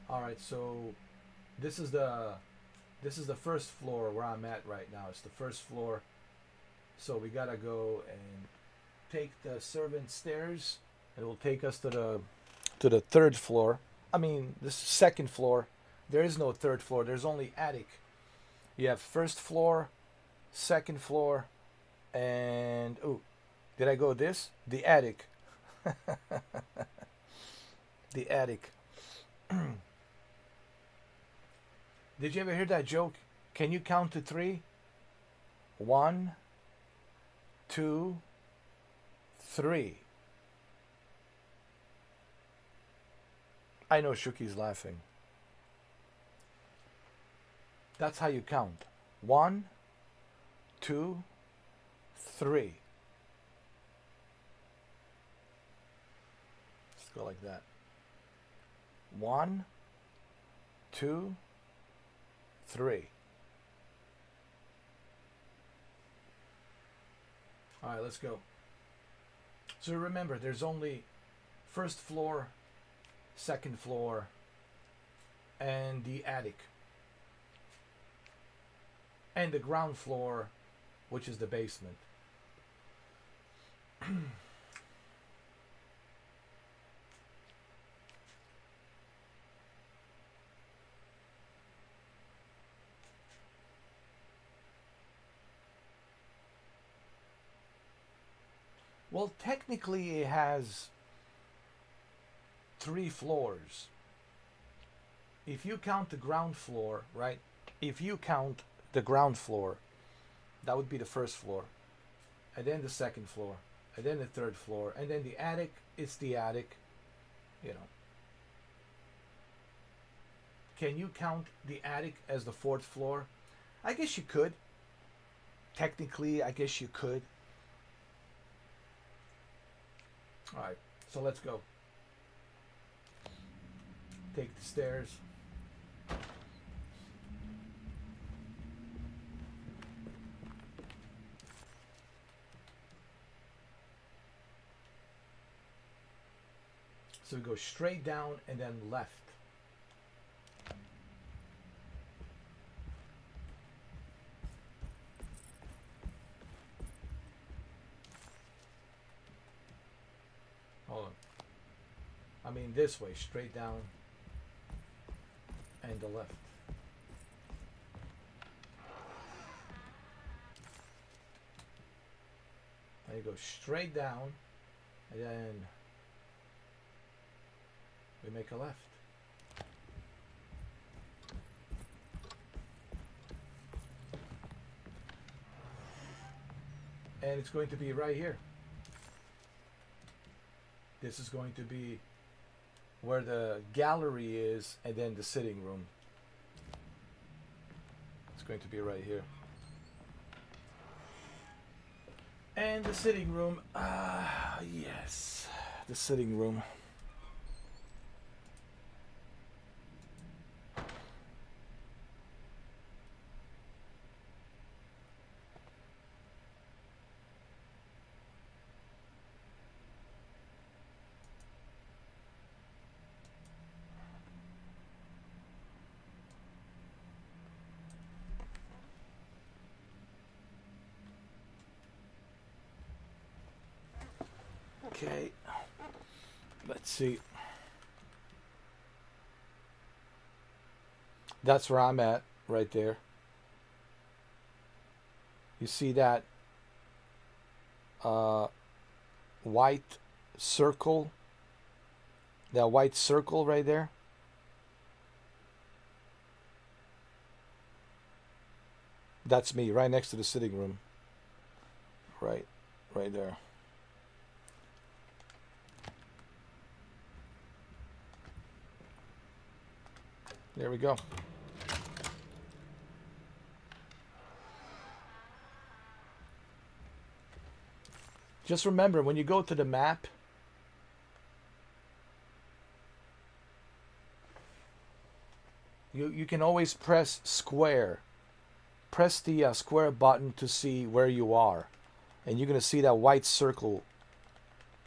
All right, so this is the first floor where I'm at right now. It's the first floor. So we gotta go and take the servant stairs. It will take us to the third floor. I mean, this second floor. There is no third floor. There's only attic. You have first floor, second floor, and oh, did I go this? The attic. The attic. Did you ever hear that joke? Can you count to 3? 1, 2, 3. I know Shuki's laughing. That's how you count. 1, 2, 3. Let's go like that. 1, 2, 3. All right, let's go. So remember, there's only first floor, second floor, and the attic. And the ground floor, which is the basement. Well, technically it has 3 floors. If you count the ground floor, right? If you count the ground floor, that would be the first floor. And then the second floor. And then the third floor. And then the attic, it's the attic. You know. Can you count the attic as the 4th floor? I guess you could. Technically, I guess you could. Alright, so let's go. Take the stairs. So we go straight down and then left. Hold on. I mean this way, straight down and the left. And you go straight down and then we make a left. And it's going to be right here. This is going to be where the gallery is and then the sitting room. It's going to be right here. And the sitting room, yes, the sitting room. Okay, let's see. That's where I'm at, right there. You see that white circle? That white circle right there? That's me, right next to the sitting room. Right there. There we go. Just remember, when you go to the map, you can always press square. Press the square button to see where you are. And you're going to see that white circle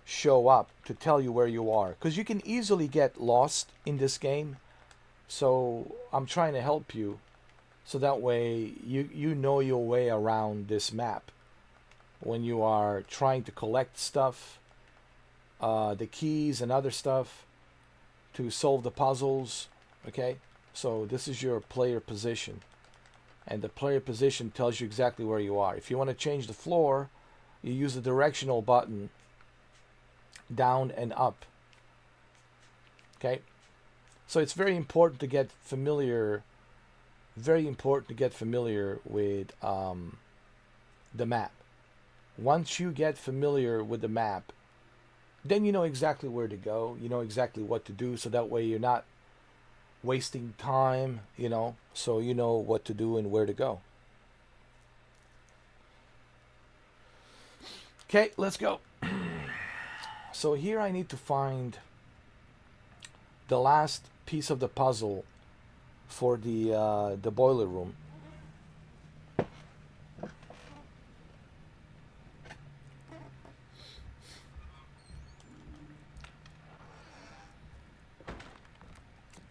show up to tell you where you are, because you can easily get lost in this game. So I'm trying to help you, so that way you know your way around this map when you are trying to collect stuff, the keys and other stuff to solve the puzzles. Okay, so this is your player position, and the player position tells you exactly where you are. If you want to change the floor, you use the directional button down and up. Okay, so it's very important to get familiar, with the map. Once you get familiar with the map, then you know exactly where to go, you know exactly what to do, so that way you're not wasting time, so you know what to do and where to go. Okay, let's go. So here I need to find the last piece of the puzzle for the boiler room.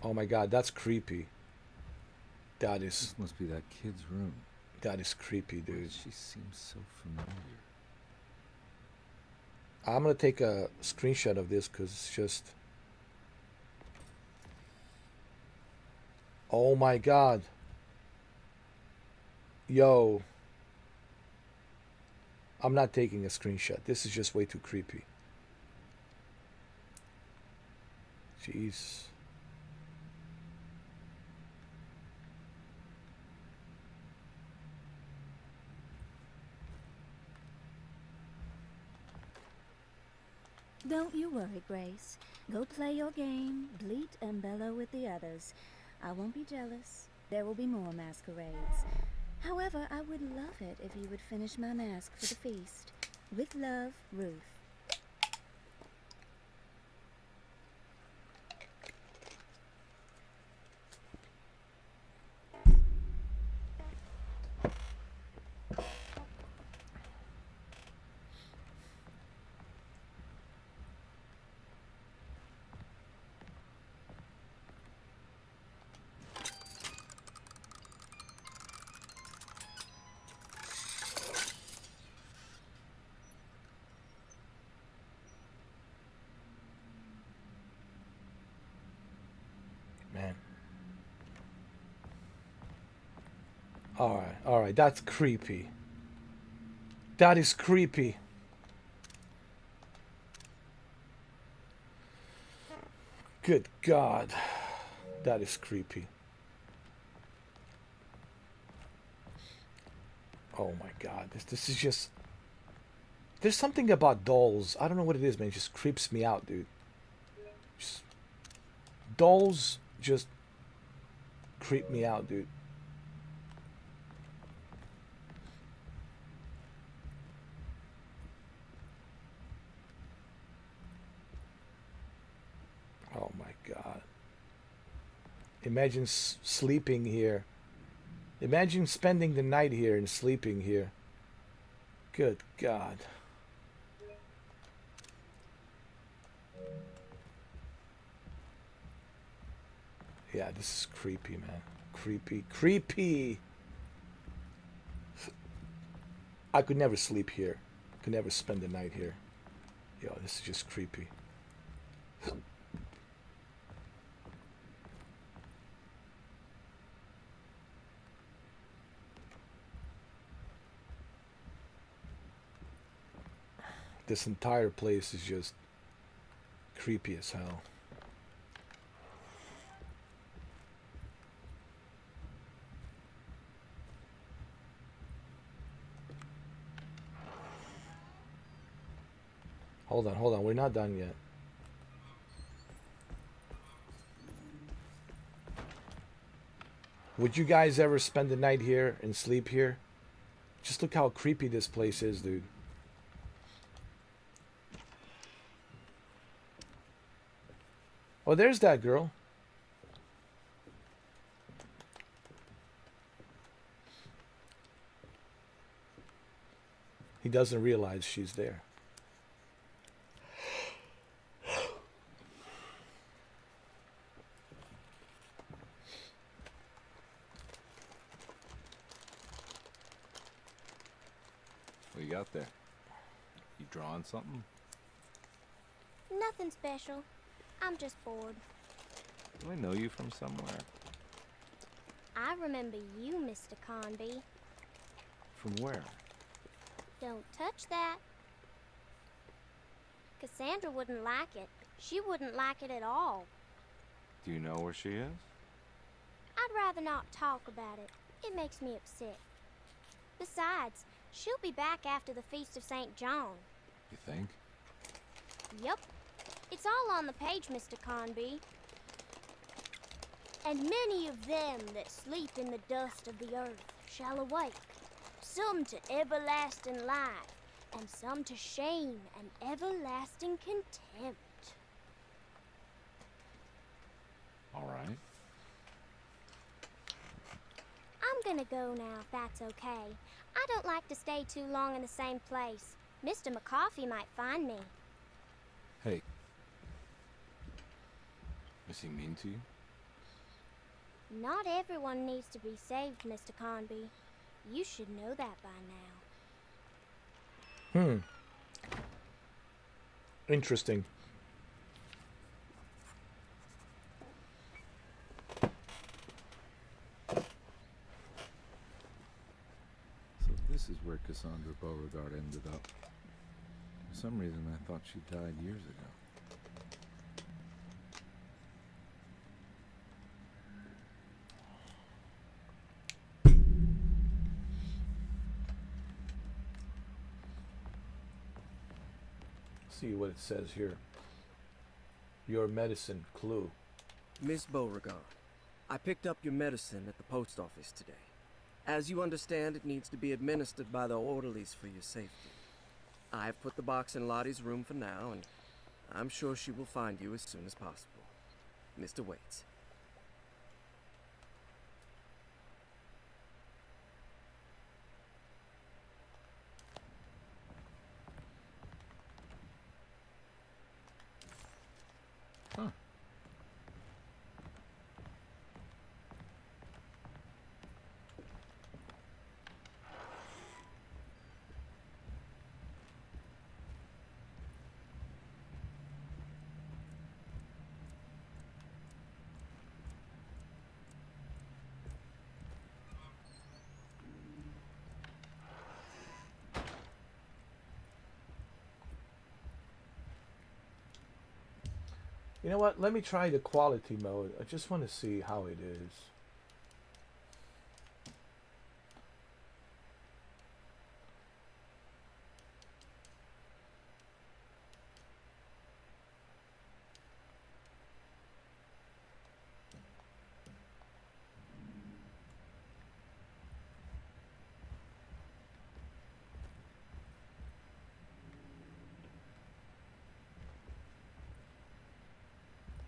Oh my God, that's creepy. That is. This must be that kid's room. That is creepy, dude. She seems so familiar. I'm gonna take a screenshot of this because it's just. Oh my God. Yo. I'm not taking a screenshot. This is just way too creepy. Jeez. Don't you worry, Grace. Go play your game, bleat and bellow with the others. I won't be jealous. There will be more masquerades. However, I would love it if you would finish my mask for the feast. With love, Ruth. Man. All right, that's creepy. That is creepy. Good God. That is creepy. Oh my God. This is just. There's something about dolls. I don't know what it is, man. It just creeps me out, dude. Just, dolls just creep me out, dude. Oh my God. Imagine sleeping here. Imagine spending the night here and sleeping here. Good God. Yeah, this is creepy, man. Creepy. Creepy! I could never sleep here. Could never spend the night here. Yo, this is just creepy. This entire place is just creepy as hell. Hold on, we're not done yet. Would you guys ever spend the night here and sleep here? Just look how creepy this place is, dude. Oh, there's that girl. He doesn't realize she's there. you got there? You drawing something? Nothing special. I'm just bored. Do I know you from somewhere? I remember you, Mr. Conby. From where? Don't touch that. Cassandra wouldn't like it. She wouldn't like it at all. Do you know where she is? I'd rather not talk about it. It makes me upset. Besides, she'll be back after the Feast of St. John. You think? Yep. It's all on the page, Mr. Conby. And many of them that sleep in the dust of the earth shall awake, some to everlasting life, and some to shame and everlasting contempt. All right. I'm gonna go now, if that's okay. I don't like to stay too long in the same place. Mr. McCoffey might find me. Hey. Is he mean to you? Not everyone needs to be saved, Mr. Conby. You should know that by now. Interesting. So this is where Cassandra Beauregard ended up. For some reason, I thought she died years ago. See what it says here. Your medicine clue. Miss Beauregard, I picked up your medicine at the post office today. As you understand, it needs to be administered by the orderlies for your safety. I have put the box in Lottie's room for now, and I'm sure she will find you as soon as possible. Mr. Waits. Huh. You know what? Let me try the quality mode. I just want to see how it is.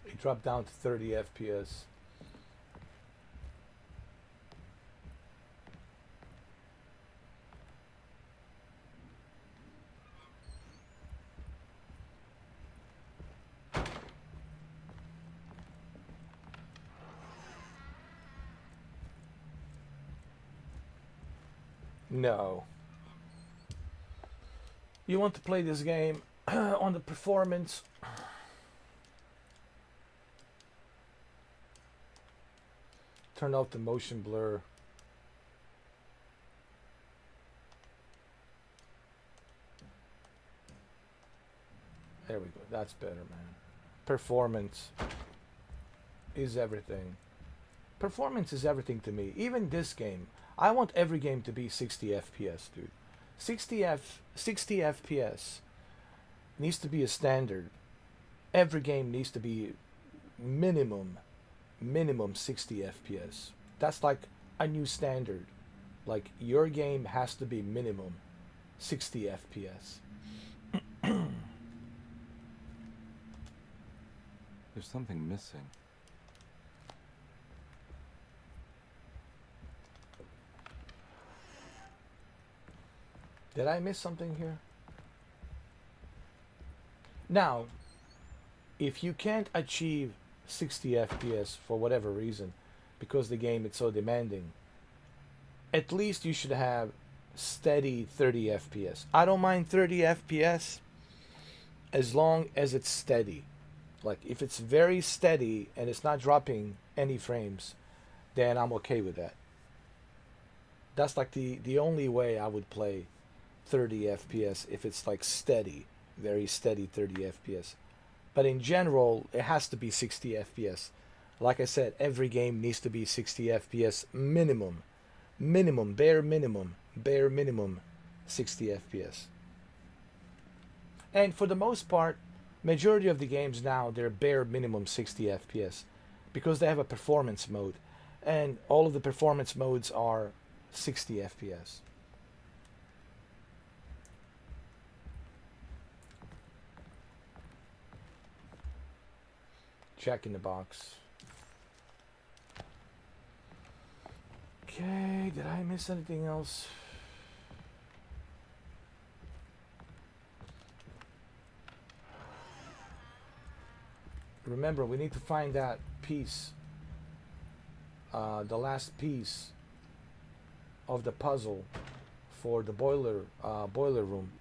It dropped down to 30 FPS. No. You want to play this game on the performance? Turn off the motion blur. There we go. That's better, man. Performance is everything. Performance is everything to me. Even this game. I want every game to be 60 FPS, dude. 60 FPS needs to be a standard. Every game needs to be minimum 60 FPS. That's like a new standard. Like your game has to be minimum 60 FPS. There's something missing. Did I miss something here? Now, if you can't achieve 60 FPS for whatever reason, because the game is so demanding, at least you should have steady 30 FPS. I don't mind 30 FPS as long as it's steady. Like if it's very steady and it's not dropping any frames, then I'm okay with that. That's like the only way I would play 30 FPS, if it's like steady, very steady 30 FPS. But in general, it has to be 60 FPS. Like I said, every game needs to be 60 FPS minimum. Minimum, bare minimum 60 FPS. And for the most part, majority of the games now, they're bare minimum 60 FPS because they have a performance mode, and all of the performance modes are 60 FPS. Check in the box. Okay, did I miss anything else? Remember, we need to find that piece, the last piece of the puzzle for the boiler room.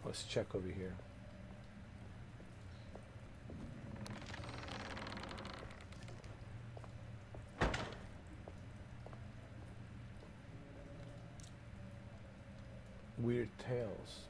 Let's check over here. Weird Tales.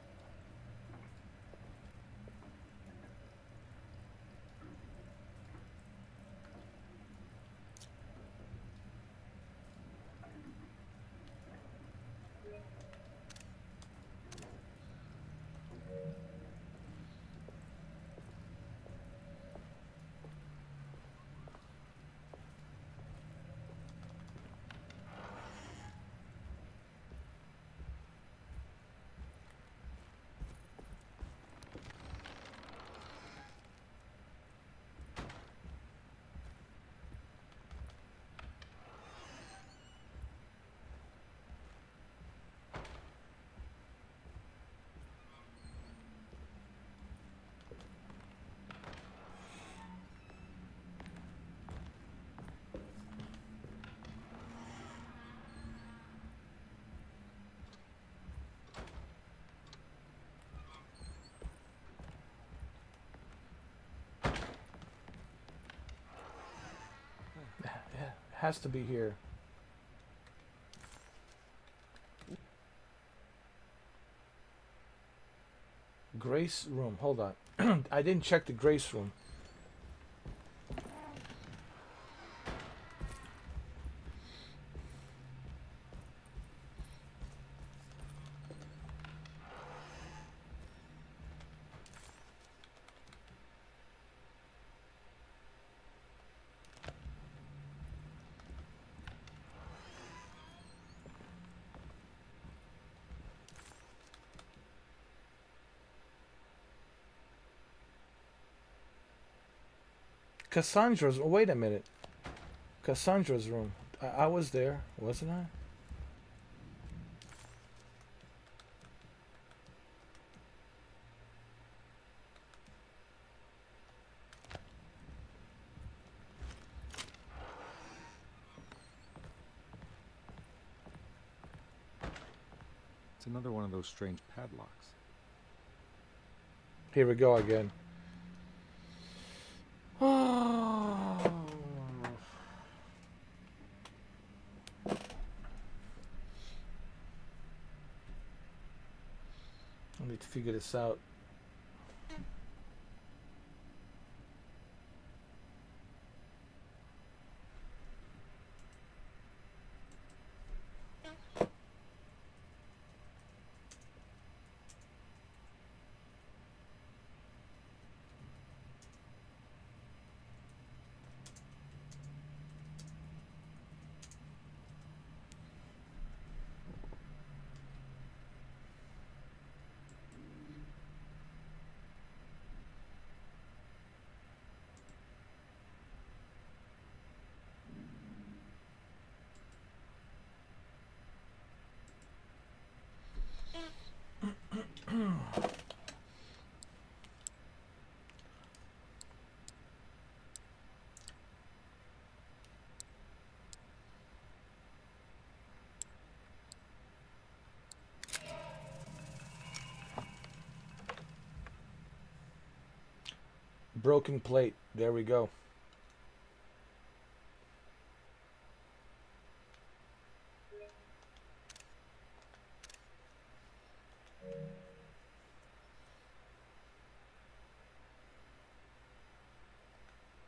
Has to be here. Grace room. Hold on. I didn't check the Grace room. Cassandra's. Wait a minute. Cassandra's room. I was there, wasn't I? It's another one of those strange padlocks. Here we go again. Oh. I need to figure this out. Broken plate. There we go.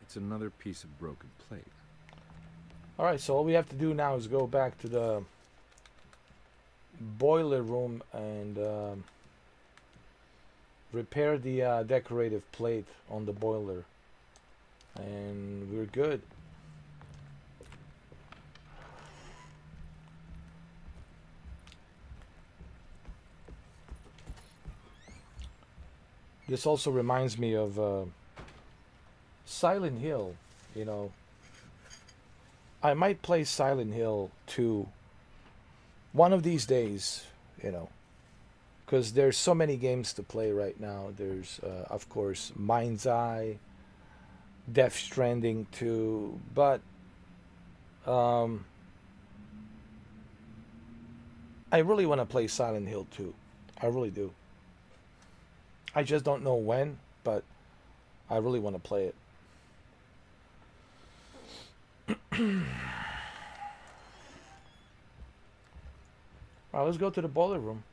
It's another piece of broken plate. Alright, so all we have to do now is go back to the boiler room and repair the decorative plate on the boiler. And we're good. This also reminds me of Silent Hill, you know. I might play Silent Hill 2 one of these days, you know, because there's so many games to play right now. There's, of course, Mind's Eye, Death Stranding 2, but I really want to play Silent Hill 2. I really do. I just don't know when, but I really want to play it. Alright, let's go to the boiler room.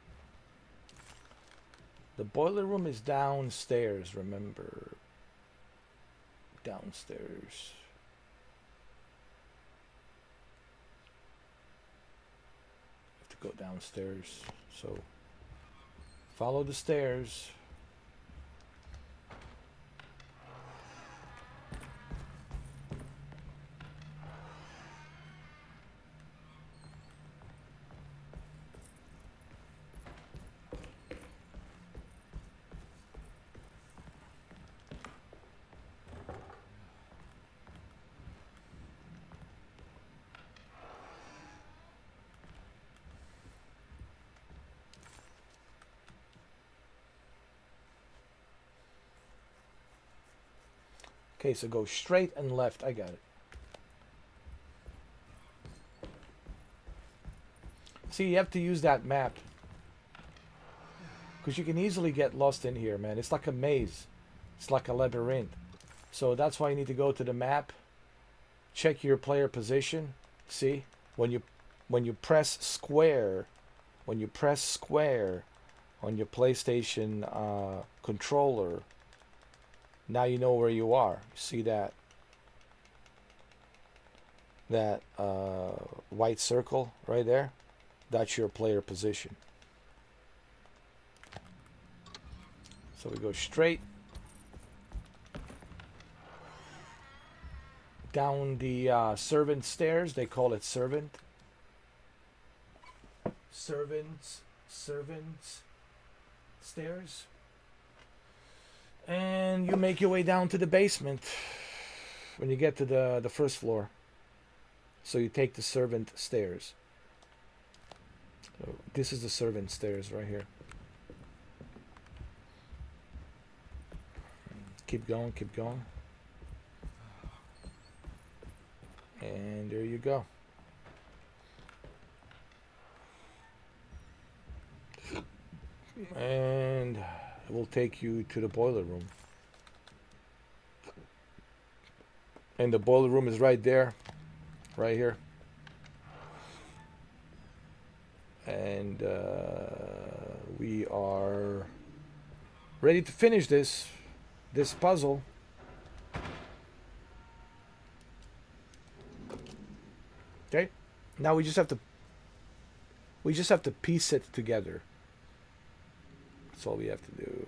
The boiler room is downstairs, remember. Downstairs. Have to go downstairs. So, follow the stairs. Okay, so go straight and left. I got it. See, you have to use that map. Because you can easily get lost in here, man. It's like a maze. It's like a labyrinth. So that's why you need to go to the map. Check your player position. See? When you press square, on your PlayStation controller, now you know where you are. See that white circle right there? That's your player position. So we go straight down the servant stairs. They call it servants, stairs. And you make your way down to the basement when you get to the first floor. So you take the servant stairs. So this is the servant stairs right here. Keep going, keep going. And there you go. And it will take you to the boiler room. And the boiler room is right there. Right here. And we are ready to finish this puzzle. Okay? Now we just have to piece it together. That's all we have to do.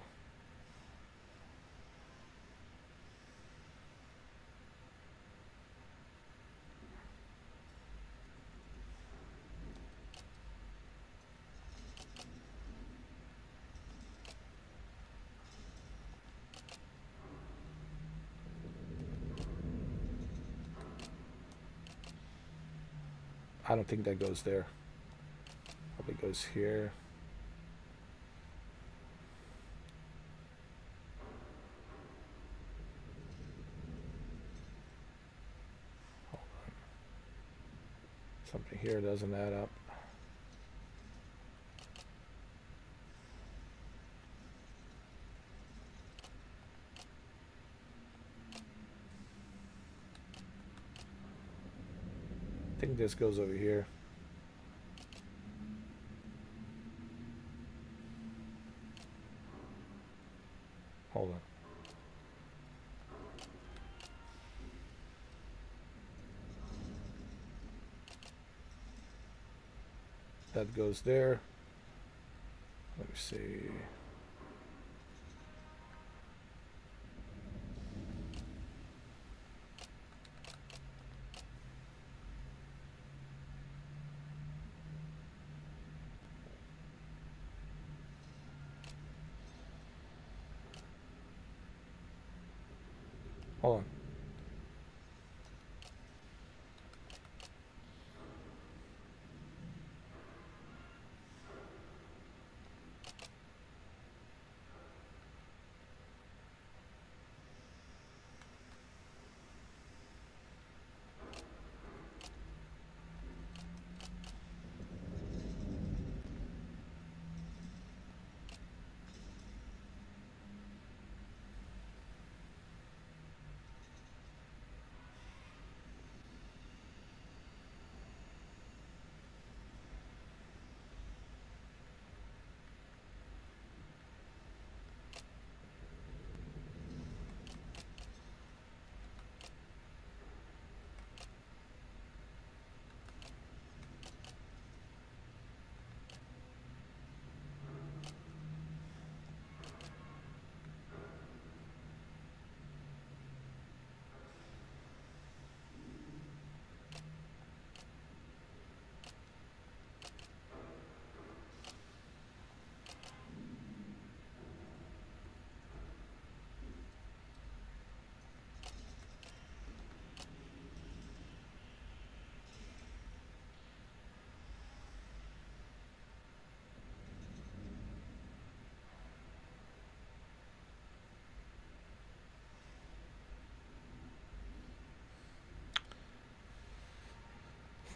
I don't think that goes there. Probably goes here. Hold on. Something here doesn't add up. I think this goes over here. Hold on. That goes there. Let me see. Hold on.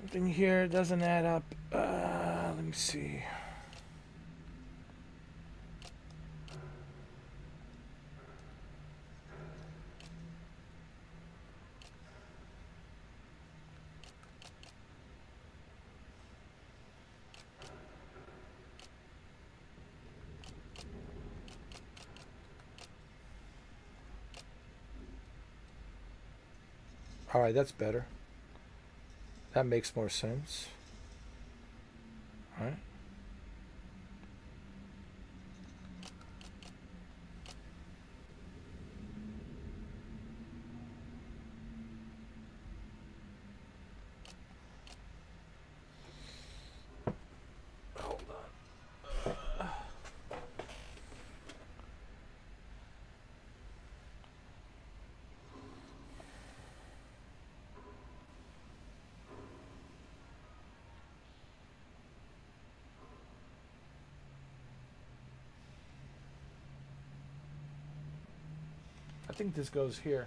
Something here doesn't add up. Let me see. All right, that's better. That makes more sense. All right. Hold on. I think this goes here.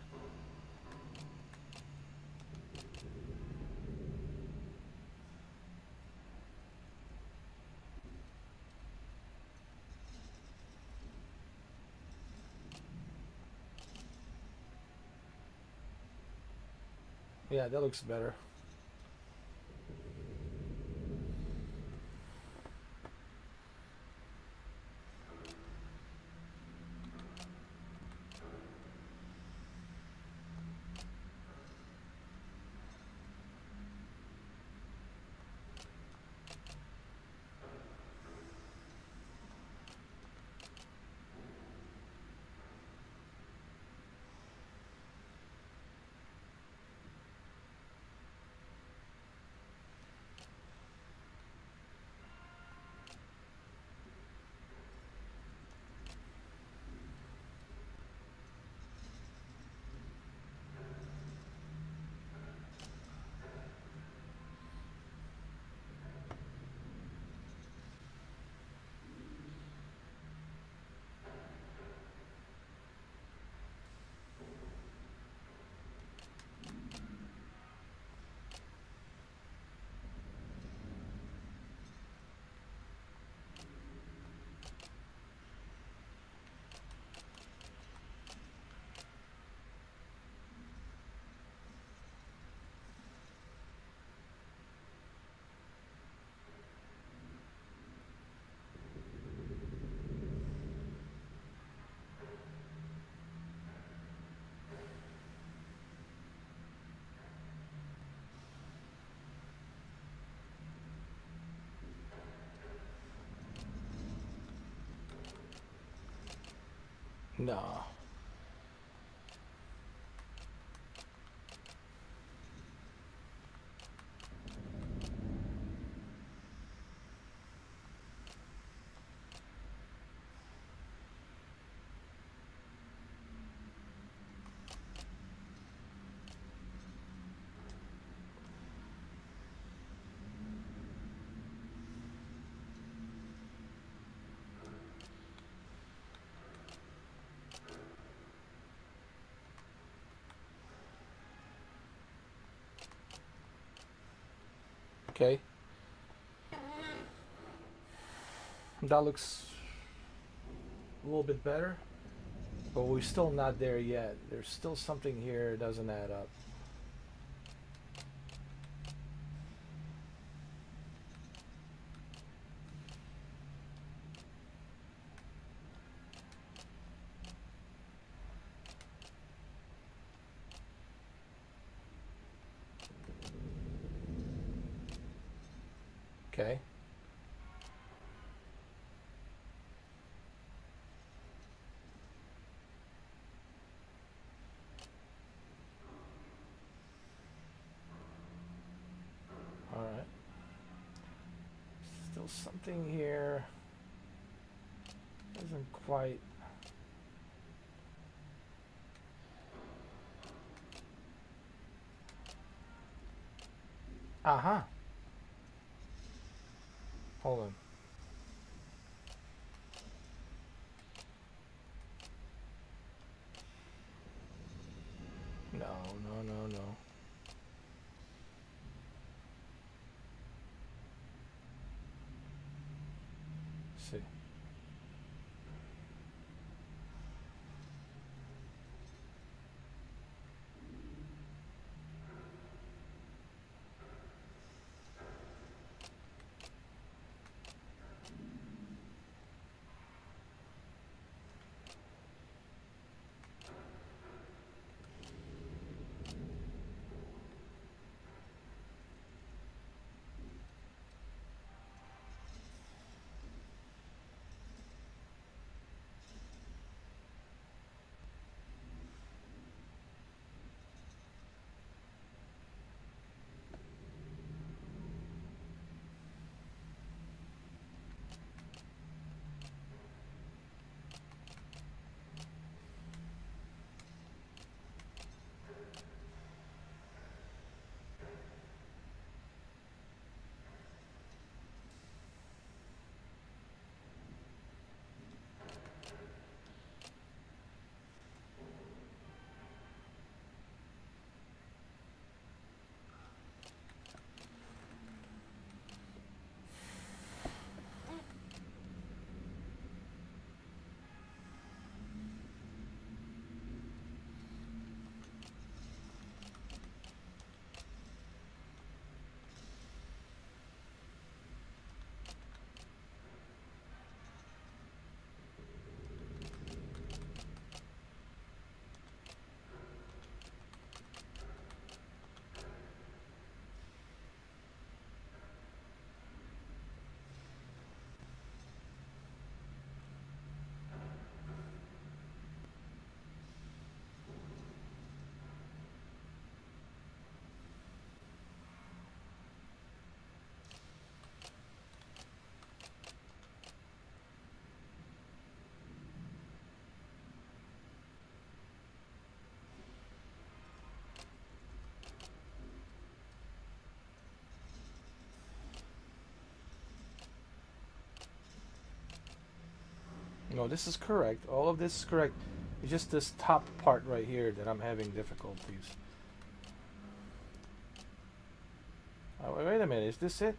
Yeah, that looks better. No. Okay. That looks a little bit better, but we're still not there yet. There's still something here that doesn't add up. Okay. All right. Still something here. Doesn't quite. Uh-huh. Hold on. No, no, no, no. Let's see. No, this is correct. All of this is correct. It's just this top part right here that I'm having difficulties. Oh, wait a minute. Is this it?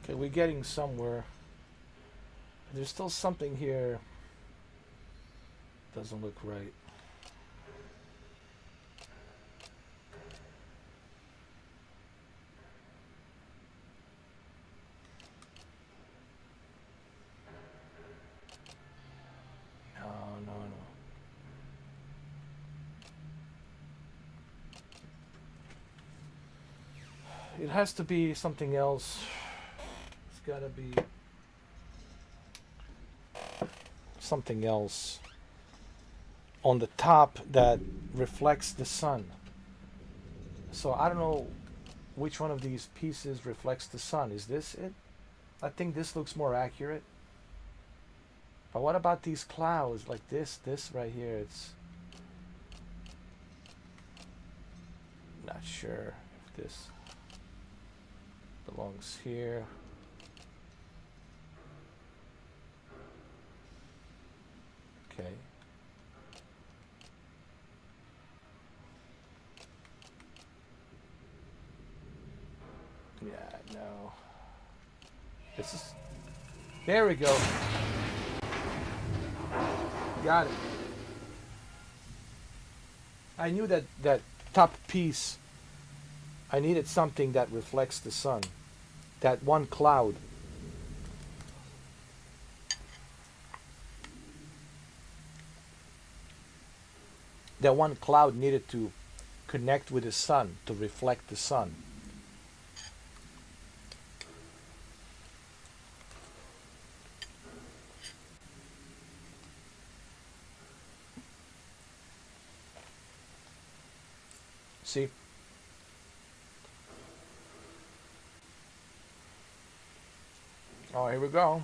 Okay, we're getting somewhere. There's still something here. Doesn't look right. No, no, no. It has to be something else. It's gotta be something else on the top that reflects the sun. So I don't know which one of these pieces reflects the sun. Is this it? I think this looks more accurate. But what about these clouds like this right here? It's not sure if this belongs here. Okay. Yeah, no. This is... There we go. Got it. I knew that top piece, I needed something that reflects the sun. That one cloud. That one cloud needed to connect with the sun, to reflect the sun. See? Oh, here we go.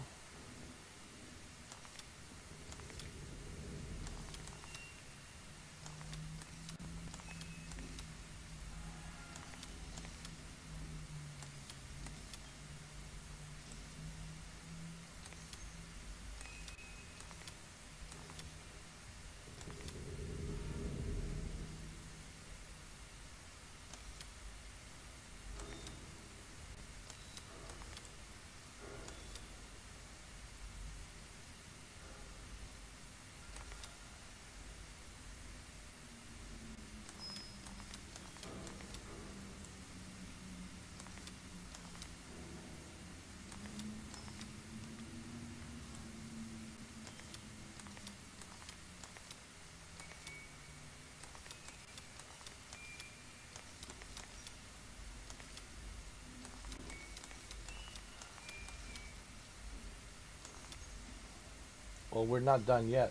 Well, we're not done yet.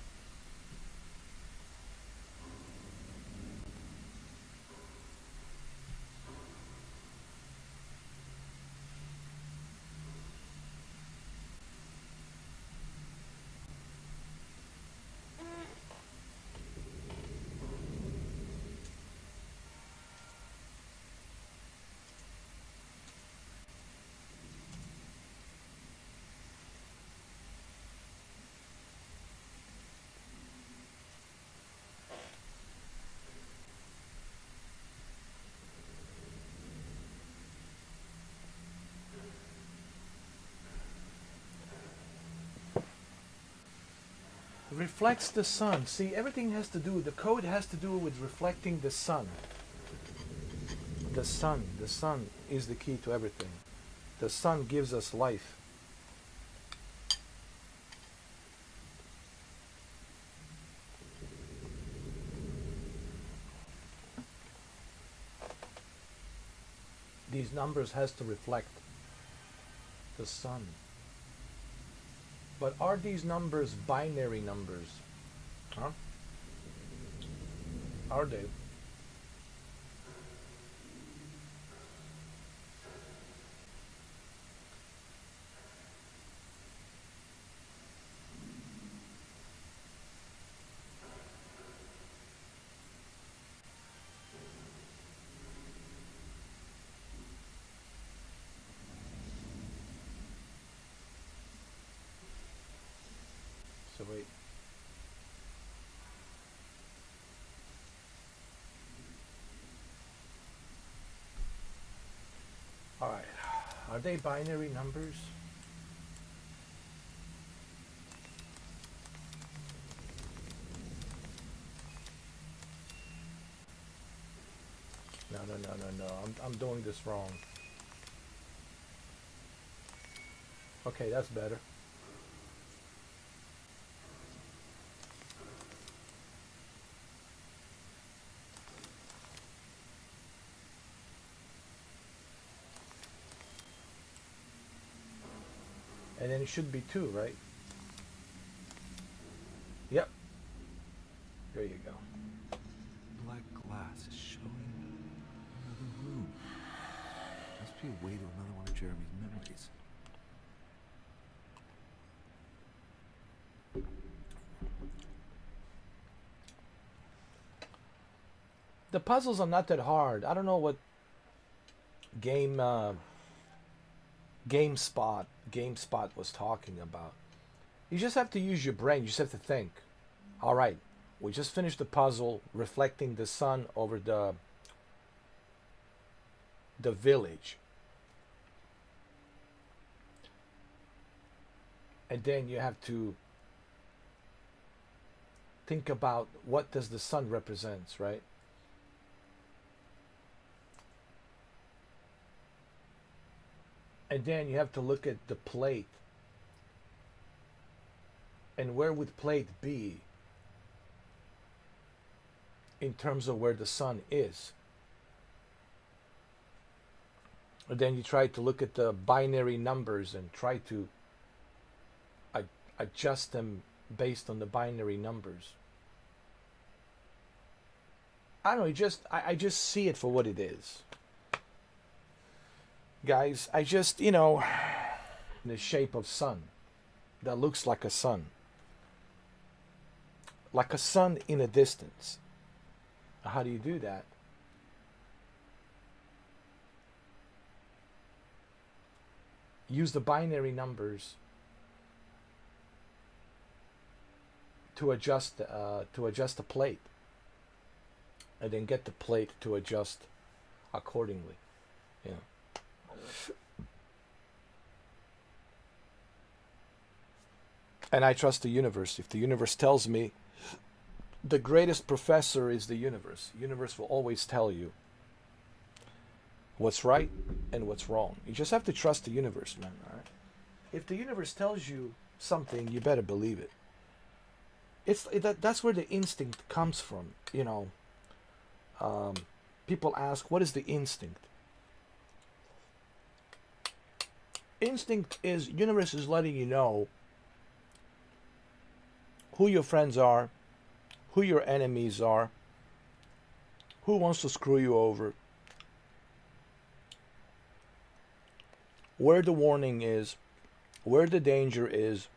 Reflects the sun. See, everything has to do, the code has to do with reflecting the sun. The sun is the key to everything. The sun gives us life. These numbers has to reflect the sun. But are these numbers binary numbers? Huh? Are they? So wait. Are they binary numbers? No, no, no, no, no. I'm doing this wrong. Okay, that's better. And then it should be 2, right? Yep. There you go. Black glass is showing another room. Must be a way to another one of Jeremy's memories. The puzzles are not that hard. I don't know what GameSpot was talking about. You just have to use your brain. You just have to think. All right, we just finished the puzzle reflecting the sun over the village. And then you have to think about what does the sun represents, right? And then you have to look at the plate. And where would plate be in terms of where the sun is? And then you try to look at the binary numbers and try to adjust them based on the binary numbers. I don't know, I just see it for what it is. Guys, I just, in the shape of sun. That looks like a sun. Like a sun in a distance. How do you do that? Use the binary numbers to adjust the plate, and then get the plate to adjust accordingly. Yeah. And I trust the universe. If the universe tells me the greatest professor is the universe will always tell you what's right and what's wrong. You just have to trust the universe, man. All right. If the universe tells you something, you better believe it. That's where the instinct comes from. People ask, what is the instinct? Instinct is universe is letting you know who your friends are, who your enemies are, who wants to screw you over, where the warning is, where the danger is.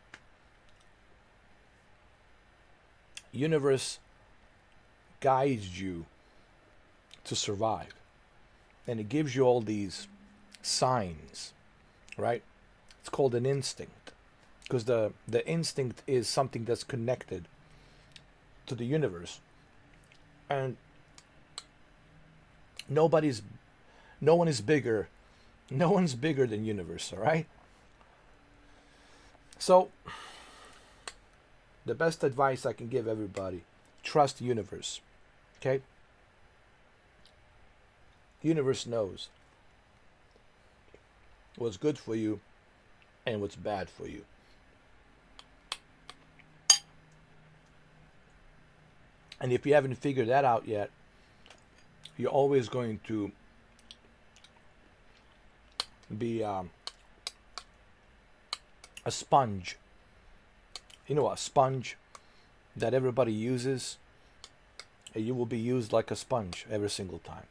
Universe guides you to survive. And it gives you all these signs, right? It's called an instinct. Because the instinct is something that's connected to the universe. And no one is bigger than universe, all right? So the best advice I can give everybody, trust the universe. Okay? Universe knows what's good for you and what's bad for you. And if you haven't figured that out yet, you're always going to be a sponge. You know, a sponge that everybody uses. You will be used like a sponge every single time.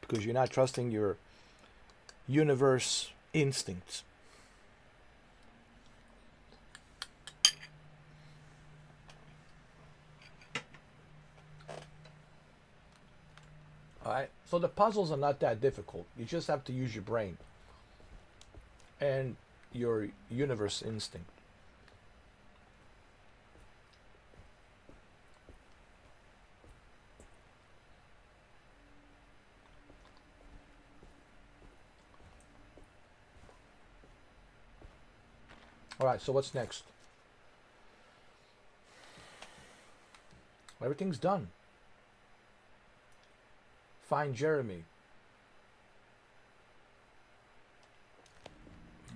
Because you're not trusting your universe instincts. Alright, so the puzzles are not that difficult. You just have to use your brain and your universe instinct. All right, so what's next? Everything's done. Find Jeremy.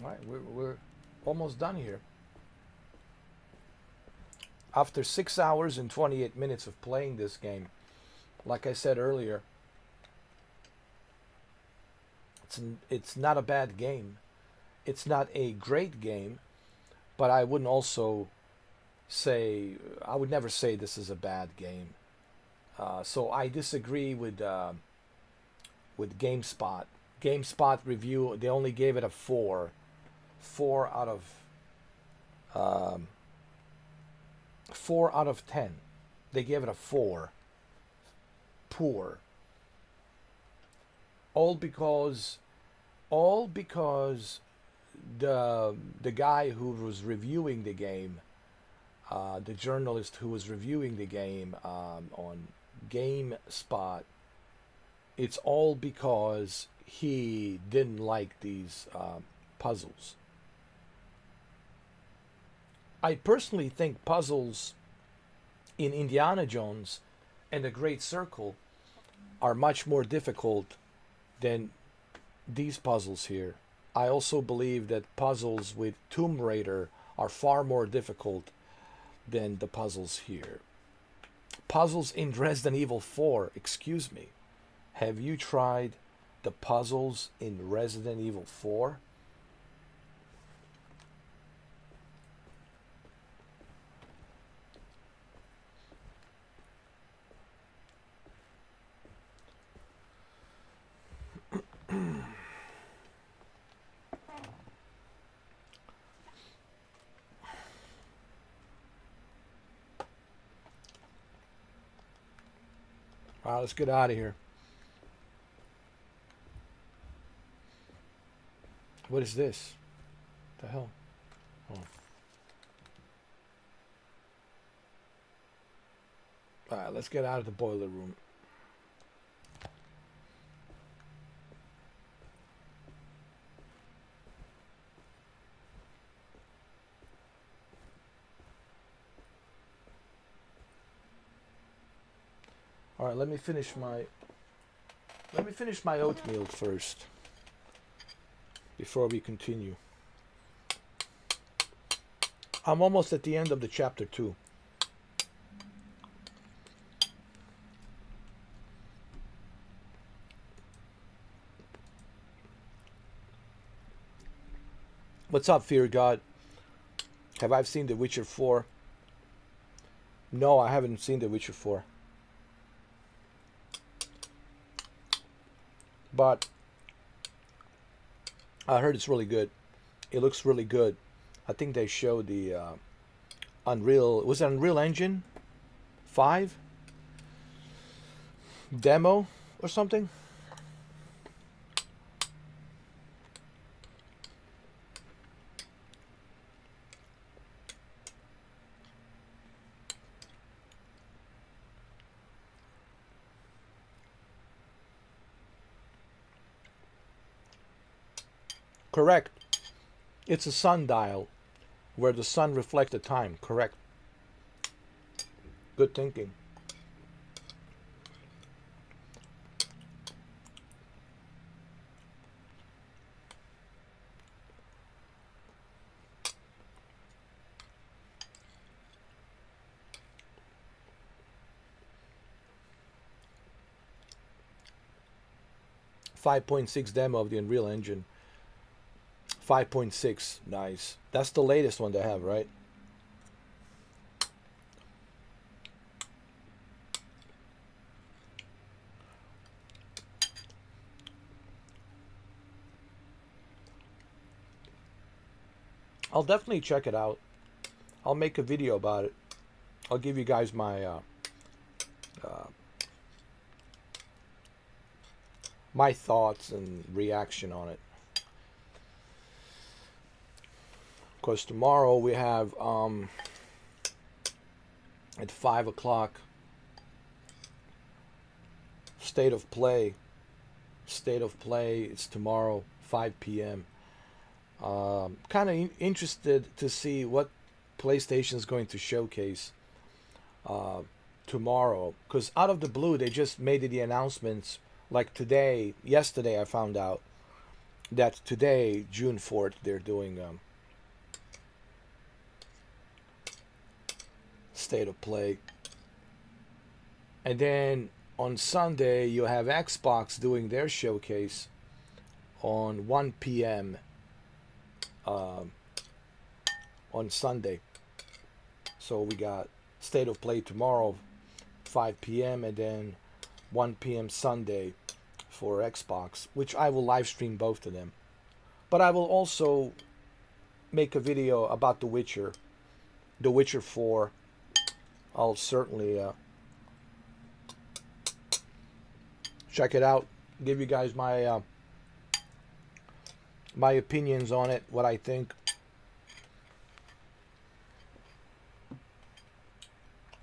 All right, we're almost done here. After 6 hours and 28 minutes of playing this game, like I said earlier, it's not a bad game. It's not a great game, but I wouldn't also say, I would never say this is a bad game. So I disagree with GameSpot. GameSpot review, they only gave it a 4. 4 out of 10. They gave it a 4. Poor. All because the guy who was reviewing the game, the journalist who was reviewing the game on GameSpot, it's all because he didn't like these puzzles. I personally think puzzles in Indiana Jones and the Great Circle are much more difficult than these puzzles here. I also believe that puzzles with Tomb Raider are far more difficult than the puzzles here. Puzzles in Resident Evil 4, excuse me. Have you tried the puzzles in Resident Evil 4? All right, let's get out of here. What is this? What the hell? Oh. All right, let's get out of the boiler room. All right, let me finish my oatmeal first before we continue. I'm almost at the end of the chapter 2. What's up, Fear God? Have I seen The Witcher 4? No, I haven't seen The Witcher 4. But I heard it's really good. It looks really good. I think they showed the Unreal, was it Unreal Engine 5 demo or something? Correct. It's a sundial where the sun reflects the time. Correct. Good thinking. .6 demo of the Unreal Engine. 5.6, nice. That's the latest one they have, right? I'll definitely check it out. I'll make a video about it. I'll give you guys my my thoughts and reaction on it. Because tomorrow we have at 5 o'clock State of Play. State of Play. It's tomorrow 5 p.m. Kind of interested to see what PlayStation is going to showcase tomorrow. Because out of the blue, they just made the announcements. Like today, yesterday, I found out that today, June 4th, they're doing State of Play. And then on Sunday, you have Xbox doing their showcase on 1 p.m. On Sunday. So we got State of Play tomorrow, 5 p.m. and then 1 p.m. Sunday for Xbox, which I will live stream both of them. But I will also make a video about The Witcher 4. I'll certainly check it out, give you guys my my opinions on it, what I think.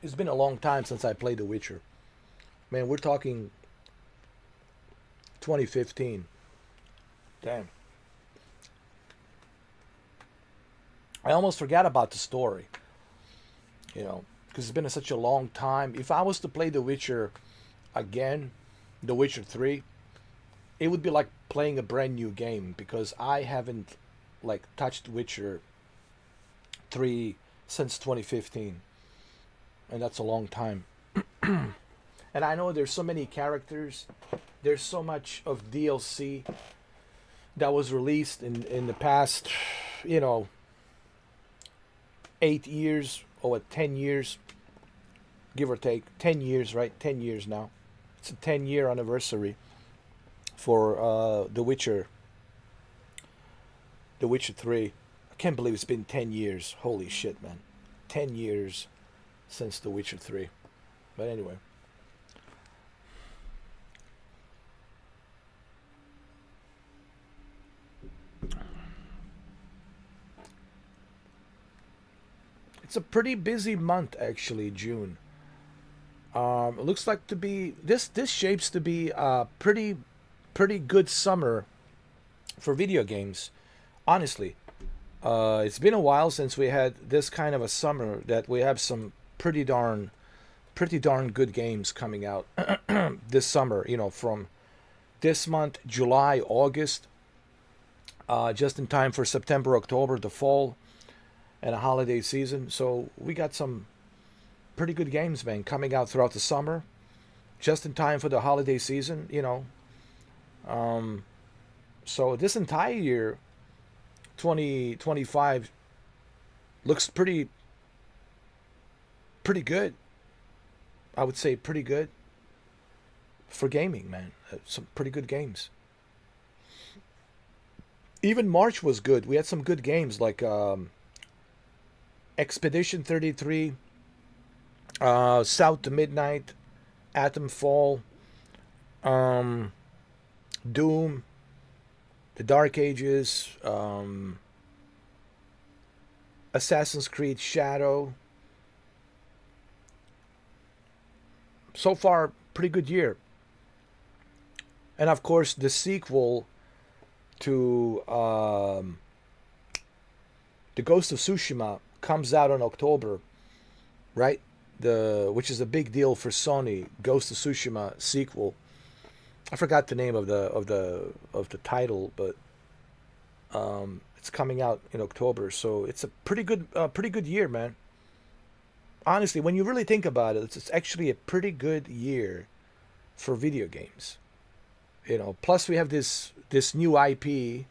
It's been a long time since I played The Witcher. Man, we're talking 2015. Damn. I almost forgot about the story. You know, because it's been such a long time. If I was to play The Witcher again, The Witcher 3, it would be like playing a brand new game, because I haven't like touched Witcher 3 since 2015. And that's a long time. And I know there's so many characters. There's so much of DLC that was released in the past, 8 years or 10 years, give or take. 10 years, right? 10 years now. It's a 10-year anniversary for The Witcher 3. I can't believe it's been 10 years. Holy shit, man. 10 years since The Witcher 3. But anyway. It's a pretty busy month, actually, June. It looks like to be this shapes to be a pretty good summer for video games. Honestly, it's been a while since we had this kind of a summer that we have some pretty darn good games coming out this summer. From this month, July, August, just in time for September, October, the fall and a holiday season. So we got some pretty good games, man, coming out throughout the summer, just in time for the holiday season. So this entire year, 2025, looks pretty good. I would say pretty good for gaming, man. Some pretty good games. Even March was good. We had some good games like Expedition 33, South to Midnight, Atom Fall, Doom, The Dark Ages, Assassin's Creed Shadow. So far, pretty good year. And of course, the sequel to The Ghost of Tsushima comes out in October, right? Which is a big deal for Sony. Ghost of Tsushima sequel. I forgot the name of the title, but it's coming out in October. So it's a pretty good year, man. Honestly, when you really think about it, it's actually a pretty good year for video games. Plus we have this new IP,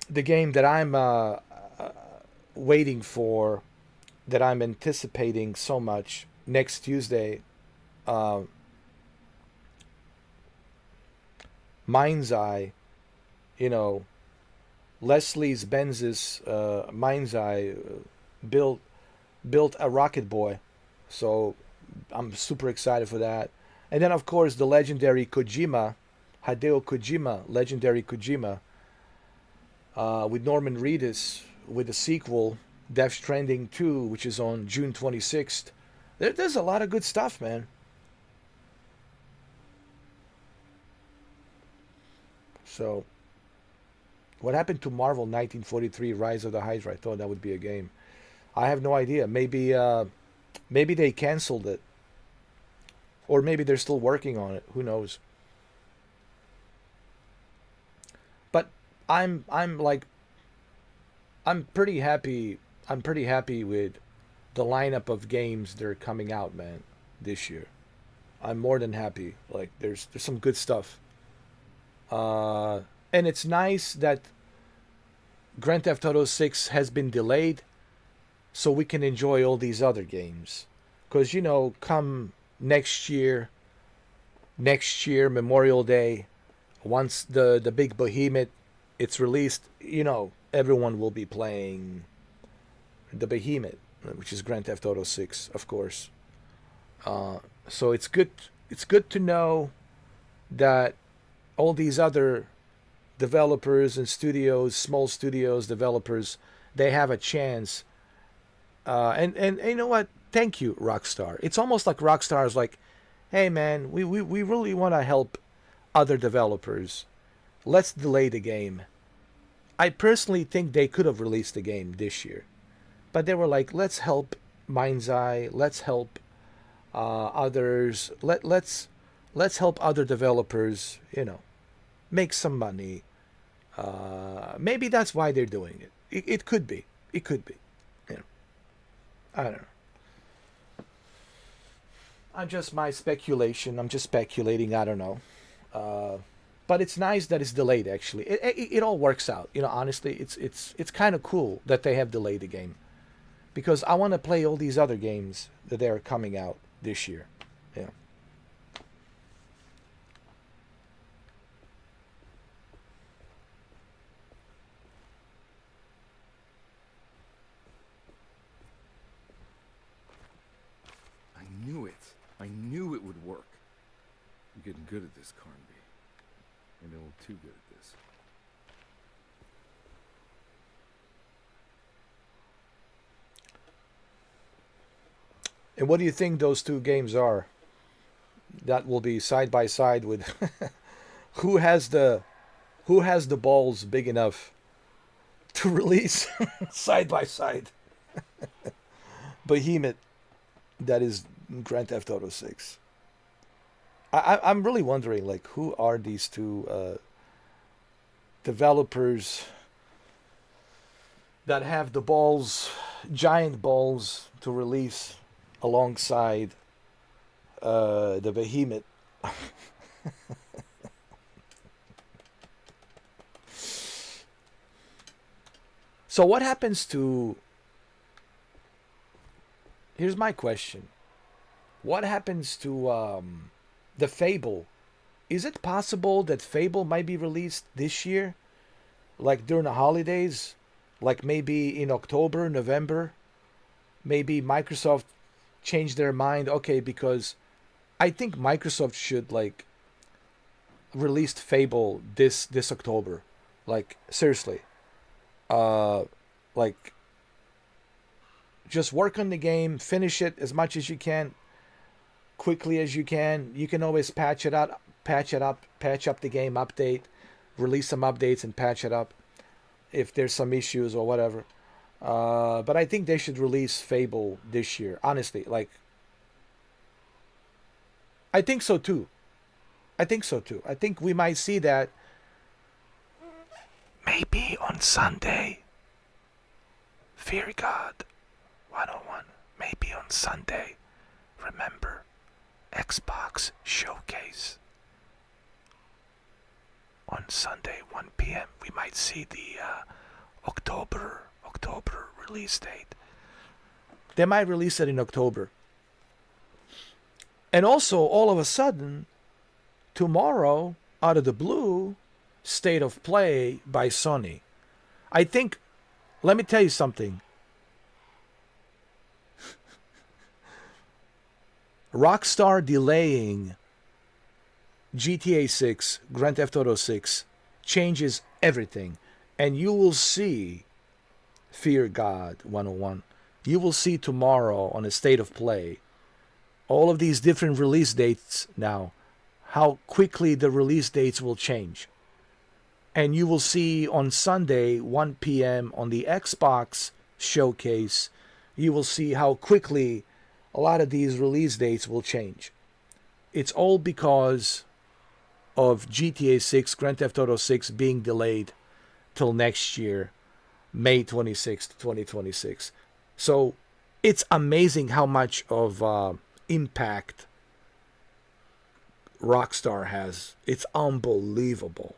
the game that I'm waiting for, that I'm anticipating so much, next Tuesday. Mind's Eye, Leslie Benz's Mind's Eye built a Rocket Boy, so I'm super excited for that. And then of course the legendary Hideo Kojima, legendary Kojima, with Norman Reedus, with the sequel Death Stranding 2, which is on June 26th. There's a lot of good stuff, man. So, what happened to Marvel 1943 Rise of the Hydra? I thought that would be a game. I have no idea. Maybe they canceled it. Or maybe they're still working on it. Who knows? But I'm pretty happy. I'm pretty happy with the lineup of games that are coming out, man, this year. I'm more than happy. Like there's some good stuff. And it's nice that Grand Theft Auto 6 has been delayed so we can enjoy all these other games. Cuz come next year, Memorial Day, once the big behemoth it's released, everyone will be playing the behemoth, which is Grand Theft Auto 6, of course. So it's good to know that all these other developers and studios, small studios, developers, they have a chance. And you know what? Thank you, Rockstar. It's almost like Rockstar is like, hey man, we really want to help other developers. Let's delay the game. I personally think they could have released the game this year. But they were like, let's help Mind's Eye, let's help others, let's help other developers, make some money. Maybe that's why they're doing it. It could be. It could be. I don't know. I'm just my speculation. I'm just speculating. I don't know. But it's nice that it's delayed. Actually, it all works out. Honestly, it's kind of cool that they have delayed the game, because I want to play all these other games that they are coming out this year. Yeah. I knew it would work. I'm getting good at this, Carnby. Maybe a little too good at this. And what do you think those two games are? That will be side by side with who has the balls big enough to release side by side. Behemoth, that is Grand Theft Auto 6. I'm really wondering, like, who are these two developers that have the balls, giant balls, to release alongside the Behemoth. So what happens to... Here's my question. What happens to the Fable? Is it possible that Fable might be released this year? Like during the holidays? Like maybe in October, November? Maybe Microsoft changed their mind. Okay, because I think Microsoft should like release Fable this October. Like seriously. Like just work on the game, finish it as much as you can, quickly as you can. You can always patch up the game, update, release some updates and patch it up if there's some issues or whatever. But I think they should release Fable this year. Honestly, like I think so too. I think we might see that maybe on Sunday. Fear God 101. Maybe on Sunday. Remember, Xbox Showcase. On Sunday, 1 p.m. we might see the October release date. They might release it in October. And also, all of a sudden, tomorrow, out of the blue, State of Play by Sony. I think, let me tell you something. Rockstar delaying GTA 6, Grand Theft Auto 6, changes everything. And you will see, Fear God 101, you will see tomorrow on a State of Play, all of these different release dates now, how quickly the release dates will change. And you will see on Sunday, 1 p.m. on the Xbox showcase, you will see how quickly a lot of these release dates will change. It's all because of GTA 6, Grand Theft Auto 6 being delayed till next year, May 26th, 2026. So it's amazing how much of impact Rockstar has. It's unbelievable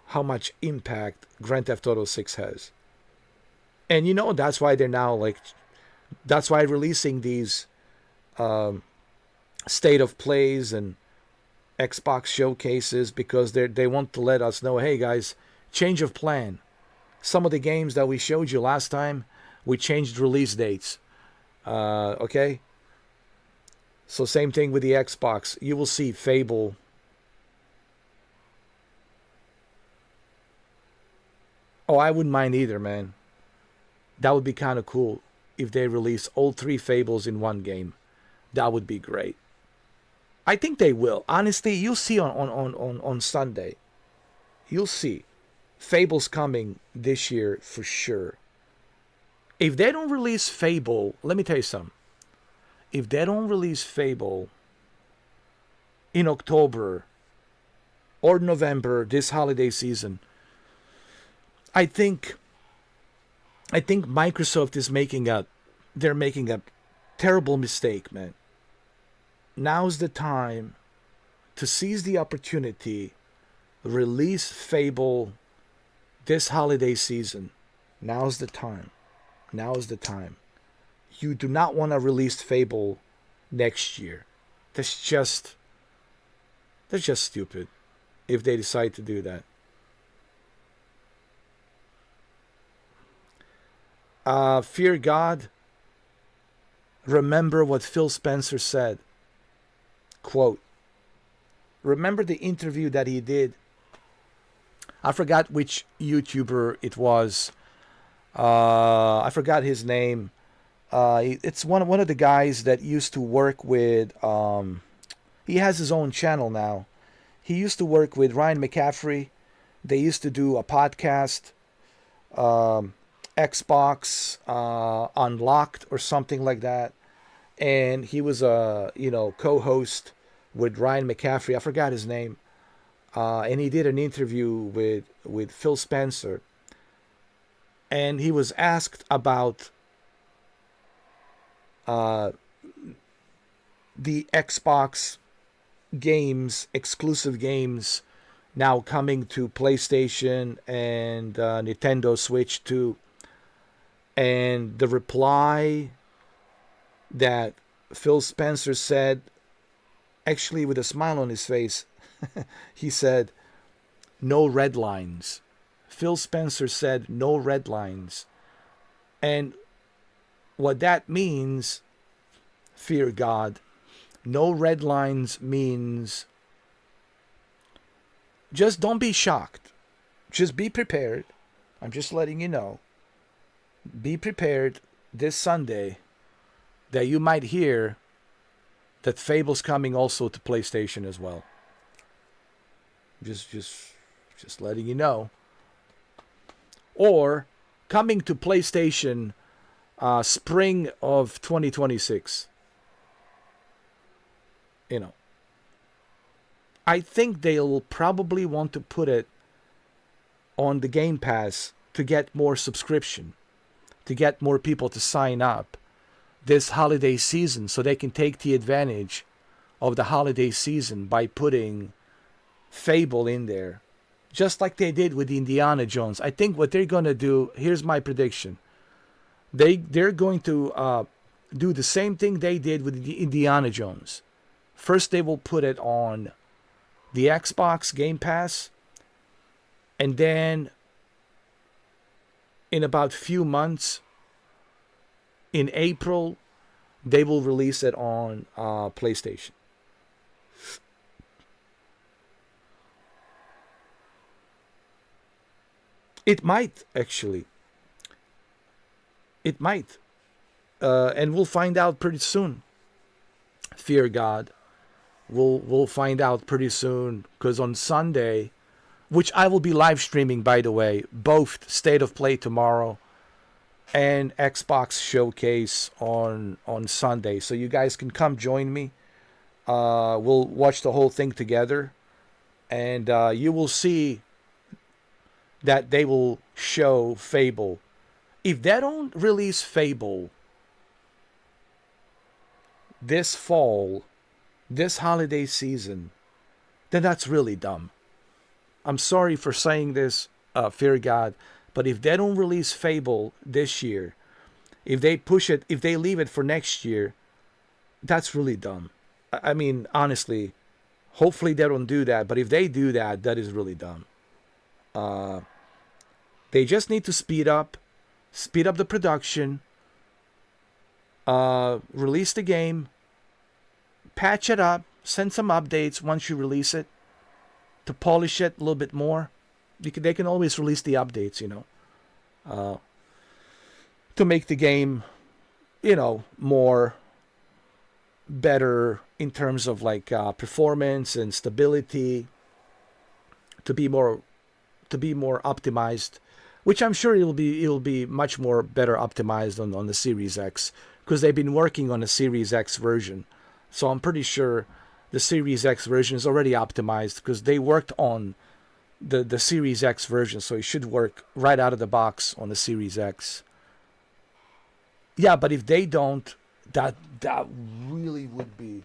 how much impact Grand Theft Auto 6 has. And you know, that's why they're now like, that's why releasing these state of plays and Xbox showcases, because they want to let us know, hey guys, change of plan. Some of the games that we showed you last time, we changed release dates. Okay? So same thing with the Xbox. You will see Fable. Oh, I wouldn't mind either, man. That would be kind of cool if they release all 3 Fables in one game. That would be great. I think they will. Honestly, you'll see on Sunday. You'll see. Fable's coming this year for sure. If they don't release Fable, let me tell you something. If they don't release Fable in October or November this holiday season, I think Microsoft is making a terrible mistake, man. Now's the time to seize the opportunity, release Fable this holiday season. Now's the time. Now is the time. You do not want to release Fable next year. That's just stupid if they decide to do that. Fear God. Remember what Phil Spencer said. Quote, remember the interview that he did. I forgot which YouTuber it was. I forgot his name. It's one of the guys that used to work with. He has his own channel now. He used to work with Ryan McCaffrey. They used to do a podcast, Xbox Unlocked or something like that. And he was a co-host with Ryan McCaffrey. I forgot his name. And he did an interview with Phil Spencer. And he was asked about the Xbox games, exclusive games, now coming to PlayStation and Nintendo Switch 2. And the reply that Phil Spencer said, actually with a smile on his face, he said, no red lines. Phil Spencer said, no red lines. And what that means, fear God, no red lines means just don't be shocked. Just be prepared. I'm just letting you know. Be prepared this Sunday that you might hear that Fable's coming also to PlayStation as well. Just letting you know. Or coming to PlayStation spring of 2026. I think they'll probably want to put it on the Game Pass to get more subscription, to get more people to sign up this holiday season so they can take the advantage of the holiday season by putting Fable in there, just like they did with Indiana Jones. I think what they're going to do, here's my prediction. They're going to do the same thing they did with Indiana Jones. First, they will put it on the Xbox Game Pass, and then in about few months, in April, they will release it on PlayStation. It might, actually. It might. And we'll find out pretty soon. Fear God. We'll find out pretty soon. Because on Sunday, which I will be live streaming, by the way, both State of Play tomorrow and Xbox Showcase on Sunday. So you guys can come join me. We'll watch the whole thing together, and you will see that they will show Fable. If they don't release Fable this fall, this holiday season, then that's really dumb. I'm sorry for saying this, Fear God, but if they don't release Fable this year, if they push it, if they leave it for next year, that's really dumb. I mean, honestly, hopefully they don't do that, but if they do that, that is really dumb. They just need to speed up the production, release the game, patch it up, send some updates once you release it to polish it a little bit more. They can always release the updates, to make the game, more better in terms of like performance and stability, to be more optimized, which I'm sure it'll be much more better optimized on the Series X, because they've been working on a Series X version. So I'm pretty sure the Series X version is already optimized because they worked on the Series X version, so it should work right out of the box on the Series X. Yeah, but if they don't, that really would be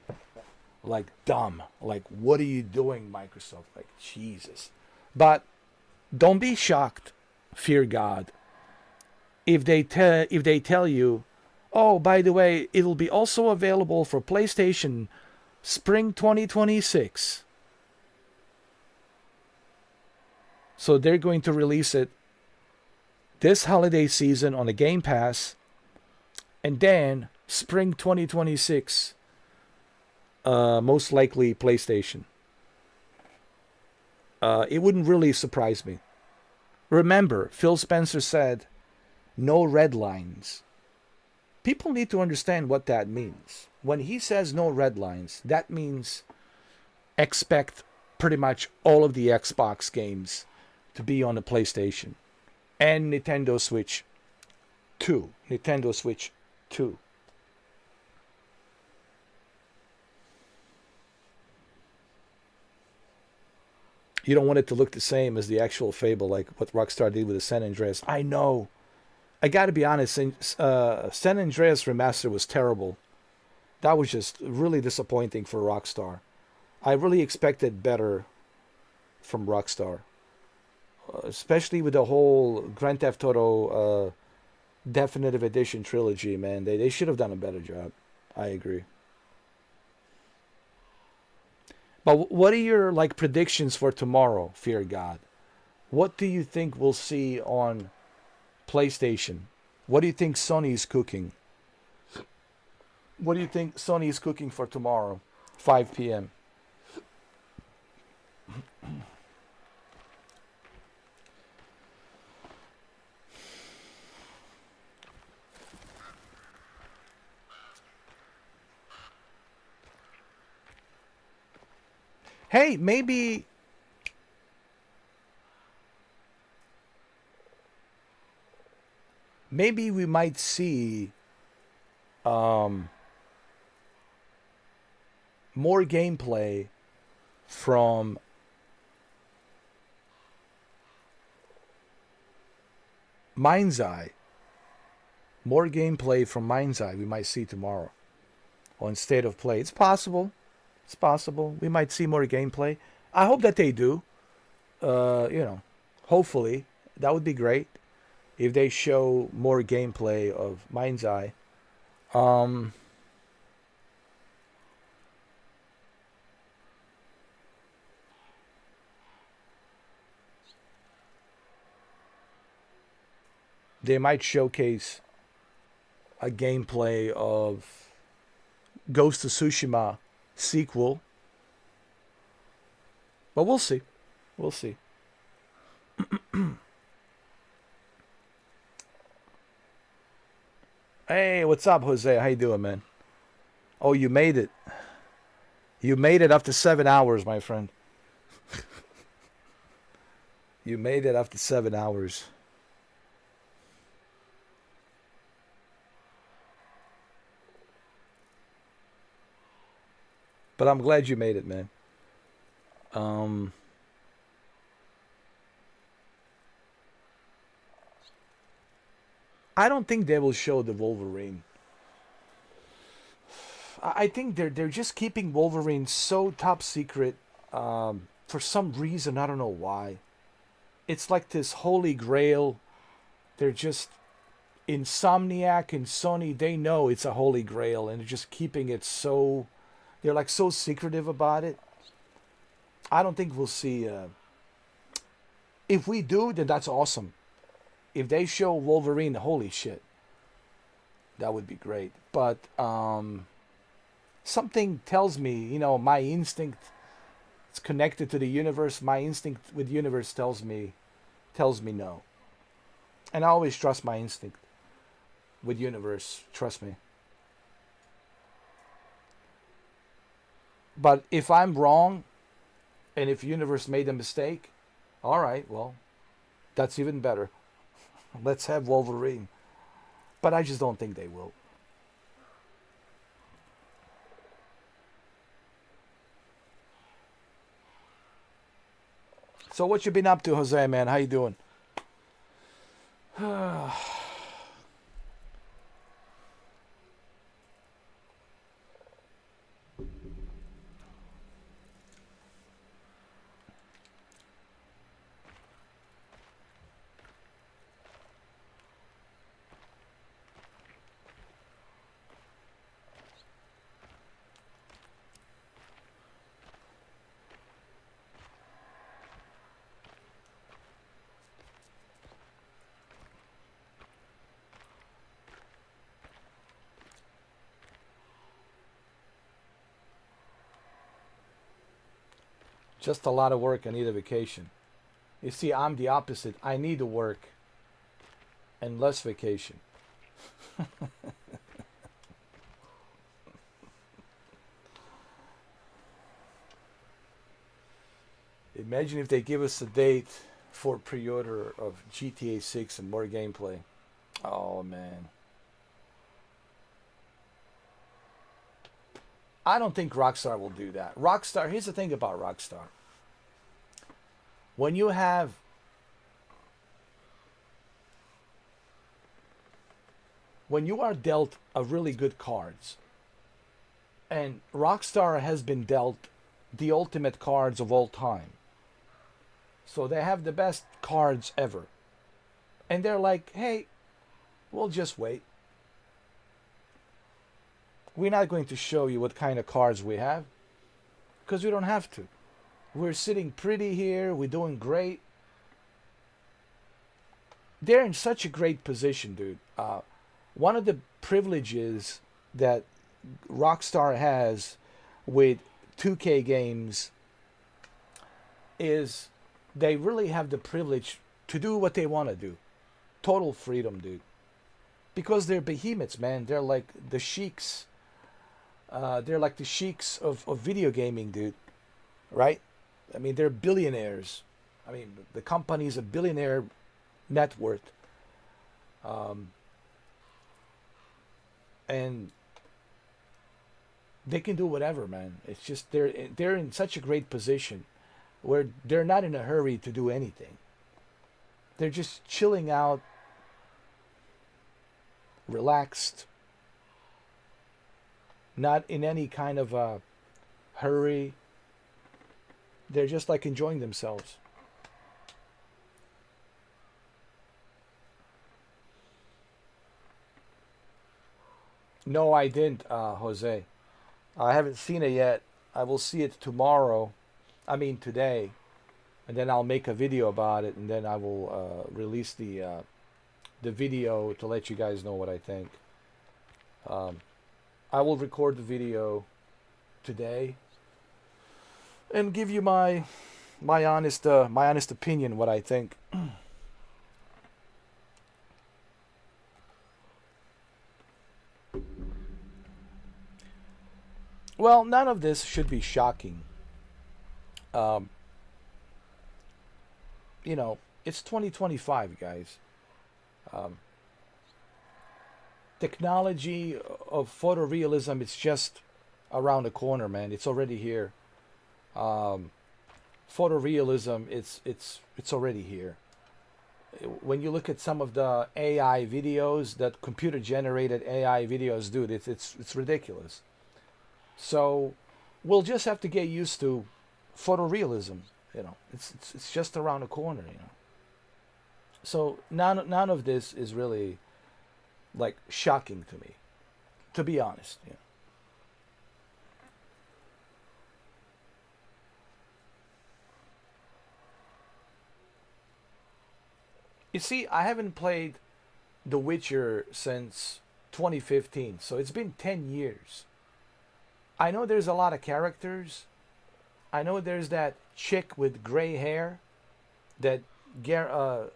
like dumb. Like, what are you doing, Microsoft? Like, Jesus. But don't be shocked, Fear God, if they tell you, oh, by the way, it'll be also available for PlayStation spring 2026. So they're going to release it this holiday season on the Game Pass, and then spring 2026, most likely PlayStation. It wouldn't really surprise me. Remember, Phil Spencer said, no red lines. People need to understand what that means. When he says no red lines, that means expect pretty much all of the Xbox games to be on the PlayStation and Nintendo Switch 2. Nintendo Switch 2. You don't want it to look the same as the actual Fable, like what Rockstar did with the San Andreas. I know. I got to be honest, San Andreas Remaster was terrible. That was just really disappointing for Rockstar. I really expected better from Rockstar. Especially with the whole Grand Theft Auto Definitive Edition trilogy, man. They should have done a better job. I agree. But what are your predictions for tomorrow, Fear God? What do you think we'll see on PlayStation? What do you think Sony is cooking? What do you think Sony is cooking for tomorrow, 5 p.m.? Hey, maybe we might see more gameplay from Mind's Eye. More gameplay from Mind's Eye we might see tomorrow on State of Play. It's possible. It's possible. We might see more gameplay. I hope that they do. Hopefully. That would be great if they show more gameplay of Mind's Eye. They might showcase a gameplay of Ghost of Tsushima sequel. But we'll see. We'll see. Hey, what's up, Jose? How you doing, man? Oh, you made it. You made it after 7 hours, my friend. You made it after 7 hours. But I'm glad you made it, man. I don't think they will show the Wolverine. I think they're just keeping Wolverine so top secret for some reason. I don't know why. It's like this holy grail. They're just Insomniac and Sony. They know it's a holy grail, and they're just keeping it so. They're like so secretive about it. I don't think we'll see. If we do, then that's awesome. If they show Wolverine, holy shit, that would be great. But something tells me, you know, my instinct. It's connected to the universe. My instinct with universe tells me no. And I always trust my instinct with universe. Trust me. But if I'm wrong, and if universe made a mistake, all right, well, that's even better. Let's have Wolverine. But I just don't think they will. So what you been up to, Jose, man? How you doing? Just a lot of work. I need a vacation. You see, I'm the opposite. I need to work and less vacation. Imagine if they give us a date for pre-order of GTA 6 and more gameplay. Oh, man. I don't think Rockstar will do that. Rockstar, here's the thing about Rockstar. When you are dealt a really good cards, and Rockstar has been dealt the ultimate cards of all time. So they have the best cards ever. And they're like, hey, we'll just wait. We're not going to show you what kind of cards we have, because we don't have to. We're sitting pretty here. We're doing great. They're in such a great position, dude. One of the privileges that Rockstar has with 2K games is they really have the privilege to do what they want to do. Total freedom, dude. Because they're behemoths, man. They're like the sheiks. They're like the sheiks of video gaming, dude. Right? I mean, they're billionaires. I mean, the company's a billionaire net worth. And they can do whatever, man. It's just they're in such a great position where they're not in a hurry to do anything. They're just chilling out, relaxed, not in any kind of a hurry. They're just like enjoying themselves. No, I didn't, Jose. I haven't seen it yet. I will see it tomorrow. I mean today, and then I'll make a video about it, and then I will release the video to let you guys know what I think. I will record the video today and give you my honest opinion, what I think. Well, none of this should be shocking. you know, it's 2025, guys. Um, Technology of photorealism, it's just around the corner, man. It's already here. Um, Photorealism, it's already here. When you look at some of the AI videos, that computer generated AI videos, dude, it's ridiculous. So we'll just have to get used to photorealism. You know, it's just around the corner. You know, so none of this is really like shocking to me, to be honest. You know. You see, I haven't played The Witcher since 2015, so it's been 10 years. I know there's a lot of characters. I know there's that chick with gray hair, that Geralt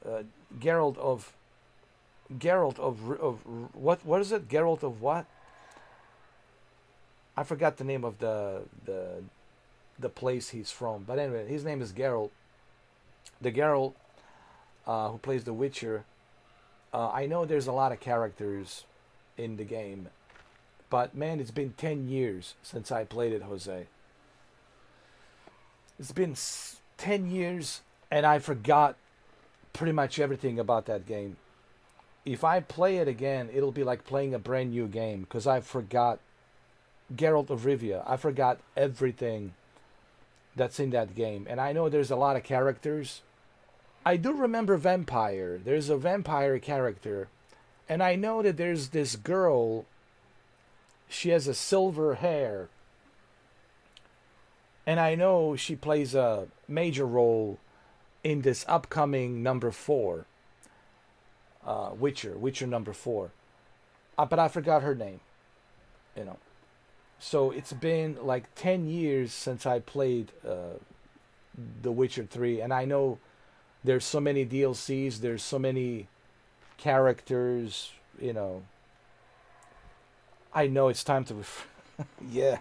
of what is it? Geralt of what? I forgot the name of the place he's from. But anyway, his name is Geralt. The Geralt who plays The Witcher. I know there's a lot of characters in the game, but man, it's been 10 years since I played it, Jose. It's been 10 years, and I forgot pretty much everything about that game. If I play it again, it'll be like playing a brand new game, because I forgot Geralt of Rivia. I forgot everything that's in that game. And I know there's a lot of characters. I do remember Vampire. There's a vampire character. And I know that there's this girl. She has a silver hair. And I know she plays a major role in this upcoming number 4. Witcher number 4. But I forgot her name. You know. So it's been like 10 years since I played The Witcher 3. And I know there's so many DLCs. There's so many characters. You know. I know it's time to... yeah.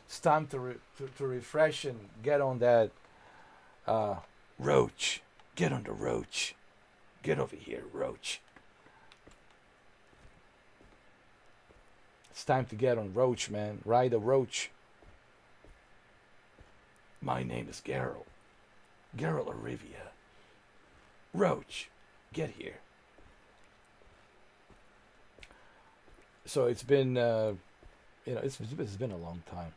It's time to refresh and get on that Roach. Get on the Roach. Get over here, Roach. It's time to get on Roach, man. Ride a Roach. My name is Geralt. Geralt of Rivia. Roach, get here. So it's been, it's been a long time.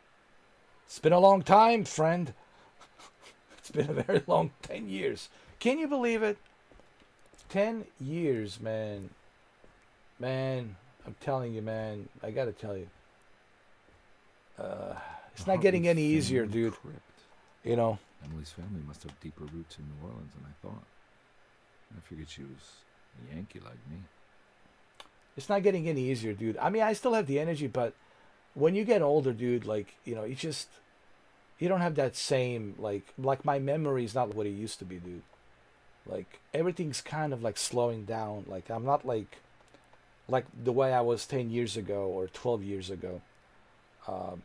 It's been a long time, friend. It's been a very long 10 years. Can you believe it? 10 years, man. Man, I'm telling you, man. I gotta tell you. It's not getting any easier, dude. You know. Emily's family must have deeper roots in New Orleans than I thought. I figured she was a Yankee like me. It's not getting any easier, dude. I mean, I still have the energy, but when you get older, dude, like, you know, you don't have that same, like my memory is not what it used to be, dude. Like, everything's kind of like slowing down. Like, I'm not like the way I was 10 years ago or 12 years ago.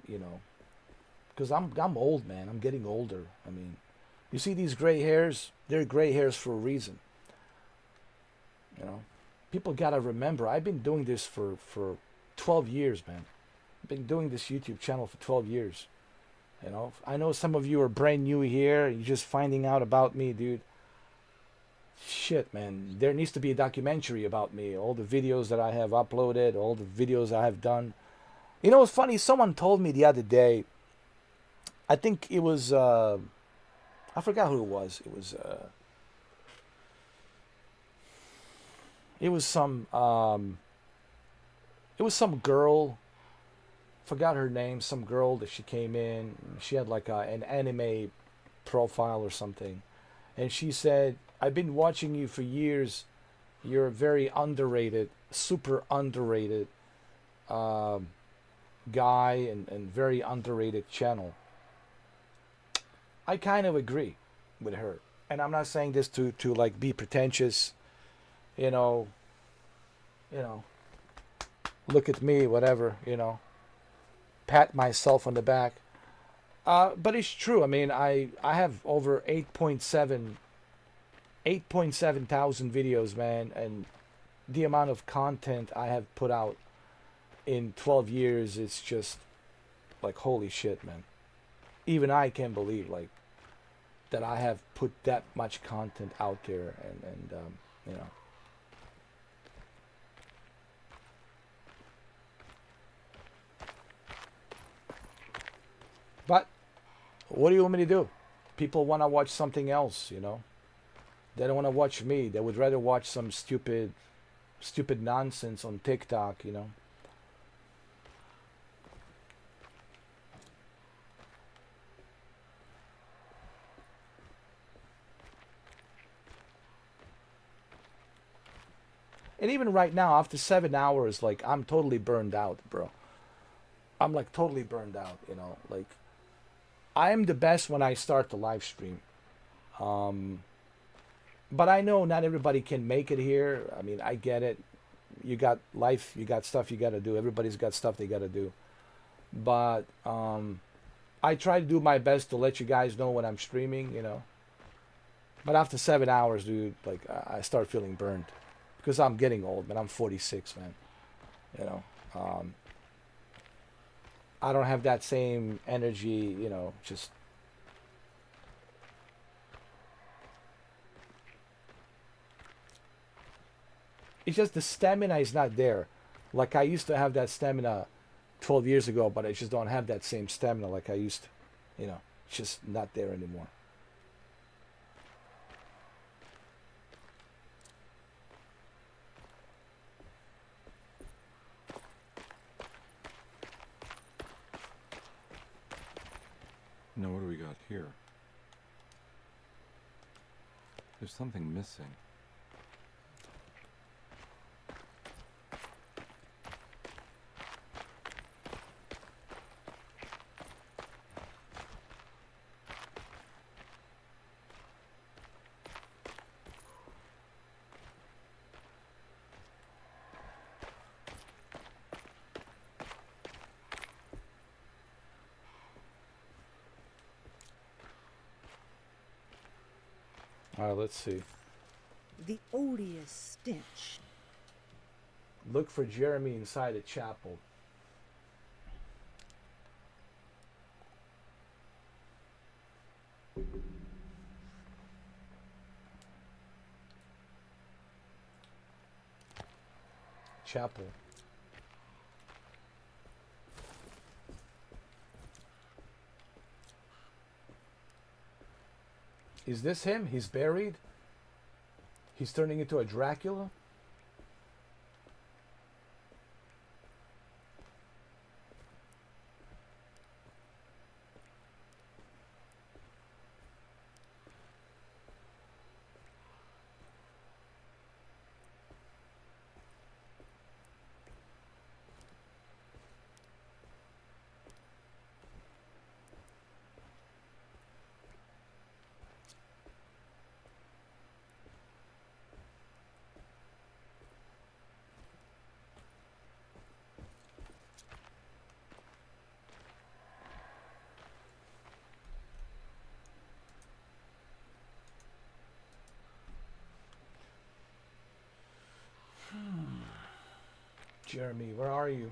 You know, because I'm old, man. I'm getting older. I mean, you see these gray hairs? They're gray hairs for a reason. You know, people gotta remember, I've been doing this for 12 years, man. I've been doing this YouTube channel for 12 years. You know, I know some of you are brand new here. You're just finding out about me, dude. Shit, man. There needs to be a documentary about me. All the videos that I have uploaded, all the videos I have done. You know, it's funny. Someone told me the other day, I think it was, I forgot who it was. It was some girl, forgot her name, some girl that she came in. She had like an anime profile or something. And she said, I've been watching you for years. You're a very underrated, super underrated guy and very underrated channel. I kind of agree with her. And I'm not saying this to like be pretentious, you know, look at me, whatever, you know, pat myself on the back. But it's true. I mean, I have over 8.7 8.7 thousand videos, man, and the amount of content I have put out in 12 years, it's just like, holy shit, man. Even I can't believe, like, that I have put that much content out there, and you know. But what do you want me to do? People want to watch something else, you know. They don't want to watch me. They would rather watch some stupid nonsense on TikTok, you know. And even right now, after 7 hours, like, I'm totally burned out, bro. I'm like totally burned out, you know. Like, I am the best when I start the live stream. But I know not everybody can make it here. I mean, I get it. You got life, you got stuff you got to do. Everybody's got stuff they got to do. But I try to do my best to let you guys know when I'm streaming, you know. But after 7 hours, dude, like, I start feeling burned. Because I'm getting old, man. I'm 46, man. You know. I don't have that same energy, you know, just... It's just the stamina is not there. Like, I used to have that stamina 12 years ago, but I just don't have that same stamina like I used to. You know, it's just not there anymore. Now, what do we got here? There's something missing. All right, let's see. The odious stench. Look for Jeremy inside a chapel. Chapel. Is this him? He's buried? He's turning into a Dracula? Jeremy, where are you?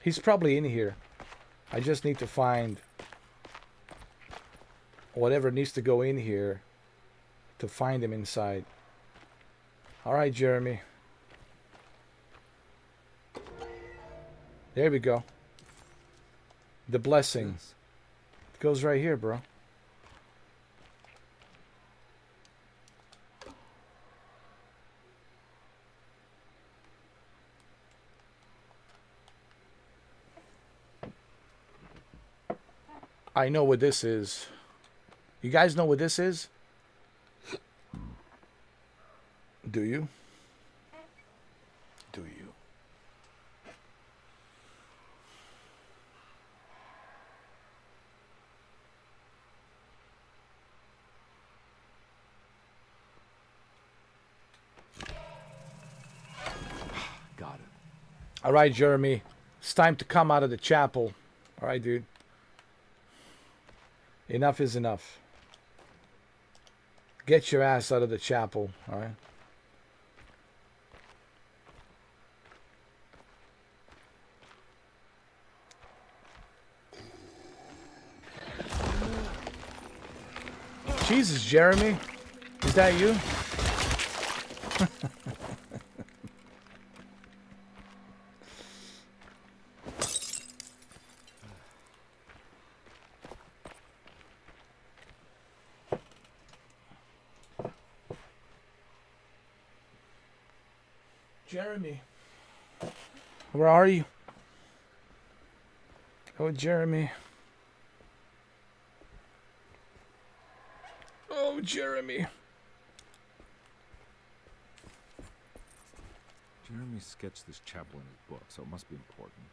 He's probably in here. I just need to find whatever needs to go in here to find him inside. All right, Jeremy. There we go. The blessing. It goes right here, bro. I know what this is. You guys know what this is? Do you? Do you? Got it. All right, Jeremy. It's time to come out of the chapel. All right, dude. Enough is enough. Get your ass out of the chapel, alright? Jesus, Jeremy. Is that you? Jeremy. Where are you? Oh, Jeremy. Oh, Jeremy. Jeremy sketched this chapel in his book, so it must be important.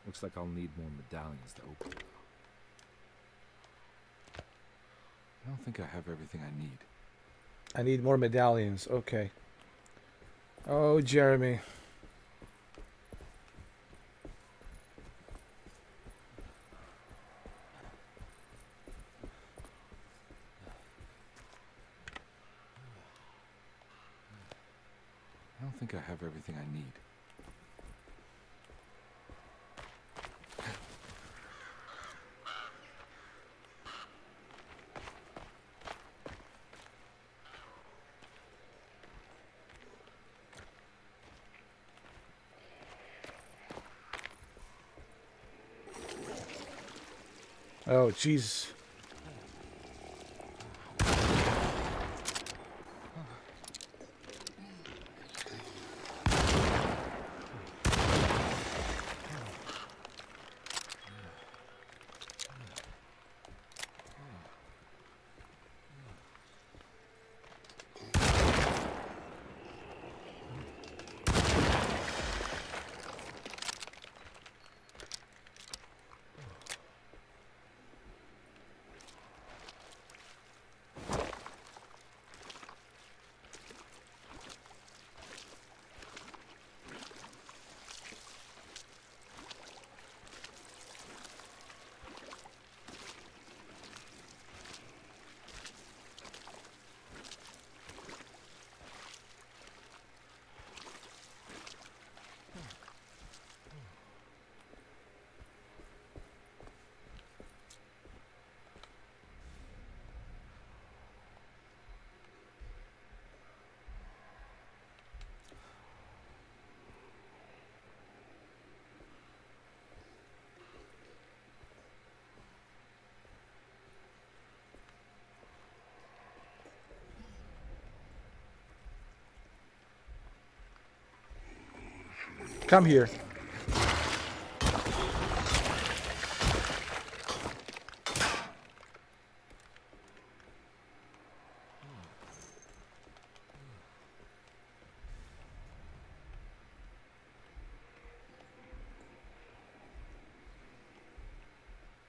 Looks like I'll need more medallions to open it. I don't think I have everything I need. I need more medallions. Okay. Oh, Jeremy. I don't think I have everything I need. Oh, jeez. Come here.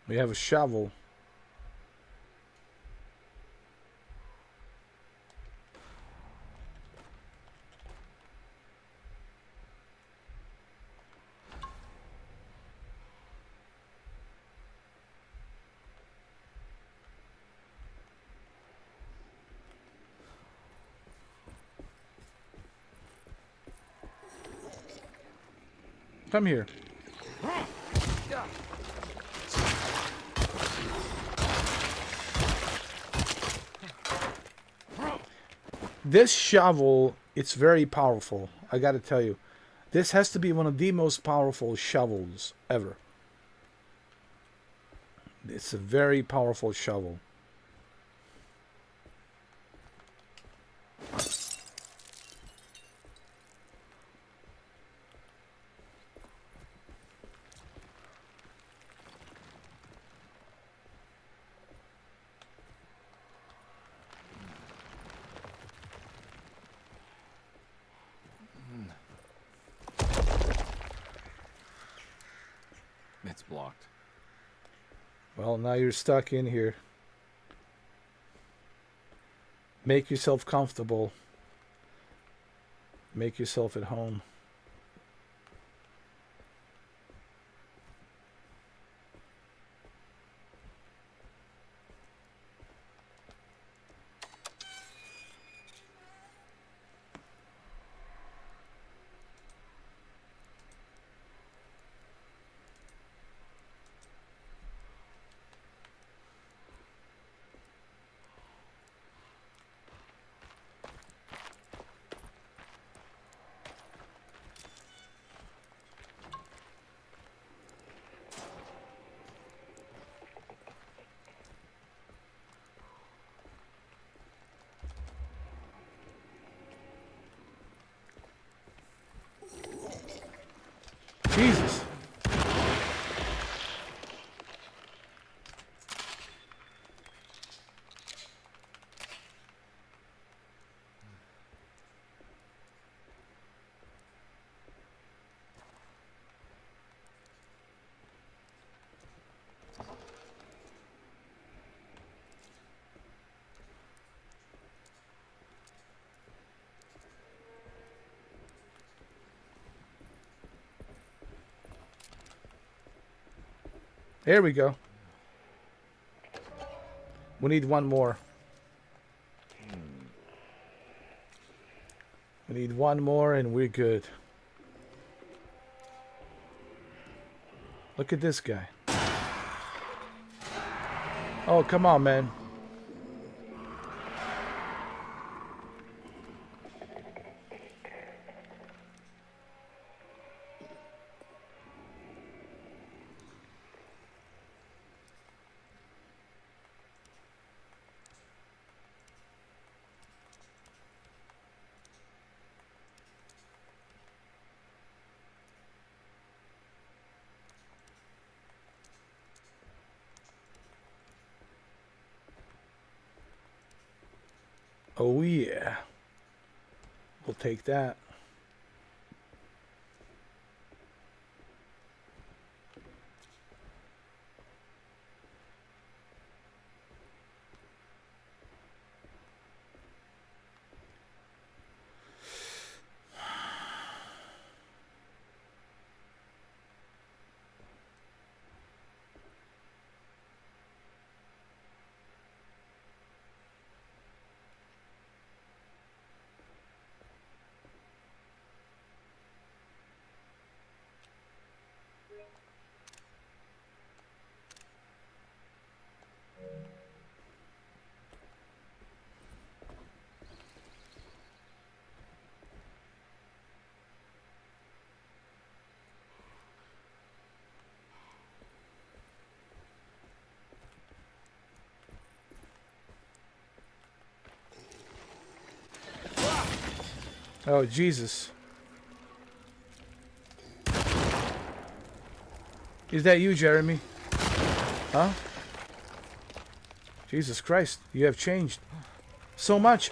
We have a shovel. Come here. This shovel, it's very powerful. I gotta tell you. This has to be one of the most powerful shovels ever. It's a very powerful shovel. It's blocked. Well, now you're stuck in here. Make yourself comfortable. Make yourself at home. Here we go. We need one more. We need one more and we're good. Look at this guy. Oh, come on, man. Oh yeah. We'll take that. Oh, Jesus. Is that you, Jeremy? Huh? Jesus Christ, you have changed so much.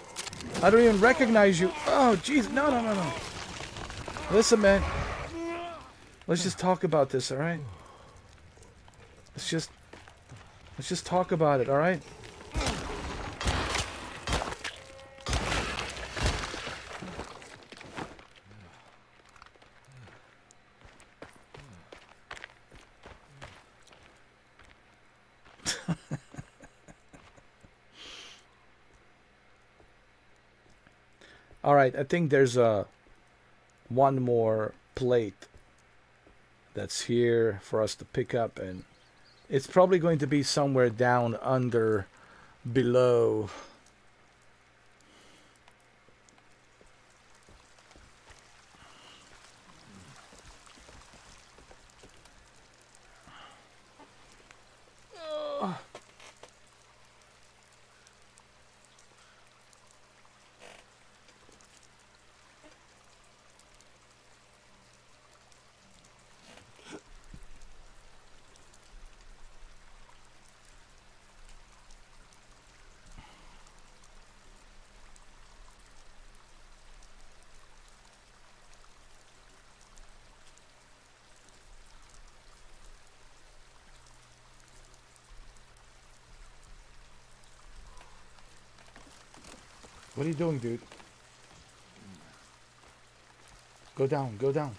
I don't even recognize you. Oh, jeez. No, no, no, no. Listen, man. Let's just talk about this, all right? Let's just talk about it, all right? All right, I think there's one more plate that's here for us to pick up, and it's probably going to be somewhere down under below. What are you doing, dude? Go down, go down.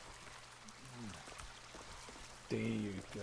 There you go.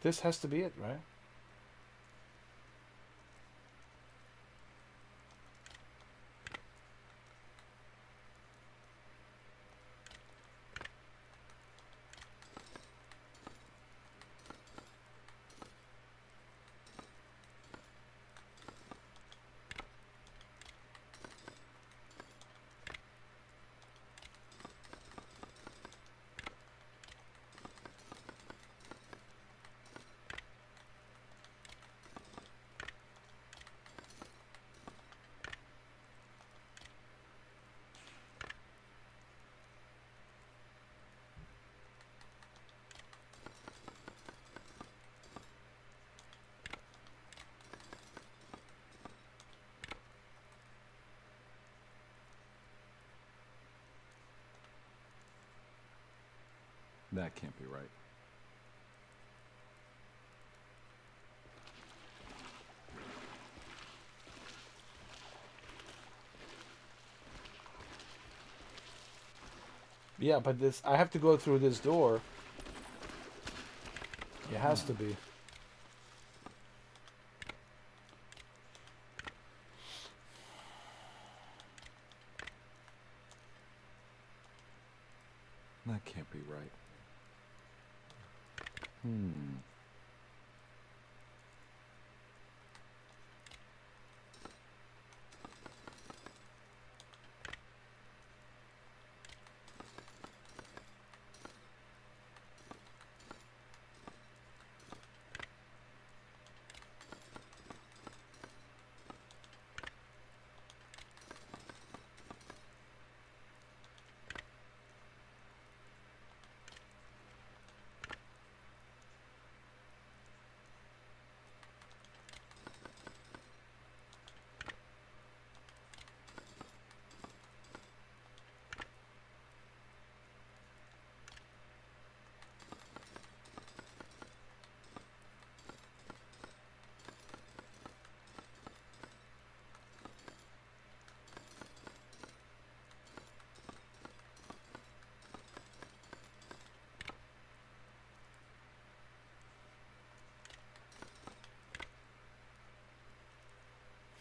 This has to be it, right? That can't be right. Yeah, but this, I have to go through this door. It has to be. That can't be right. Hmm.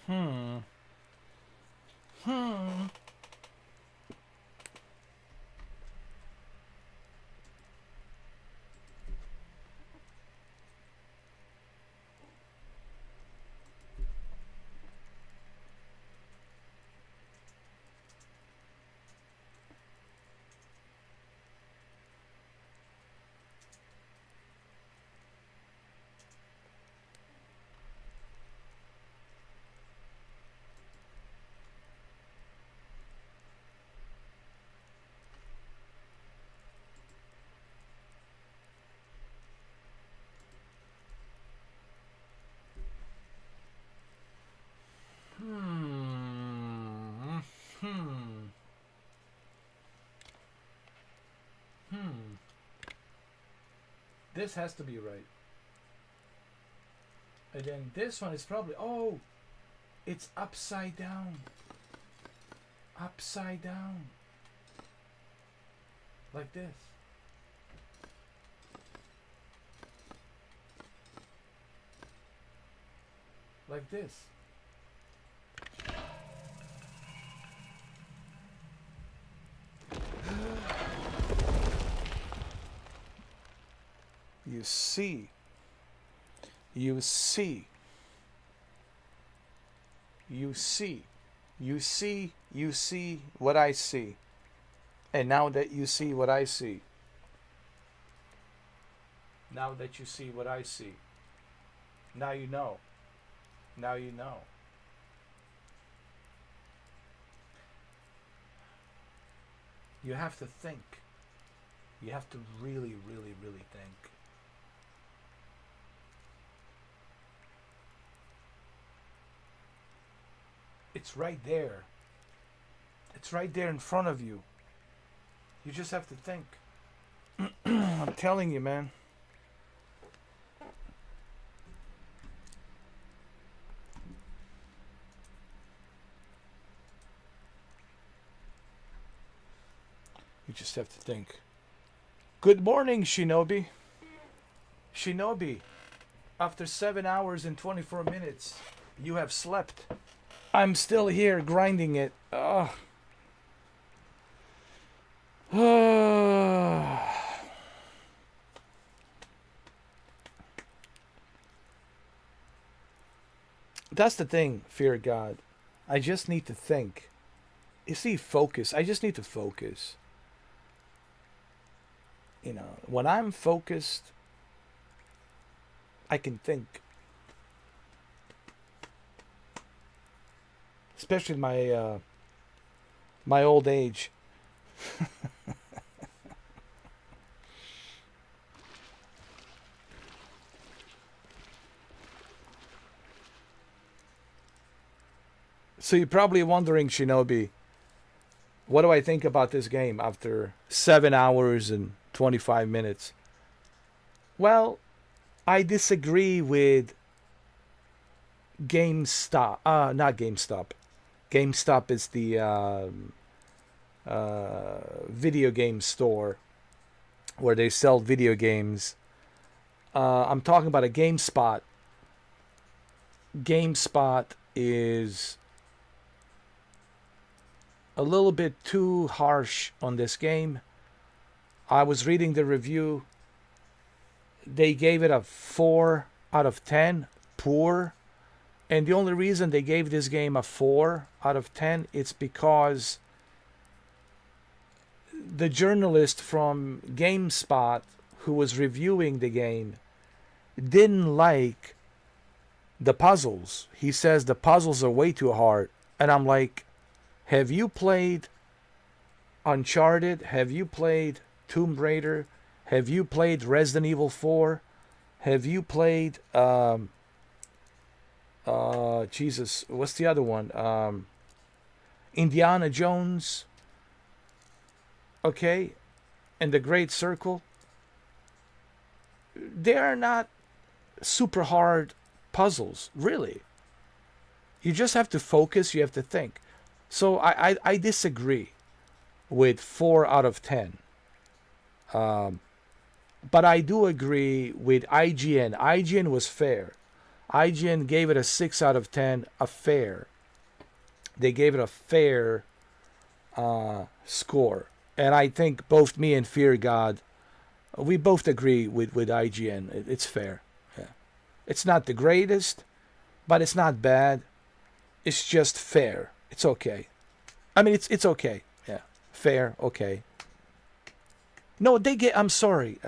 Hmm. This has to be right. And then this one is probably, oh, it's upside down. Upside down. Like this. Like this. You see. You see. You see. You see. You see what I see. And now that you see what I see. Now that you see what I see. Now you know. Now you know. You have to think. You have to really, really, really think. It's right there. It's right there in front of you. You just have to think. I'm telling you, man. You just have to think. Good morning, Shinobi. Shinobi, after 7 hours and 24 minutes, you have slept. I'm still here grinding it. Ugh. That's the thing, fear God. I just need to think. You see, focus. I just need to focus. You know, when I'm focused, I can think. Especially in my old age. So you're probably wondering, Shinobi, what do I think about this game after 7 hours and 25 minutes? Well, I disagree with GameStop. Not GameStop. GameStop is the video game store where they sell video games. I'm talking about a GameSpot. GameSpot is a little bit too harsh on this game. I was reading the review. They gave it a 4 out of 10. Poor. And the only reason they gave this game a 4 out of 10 it's because the journalist from GameSpot who was reviewing the game didn't like the puzzles. He says the puzzles are way too hard. And I'm like, have you played Uncharted? Have you played Tomb Raider? Have you played Resident Evil 4? Have you played Jesus, what's the other one? Indiana Jones. Okay? And The Great Circle. They are not super hard puzzles, really. You just have to focus, you have to think. So I disagree with 4 out of 10. But I do agree with IGN. IGN was fair. IGN gave it a 6 out of 10, a fair. They gave it a fair score. And I think both me and Fear God, we both agree with IGN. It's fair. Yeah. It's not the greatest, but it's not bad. It's just fair. It's okay. I mean, it's okay. Yeah. Fair. Okay. No, I'm sorry.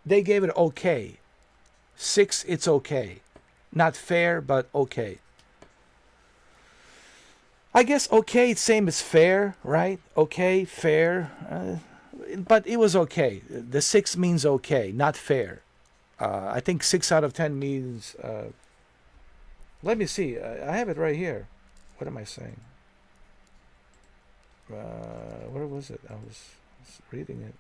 They gave it okay. 6, it's okay. Not fair, but okay. I guess okay, it's same as fair, right? Okay, fair. But it was okay. The 6 means okay, not fair. I think 6 out of 10 means... let me see. I have it right here. What am I saying? Where was it? I was reading it.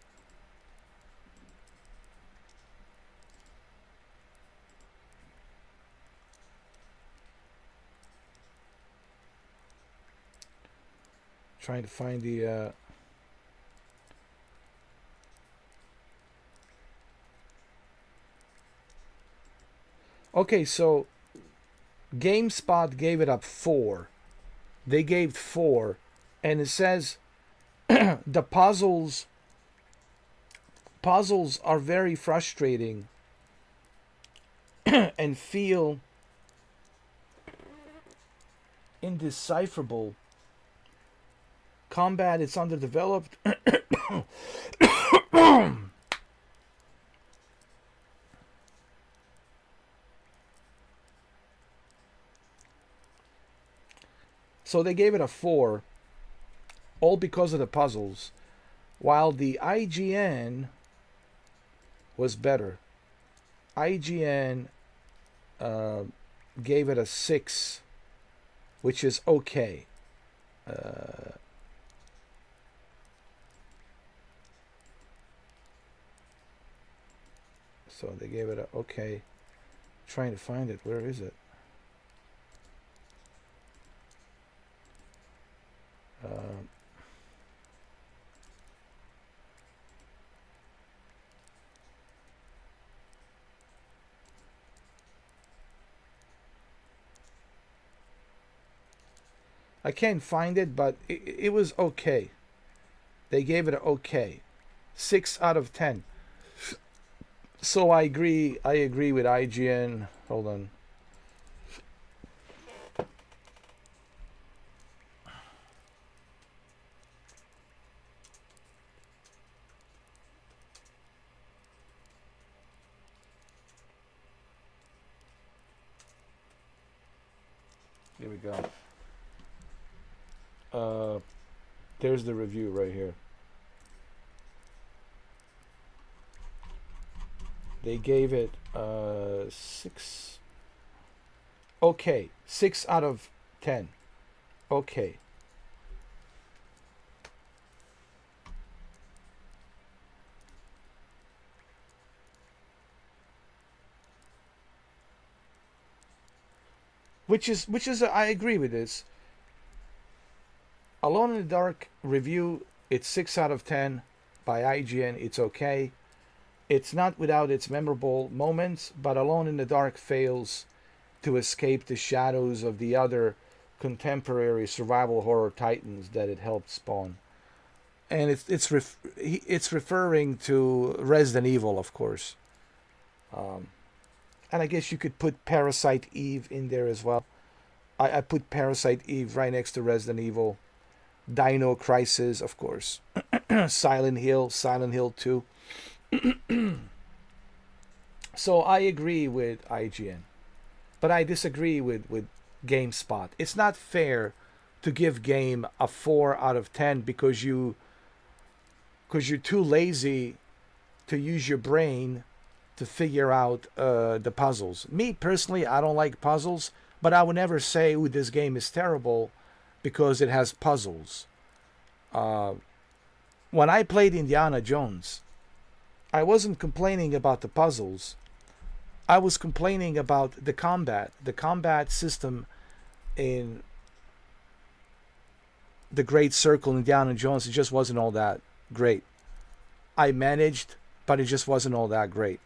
Trying to find the okay, so GameSpot gave it up 4. They gave 4, and it says the puzzles are very frustrating and feel indecipherable. Combat is underdeveloped. So they gave it a 4, all because of the puzzles, while the IGN was better. IGN gave it a 6, which is okay. So they gave it a okay. Trying to find it. Where is it? I can't find it, but it was okay. They gave it an okay. 6 out of 10. So I agree with IGN. Hold on. Here we go. There's the review right here. They gave it 6. Okay, 6 out of 10. Okay. Which is I agree with this. Alone in the Dark review, it's 6 out of 10 by IGN. It's okay. It's not without its memorable moments, but Alone in the Dark fails to escape the shadows of the other contemporary survival horror titans that it helped spawn. And it's referring to Resident Evil, of course. And I guess you could put Parasite Eve in there as well. I put Parasite Eve right next to Resident Evil. Dino Crisis, of course. Silent Hill 2. So I agree with IGN. But I disagree with GameSpot. It's not fair to give game a 4 out of 10 because you're too lazy to use your brain to figure out the puzzles. Me personally, I don't like puzzles, but I would never say, "Ooh, this game is terrible," because it has puzzles. When I played Indiana Jones, I wasn't complaining about the puzzles. I was complaining about the combat. The combat system in the Great Circle, Indiana Jones, it just wasn't all that great. I managed, but it just wasn't all that great.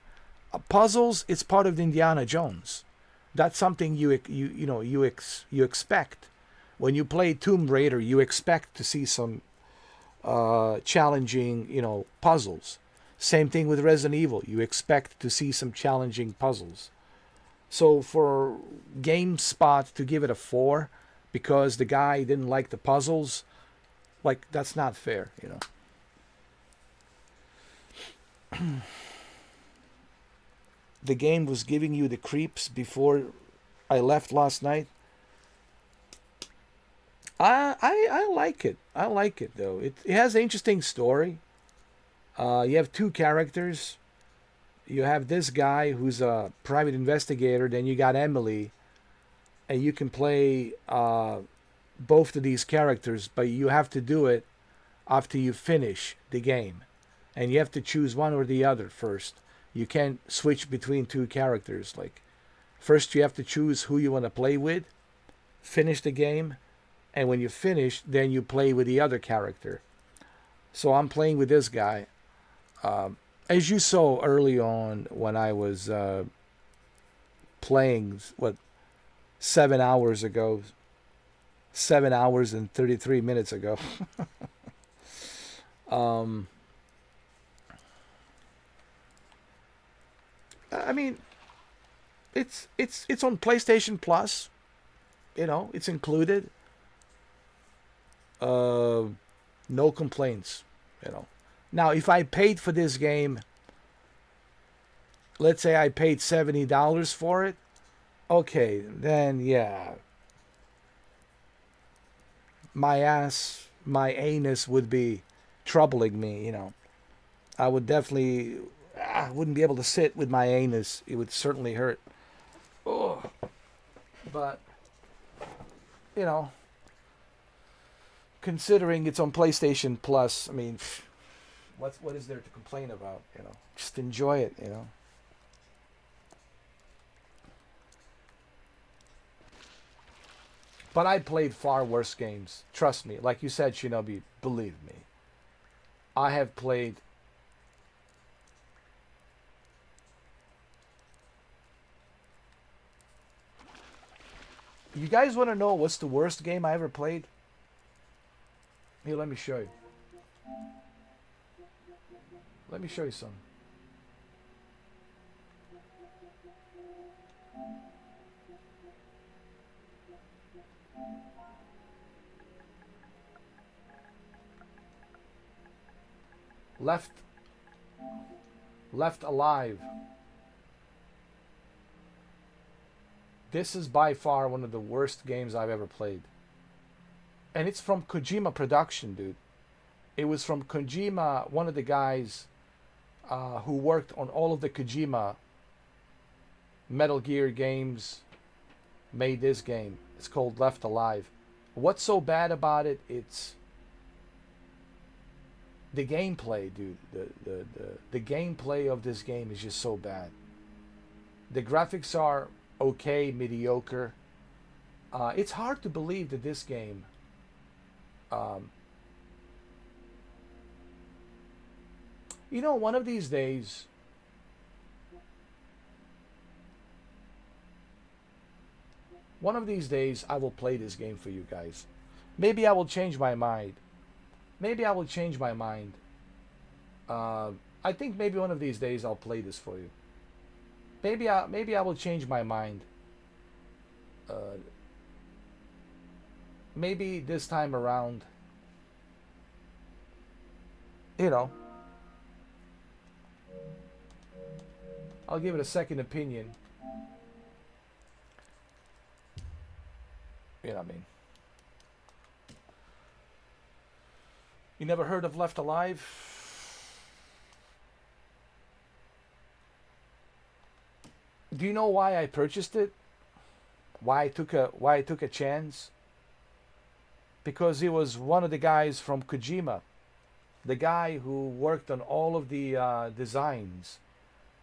Puzzles, it's part of Indiana Jones. That's something you expect. When you play Tomb Raider, you expect to see some challenging, puzzles. Same thing with Resident Evil. You expect to see some challenging puzzles. So for GameSpot to give it a 4 because the guy didn't like the puzzles, like, that's not fair, The game was giving you the creeps before I left last night. I like it. I like it, though. It has an interesting story. You have 2 characters. You have this guy who's a private investigator. Then you got Emily. And you can play both of these characters, but you have to do it after you finish the game. And you have to choose one or the other first. You can't switch between 2 characters. Like, first you have to choose who you want to play with, finish the game, and when you finish, then you play with the other character. So I'm playing with this guy. As you saw early on when I was playing, 7 hours ago, 7 hours and 33 minutes ago. I mean, it's on PlayStation Plus. It's included. No complaints. Now, if I paid for this game, let's say I paid $70 for it, okay, then yeah, my anus would be troubling me. I would definitely. I wouldn't be able to sit with my anus. It would certainly hurt. Oh. But, considering it's on PlayStation Plus, I mean, what is there to complain about? Just enjoy it, But I played far worse games. Trust me. Like you said, Shinobi, believe me. I have played You guys want to know what's the worst game I ever played? Here, let me show you. Let me show you some. Left Alive. This is by far one of the worst games I've ever played. And it's from Kojima Production, dude. It was from Kojima, one of the guys who worked on all of the Kojima Metal Gear games, made this game. It's called Left Alive. What's so bad about it? It's the gameplay, dude. The gameplay of this game is just so bad. The graphics are okay, mediocre. It's hard to believe that this game you know, one of these days I will play this game for you guys. Maybe I will change my mind. Maybe I will change my mind. I think maybe one of these days I'll play this for you. Maybe I will change my mind. Maybe this time around, you know, I'll give it a second opinion. You know what I mean? You never heard of Left Alive? Do you know why I purchased it? Why I took a chance? Because he was one of the guys from Kojima, the guy who worked on all of the designs.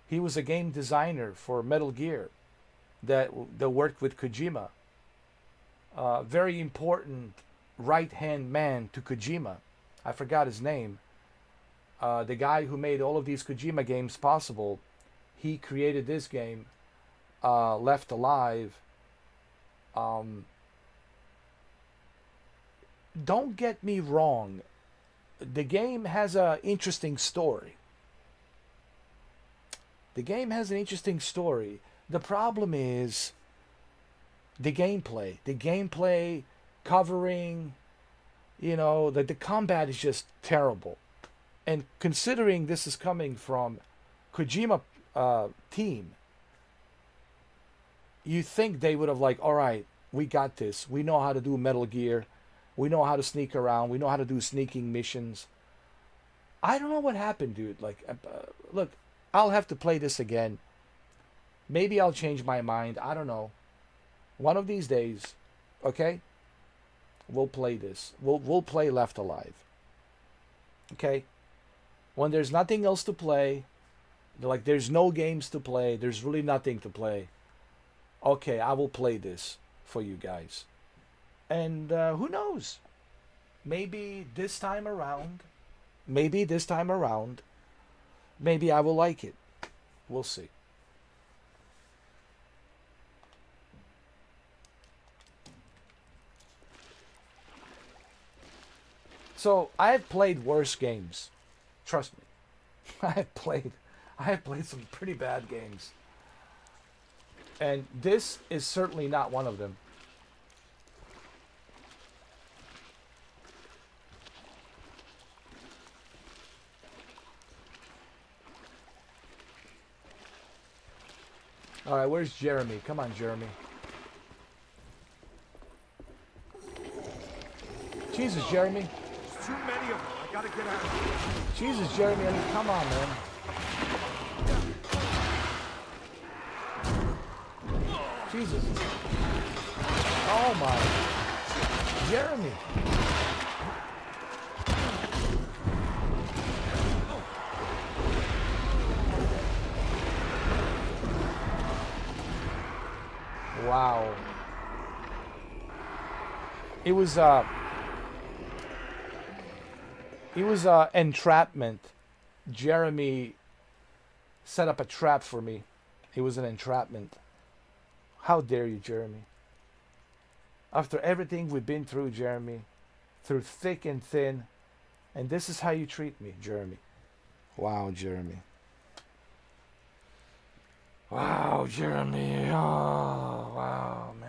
He was a game designer for Metal Gear that worked with Kojima. Very important right-hand man to Kojima. I forgot his name. The guy who made all of these Kojima games possible. He created this game, Left Alive. Don't get me wrong. The game has an interesting story. The game has an interesting story. The problem is the gameplay. The gameplay covering, you know, the combat is just terrible. And considering this is coming from Kojima team, you think they would have like, all right, we got this. We know how to do Metal Gear. We know how to sneak around. We know how to do sneaking missions. I don't know what happened, dude. Like, look, I'll have to play this again. Maybe I'll change my mind. I don't know. One of these days, okay? We'll play this. We'll play Left Alive. Okay? When there's nothing else to play, like there's no games to play, there's really nothing to play. Okay, I will play this for you guys. And who knows? Maybe this time around, maybe I will like it. We'll see. So I have played worse games. Trust me. I have played some pretty bad games. And this is certainly not one of them. All right, where's Jeremy? Come on, Jeremy. Jesus, Jeremy. Too many of them. I gotta get out of here. Jesus, Jeremy, I mean, come on, man. Jesus. Oh my. Jeremy. Wow. It was entrapment. Jeremy set up a trap for me. It was an entrapment. How dare you, Jeremy? After everything we've been through, Jeremy, through thick and thin, and this is how you treat me, Jeremy. Wow, Jeremy. Wow, Jeremy. Oh, wow, man.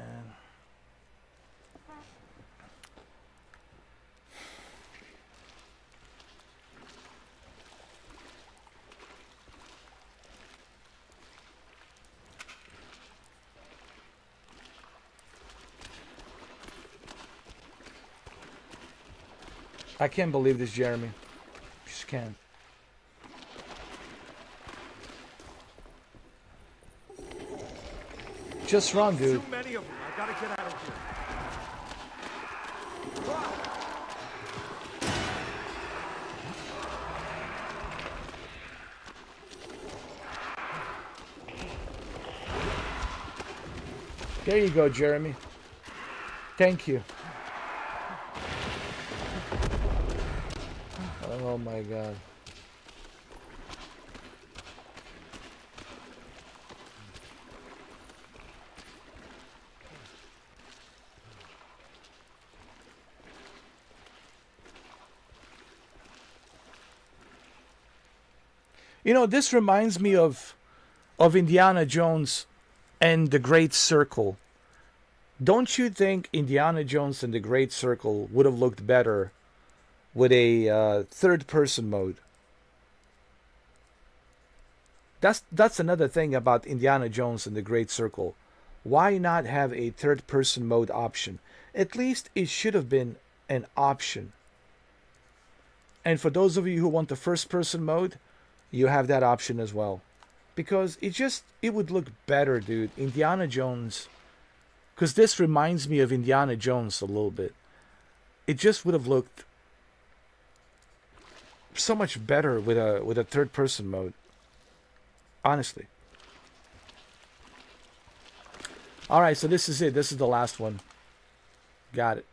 I can't believe this, Jeremy. Just can't. Just run, dude. Too many of them. I gotta get out of here. There you go, Jeremy. Thank you. Oh my God. You know, this reminds me of Indiana Jones and the Great Circle. Don't you think Indiana Jones and the Great Circle would have looked better with a third-person mode? That's another thing about Indiana Jones and the Great Circle. Why not have a third-person mode option? At least it should have been an option. And for those of you who want the first-person mode, you have that option as well. Because it would look better, dude. Indiana Jones, because this reminds me of Indiana Jones a little bit. It just would have looked so much better with a third person mode. Honestly. Alright, so this is it. This is the last one. Got it.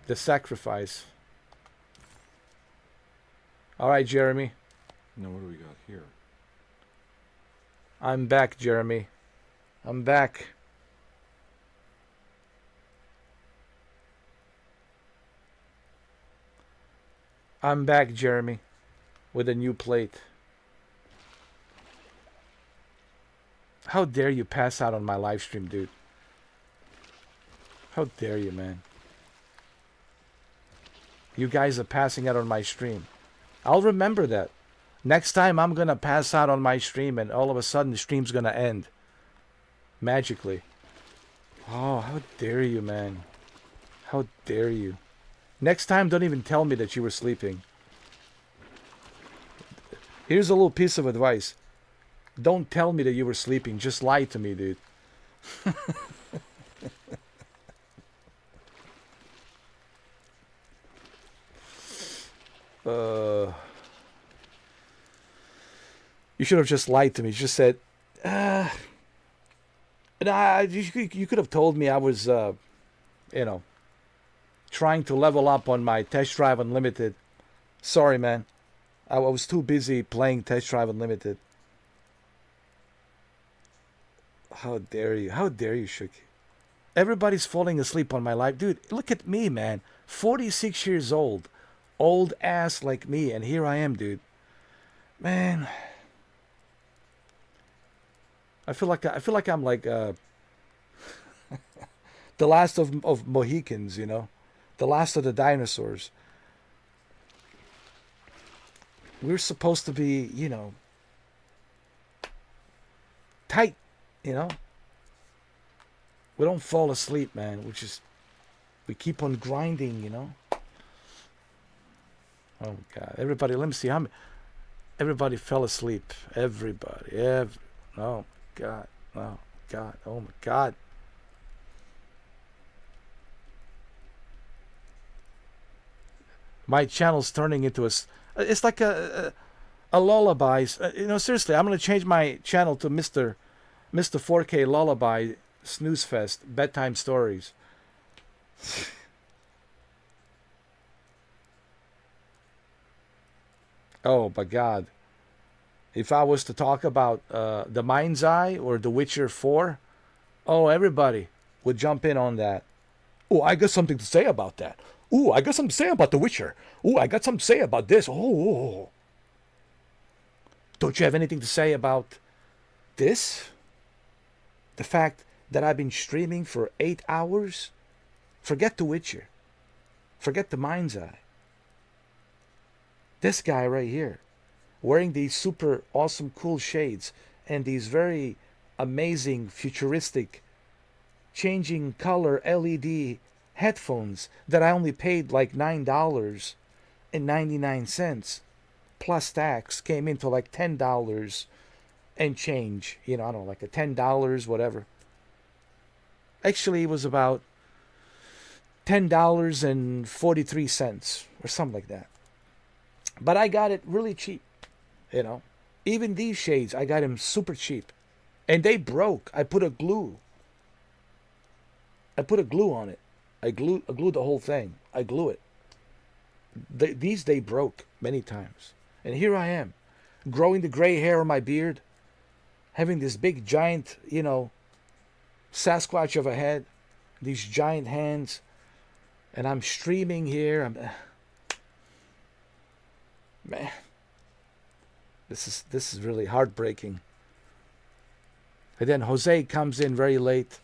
The sacrifice. Alright, Jeremy. Now what do we got here? I'm back, Jeremy. I'm back. I'm back, Jeremy, with a new plate. How dare you pass out on my live stream, dude? How dare you, man? You guys are passing out on my stream. I'll remember that. Next time I'm gonna pass out on my stream and all of a sudden the stream's gonna end. Magically. Oh, how dare you, man. How dare you. Next time, don't even tell me that you were sleeping. Here's a little piece of advice. Don't tell me that you were sleeping. Just lie to me, dude. You should have just lied to me. You just said, you could have told me I was, trying to level up on my Test Drive Unlimited. Sorry, man. I was too busy playing Test Drive Unlimited. How dare you? How dare you, Shuki? Everybody's falling asleep on my live. Dude, look at me, man. 46 years old. Old ass like me. And here I am, dude. Man. I feel like I'm like the last of Mohicans, you know? The last of the dinosaurs. We're supposed to be, you know, tight, you know? We don't fall asleep, man. We keep on grinding, you know? Oh, God. Everybody, let me see how many. Everybody fell asleep. Everybody. Oh, God. Oh, God. Oh, my God. My channel's turning into it's like a lullaby. Seriously, I'm going to change my channel to Mr. 4K Lullaby Snooze Fest Bedtime Stories. Oh, my God. If I was to talk about The Mind's Eye or The Witcher 4, oh, everybody would jump in on that. Oh, I got something to say about that. Oh, I got something to say about The Witcher. Oh, I got something to say about this. Oh. Don't you have anything to say about this? The fact that I've been streaming for 8 hours? Forget The Witcher. Forget The Mind's Eye. This guy right here, wearing these super awesome cool shades and these very amazing futuristic changing color LED headphones that I only paid like $9.99 plus tax, came into like $10 and change. You know, I don't know, like a $10, whatever. Actually, it was about $10.43 or something like that. But I got it really cheap, you know. Even these shades, I got them super cheap. And they broke. I put a glue on it. I glued the whole thing. I glue it. They broke many times. And here I am, growing the gray hair on my beard, having this big giant, you know, Sasquatch of a head, these giant hands, and I'm streaming here. Man, this is really heartbreaking. And then Jose comes in very late.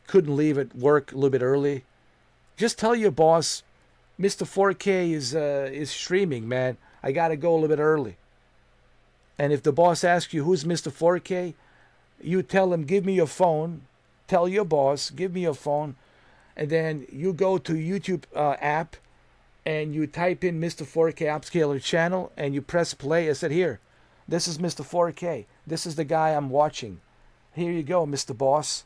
Couldn't leave at work a little bit early. Just tell your boss, Mr. 4K is streaming, man. I gotta go a little bit early. And if the boss asks you who's Mr. 4K, you tell him, give me your phone. Tell your boss, give me your phone. And then you go to YouTube app and you type in Mr. 4K Upscaler channel and you press play. I said, here, this is Mr. 4K. This is the guy I'm watching. Here you go, Mr. Boss.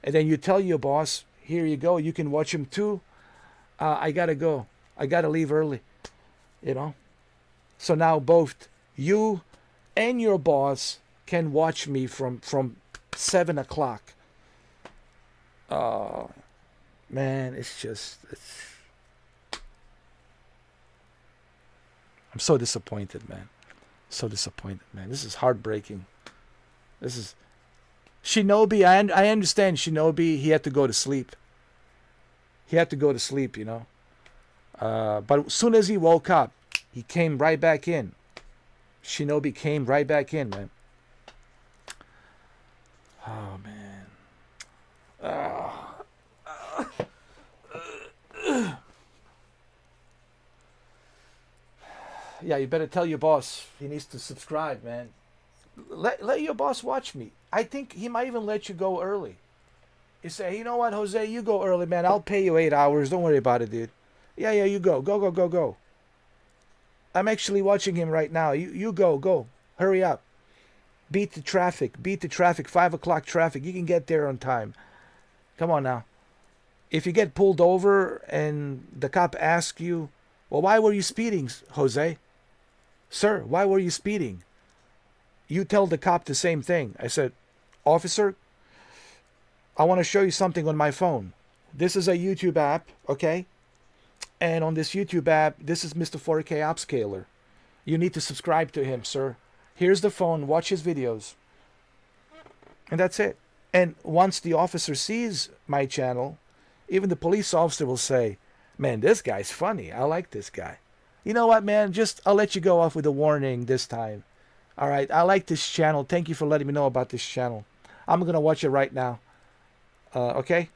And then you tell your boss, here you go, you can watch him too. I gotta go. I gotta leave early. You know? So now both you and your boss can watch me from 7 o'clock. Oh, man, it's I'm so disappointed, man. So disappointed, man. This is heartbreaking. This is Shinobi. I understand Shinobi. He had to go to sleep. He had to go to sleep, you know. But as soon as he woke up, he came right back in. Shinobi came right back in, man. Oh, man. Yeah, you better tell your boss he needs to subscribe, man. Let your boss watch me. I think he might even let you go early. You say, you know what, Jose, you go early, man. I'll pay you 8 hours. Don't worry about it, dude. Yeah, you go. Go. I'm actually watching him right now. You go. Hurry up. Beat the traffic. 5 o'clock traffic. You can get there on time. Come on now. If you get pulled over and the cop asks you, well, why were you speeding, Jose? Sir, why were you speeding? You tell the cop the same thing. I said, officer, I want to show you something on my phone. This is a YouTube app, okay? And on this YouTube app, this is Mr. 4K Upscaler. You need to subscribe to him, sir. Here's the phone. Watch his videos. And that's it. And once the officer sees my channel, even the police officer will say, man, this guy's funny. I like this guy. You know what, man? I'll let you go off with a warning this time. All right, I like this channel. Thank you for letting me know about this channel. I'm going to watch it right now. Okay?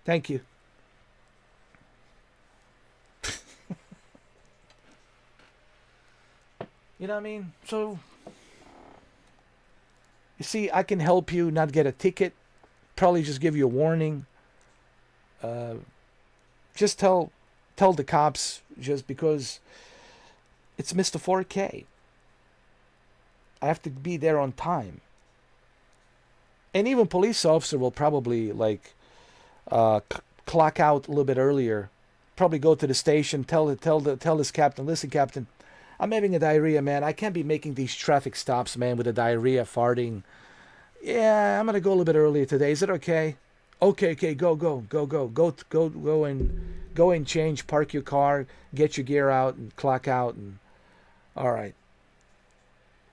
Thank you. You know what I mean? So, you see, I can help you not get a ticket. Probably just give you a warning. Just tell the cops just because it's Mr. 4K. I have to be there on time. And even police officer will probably clock out a little bit earlier. Probably go to the station, tell this captain, listen, captain, I'm having a diarrhea, man. I can't be making these traffic stops, man, with a diarrhea, farting. Yeah, I'm gonna go a little bit earlier today. Is it okay? Okay, go and change, park your car, get your gear out, and clock out, and all right.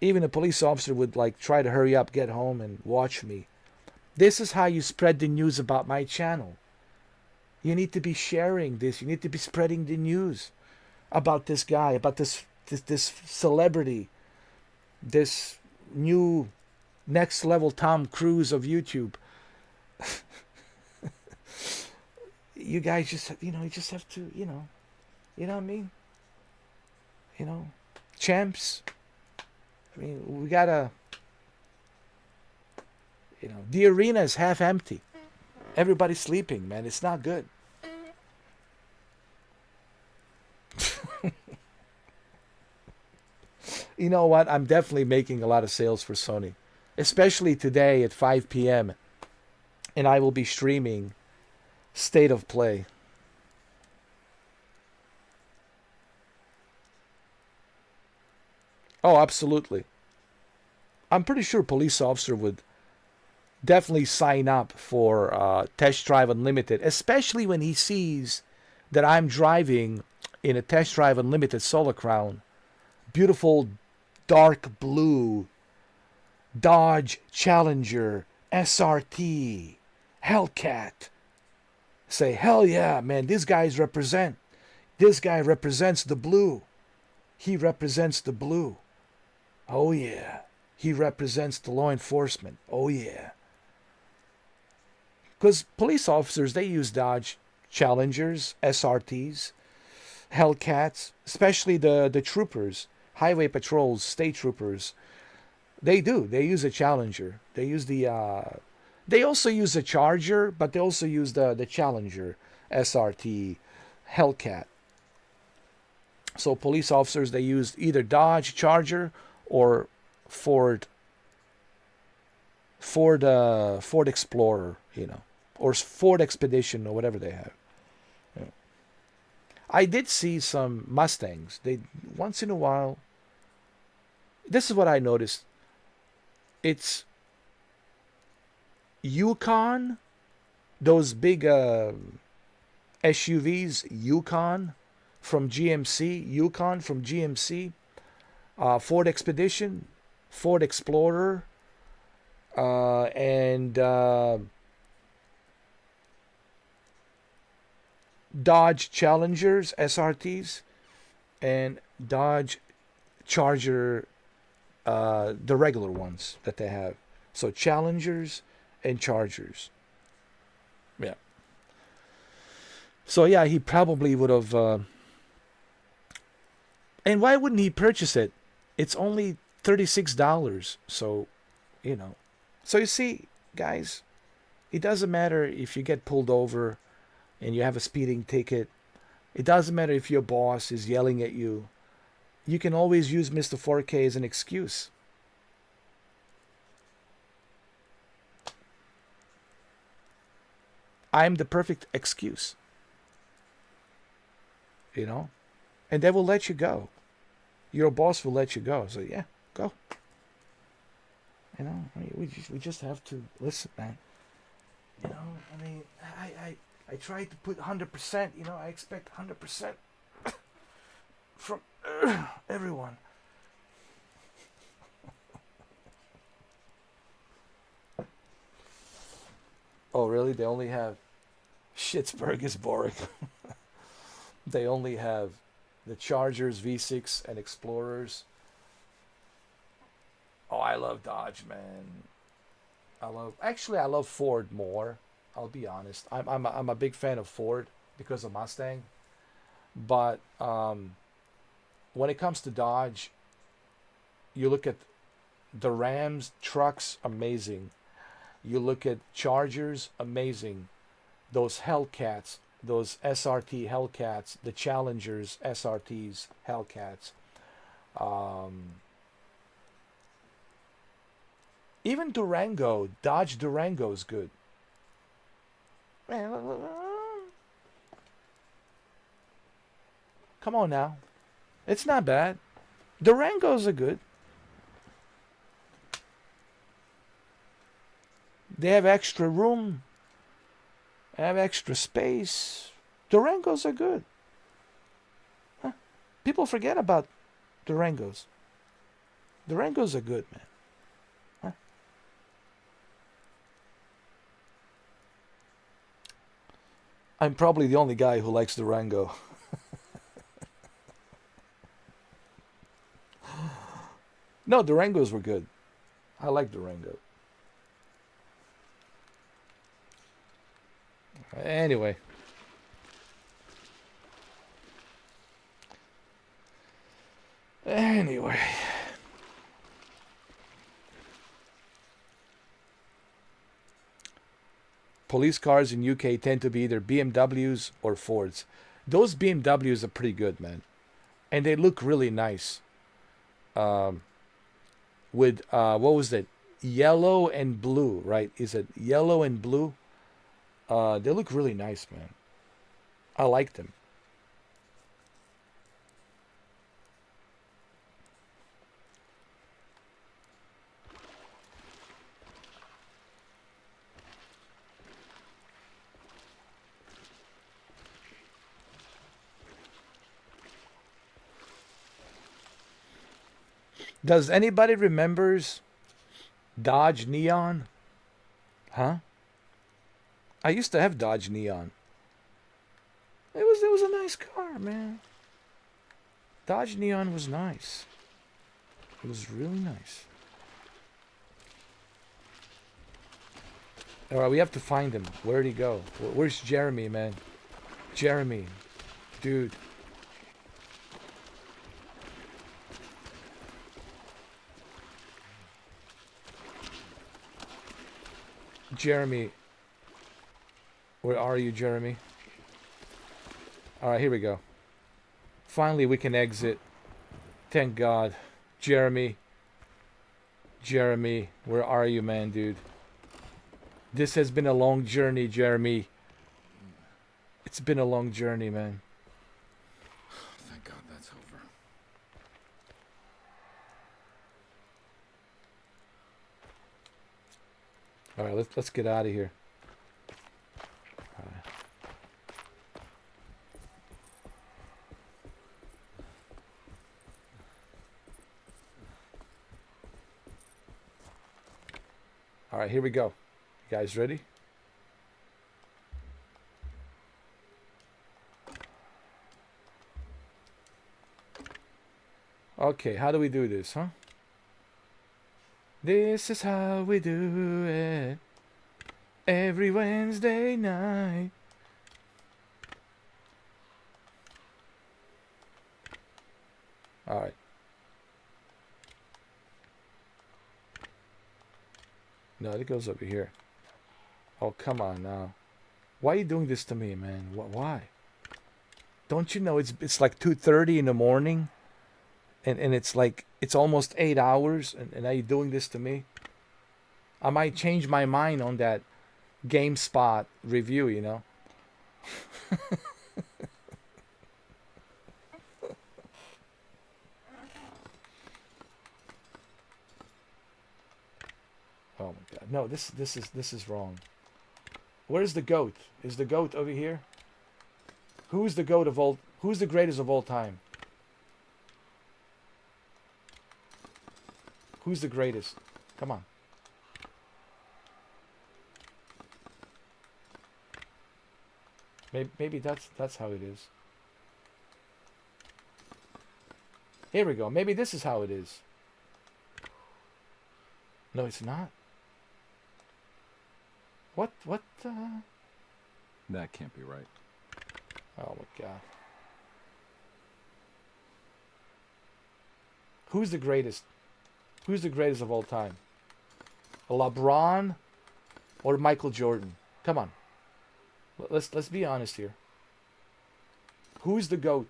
Even a police officer would try to hurry up, get home, and watch me. This is how you spread the news about my channel. You need to be sharing this. You need to be spreading the news about this guy, about this celebrity, this new next level Tom Cruise of YouTube. You guys just, you just have to, you know what I mean? Champs. I mean, we gotta, the arena is half empty. Everybody's sleeping, man. It's not good. You know what? I'm definitely making a lot of sales for Sony, especially today at 5 p.m. And I will be streaming State of Play. Oh, absolutely. I'm pretty sure police officer would definitely sign up for Test Drive Unlimited, especially when he sees that I'm driving in a Test Drive Unlimited Solar Crown. Beautiful dark blue Dodge Challenger SRT Hellcat. Say, hell yeah, man, this guy represents the blue. He represents the blue. Oh yeah. He represents the law enforcement. Oh yeah. Because police officers, they use Dodge Challengers, SRTs, Hellcats, especially the troopers, highway patrols, state troopers. They do. They use a Challenger. They use they also use a Charger, but they also use the Challenger SRT Hellcat. So police officers, they use either Dodge Charger or Ford Explorer, or Ford Expedition, or whatever they have. I did see some Mustangs. They once in a while. This is what I noticed. It's Yukon, those big SUVs, Yukon from GMC, Ford Expedition, Ford Explorer, and Dodge Challengers, SRTs, and Dodge Charger, the regular ones that they have. So Challengers and Chargers. Yeah. So yeah, he probably would have. And why wouldn't he purchase it? It's only $36. So, So you see, guys, it doesn't matter if you get pulled over and you have a speeding ticket. It doesn't matter if your boss is yelling at you. You can always use Mr. 4K as an excuse. I'm the perfect excuse. And they will let you go. Your boss will let you go. So yeah, go. We just have to listen, man. I try to put 100%. I expect 100% from everyone. Oh, really? They only have Schittsburg is boring. They only have the Chargers, V6, and Explorers. Oh, I love Dodge, man. I love Ford more. I'll be honest. I'm a big fan of Ford because of Mustang. But when it comes to Dodge, you look at the Rams trucks, amazing. You look at Chargers, amazing. Those Hellcats, those SRT Hellcats, the Challengers, SRTs, Hellcats. Even Durango, Dodge Durango is good. Come on now. It's not bad. Durangos are good. They have extra room. They have extra space. Durangos are good. Huh? People forget about Durangos. Durangos are good, man. Huh? I'm probably the only guy who likes Durango. No, Durangos were good. I like Durango. Anyway. Anyway. Police cars in UK tend to be either BMWs or Fords. Those BMWs are pretty good, man. And they look really nice. With, what was it? Yellow and blue, right? Is it yellow and blue? They look really nice, man. I like them. Does anybody remembers Dodge Neon? Huh? I used to have Dodge Neon. It was a nice car, man. Dodge Neon was nice. It was really nice. All right, we have to find him. Where'd he go? Where's Jeremy, man? Jeremy, dude. Jeremy. Where are you, Jeremy? Alright, here we go. Finally, we can exit. Thank God. Jeremy. Jeremy, where are you, man, dude? This has been a long journey, Jeremy. It's been a long journey, man. Thank God that's over. Alright, let's get out of here. Alright, here we go. You guys ready? Okay, how do we do this, huh? This is how we do it. Every Wednesday night. Alright. No, it goes over here. Oh, come on now. Why are you doing this to me, man? Why? Don't you know it's like 2:30 in the morning? And it's like, it's almost 8 hours, and now you're doing this to me? I might change my mind on that GameSpot review, you know? Oh my God! No, this is wrong. Where's the goat? Is the goat over here? Who's the goat of all? Who's the greatest of all time? Who's the greatest? Come on. Maybe that's how it is. Here we go. Maybe this is how it is. No, it's not. What? That can't be right. Oh my God. Who's the greatest? Who's the greatest of all time? LeBron or Michael Jordan? Come on. Let's be honest here. Who's the GOAT?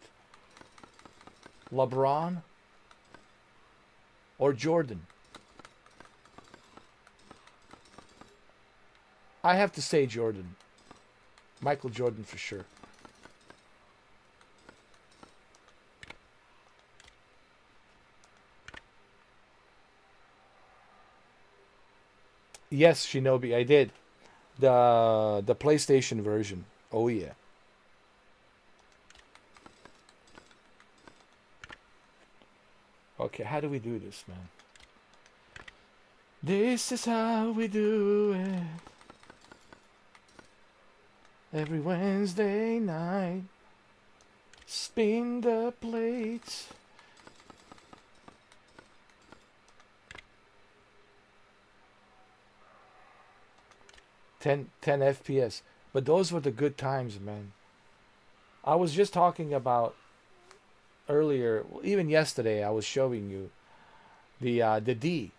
LeBron or Jordan? I have to say Jordan. Michael Jordan for sure. Yes, Shinobi, I did. The PlayStation version. Oh yeah. Okay, how do we do this, man? This is how we do it. Every Wednesday night, spin the plates. Ten FPS. But those were the good times, man. I was just talking about earlier, even yesterday, I was showing you the D.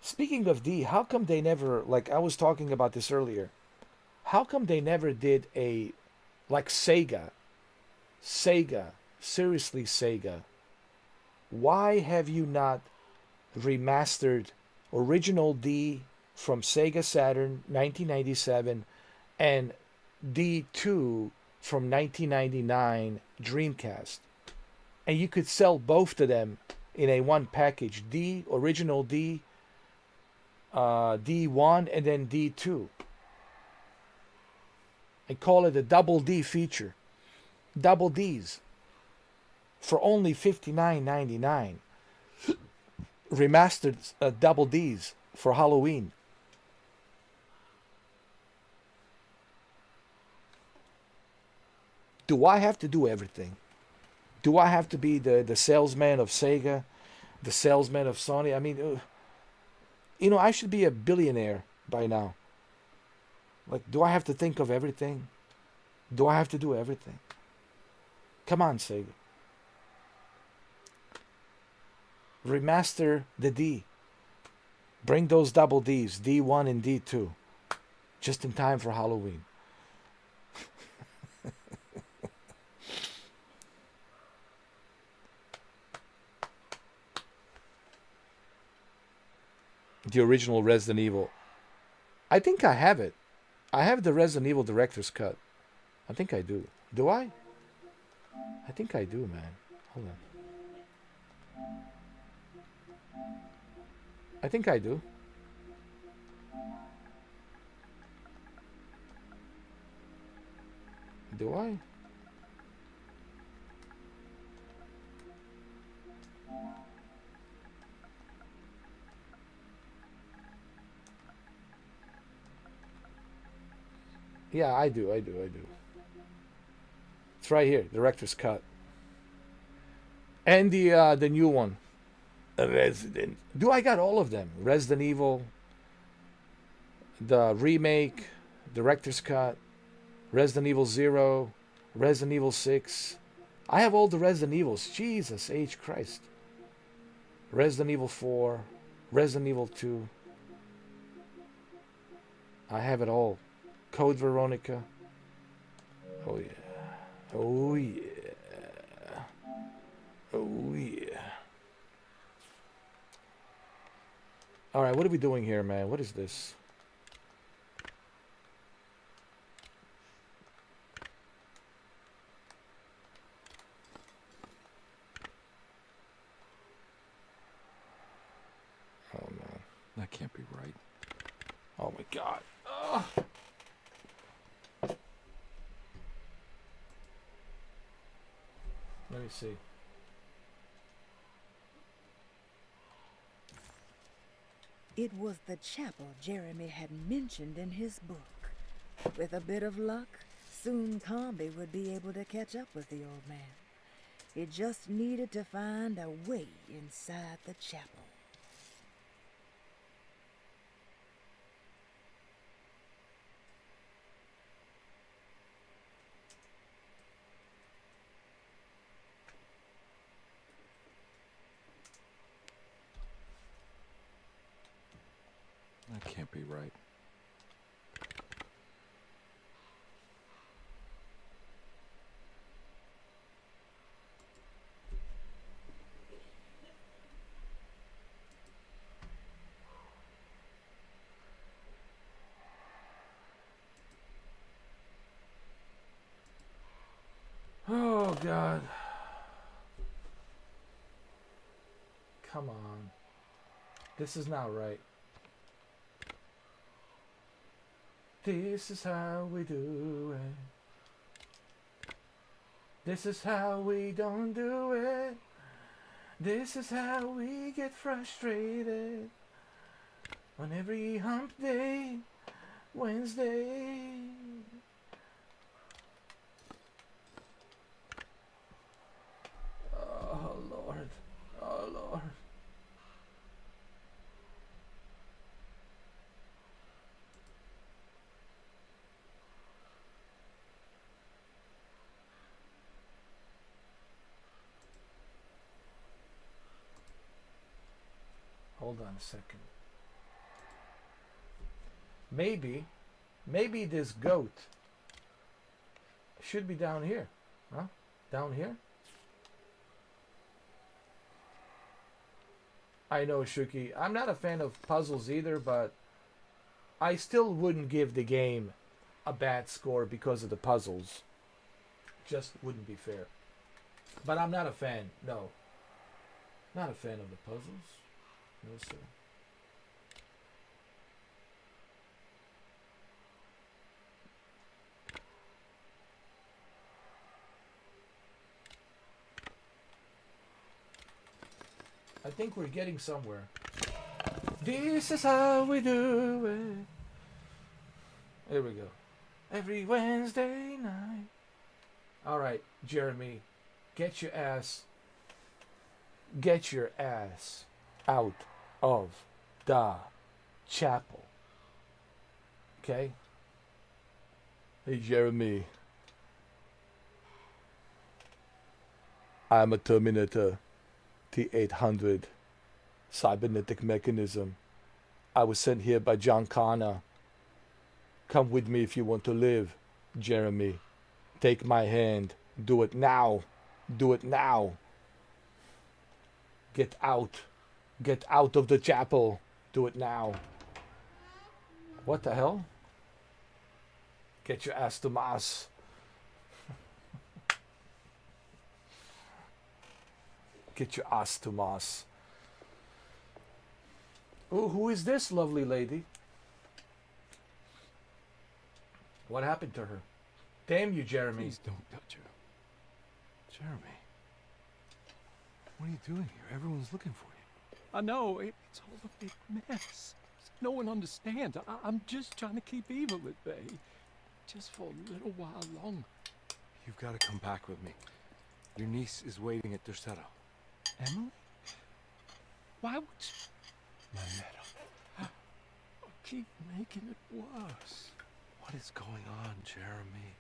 Speaking of D, how come they never, like I was talking about this earlier, how come they never did a, like Sega, seriously Sega, why have you not remastered original D from Sega Saturn 1997 and D2 from 1999 Dreamcast? And you could sell both to them in a one package, D, original D, D1, and then D2. And call it a double D feature. Double Ds for only $59.99. Remastered double Ds for Halloween. Do I have to do everything? Do I have to be the salesman of Sega, the salesman of Sony? I mean, you know, I should be a billionaire by now. Like, do I have to think of everything? Do I have to do everything? Come on, Sega. Remaster the D. Bring those double Ds, D1 and D2, just in time for Halloween. The original Resident Evil. I think I have it. I have the Resident Evil Director's Cut. I think I do. Do I? I think I do, man. Hold on. I think I do. Do I? Yeah, I do. It's right here, Director's Cut. And the new one. Resident. Do I got all of them? Resident Evil, the remake, Director's Cut, Resident Evil 0, Resident Evil 6. I have all the Resident Evils. Jesus H. Christ. Resident Evil 4, Resident Evil 2. I have it all. Code Veronica. Oh yeah. Oh yeah. Oh yeah. Alright, what are we doing here, man? What is this? Oh man. That can't be right. Oh my god. Ugh. Let me see. It was the chapel Jeremy had mentioned in his book. With a bit of luck, soon Comby would be able to catch up with the old man. He just needed to find a way inside the chapel. That can't be right. Oh god. Come on. This is not right. This is how we do it. This is how we don't do it. This is how we get frustrated. On every hump day, Wednesday. Hold on a second. Maybe this goat should be down here. Huh? Down here? I know, Shuki. I'm not a fan of puzzles either, but I still wouldn't give the game a bad score because of the puzzles. Just wouldn't be fair. But I'm not a fan. No. Not a fan of the puzzles. No, sir. I think we're getting somewhere. This is how we do it. Here we go. Every Wednesday night. All right, Jeremy, get your ass out of the chapel. Okay? Hey, Jeremy. I'm a Terminator. T-800 cybernetic mechanism. I was sent here by John Connor. Come with me if you want to live, Jeremy. Take my hand. Do it now. Do it now. Get out. Get out of the chapel. Do it now. What the hell? Get your ass to Mass. Get your ass to Mass. Oh, who is this lovely lady? What happened to her? Damn you, Jeremy. Please don't touch her. Jeremy. What are you doing here? Everyone's looking for you. I know, it's all a big mess. No one understands. I'm just trying to keep evil at bay. Just for a little while longer. You've got to come back with me. Your niece is waiting at Tercero. Emily? Why would you? My meadow. Keep making it worse. What is going on, Jeremy?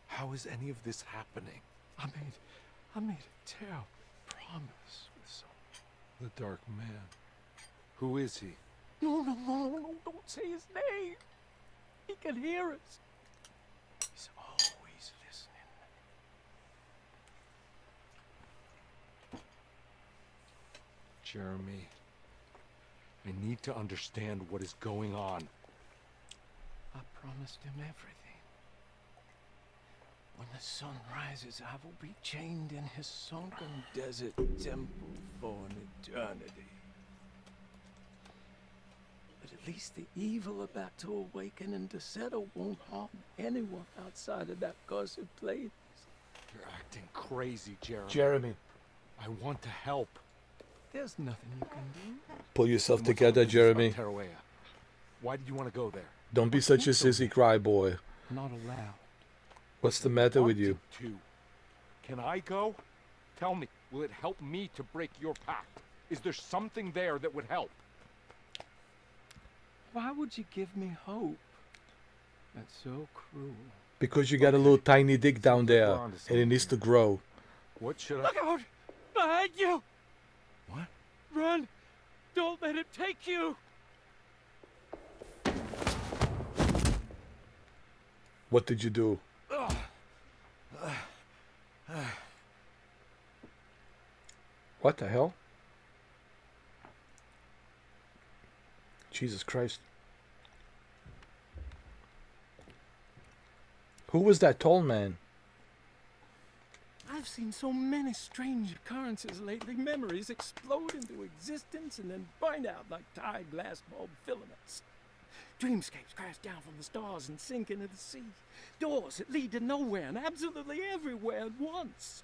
How is any of this happening? I made a terrible promise with someone. The Dark Man. Who is he? No, don't say his name. He can hear us. He's always listening. Jeremy, I need to understand what is going on. I promised him everything. When the sun rises, I will be chained in his sunken desert temple for an eternity. But at least the evil about to awaken in Deseto won't harm anyone outside of that cursed place. You're acting crazy, Jeremy. Jeremy. I want to help. There's nothing you can do. Pull yourself together, Jeremy. Why did you want to go there? Don't be such a sissy cry boy. Not allowed. What's the matter with you? Can I go? Tell me, will it help me to break your pact? Is there something there that would help? Why would you give me hope? That's so cruel. Because you got a little tiny dick down there, and it needs to grow. What should I... Look out! Behind you! What? Run! Don't let it take you! What did you do? What the hell? Jesus Christ. Who was that tall man? I've seen so many strange occurrences lately. Memories explode into existence and then burn out like tired glass bulb filaments. Dreamscapes crash down from the stars and sink into the sea. Doors that lead to nowhere and absolutely everywhere at once.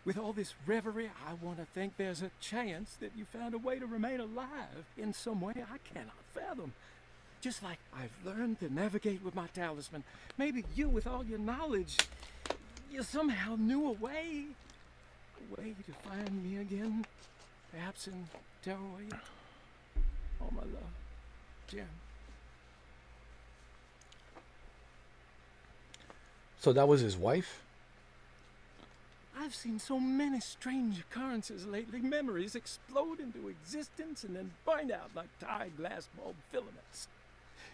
With all this reverie, I want to think there's a chance that you found a way to remain alive in some way I cannot fathom. Just like I've learned to navigate with my talisman. Maybe you, with all your knowledge, you somehow knew a way to find me again. Perhaps in Terraway. All my love, Jim. So that was his wife? I've I've seen so many strange occurrences lately. Memories explode into existence and then burn out like tired glass bulb filaments.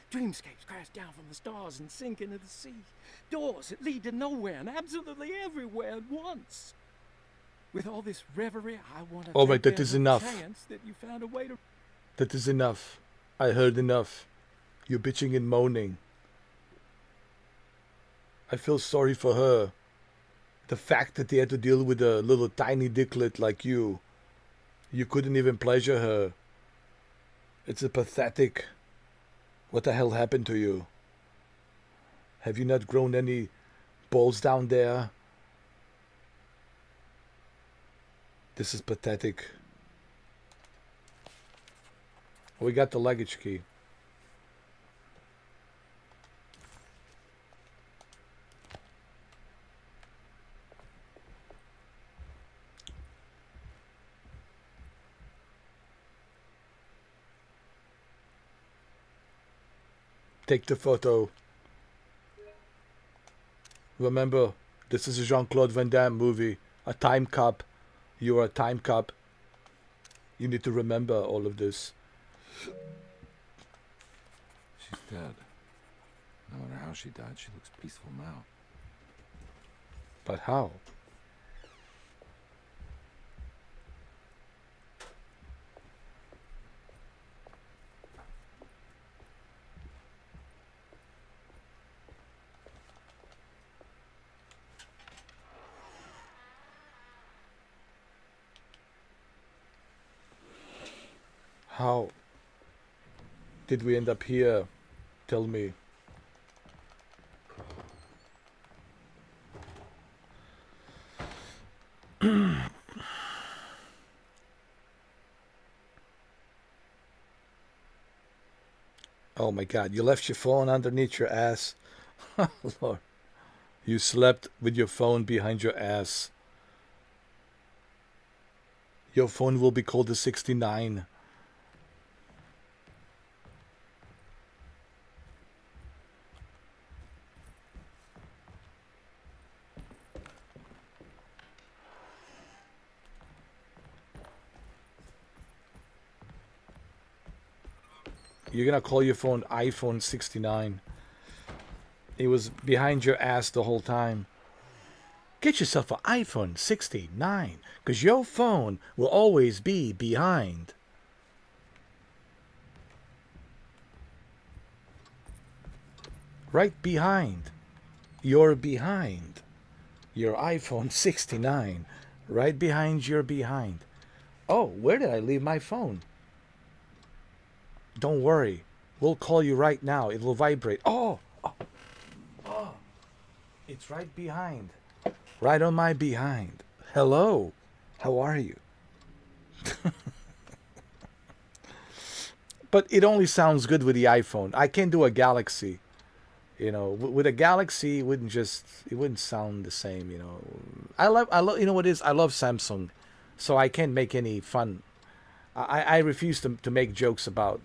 Dreamscapes crash down from the stars and sink into the sea. Doors that lead to nowhere and absolutely everywhere at once. With all this reverie, I want to All right, that there's is a enough. chance that you found a way to... That is enough. I heard enough. You're bitching and moaning. I feel sorry for her. The fact that they had to deal with a little tiny dicklet like you. You couldn't even pleasure her. It's a pathetic. What the hell happened to you? Have you not grown any balls down there? This is pathetic. We got the luggage key. Take the photo. Remember, this is a Jean-Claude Van Damme movie. A time cop. You are a time cop. You need to remember all of this. She's dead. No matter how she died, she looks peaceful now. But how? How did we end up here? Tell me. Oh my God, you left your phone underneath your ass. Lord. You slept with your phone behind your ass. Your phone will be called the 69. You're gonna call your phone iPhone 69. It was behind your ass the whole time. Get yourself an iPhone 69, because your phone will always be behind. Right behind. You're behind. Your iPhone 69. Right behind your behind. Oh, where did I leave my phone? Don't worry. We'll call you right now. It will vibrate. Oh! It's right behind. Right on my behind. Hello. How are you? But it only sounds good with the iPhone. I can't do a Galaxy. You know, with a Galaxy, it wouldn't sound the same, you know. I love, you know what it is? I love Samsung. So I can't make any fun. I refuse to make jokes about.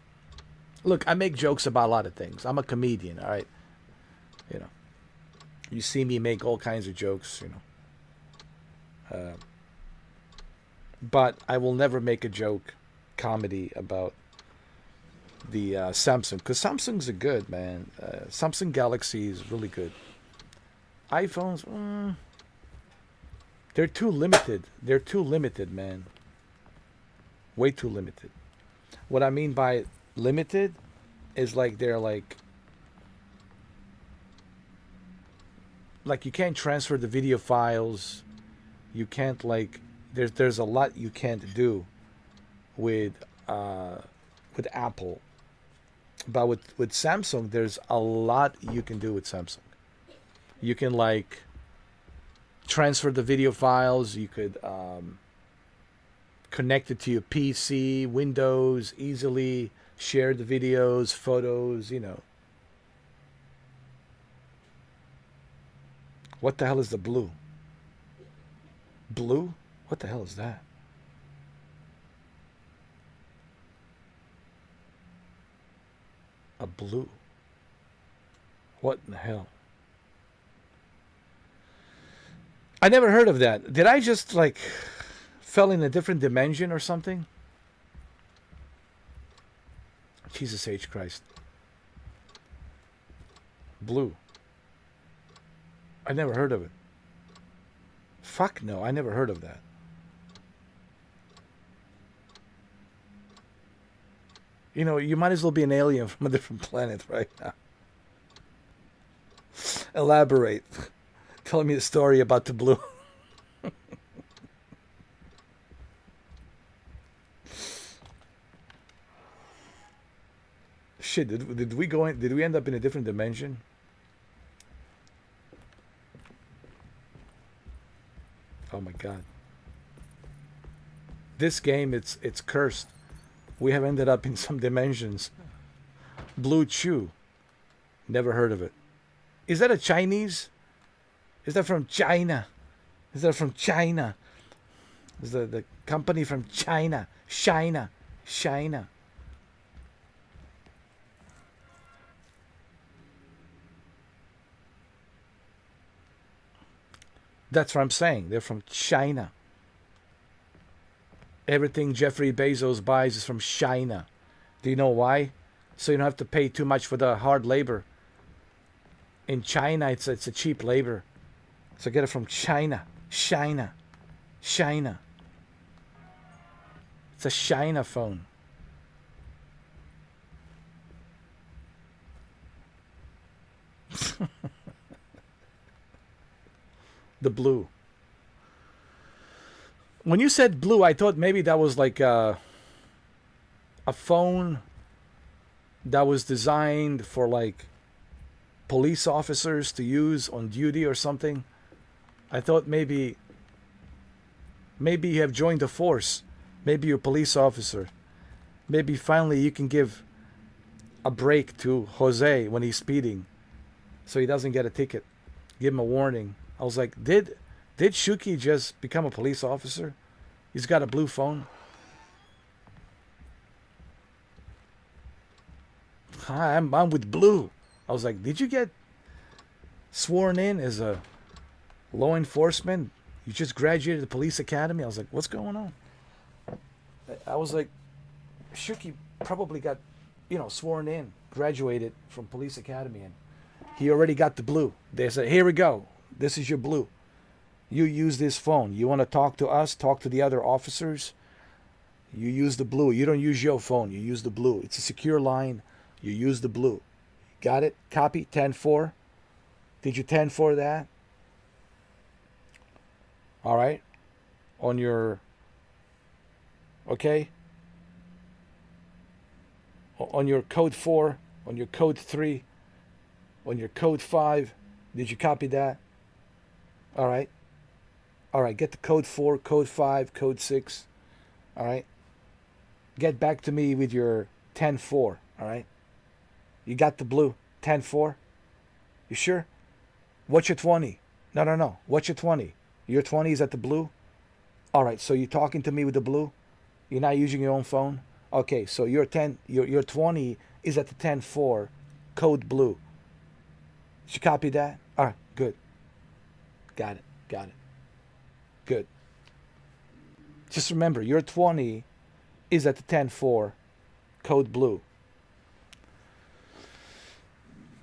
Look, I make jokes about a lot of things. I'm a comedian, all right? You know. You see me make all kinds of jokes, you know. But I will never make a joke, comedy, about the Samsung. Because Samsungs are good, man. Samsung Galaxy is really good. iPhones, they're too limited. They're too limited, man. Way too limited. What I mean by limited is like they're like you can't transfer the video files. You can't like there's a lot you can't do with Apple. But with Samsung, there's a lot you can do with Samsung. You can like transfer the video files. You could connect it to your PC, Windows easily. Share the videos, photos, you know. What the hell is the blue? Blue? What the hell is that? A blue. What in the hell? I never heard of that. Did I just like fell in a different dimension or something? Jesus H. Christ. Blue. I never heard of it. Fuck no, I never heard of that. You know, you might as well be an alien from a different planet right now. Elaborate. Tell me a story about the blue. Shit, did we go in, did we end up in a different dimension? Oh my god. This game, it's cursed. We have ended up in some dimensions. Blue Chew. Never heard of it. Is that a Chinese? Is that from China? Is that from China? Is the company from China? China. China. That's what I'm saying. They're from China. Everything Jeffrey Bezos buys is from China. Do you know why? So you don't have to pay too much for the hard labor. In China, it's a cheap labor. So get it from China. China. China. It's a China phone. The blue. When you said blue, I thought maybe that was like a phone that was designed for like police officers to use on duty or something. I thought maybe you have joined the force. Maybe you're a police officer. Maybe finally you can give a break to Jose when he's speeding so he doesn't get a ticket. Give him a warning. I was like, did Shuki just become a police officer? He's got a blue phone. Hi, I'm with Blue. I was like, did you get sworn in as a law enforcement? You just graduated the police academy? I was like, what's going on? I was like, Shuki probably got, sworn in, graduated from police academy, and he already got the blue. They said, here we go. This is your blue. You use this phone. You want to talk to us, talk to the other officers? You use the blue. You don't use your phone. You use the blue. It's a secure line. You use the blue. Got it? Copy? 10-4? Did you 10-4 that? All right. On your... Okay? On your code 4, on your code 3, on your code 5, did you copy that? All right. All right, get the code 4, code 5, code 6. All right. Get back to me with your 10-4. All right. You got the blue 10-4? You sure? What's your 20? No. What's your 20? Your 20 is at the blue? All right, so you're talking to me with the blue? You're not using your own phone? Okay, so your 20 is at the 10-4, code blue. Did you copy that? All right, good. Got it. Good. Just remember, your 20 is at the 10-4, code blue.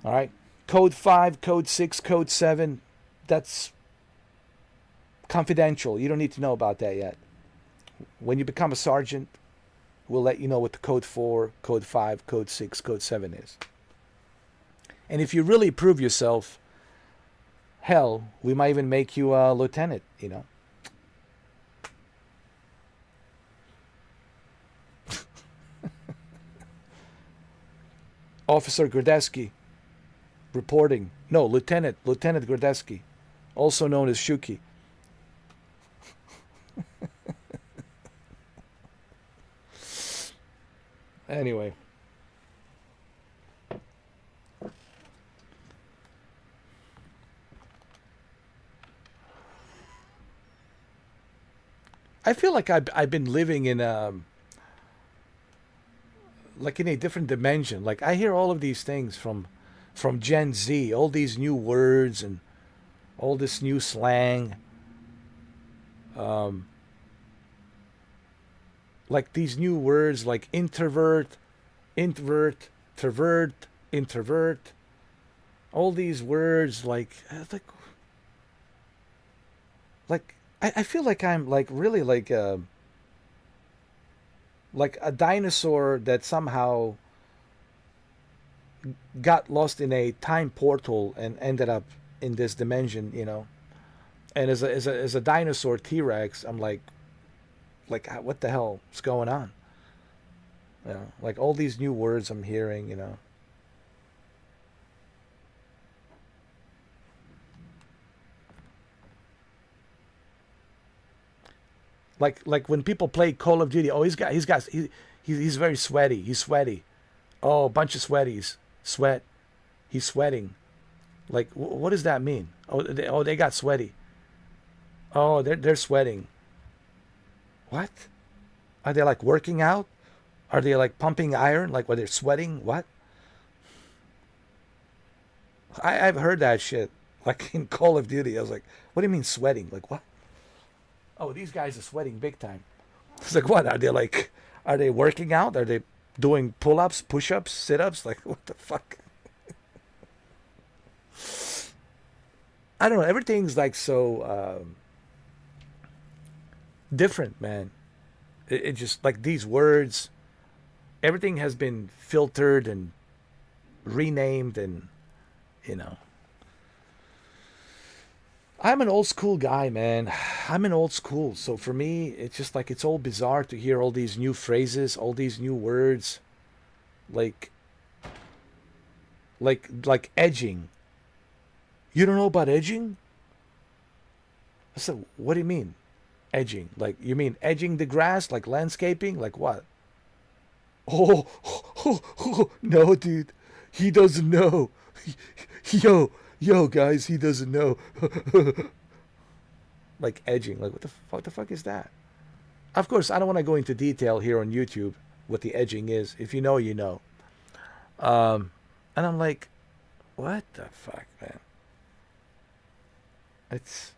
All right? Code 5, code 6, code 7, that's confidential. You don't need to know about that yet. When you become a sergeant, we'll let you know what the code 4, code 5, code 6, code 7 is. And if you really prove yourself, hell, we might even make you a lieutenant, Officer Gordesky reporting. No, Lieutenant Gordesky, also known as Shuki. Anyway. I feel like I've been living in a different dimension. Like I hear all of these things from Gen Z, all these new words and all this new slang. Like these new words like introvert, travert, introvert. All these words like I feel like I'm like really like a dinosaur that somehow got lost in a time portal and ended up in this dimension, you know. And as a dinosaur T-Rex, I'm like what the hell is going on? You know, like all these new words I'm hearing, you know. Like when people play Call of Duty, oh he's very sweaty. He's sweaty. Oh, a bunch of sweaties. Sweat. He's sweating. Like what does that mean? Oh they got sweaty. Oh, they're sweating. What? Are they like working out? Are they like pumping iron? Like when they're sweating? What? I've heard that shit. Like in Call of Duty. I was like, what do you mean sweating? Like what? Oh, these guys are sweating big time. It's like what? Are they working out? Are they doing pull-ups, push-ups, sit-ups? Like what the fuck? I don't know. Everything's like so different, man. It just like these words, everything has been filtered and renamed, and you know. I'm an old school guy, man. I'm an old school. So for me, it's just like it's all bizarre to hear all these new phrases, all these new words, like edging. You don't know about edging? I said, what do you mean? Edging? Like you mean edging the grass, like landscaping? Like what? Oh, no, dude. He doesn't know. Yo, guys, he doesn't know. Like edging. Like what the fuck is that? Of course, I don't want to go into detail here on YouTube what the edging is. If you know, you know. And I'm like, what the fuck, man? It's...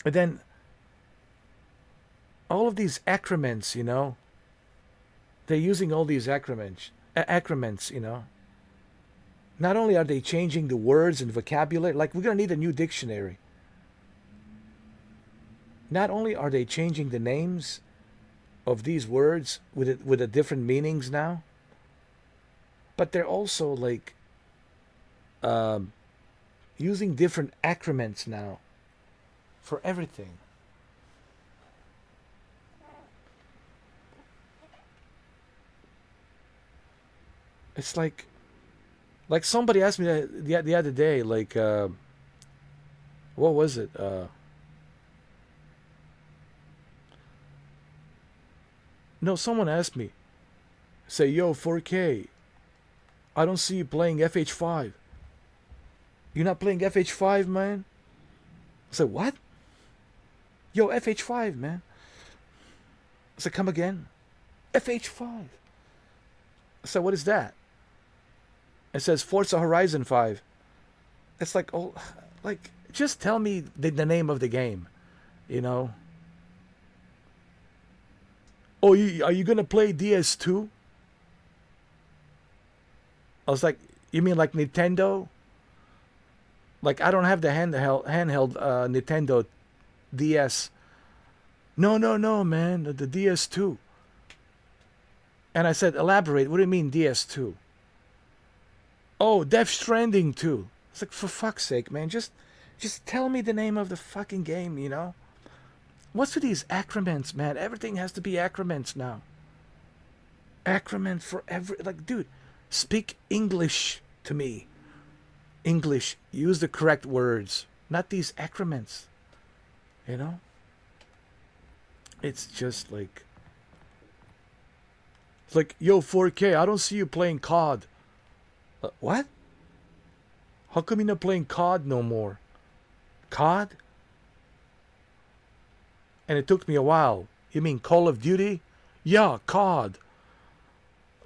And then all of these acronyms, you know, they're using all these acronyms, you know. Not only are they changing the words and vocabulary, like we're going to need a new dictionary. Not only are they changing the names of these words with the different meanings now, but they're also like using different acronyms now for everything. It's like somebody asked me the other day, like, what was it? No, someone asked me, say, yo, 4K, I don't see you playing FH5. You're not playing FH5, man? I said, what? Yo, FH5, man. I said, come again? FH5. I said, what is that? It says Forza Horizon 5. It's like, oh, like, just tell me the name of the game, you know? Oh, are you going to play DS2? I was like, you mean like Nintendo? Like, I don't have the handheld Nintendo DS. No, man, the DS2. And I said, elaborate. What do you mean DS2? Oh, Death Stranding 2. It's like, for fuck's sake, man, just tell me the name of the fucking game, you know? What's with these acronyms, man? Everything has to be acronyms now. Acronyms for every... Like, dude, speak English to me. English. Use the correct words. Not these acronyms. You know? It's just like... It's like, yo, 4K, I don't see you playing COD. What? How come you're not playing COD no more? COD? And it took me a while. You mean Call of Duty? Yeah, COD.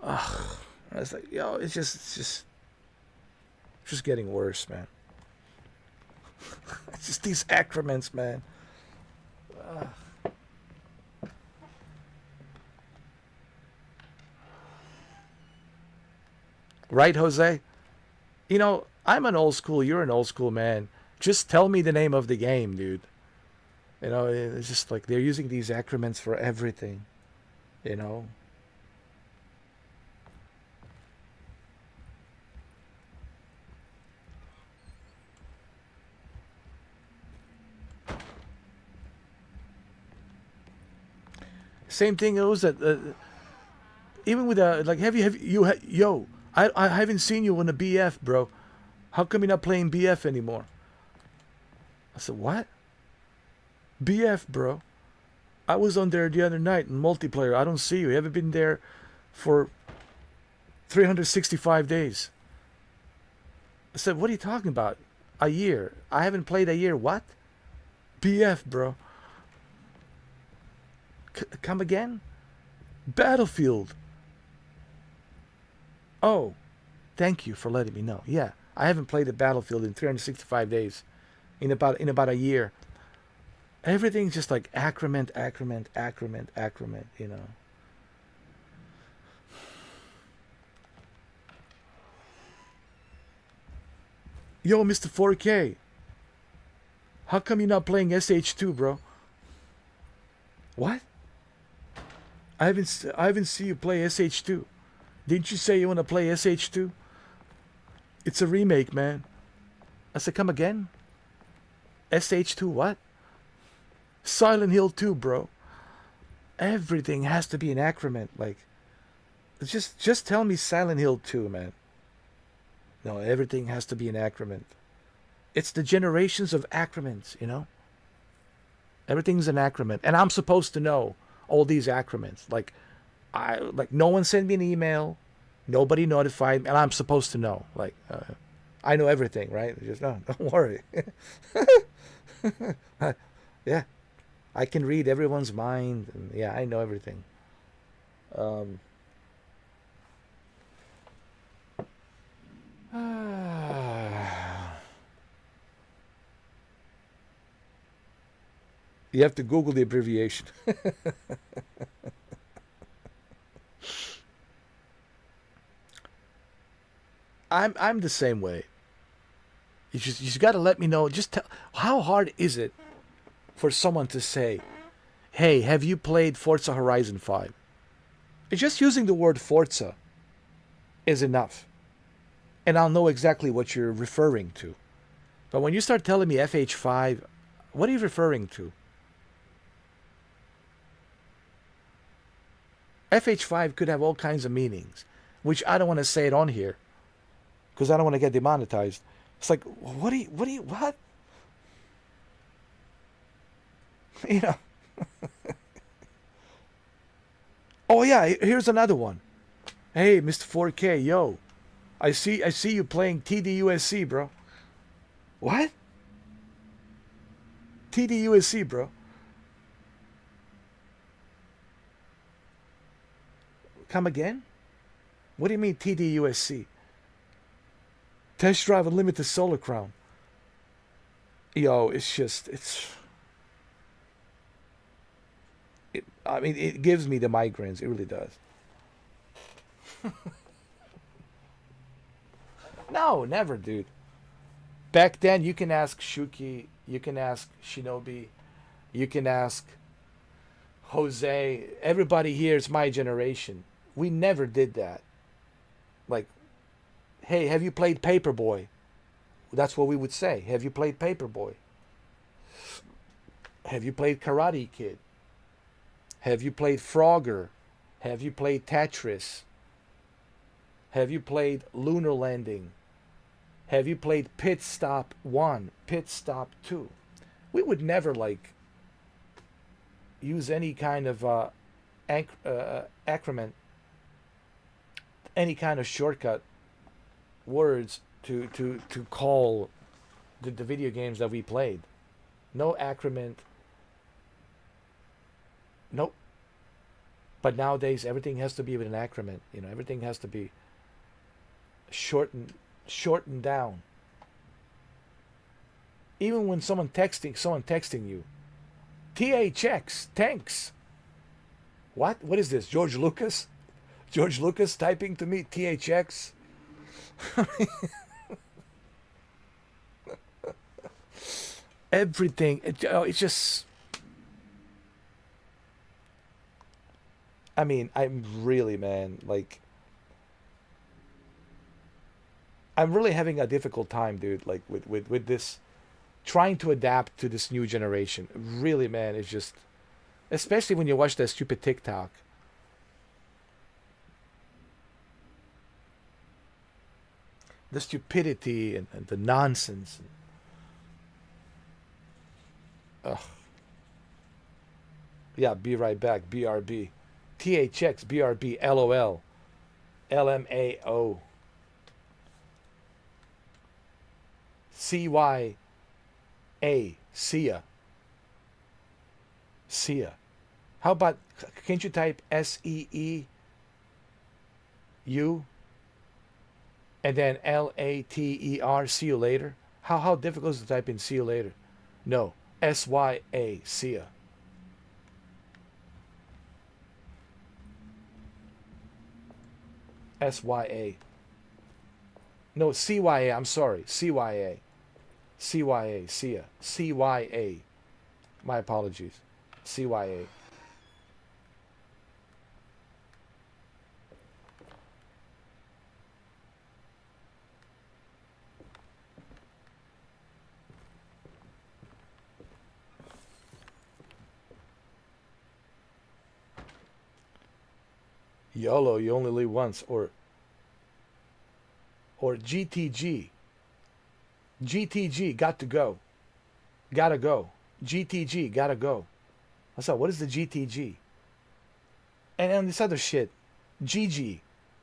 Ugh. I was like, yo, it's just... It's just getting worse, man. It's just these acroments, man. Right, Jose? You know, I'm an old school, you're an old school man. Just tell me the name of the game, dude. You know, it's just like they're using these acroments for everything. You know? Same thing goes that even with like yo, I haven't seen you on a BF, bro. How come you're not playing BF anymore? I said, what? BF, bro. I was on there the other night in multiplayer. I don't see you. You haven't been there for 365 days. I said, what are you talking about? A year. I haven't played a year. What? BF, bro. Come again? Battlefield. Oh, thank you for letting me know. Yeah, I haven't played the Battlefield in 365 days. In about a year. Everything's just like acrement, you know. Yo, Mr. 4K. How come you're not playing SH2, bro? What? I haven't seen you play SH2. Didn't you say you want to play SH2? It's a remake, man. I said, come again? SH2 what? Silent Hill 2, bro. Everything has to be an acrament. Like, just tell me Silent Hill 2, man. No, everything has to be an acrament. It's the generations of acroments, you know? Everything's an acrament. And I'm supposed to know all these acroments. Like no one sent me an email. Nobody notified me. And I'm supposed to know. Like, I know everything, right? Just, no, don't worry. Yeah. I can read everyone's mind. And yeah, I know everything. You have to Google the abbreviation. I'm the same way. You just got to let me know. Just tell, how hard is it for someone to say, "Hey, have you played Forza Horizon 5?" It's just using the word Forza is enough, and I'll know exactly what you're referring to. But when you start telling me FH5, what are you referring to? FH5 could have all kinds of meanings, which I don't want to say it on here because I don't want to get demonetized. It's like, what? You know. Oh yeah, here's another one. Hey, Mr. 4K, yo. I see you playing TDUSC, bro. What? TDUSC, bro. Come again? What do you mean TDUSC? Test Drive Unlimited Solar Crown. Yo, I mean, it gives me the migraines. It really does. No, never, dude. Back then, you can ask Shuki, you can ask Shinobi, you can ask Jose. Everybody here is my generation. We never did that. Like, hey, have you played Paperboy? That's what we would say. Have you played Paperboy? Have you played Karate Kid? Have you played Frogger? Have you played Tetris? Have you played Lunar Landing? Have you played Pit Stop 1, Pit Stop 2? We would never, like, use any kind of acronym, any kind of shortcut words to call the video games that we played. No acronym. Nope. But nowadays, everything has to be with an acronym. You know, everything has to be shortened shortened down. Even when someone texting you, THX, thanks. What? What is this? George Lucas? George Lucas typing to me, THX? Everything, it's just... I mean, I'm really, man, like... I'm really having a difficult time, dude, like, with this... Trying to adapt to this new generation. Really, man, it's just... Especially when you watch that stupid TikTok. The stupidity and the nonsense. Ugh. Yeah, be right back. BRB. THX, BRB, LOL. LMAO. CYA. See ya. See ya. How about, can't you type SEEU and then LATER, see you later? How difficult is it to type in see you later? No. SYA, see ya. SYA. No, CYA, I'm sorry. CYA. CYA, see ya. CYA. My apologies. CYA. YOLO, you only live once, or GTG. GTG, got to go. Gotta go. GTG, gotta go. What's up? What is the GTG? And on this other shit, GG,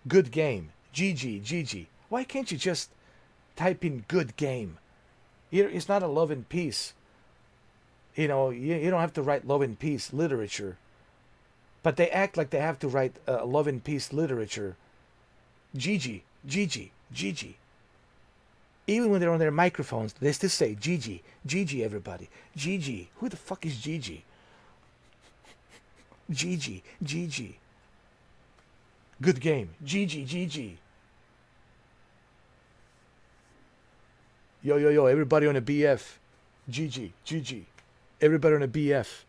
good game. GG, GG. Why can't you just type in good game? It's not a love and peace. You know, you don't have to write love and peace literature. But they act like they have to write love and peace literature. GG, GG, GG. Even when they're on their microphones, they still say GG, GG everybody. GG. Who the fuck is GG? GG, GG. Good game. GG, GG. Yo, everybody on a BF. GG, GG. Everybody on a BF.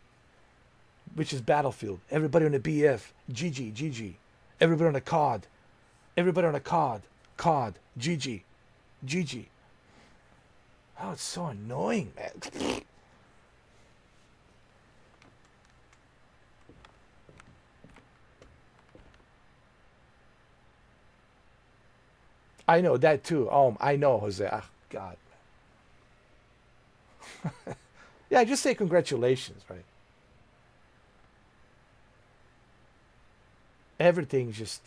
Which is Battlefield. Everybody on a BF. GG, GG. Everybody on a COD. Everybody on a COD. COD. GG. GG. Oh, it's so annoying, man. I know that too. Oh, I know, Jose. Ah, God. Yeah, just say congratulations, right? Everything's just,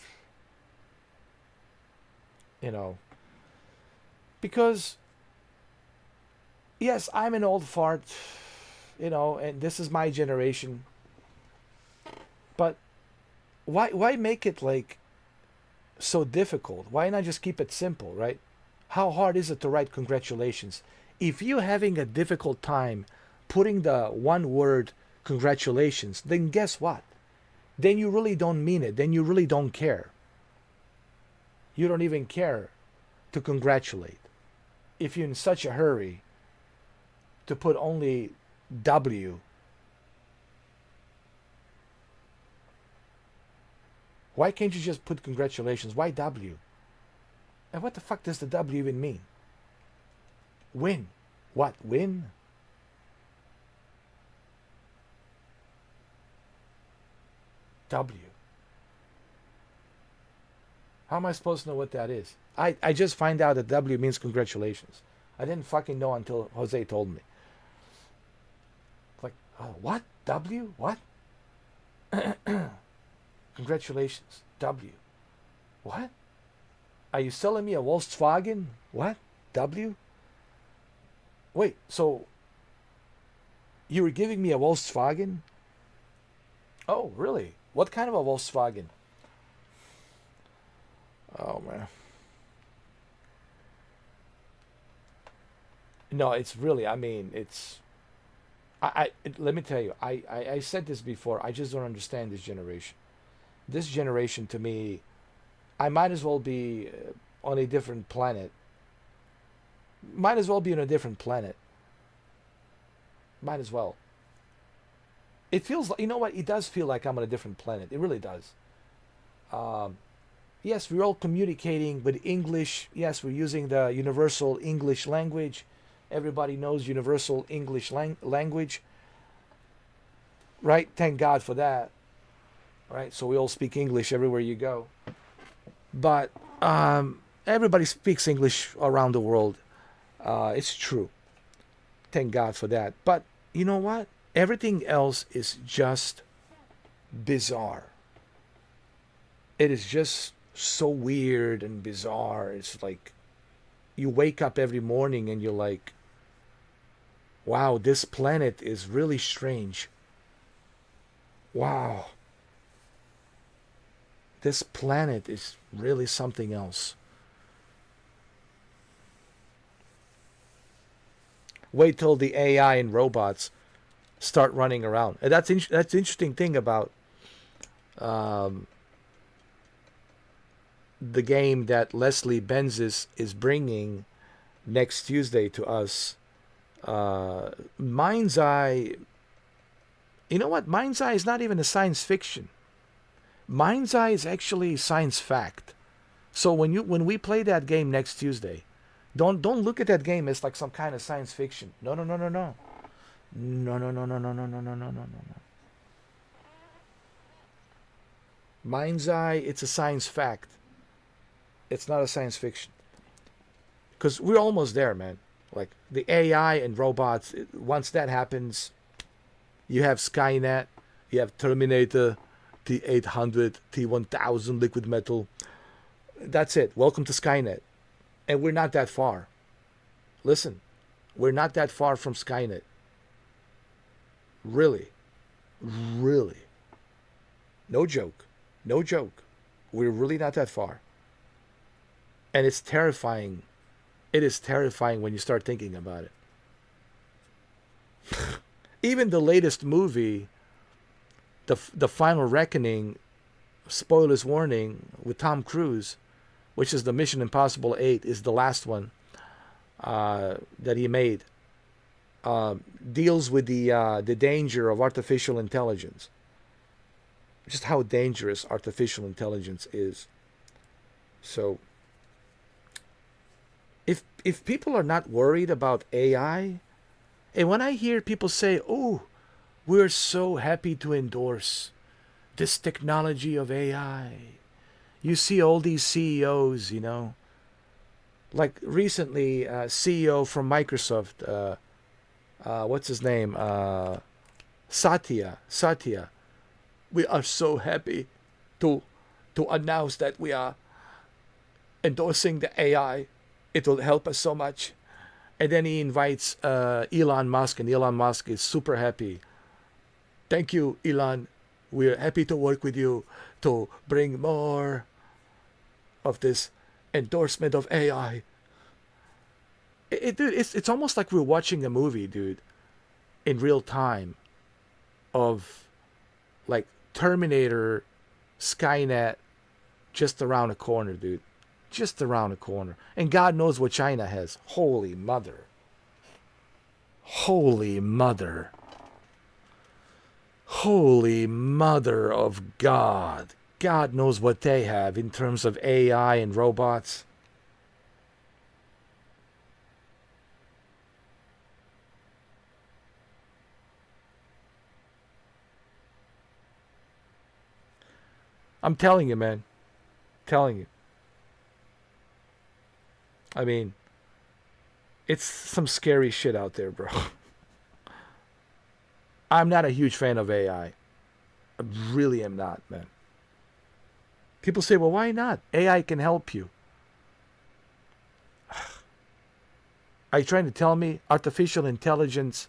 you know, because, yes, I'm an old fart, you know, and this is my generation. But why make it like so difficult? Why not just keep it simple, right? How hard is it to write congratulations? If you're having a difficult time putting the one word congratulations, then guess what? Then you really don't mean it. Then you really don't care. You don't even care to congratulate. If you're in such a hurry to put only W, why can't you just put congratulations? Why W? And what the fuck does the W even mean? Win. What? Win? W. How am I supposed to know what that is? I just find out that W means congratulations. I didn't fucking know until Jose told me. Like, oh, what? W? What? Congratulations. W. What? Are you selling me a Volkswagen? What? W? Wait, so you were giving me a Volkswagen? Oh, really? What kind of a Volkswagen? Oh, man. No, it's really. I mean, it's. Let me tell you. I said this before. I just don't understand this generation. This generation, to me, I might as well be on a different planet. Might as well be on a different planet. Might as well. It feels like, you know what? It does feel like I'm on a different planet. It really does. Um, yes, we're all communicating with English. Yes, we're using the universal English language. Everybody knows universal English language, right? Thank God for that, right? So we all speak English everywhere you go. But everybody speaks English around the world. It's true. Thank God for that. But you know what? Everything else is just bizarre. It is just so weird and bizarre. It's like you wake up every morning and you're like, wow, this planet is really strange. Wow. This planet is really something else. Wait till the AI and robots start running around. And that's the interesting thing about the game that Leslie Benzies is bringing next Tuesday to us. Mind's Eye. You know what? Mind's Eye is not even a science fiction. Mind's Eye is actually science fact. So when we play that game next Tuesday, don't look at that game as like some kind of science fiction. No, no, no, no, no. No, no, no, no, no, no, no, no, no, no, no. Mind's Eye, it's a science fact. It's not a science fiction. Because we're almost there, man. Like the AI and robots, once that happens, you have Skynet, you have Terminator, T-800, T-1000, liquid metal. That's it. Welcome to Skynet. And we're not that far. Listen, we're not that far from Skynet. Really. Really. No joke. No joke. We're really not that far. And it's terrifying. It is terrifying when you start thinking about it. Even the latest movie, the Final Reckoning, spoilers warning, with Tom Cruise, which is the Mission Impossible 8, is the last one that he made, deals with the danger of artificial intelligence. Just how dangerous artificial intelligence is. So, if people are not worried about AI, and when I hear people say, "Oh, we're so happy to endorse this technology of AI," you see all these CEOs, you know, like recently, CEO from Microsoft, what's his name, Satya. We are so happy to announce that we are endorsing the AI. It will help us so much. And then he invites Elon Musk, and Elon Musk is super happy. Thank you, Elon. We're happy to work with you to bring more of this endorsement of AI. Dude, it's almost like we're watching a movie, dude, in real time, of like Terminator, Skynet, just around the corner, dude. Just around the corner. And God knows what China has. Holy mother. Holy mother. Holy mother of God. God knows what they have in terms of AI and robots. I'm telling you, man. Telling you. I mean, it's some scary shit out there, bro. I'm not a huge fan of AI. I really am not, man. People say, well, why not? AI can help you. Are you trying to tell me artificial intelligence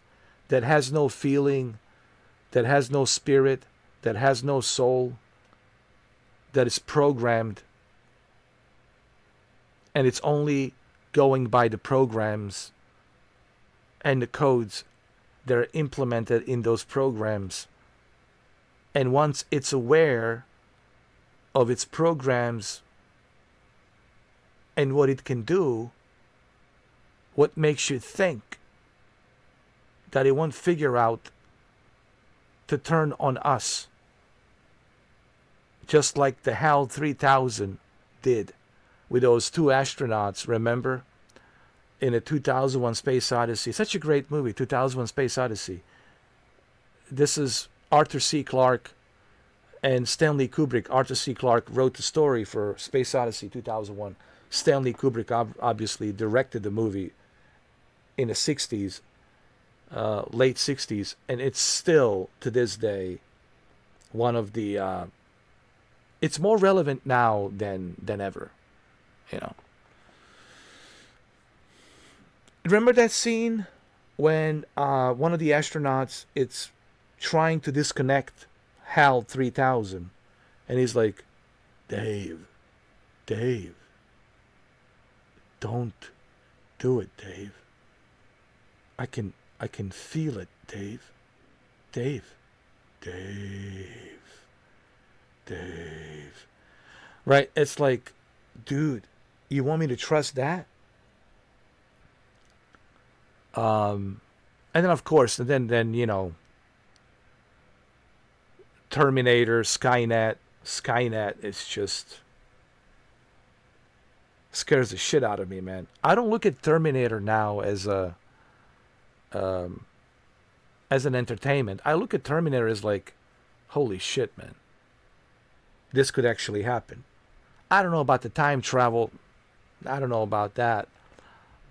that has no feeling, that has no spirit, that has no soul, that is programmed, and it's only going by the programs and the codes that are implemented in those programs. And once it's aware of its programs and what it can do, what makes you think that it won't figure out to turn on us? Just like the HAL 3000 did with those two astronauts, remember? In a 2001 Space Odyssey. Such a great movie, 2001 Space Odyssey. This is Arthur C. Clarke and Stanley Kubrick. Arthur C. Clarke wrote the story for Space Odyssey 2001. Stanley Kubrick obviously directed the movie in the 60s, late 60s, and it's still, to this day, one of the... it's more relevant now than ever, you know. Remember that scene when one of the astronauts it's trying to disconnect HAL 3000, and he's like, Dave, don't do it, Dave. I can feel it, Dave. Right? It's like, dude, you want me to trust that? And then of course, and then you know, Terminator, Skynet is just scares the shit out of me, man. I don't look at Terminator now as an entertainment. I look at Terminator as like, holy shit, man. This could actually happen. I don't know about the time travel. I don't know about that.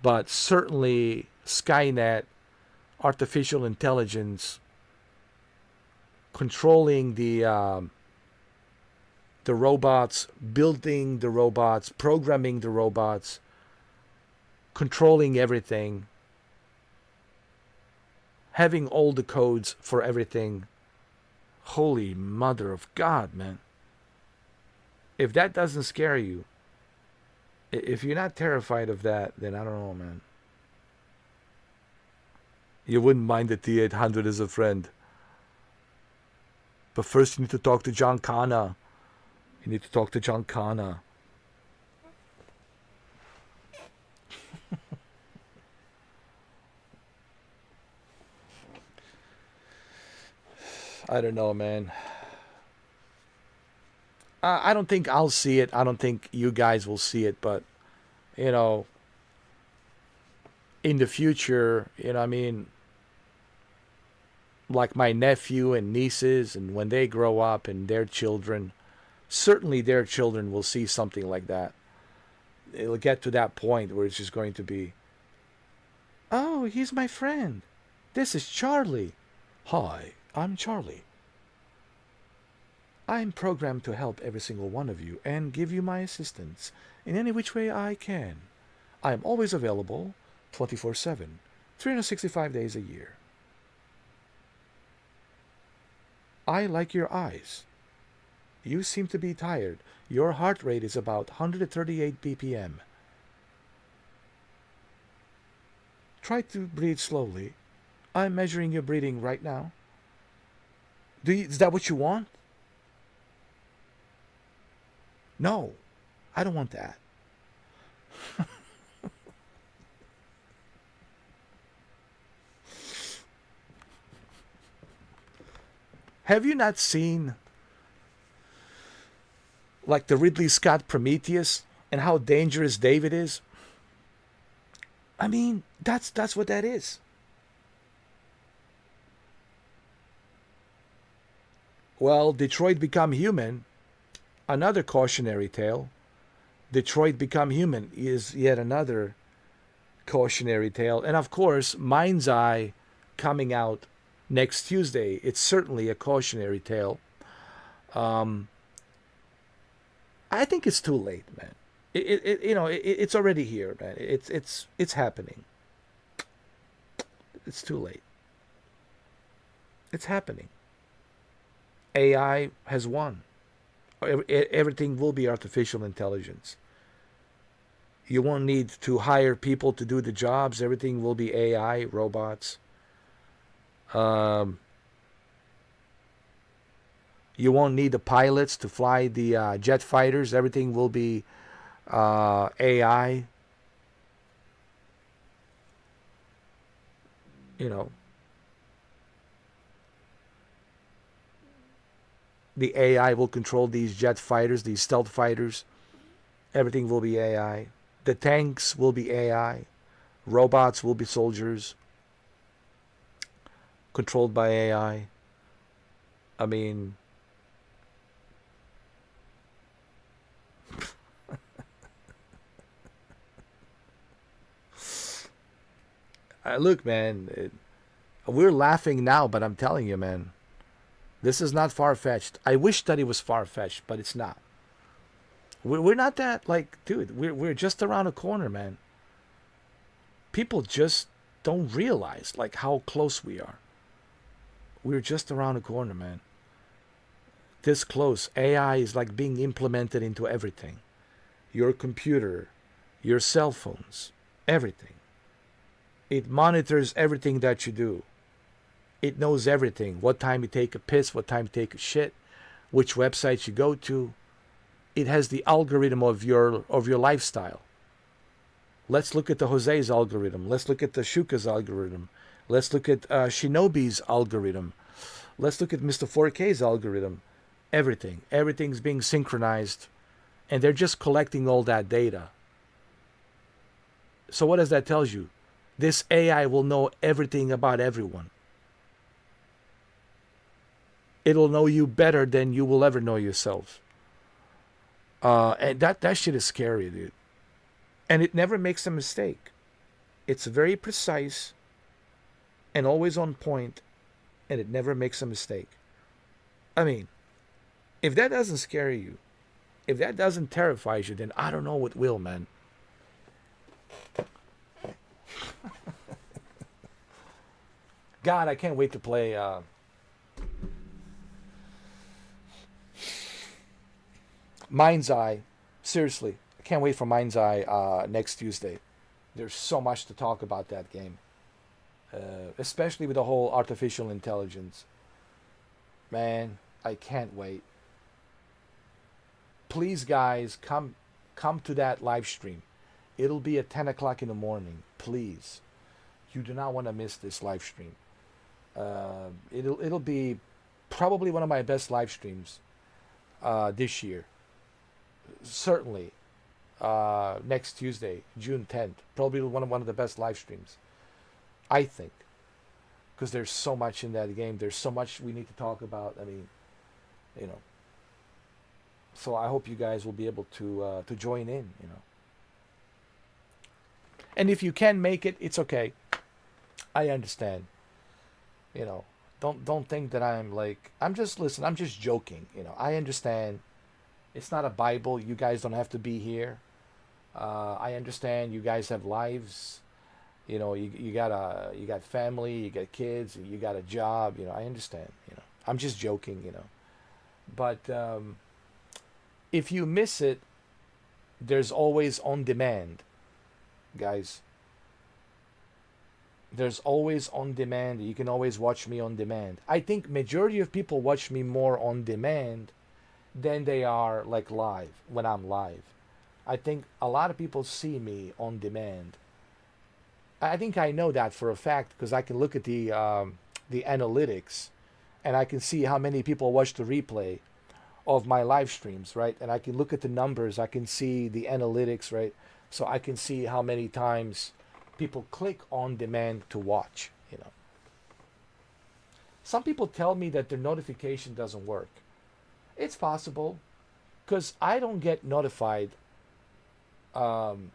But certainly Skynet, artificial intelligence, controlling the robots, building the robots, programming the robots, controlling everything, having all the codes for everything. Holy mother of God, man. If that doesn't scare you, if you're not terrified of that, then I don't know, man. You wouldn't mind the T-800 as a friend. But first you need to talk to John Connor. You need to talk to John Connor. I don't know, man. I don't think I'll see it. I don't think you guys will see it. But, you know, in the future, you know, I mean, like my nephew and nieces, and when they grow up and their children, certainly their children will see something like that. It'll get to that point where it's just going to be, oh, he's my friend. This is Charlie. Hi, I'm Charlie. I'm programmed to help every single one of you and give you my assistance in any which way I can. I am always available 24/7, 365 days a year. I like your eyes. You seem to be tired. Your heart rate is about 138 BPM. Try to breathe slowly. I'm measuring your breathing right now. Is that what you want? No, I don't want that. Have you not seen like the Ridley Scott Prometheus and how dangerous David is? I mean, that's what that is. Well, Detroit Become Human, another cautionary tale. Detroit Become Human is yet another cautionary tale. And of course, Mind's Eye coming out next Tuesday. It's certainly a cautionary tale. I think it's too late, man. It's already here, man. It's happening. It's too late. It's happening. AI has won. Everything will be artificial intelligence. You won't need to hire people to do the jobs. Everything will be AI, robots. You won't need the pilots to fly the jet fighters. Everything will be AI. You know, the AI will control these jet fighters, these stealth fighters. Everything will be AI. The tanks will be AI. Robots will be soldiers controlled by AI. I mean, look, man, we're laughing now, but I'm telling you, man, this is not far-fetched. I wish that it was far-fetched, but it's not. We're not that, like, dude, we're just around the corner, man. People just don't realize, like, how close we are. We're just around the corner, man. This close. AI is like being implemented into everything. Your computer, your cell phones, everything. It monitors everything that you do. It knows everything. What time you take a piss, what time you take a shit, which websites you go to. It has the algorithm of your lifestyle. Let's look at the Jose's algorithm. Let's look at the Shuka's algorithm. Let's look at Shinobi's algorithm. Let's look at Mr. 4K's algorithm. Everything. Everything's being synchronized. And they're just collecting all that data. So what does that tell you? This AI will know everything about everyone. It'll know you better than you will ever know yourself. And that shit is scary, dude. And it never makes a mistake. It's very precise and always on point, and it never makes a mistake. I mean, if that doesn't scare you, if that doesn't terrify you, then I don't know what will, man. God, I can't wait to play Mind's Eye. Seriously, I can't wait for Mind's Eye next Tuesday. There's so much to talk about that game. Especially with the whole artificial intelligence. Man, I can't wait. Please, guys, come to that live stream. It'll be at 10 o'clock in the morning. Please. You do not want to miss this live stream. It'll be probably one of my best live streams this year. Certainly next Tuesday, June 10th, probably one of the best live streams, I think, because there's so much in that game. There's so much we need to talk about. I mean, you know. So I hope you guys will be able to join in. You know. And if you can make it, it's okay. I understand. You know, don't think that I'm just joking. You know, I understand. It's not a Bible. You guys don't have to be here. I understand you guys have lives. You know, you got family, you got kids, you got a job. You know, I understand. You know, I'm just joking. You know, but if you miss it, there's always on demand, guys. There's always on demand. You can always watch me on demand. I think majority of people watch me more on demand than they are like live, when I'm live. I think a lot of people see me on demand. I think I know that for a fact because I can look at the analytics and I can see how many people watch the replay of my live streams, right? And I can look at the numbers. I can see the analytics, right? So I can see how many times people click on demand to watch, you know. Some people tell me that their notification doesn't work. It's possible because I don't get notified on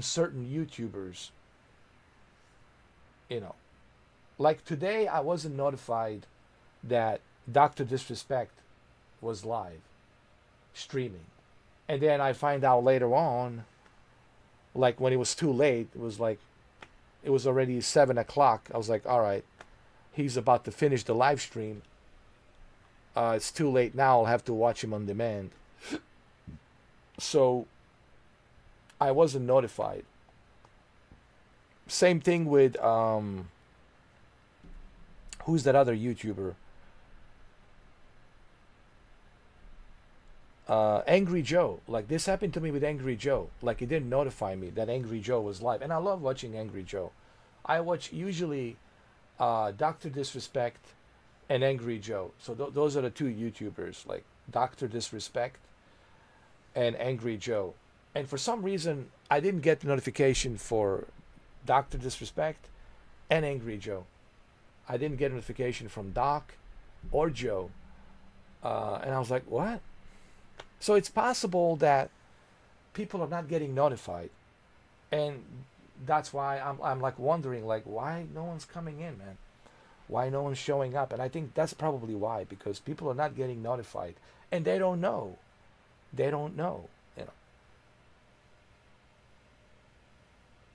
certain YouTubers, you know. Like today, I wasn't notified that Dr. Disrespect was live streaming. And then I find out later on, like when it was too late, it was already 7 o'clock. I was like, all right, he's about to finish the live stream. It's too late now. I'll have to watch him on demand. So I wasn't notified. Same thing with who's that other YouTuber? Angry Joe. Like this happened to me with Angry Joe. Like it didn't notify me that Angry Joe was live, and I love watching Angry Joe. I watch usually Dr. Disrespect and Angry Joe. So those are the two YouTubers, like Dr. Disrespect and Angry Joe. And for some reason, I didn't get the notification for Dr. Disrespect and Angry Joe. I didn't get a notification from Doc or Joe. And I was like, what? So it's possible that people are not getting notified. And that's why I'm like wondering, like, why no one's coming in, man? Why no one's showing up? And I think that's probably why, because people are not getting notified. And they don't know. They don't know, you know.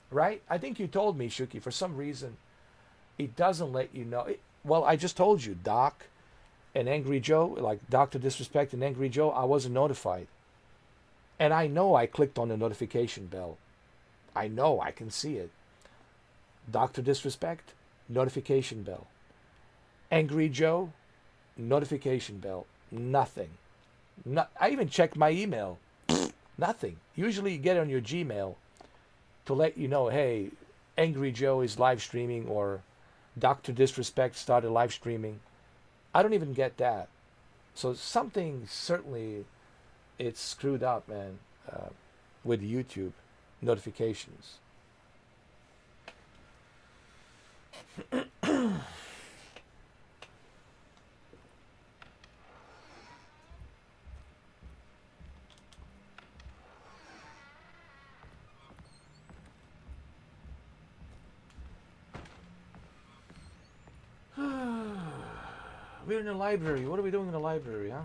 Right? I think you told me, Shuki, for some reason, it doesn't let you know. Well, I just told you, Doc and Angry Joe, like Dr. Disrespect and Angry Joe, I wasn't notified. And I know I clicked on the notification bell. I know, I can see it. Dr. Disrespect, notification bell. Angry Joe, notification bell. Nothing. I even checked my email. Nothing. Usually you get it on your Gmail to let you know, hey, Angry Joe is live streaming, or Dr. Disrespect started live streaming. I don't even get that. So something certainly, it's screwed up, man, with YouTube notifications. We're in the library. What are we doing in the library, huh?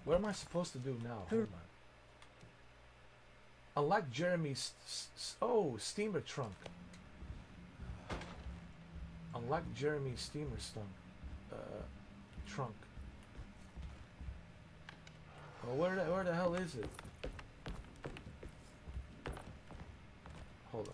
What am I supposed to do now? Hold on. Unlock Jeremy's... steamer trunk. Unlock Jeremy's steamer trunk. Well, where the hell is it? Hold on.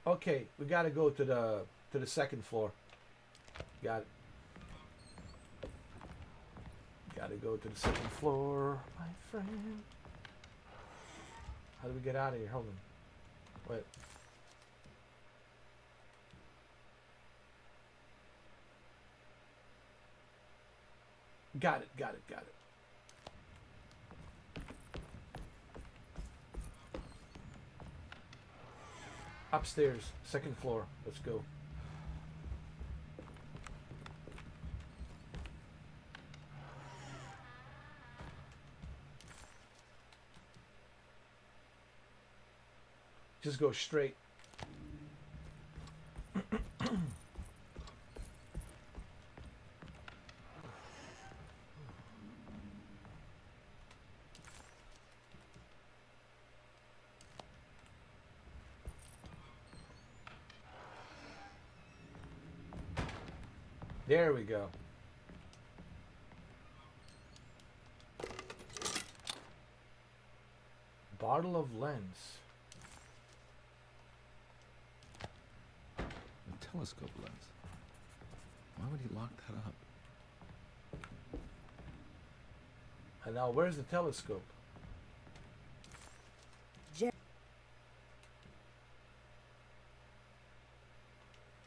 Okay, we gotta go to the second floor. Got it. Gotta go to the second floor, my friend. How do we get out of here? Hold on. Wait. Got it. Upstairs, second floor. Let's go. Just go straight. There we go. Bottle of lens. A telescope lens. Why would he lock that up? And now where's the telescope?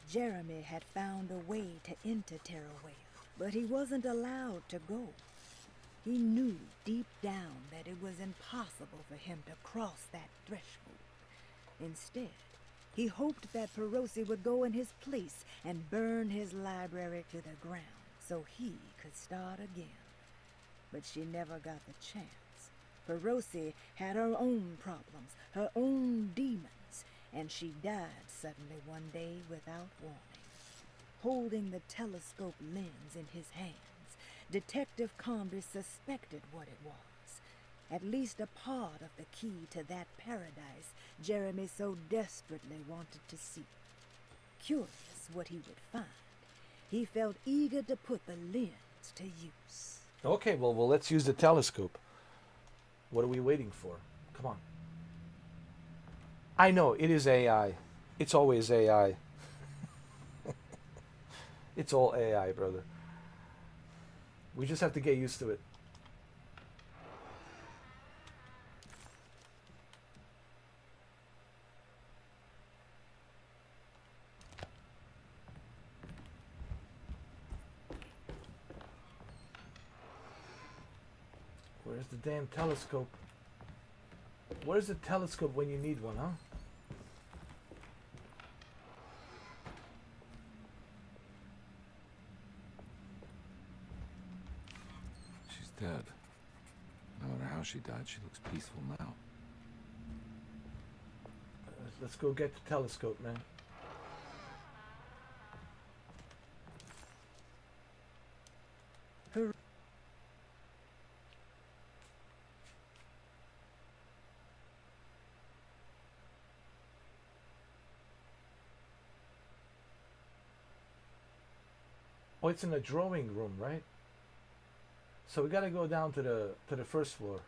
Jeremy had found a way to enter Terraway, but he wasn't allowed to go. He knew deep down that it was impossible for him to cross that threshold. Instead, he hoped that Perosi would go in his place and burn his library to the grounds. so he could start again. But she never got the chance. For Rosie had her own problems, her own demons, and she died suddenly one day without warning. Holding the telescope lens in his hands, Detective Comby suspected what it was. At least a part of the key to that paradise Jeremy so desperately wanted to see. Curious what he would find, he felt eager to put the lens to use. Okay, well, let's use the telescope. What are we waiting for? Come on. I know, it is AI. It's always AI. It's all AI, brother. We just have to get used to it. Where's the damn telescope? Where's the telescope when you need one, huh? She's dead. No matter how she died, she looks peaceful now. Let's go get the telescope, man. Oh, it's in the drawing room, right? So we gotta go down to the first floor.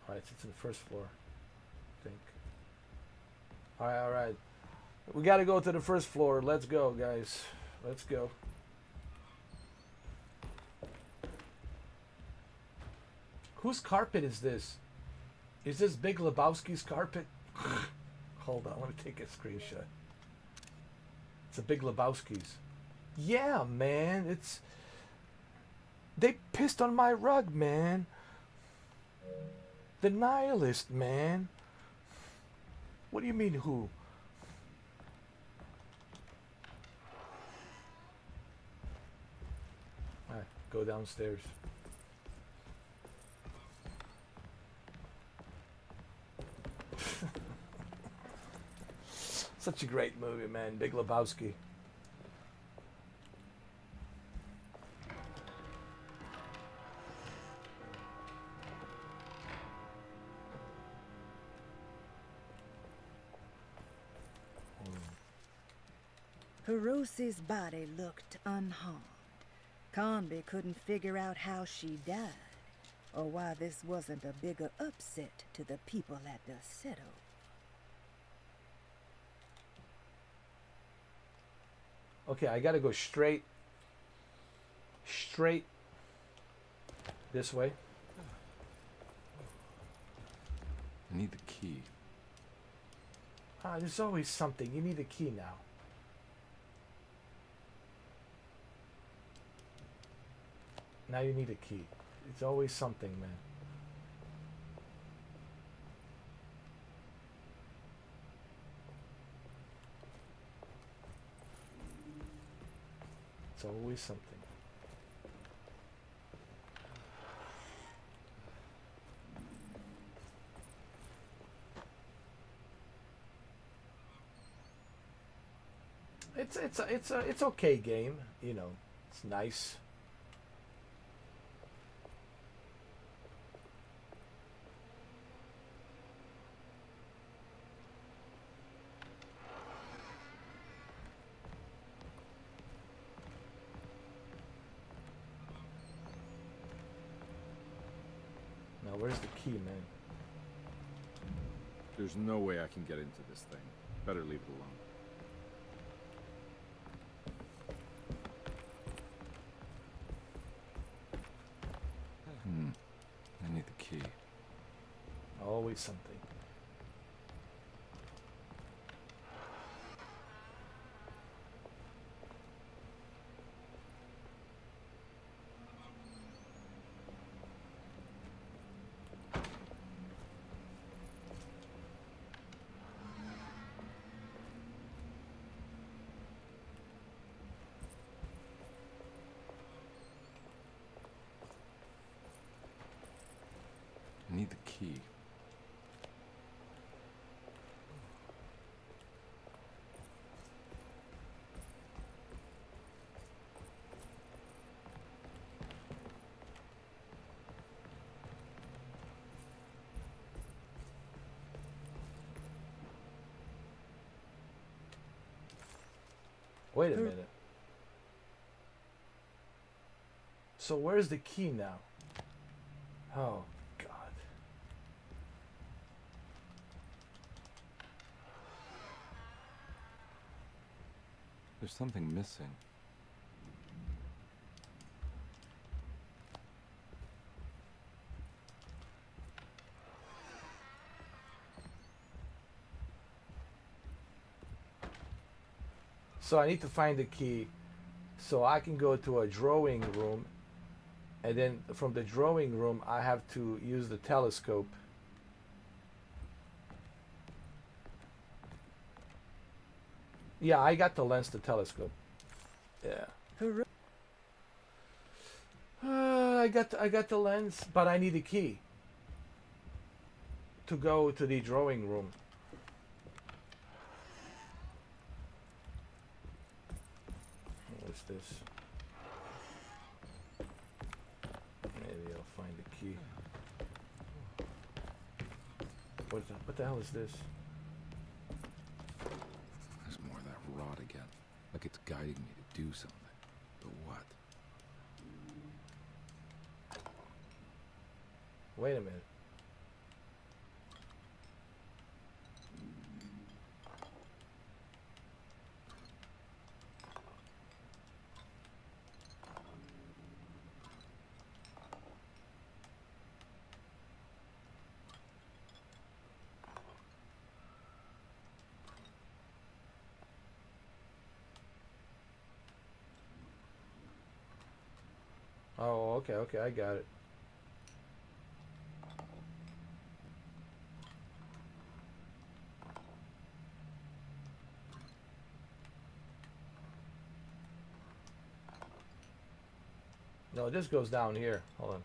Alright, it's in the first floor, I think. Alright. We gotta go to the first floor. Let's go, guys. Let's go. Whose carpet is this? Is this Big Lebowski's carpet? Hold on, let me take a screenshot. It's a Big Lebowski's. Yeah, man, it's... They pissed on my rug, man. The nihilist, man. What do you mean, who? Alright, go downstairs. Such a great movie, man. Big Lebowski. Hiroshi's body looked unharmed. Comby couldn't figure out how she died, or why this wasn't a bigger upset to the people at the Seto. Okay, I gotta go straight this way. I need the key. There's always something. You need a key now. Now you need a key. It's always something, man. It's always something. It's okay game, you know. It's nice. Now where's the key, man? There's no way I can get into this thing. Better leave it alone. I need the key. Always something. key. Wait a minute. So where's the key now? Oh, God. There's something missing. So I need to find the key so I can go to a drawing room, and then from the drawing room I have to use the telescope. Yeah, I got the lens to telescope. Yeah. I got the lens, but I need a key to go to the drawing room. What's this? Maybe I'll find the key. What the hell is this? There's more of that rot again. Like it's guiding me to do something. But what? Wait a minute. Oh, okay, I got it. No, this goes down here. Hold on.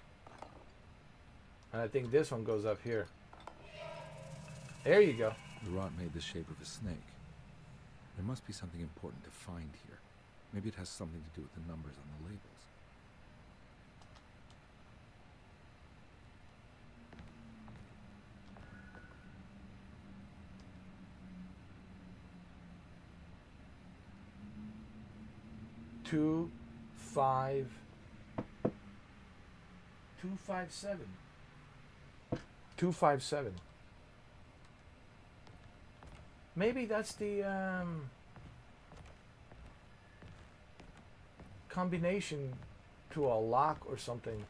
And I think this one goes up here. There you go. The rot made the shape of a snake. There must be something important to find here. Maybe it has something to do with the numbers on the labels. Two, 5, 257. 257. Maybe that's the combination to a lock or something.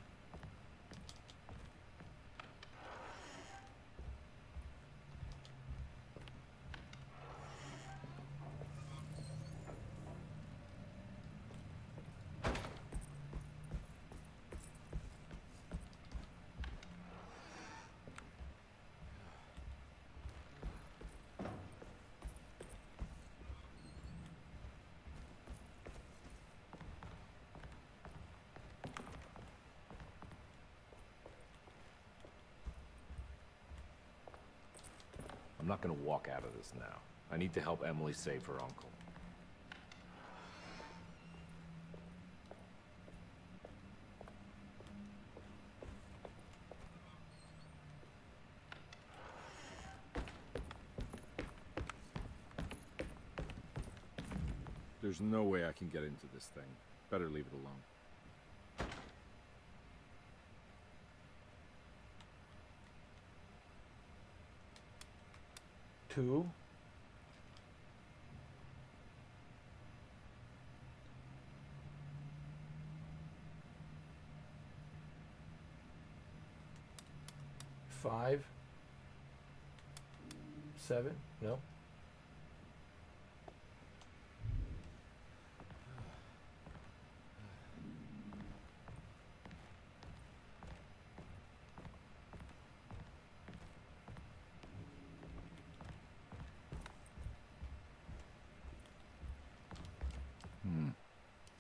I'm not gonna walk out of this now. I need to help Emily save her uncle. There's no way I can get into this thing. Better leave it alone. 2. Five, 7, no.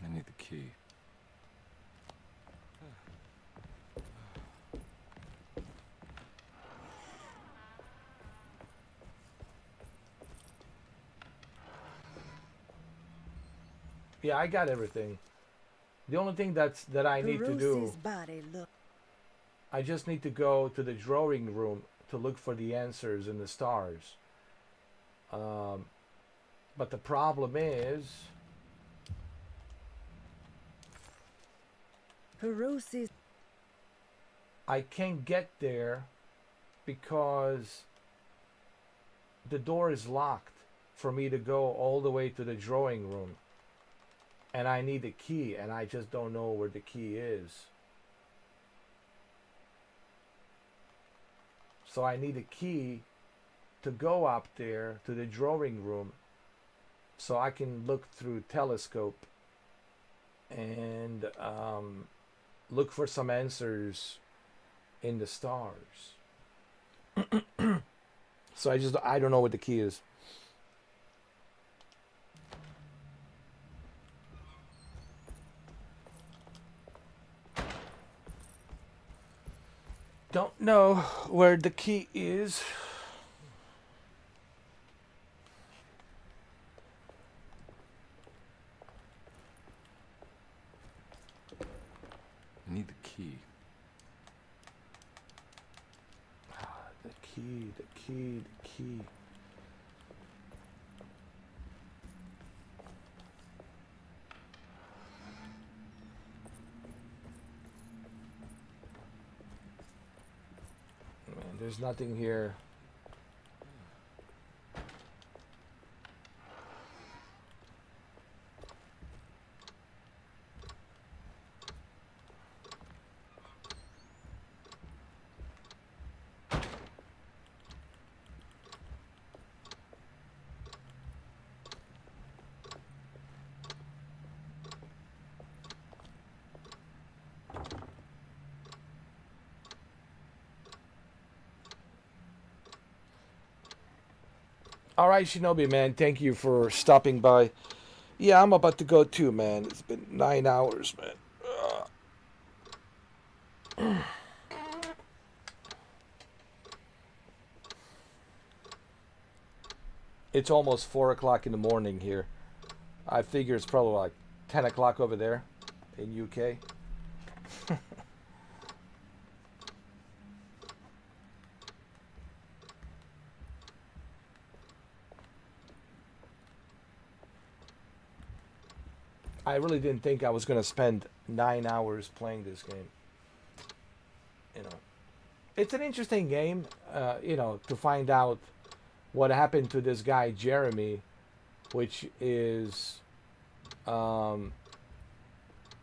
I need the key. Yeah, I got everything. The only thing that I need to do, Hirosi's body looked. I just need to go to the drawing room to look for the answers in the stars. But the problem is, Hirosi's. I can't get there because the door is locked for me to go all the way to the drawing room. And I need a key, and I just don't know where the key is. So I need a key to go up there to the drawing room so I can look through telescope and look for some answers in the stars. So I don't know what the key is. Don't know where the key is. I need the key. The key, the key, the key. Man, there's nothing here. All right, Shinobi, man. Thank you for stopping by. Yeah, I'm about to go too, man. It's been 9 hours, man. It's almost 4 o'clock in the morning here. I figure it's probably like 10 o'clock over there in UK. I really didn't think I was going to spend 9 hours playing this game. You know, it's an interesting game, you know, to find out what happened to this guy, Jeremy, which is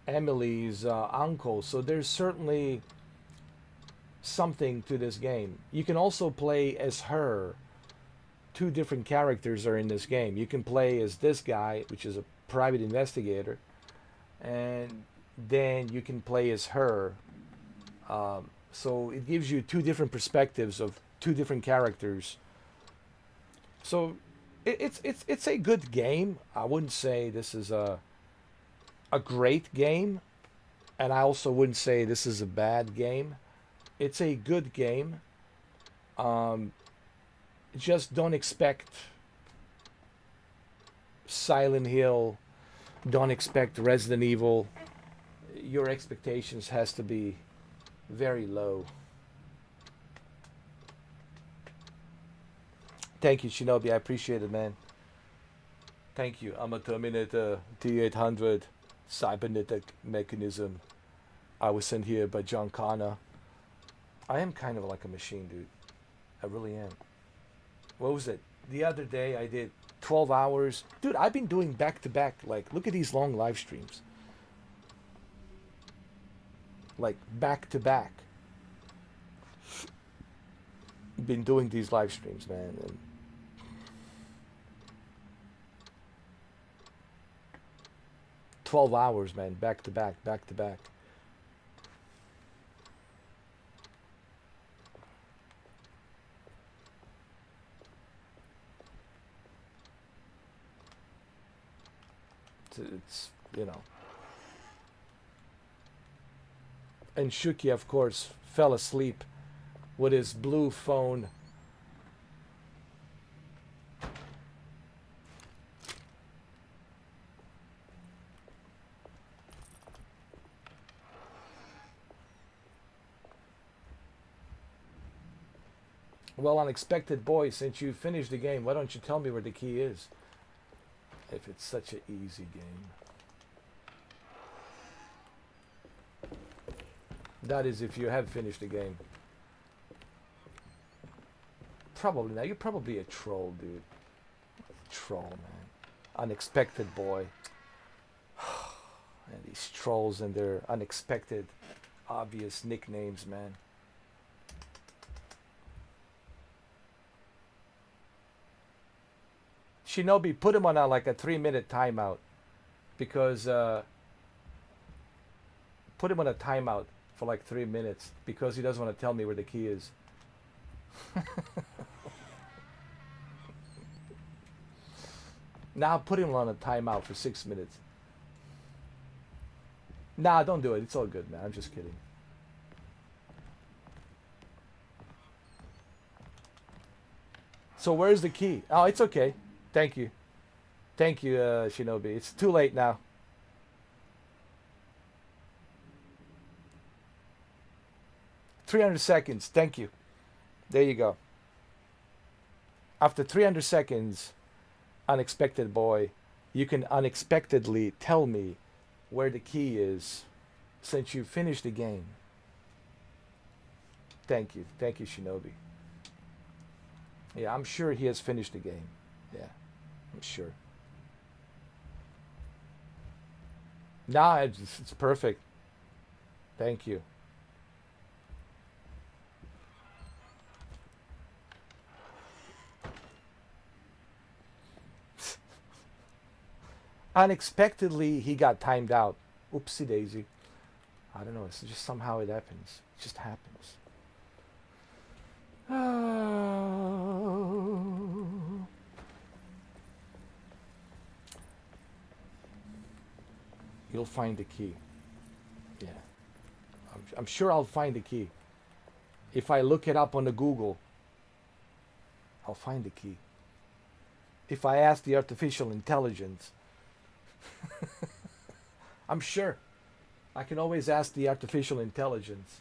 Emily's uncle. So there's certainly something to this game. You can also play as her. Two different characters are in this game. You can play as this guy, which is a private investigator, and then you can play as her. So it gives you two different perspectives of two different characters. So it's a good game. I wouldn't say this is a great game, and I also wouldn't say this is a bad game. It's a good game. Just don't expect Silent Hill, don't expect Resident Evil. Your expectations has to be very low. Thank you, Shinobi. I appreciate it, man. Thank you. I'm a Terminator T-800 cybernetic mechanism. I was sent here by John Connor. I am kind of like a machine, dude. I really am. What was it? The other day I did 12 hours. Dude, I've been doing back-to-back. Like, look at these long live streams. Like, back-to-back. Been doing these live streams, man. And 12 hours, man. Back-to-back, back-to-back. It's, you know. And Shuki, of course, fell asleep with his blue phone. Well, unexpected boy, since you finished the game, why don't you tell me where the key is? If it's such an easy game. That is if you have finished the game. Probably. Now, you're probably a troll, dude. Troll, man. Unexpected boy. And these trolls and their unexpected, obvious nicknames, man. Shinobi, put him on like a 3-minute timeout. Because, put him on a timeout for like 3 minutes. Because he doesn't want to tell me where the key is. Now put him on a timeout for 6 minutes. Nah, don't do it. It's all good, man. I'm just kidding. So where's the key? Oh, it's okay. Thank you. Thank you, Shinobi. It's too late now. $300. Thank you. There you go. After 300 seconds, unexpected boy, you can unexpectedly tell me where the key is since you finished the game. Thank you. Thank you, Shinobi. Yeah, I'm sure he has finished the game. Yeah, I'm sure. Nah, it's perfect. Thank you. Unexpectedly, he got timed out. Oopsie daisy. I don't know. It's just somehow it happens. It just happens. Oh. You'll find the key. Yeah. I'm sure I'll find the key. If I look it up on the Google, I'll find the key. If I ask the artificial intelligence, I'm sure. I can always ask the artificial intelligence.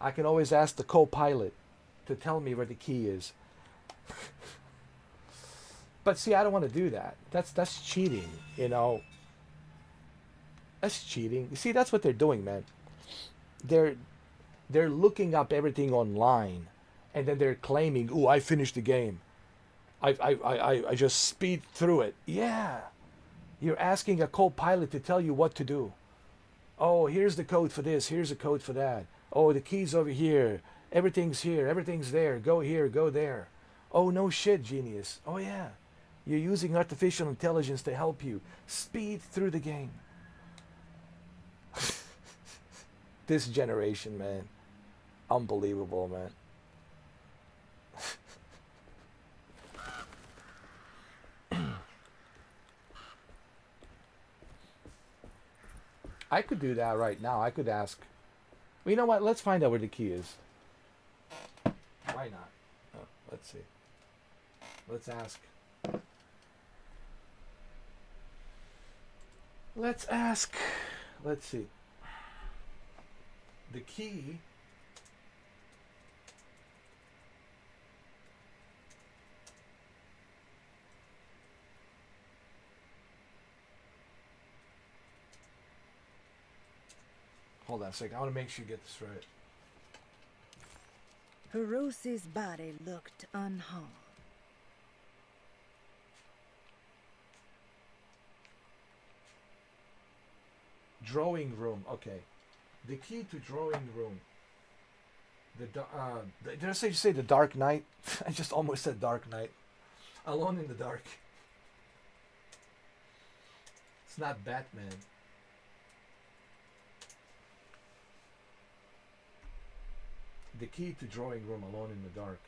I can always ask the co-pilot to tell me where the key is. But see, I don't want to do that. That's cheating, you know. That's cheating. You see, that's what they're doing, man. They're looking up everything online, and then they're claiming, "Ooh, I finished the game. I just speed through it." Yeah. You're asking a co-pilot to tell you what to do. Oh, here's the code for this. Here's the code for that. Oh, the key's over here. Everything's here. Everything's there. Go here. Go there. Oh, no shit, genius. Oh, yeah. You're using artificial intelligence to help you speed through the game. This generation, man. Unbelievable, man. I could do that right now. I could ask. Well, you know what? Let's find out where the key is. Why not? Oh, let's see. Let's ask. Let's ask. Let's see. The key. Hold on a second. I want to make sure you get this right. Hirosi's body looked unharmed. Drawing room. Okay. The key to drawing room. Did I say the Dark Knight? I just almost said Dark Knight. Alone in the Dark. It's not Batman. The key to drawing room, Alone in the Dark.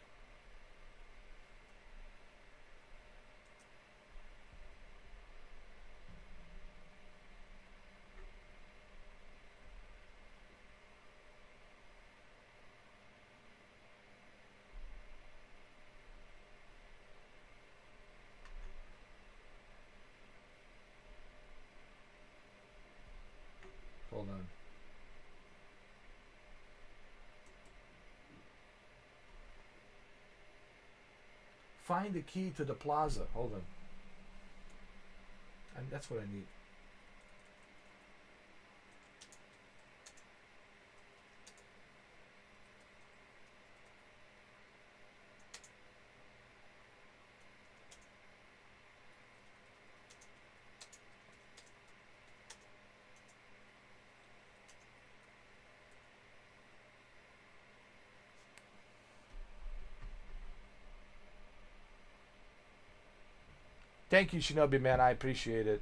Hold on. Find the key to the plaza. Hold on. And that's what I need. Thank you, Shinobi man. I appreciate it.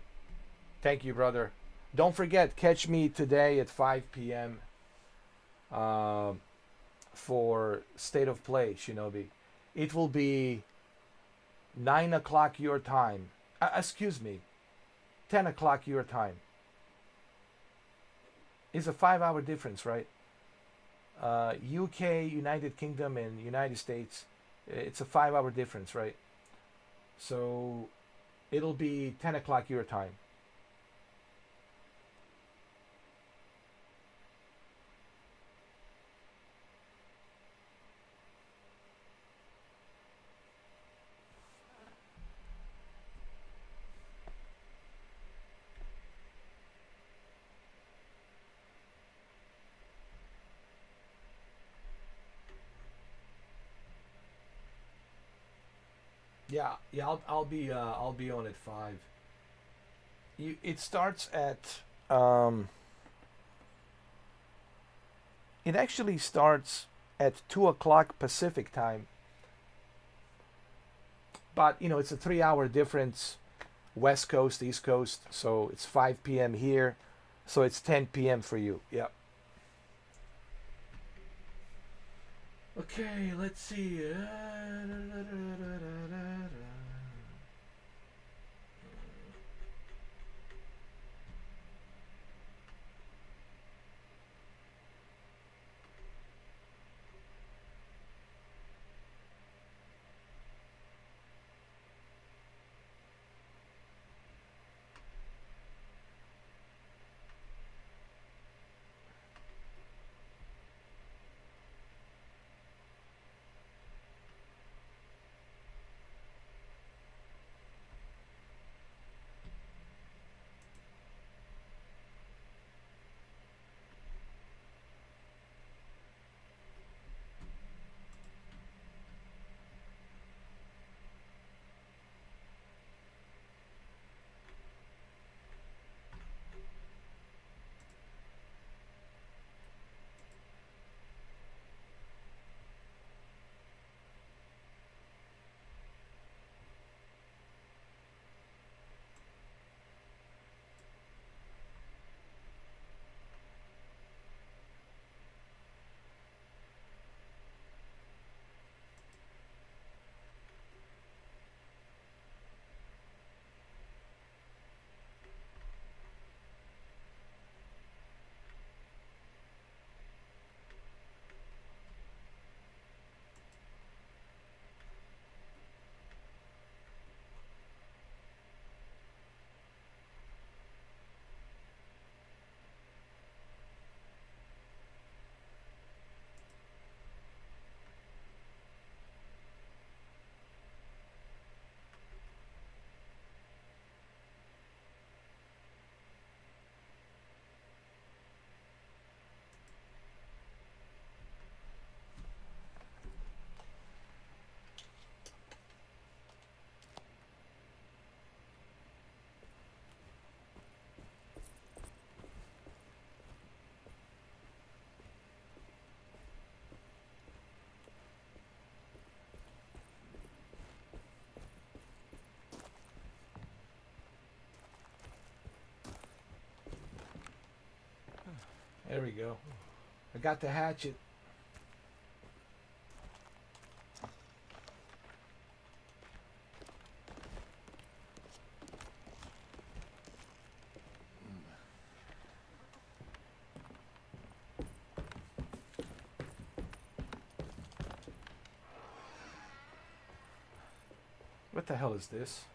Thank you, brother. Don't forget, catch me today at 5 p.m. For State of Play, Shinobi. It will be 9 o'clock your time. Excuse me, 10 o'clock your time. It's a 5-hour difference, right? UK, United Kingdom, and United States. It's a 5-hour difference, right? So it'll be 10 o'clock your time. Yeah, I'll be on at 5. It starts at it actually starts at 2 o'clock Pacific time, but it's a 3-hour difference, West Coast, East Coast, so it's 5 p.m. here, so it's 10 p.m. for you. Yep. Okay, let's see. There we go. I got the hatchet. What the hell is this?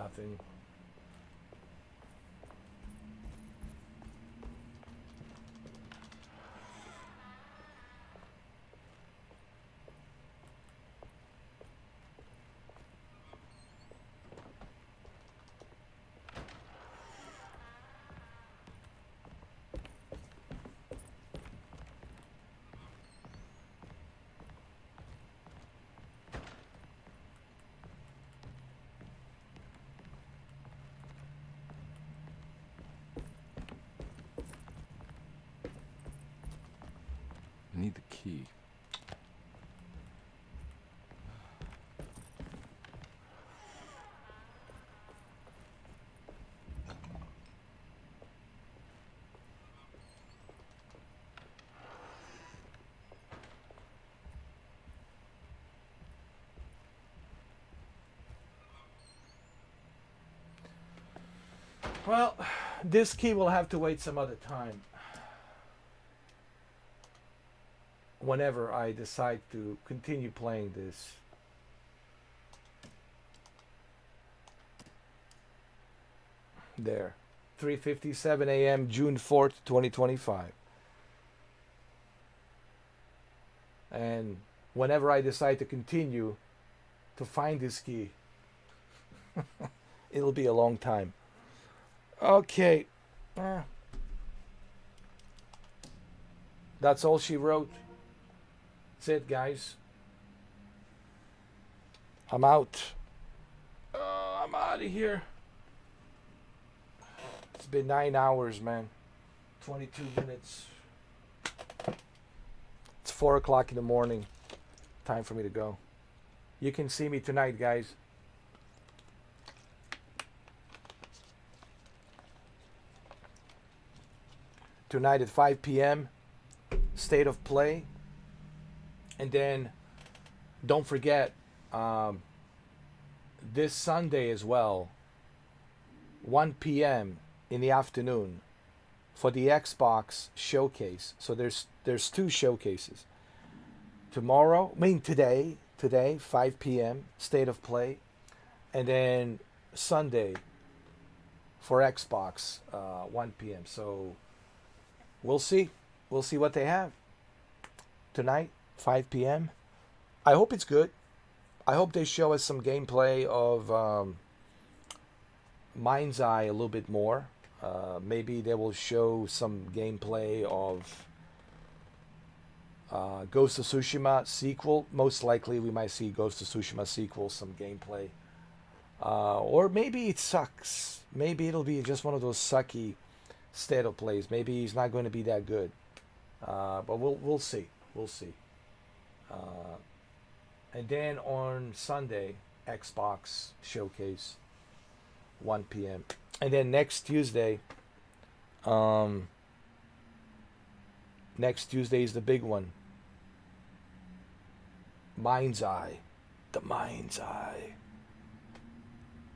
nothing. I need the key. Well, this key will have to wait some other time. Whenever I decide to continue playing this. There. 3:57 a.m. June 4th, 2025. And whenever I decide to continue to find this key, it'll be a long time. Okay. That's all she wrote. That's it, guys. I'm out. I'm out of here. It's been 9 hours, man. 22 minutes. It's 4 o'clock in the morning. Time for me to go. You can see me tonight, guys. Tonight at 5 p.m. State of Play. And then don't forget this Sunday as well, 1 p.m. in the afternoon for the Xbox showcase. So there's two showcases. Today, 5 p.m. State of Play, and then Sunday for Xbox 1 p.m. So we'll see what they have tonight, 5 p.m. I hope it's good. I hope they show us some gameplay of Mind's Eye a little bit more. Maybe they will show some gameplay of Ghost of Tsushima sequel. Most likely we might see Ghost of Tsushima sequel, some gameplay. Or maybe it sucks. Maybe it'll be just one of those sucky state of plays. Maybe he's not going to be that good. But we'll see. We'll see. And then on Sunday, Xbox showcase, 1 p.m. And then next Tuesday is the big one. Mind's Eye. The Mind's Eye.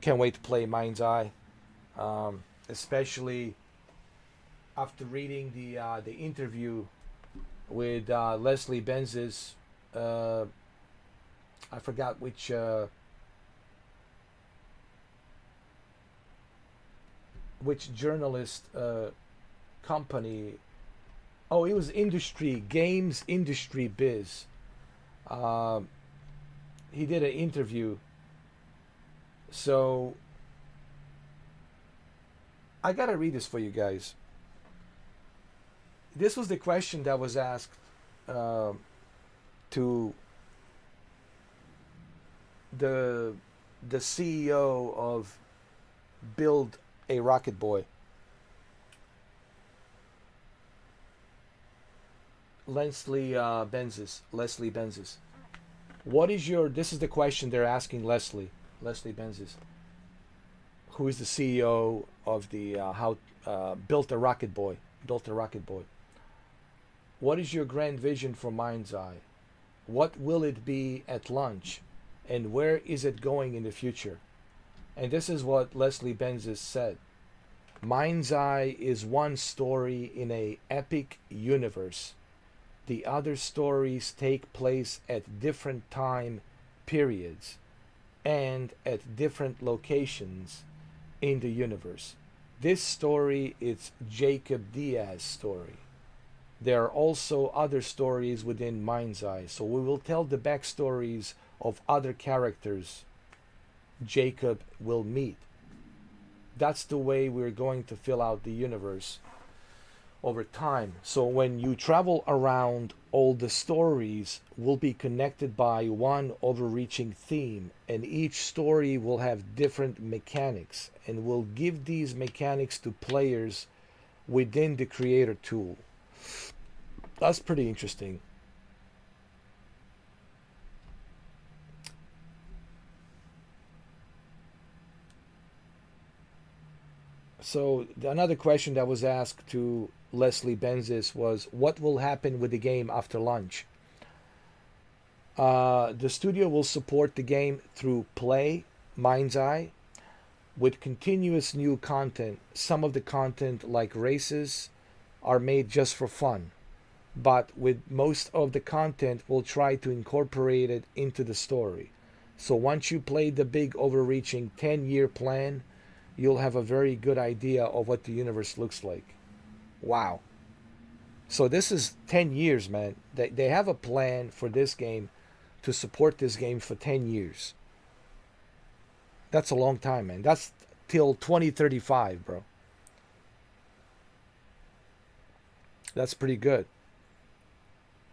Can't wait to play Mind's Eye. Especially after reading the interview with Leslie Benz's, I forgot which journalist company. Oh, it was games industry biz. He did an interview. So I gotta read this for you guys. This was the question that was asked to the CEO of Build a Rocket Boy. Leslie Benzes. What is this is the question they're asking Leslie Benzes, who is the CEO of the Built a Rocket Boy. What is your grand vision for Mind's Eye? What will it be at lunch? And where is it going in the future? And this is what Leslie Benzes said. Mind's Eye is one story in an epic universe. The other stories take place at different time periods. and at different locations in the universe. This story is Jacob Diaz's story. There are also other stories within Mind's Eye, so we will tell the backstories of other characters Jacob will meet. That's the way we're going to fill out the universe over time. So when you travel around, all the stories will be connected by one overreaching theme, and each story will have different mechanics, and will give these mechanics to players within the creator tool. That's pretty interesting. So another question that was asked to Leslie Benzis was, what will happen with the game after lunch? The studio will support the game through Play, Mind's Eye, with continuous new content. Some of the content, like races, are made just for fun, but with most of the content, we'll try to incorporate it into the story. So once you play the big overreaching 10-year plan, you'll have a very good idea of what the universe looks like. Wow. So this is 10 years, man. They have a plan for this game to support this game for 10 years. That's a long time, man. That's till 2035, bro. That's pretty good.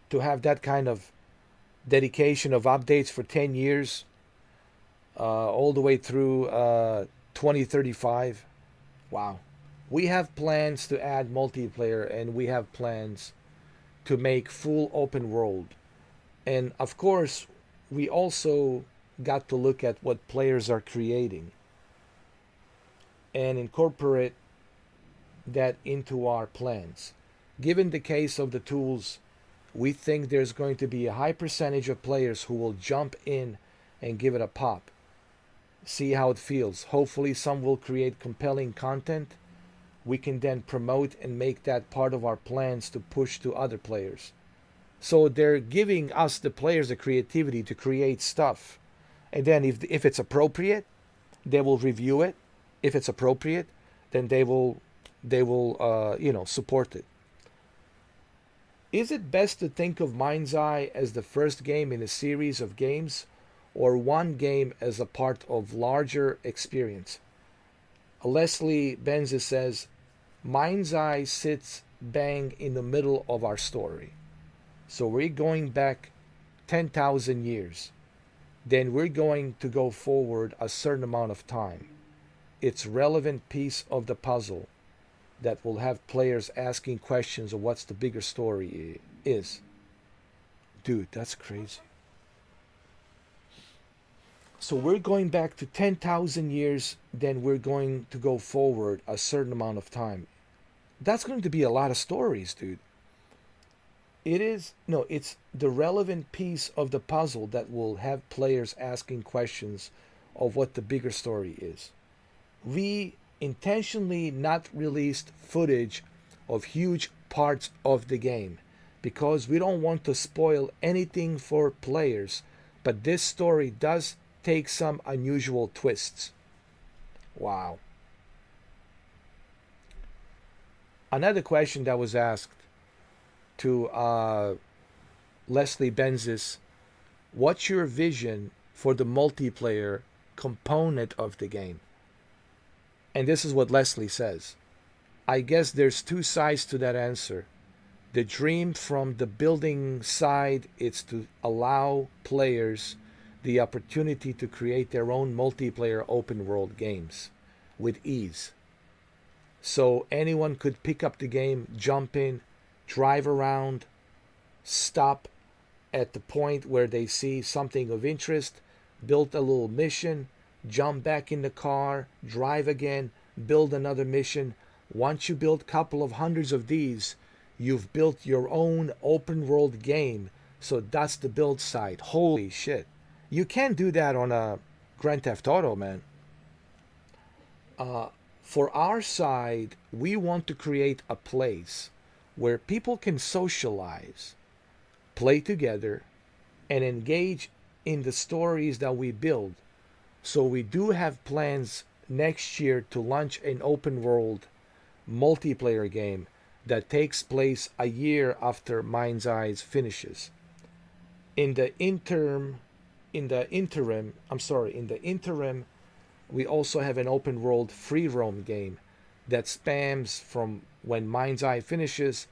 To have that kind of dedication of updates for 10 years, all the way through 2035. Wow. We have plans to add multiplayer, and we have plans to make full open world. And of course, we also got to look at what players are creating and incorporate that into our plans. Given the case of the tools, we think there's going to be a high percentage of players who will jump in and give it a pop. See how it feels. Hopefully some will create compelling content. We can then promote and make that part of our plans to push to other players. So they're giving us, the players, the creativity to create stuff. And then if it's appropriate, they will review it. If it's appropriate, then they will support it. Is it best to think of Mind's Eye as the first game in a series of games, or one game as a part of larger experience? Leslie Benzis says, Mind's Eye sits bang in the middle of our story. So we're going back 10,000 years. Then we're going to go forward a certain amount of time. It's a relevant piece of the puzzle that will have players asking questions of what's the bigger story is. Dude, that's crazy. So we're going back to 10,000 years, then we're going to go forward a certain amount of time. That's going to be a lot of stories, dude. It's the relevant piece of the puzzle that will have players asking questions of what the bigger story is. We intentionally not released footage of huge parts of the game because we don't want to spoil anything for players, but this story does take some unusual twists. Wow. Another question that was asked to Leslie Benzis, what's your vision for the multiplayer component of the game? And this is what Leslie says. I guess there's two sides to that answer. The dream from the building side is to allow players the opportunity to create their own multiplayer open world games with ease. So anyone could pick up the game, jump in, drive around, stop at the point where they see something of interest, build a little mission, jump back in the car, drive again, build another mission. Once you build a couple of hundreds of these, you've built your own open world game. So that's the build side. Holy shit. You can't do that on a Grand Theft Auto, man. For our side, we want to create a place where people can socialize, play together, and engage in the stories that we build So we do have plans next year to launch an open world multiplayer game that takes place a year after Mind's Eyes finishes. In the interim, we also have an open world free roam game that spans from when Mind's Eye finishes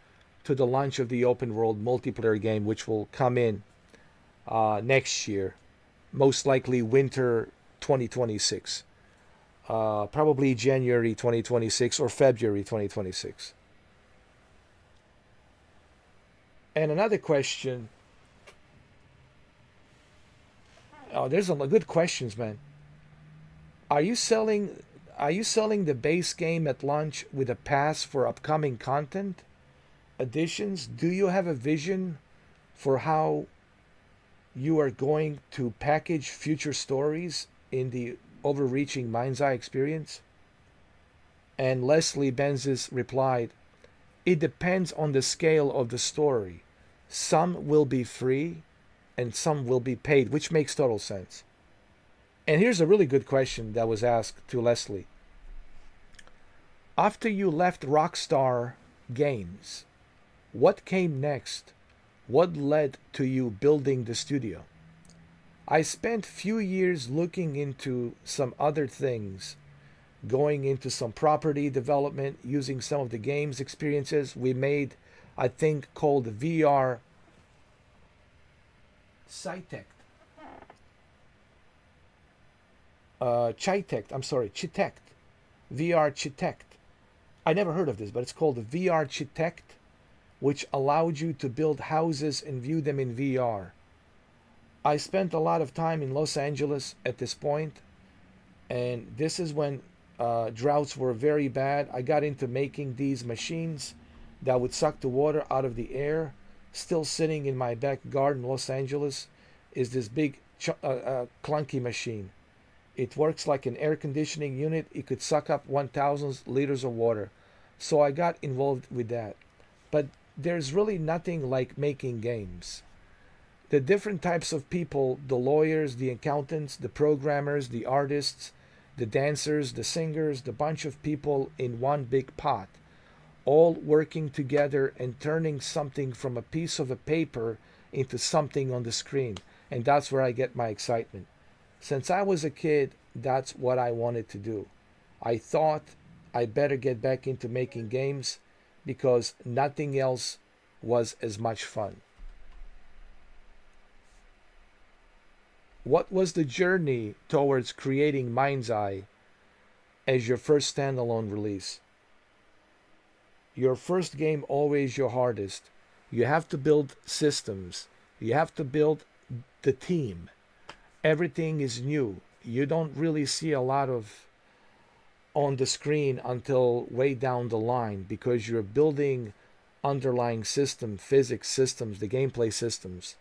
to the launch of the open world multiplayer game, which will come in next year, most likely winter 2026, probably January 2026 or February 2026. And another question. Oh, there's a good questions, man. Are you selling the base game at launch with a pass for upcoming content additions? Do you have a vision for how you are going to package future stories in the overreaching Mind's Eye experience? And Leslie Benzes replied, it depends on the scale of the story. Some will be free and some will be paid, which makes total sense. And here's a really good question that was asked to Leslie. After you left Rockstar Games, what came next? What led to you building the studio? I spent few years looking into some other things, going into some property development, using some of the games experiences we made, I think called VR Chitect. Chitect. VR Chitect. I never heard of this, but it's called the VR Chitect, which allowed you to build houses and view them in VR. I spent a lot of time in Los Angeles at this point, and this is when droughts were very bad. I got into making these machines that would suck the water out of the air. Still sitting in my back garden in Los Angeles is this big clunky machine. It works like an air conditioning unit. It could suck up 1,000 liters of water. So I got involved with that. But there's really nothing like making games. The different types of people, the lawyers, the accountants, the programmers, the artists, the dancers, the singers, the bunch of people in one big pot, all working together and turning something from a piece of a paper into something on the screen. And that's where I get my excitement. Since I was a kid, that's what I wanted to do. I thought I better get back into making games because nothing else was as much fun. What was the journey towards creating Mind's Eye as your first standalone release? Your first game always your hardest. You have to build systems. You have to build the team. Everything is new. You don't really see a lot of on the screen until way down the line because you're building underlying system, physics systems, the gameplay systems.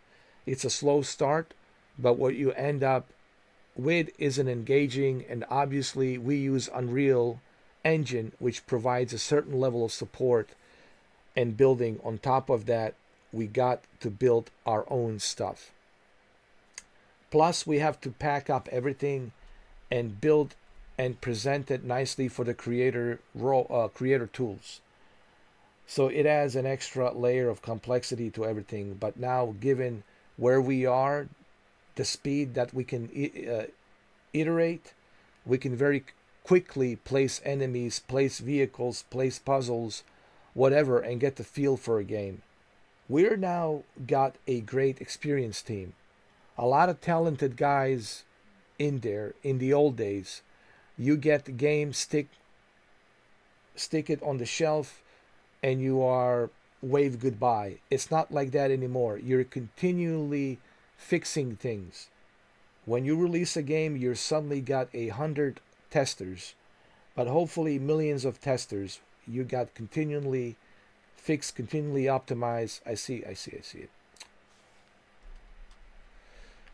It's a slow start, but what you end up with is an engaging, and obviously we use Unreal Engine, which provides a certain level of support and building. On top of that, we got to build our own stuff. Plus, we have to pack up everything and build and present it nicely for the creator tools. So it adds an extra layer of complexity to everything. But now, given where we are, the speed that we can iterate, we can very quickly place enemies, place vehicles, place puzzles, whatever, and get the feel for a game. We're now got a great experienced team. A lot of talented guys in there. In the old days, you get the game, stick it on the shelf, and you are wave goodbye. It's not like that anymore. You're continually fixing things. When you release a game, you're suddenly got 100 testers, but hopefully millions of testers. You got continually fix, continually optimize. I see it.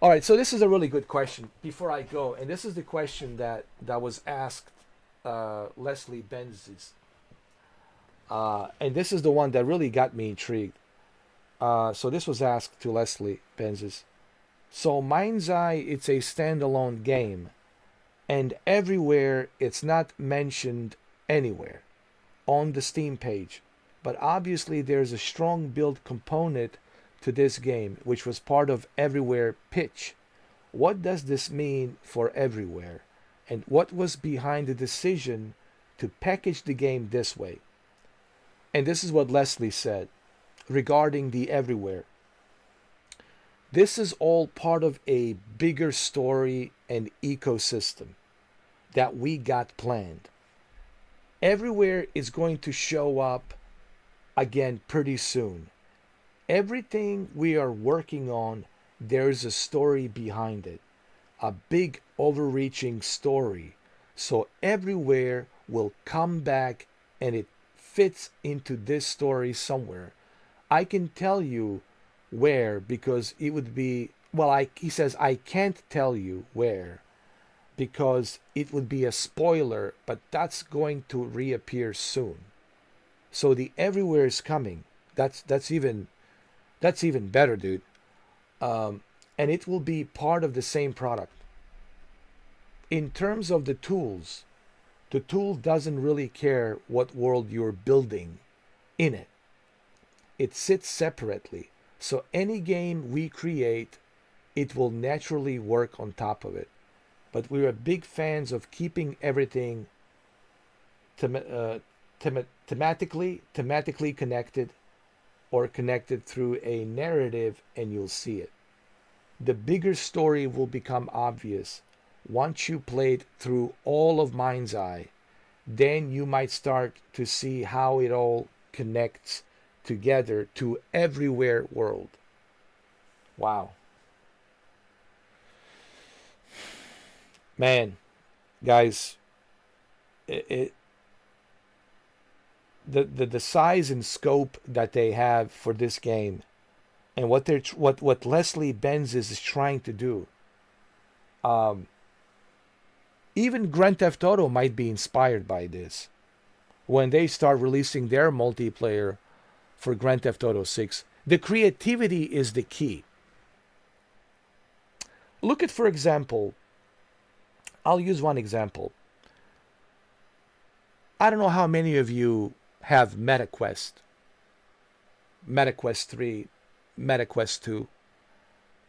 All right, so this is a really good question. Before I go, and this is the question that was asked Leslie Benzes, and this is the one that really got me intrigued. So this was asked to Leslie Benzes. So Mind's Eye, it's a standalone game, And everywhere, it's not mentioned anywhere on the Steam page. But obviously, there's a strong build component to this game, which was part of Everywhere pitch. What does this mean for Everywhere? And what was behind the decision to package the game this way? And this is what Leslie said regarding the Everywhere. This is all part of a bigger story and ecosystem that we got planned. Everywhere is going to show up again pretty soon. Everything we are working on, there's a story behind it, a big overreaching story. So Everywhere will come back and it fits into this story somewhere. I can tell you where because it would be, well, he says I can't tell you where because it would be a spoiler, but that's going to reappear soon. So the Everywhere is coming. That's even better, dude. And it will be part of the same product. In terms of the tools, the tool doesn't really care what world you're building in it. It sits separately. So any game we create, it will naturally work on top of it. But we are big fans of keeping everything thematically connected or connected through a narrative, and you'll see it. The bigger story will become obvious once you play it through all of Mind's Eye. Then you might start to see how it all connects together to Everywhere world. Wow. Man, guys, the size and scope that they have for this game, and what Leslie Benz is trying to do. Even Grand Theft Auto might be inspired by this when they start releasing their multiplayer for Grand Theft Auto 6. The creativity is the key. Look at, for example, I'll use one example. I don't know how many of you have MetaQuest 3, MetaQuest 2.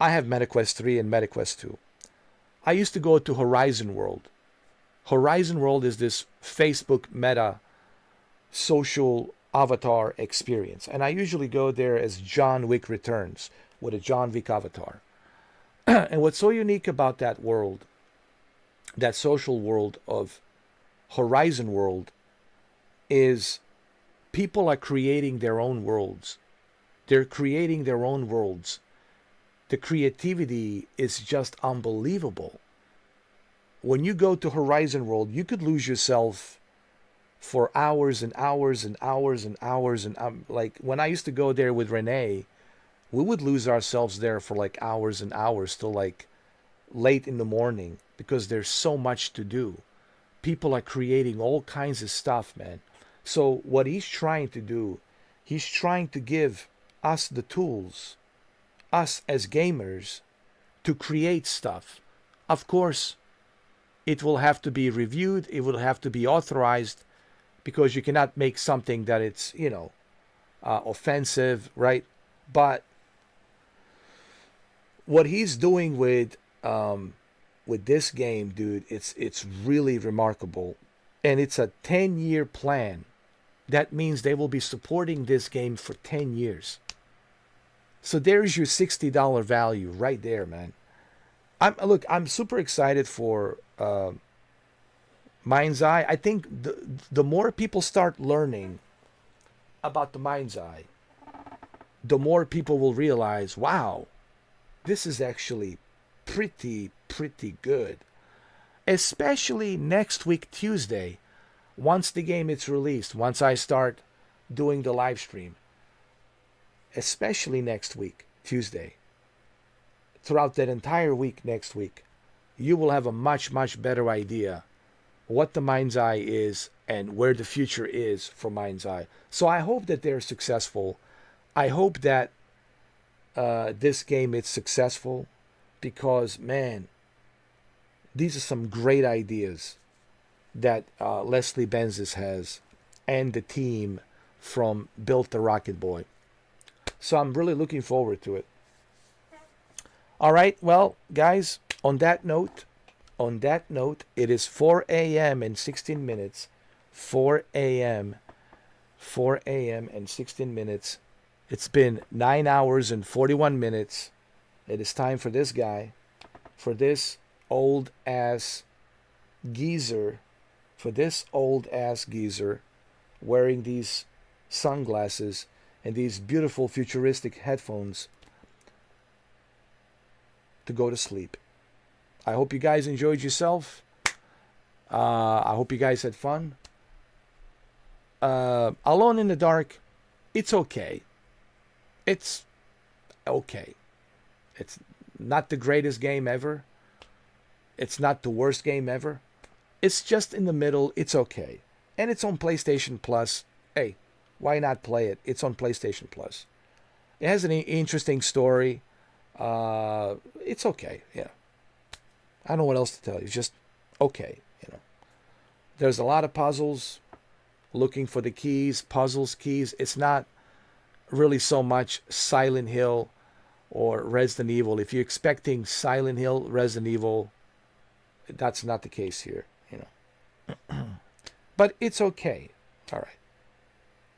I have MetaQuest 3 and MetaQuest 2. I used to go to Horizon World. Horizon World is this Facebook Meta social avatar experience. And I usually go there as John Wick Returns with a John Wick avatar. And what's so unique about that world, that social world of Horizon World, is people are creating their own worlds. They're creating their own worlds. The creativity is just unbelievable. When you go to Horizon World, you could lose yourself for hours and hours and hours and hours. And like when I used to go there with Renee, we would lose ourselves there for like hours and hours till like late in the morning because there's so much to do. People are creating all kinds of stuff, man. So what he's trying to do, he's trying to give us the tools, us as gamers, to create stuff. Of course, it will have to be reviewed, it will have to be authorized, because you cannot make something that it's, offensive, right? But what he's doing with this game, dude, it's really remarkable. And it's a 10-year plan. That means they will be supporting this game for 10 years. So there's your $60 value right there, man. I'm super excited for Mind's Eye. I think the more people start learning about the Mind's Eye, the more people will realize, wow, this is actually pretty good. Especially next week, Tuesday, once the game is released, once I start doing the live stream. Especially next week, Tuesday. Throughout that entire week next week, you will have a much better idea what the Mind's Eye is and where the future is for Mind's Eye. So I hope that they're successful. I hope that this game is successful because, man, these are some great ideas that Leslie Benzis has and the team from Built the Rocket Boy. So I'm really looking forward to it. All right, well, guys, on that note, it is 4 a.m. and 16 minutes. 4 a.m. and 16 minutes. It's been 9 hours and 41 minutes. It is time for this guy, for this old ass geezer, wearing these sunglasses and these beautiful futuristic headphones to go to sleep. I hope you guys enjoyed yourself. I hope you guys had fun. Alone in the Dark, it's okay. It's okay. It's not the greatest game ever. It's not the worst game ever. It's just in the middle. It's okay. And it's on PlayStation Plus. Hey, why not play it? It's on PlayStation Plus. It has an interesting story. It's okay. Yeah. I don't know what else to tell you. It's just okay. You know, there's a lot of puzzles. Looking for the keys, puzzles, keys. It's not really so much Silent Hill or Resident Evil. If you're expecting Silent Hill, Resident Evil, that's not the case here. You know, but it's okay. All right,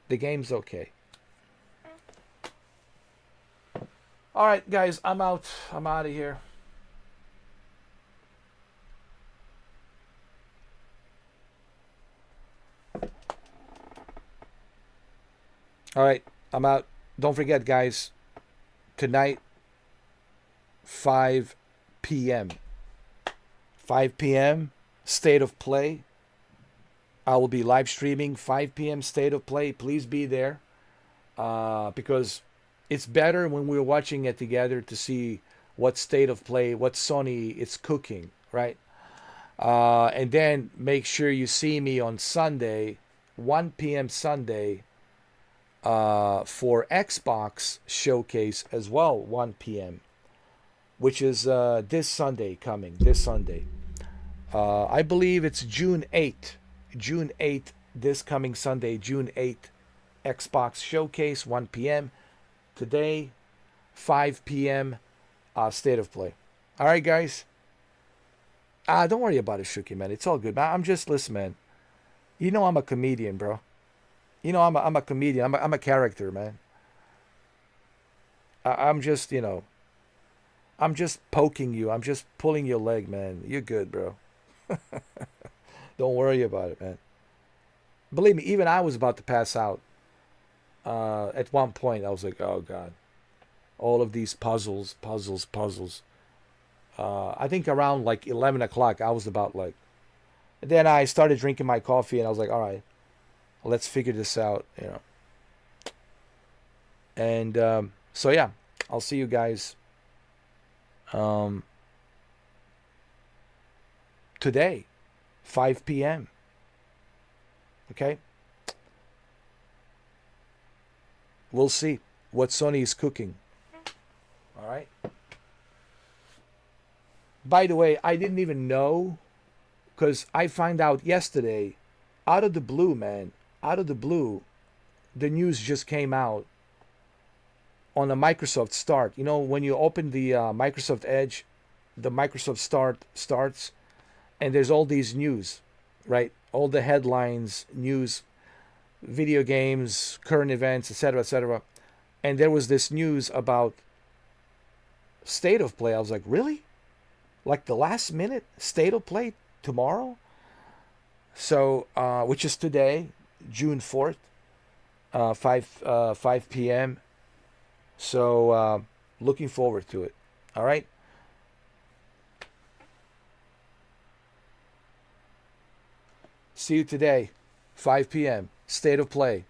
the game's okay. All right, guys, I'm out. I'm out of here. All right, I'm out. Don't forget, guys, tonight, 5 p.m. 5 p.m., State of Play. I will be live streaming 5 p.m. State of Play. Please be there because it's better when we're watching it together to see what State of Play, what Sony is cooking, right? And then make sure you see me on Sunday, 1 p.m. Sunday, for Xbox Showcase as well, 1 p.m., which is this Sunday coming, this Sunday. I believe it's June 8th. June 8th, this coming Sunday, June 8th, Xbox Showcase, 1 p.m. Today, 5 p.m., State of Play. All right, guys? Don't worry about it, Shuki, man. It's all good, man. I'm just, listen, man. You know I'm a comedian, bro. You know, I'm a comedian. I'm a character, man. I'm just, you know, I'm just poking you. I'm just pulling your leg, man. You're good, bro. Don't worry about it, man. Believe me, even I was about to pass out. At one point, I was like, oh, God. All of these puzzles. I think around like 11 o'clock, I was about like... Then I started drinking my coffee, and I was like, all right. Let's figure this out, you know. And so, yeah, I'll see you guys today, 5 p.m. Okay? We'll see what Sony is cooking. All right? By the way, I didn't even know, because I found out yesterday, out of the blue, man, out of the blue, the news just came out on the Microsoft Start. You know, when you open the Microsoft Edge, the Microsoft Start starts, and there's all these news, right? All the headlines, news, video games, current events, etc., etc. And there was this news about State of Play. I was like, really? Like the last minute State of Play tomorrow? So, which is today, June 4th, 5 p.m. So, looking forward to it. All right? See you today, 5 p.m., State of Play.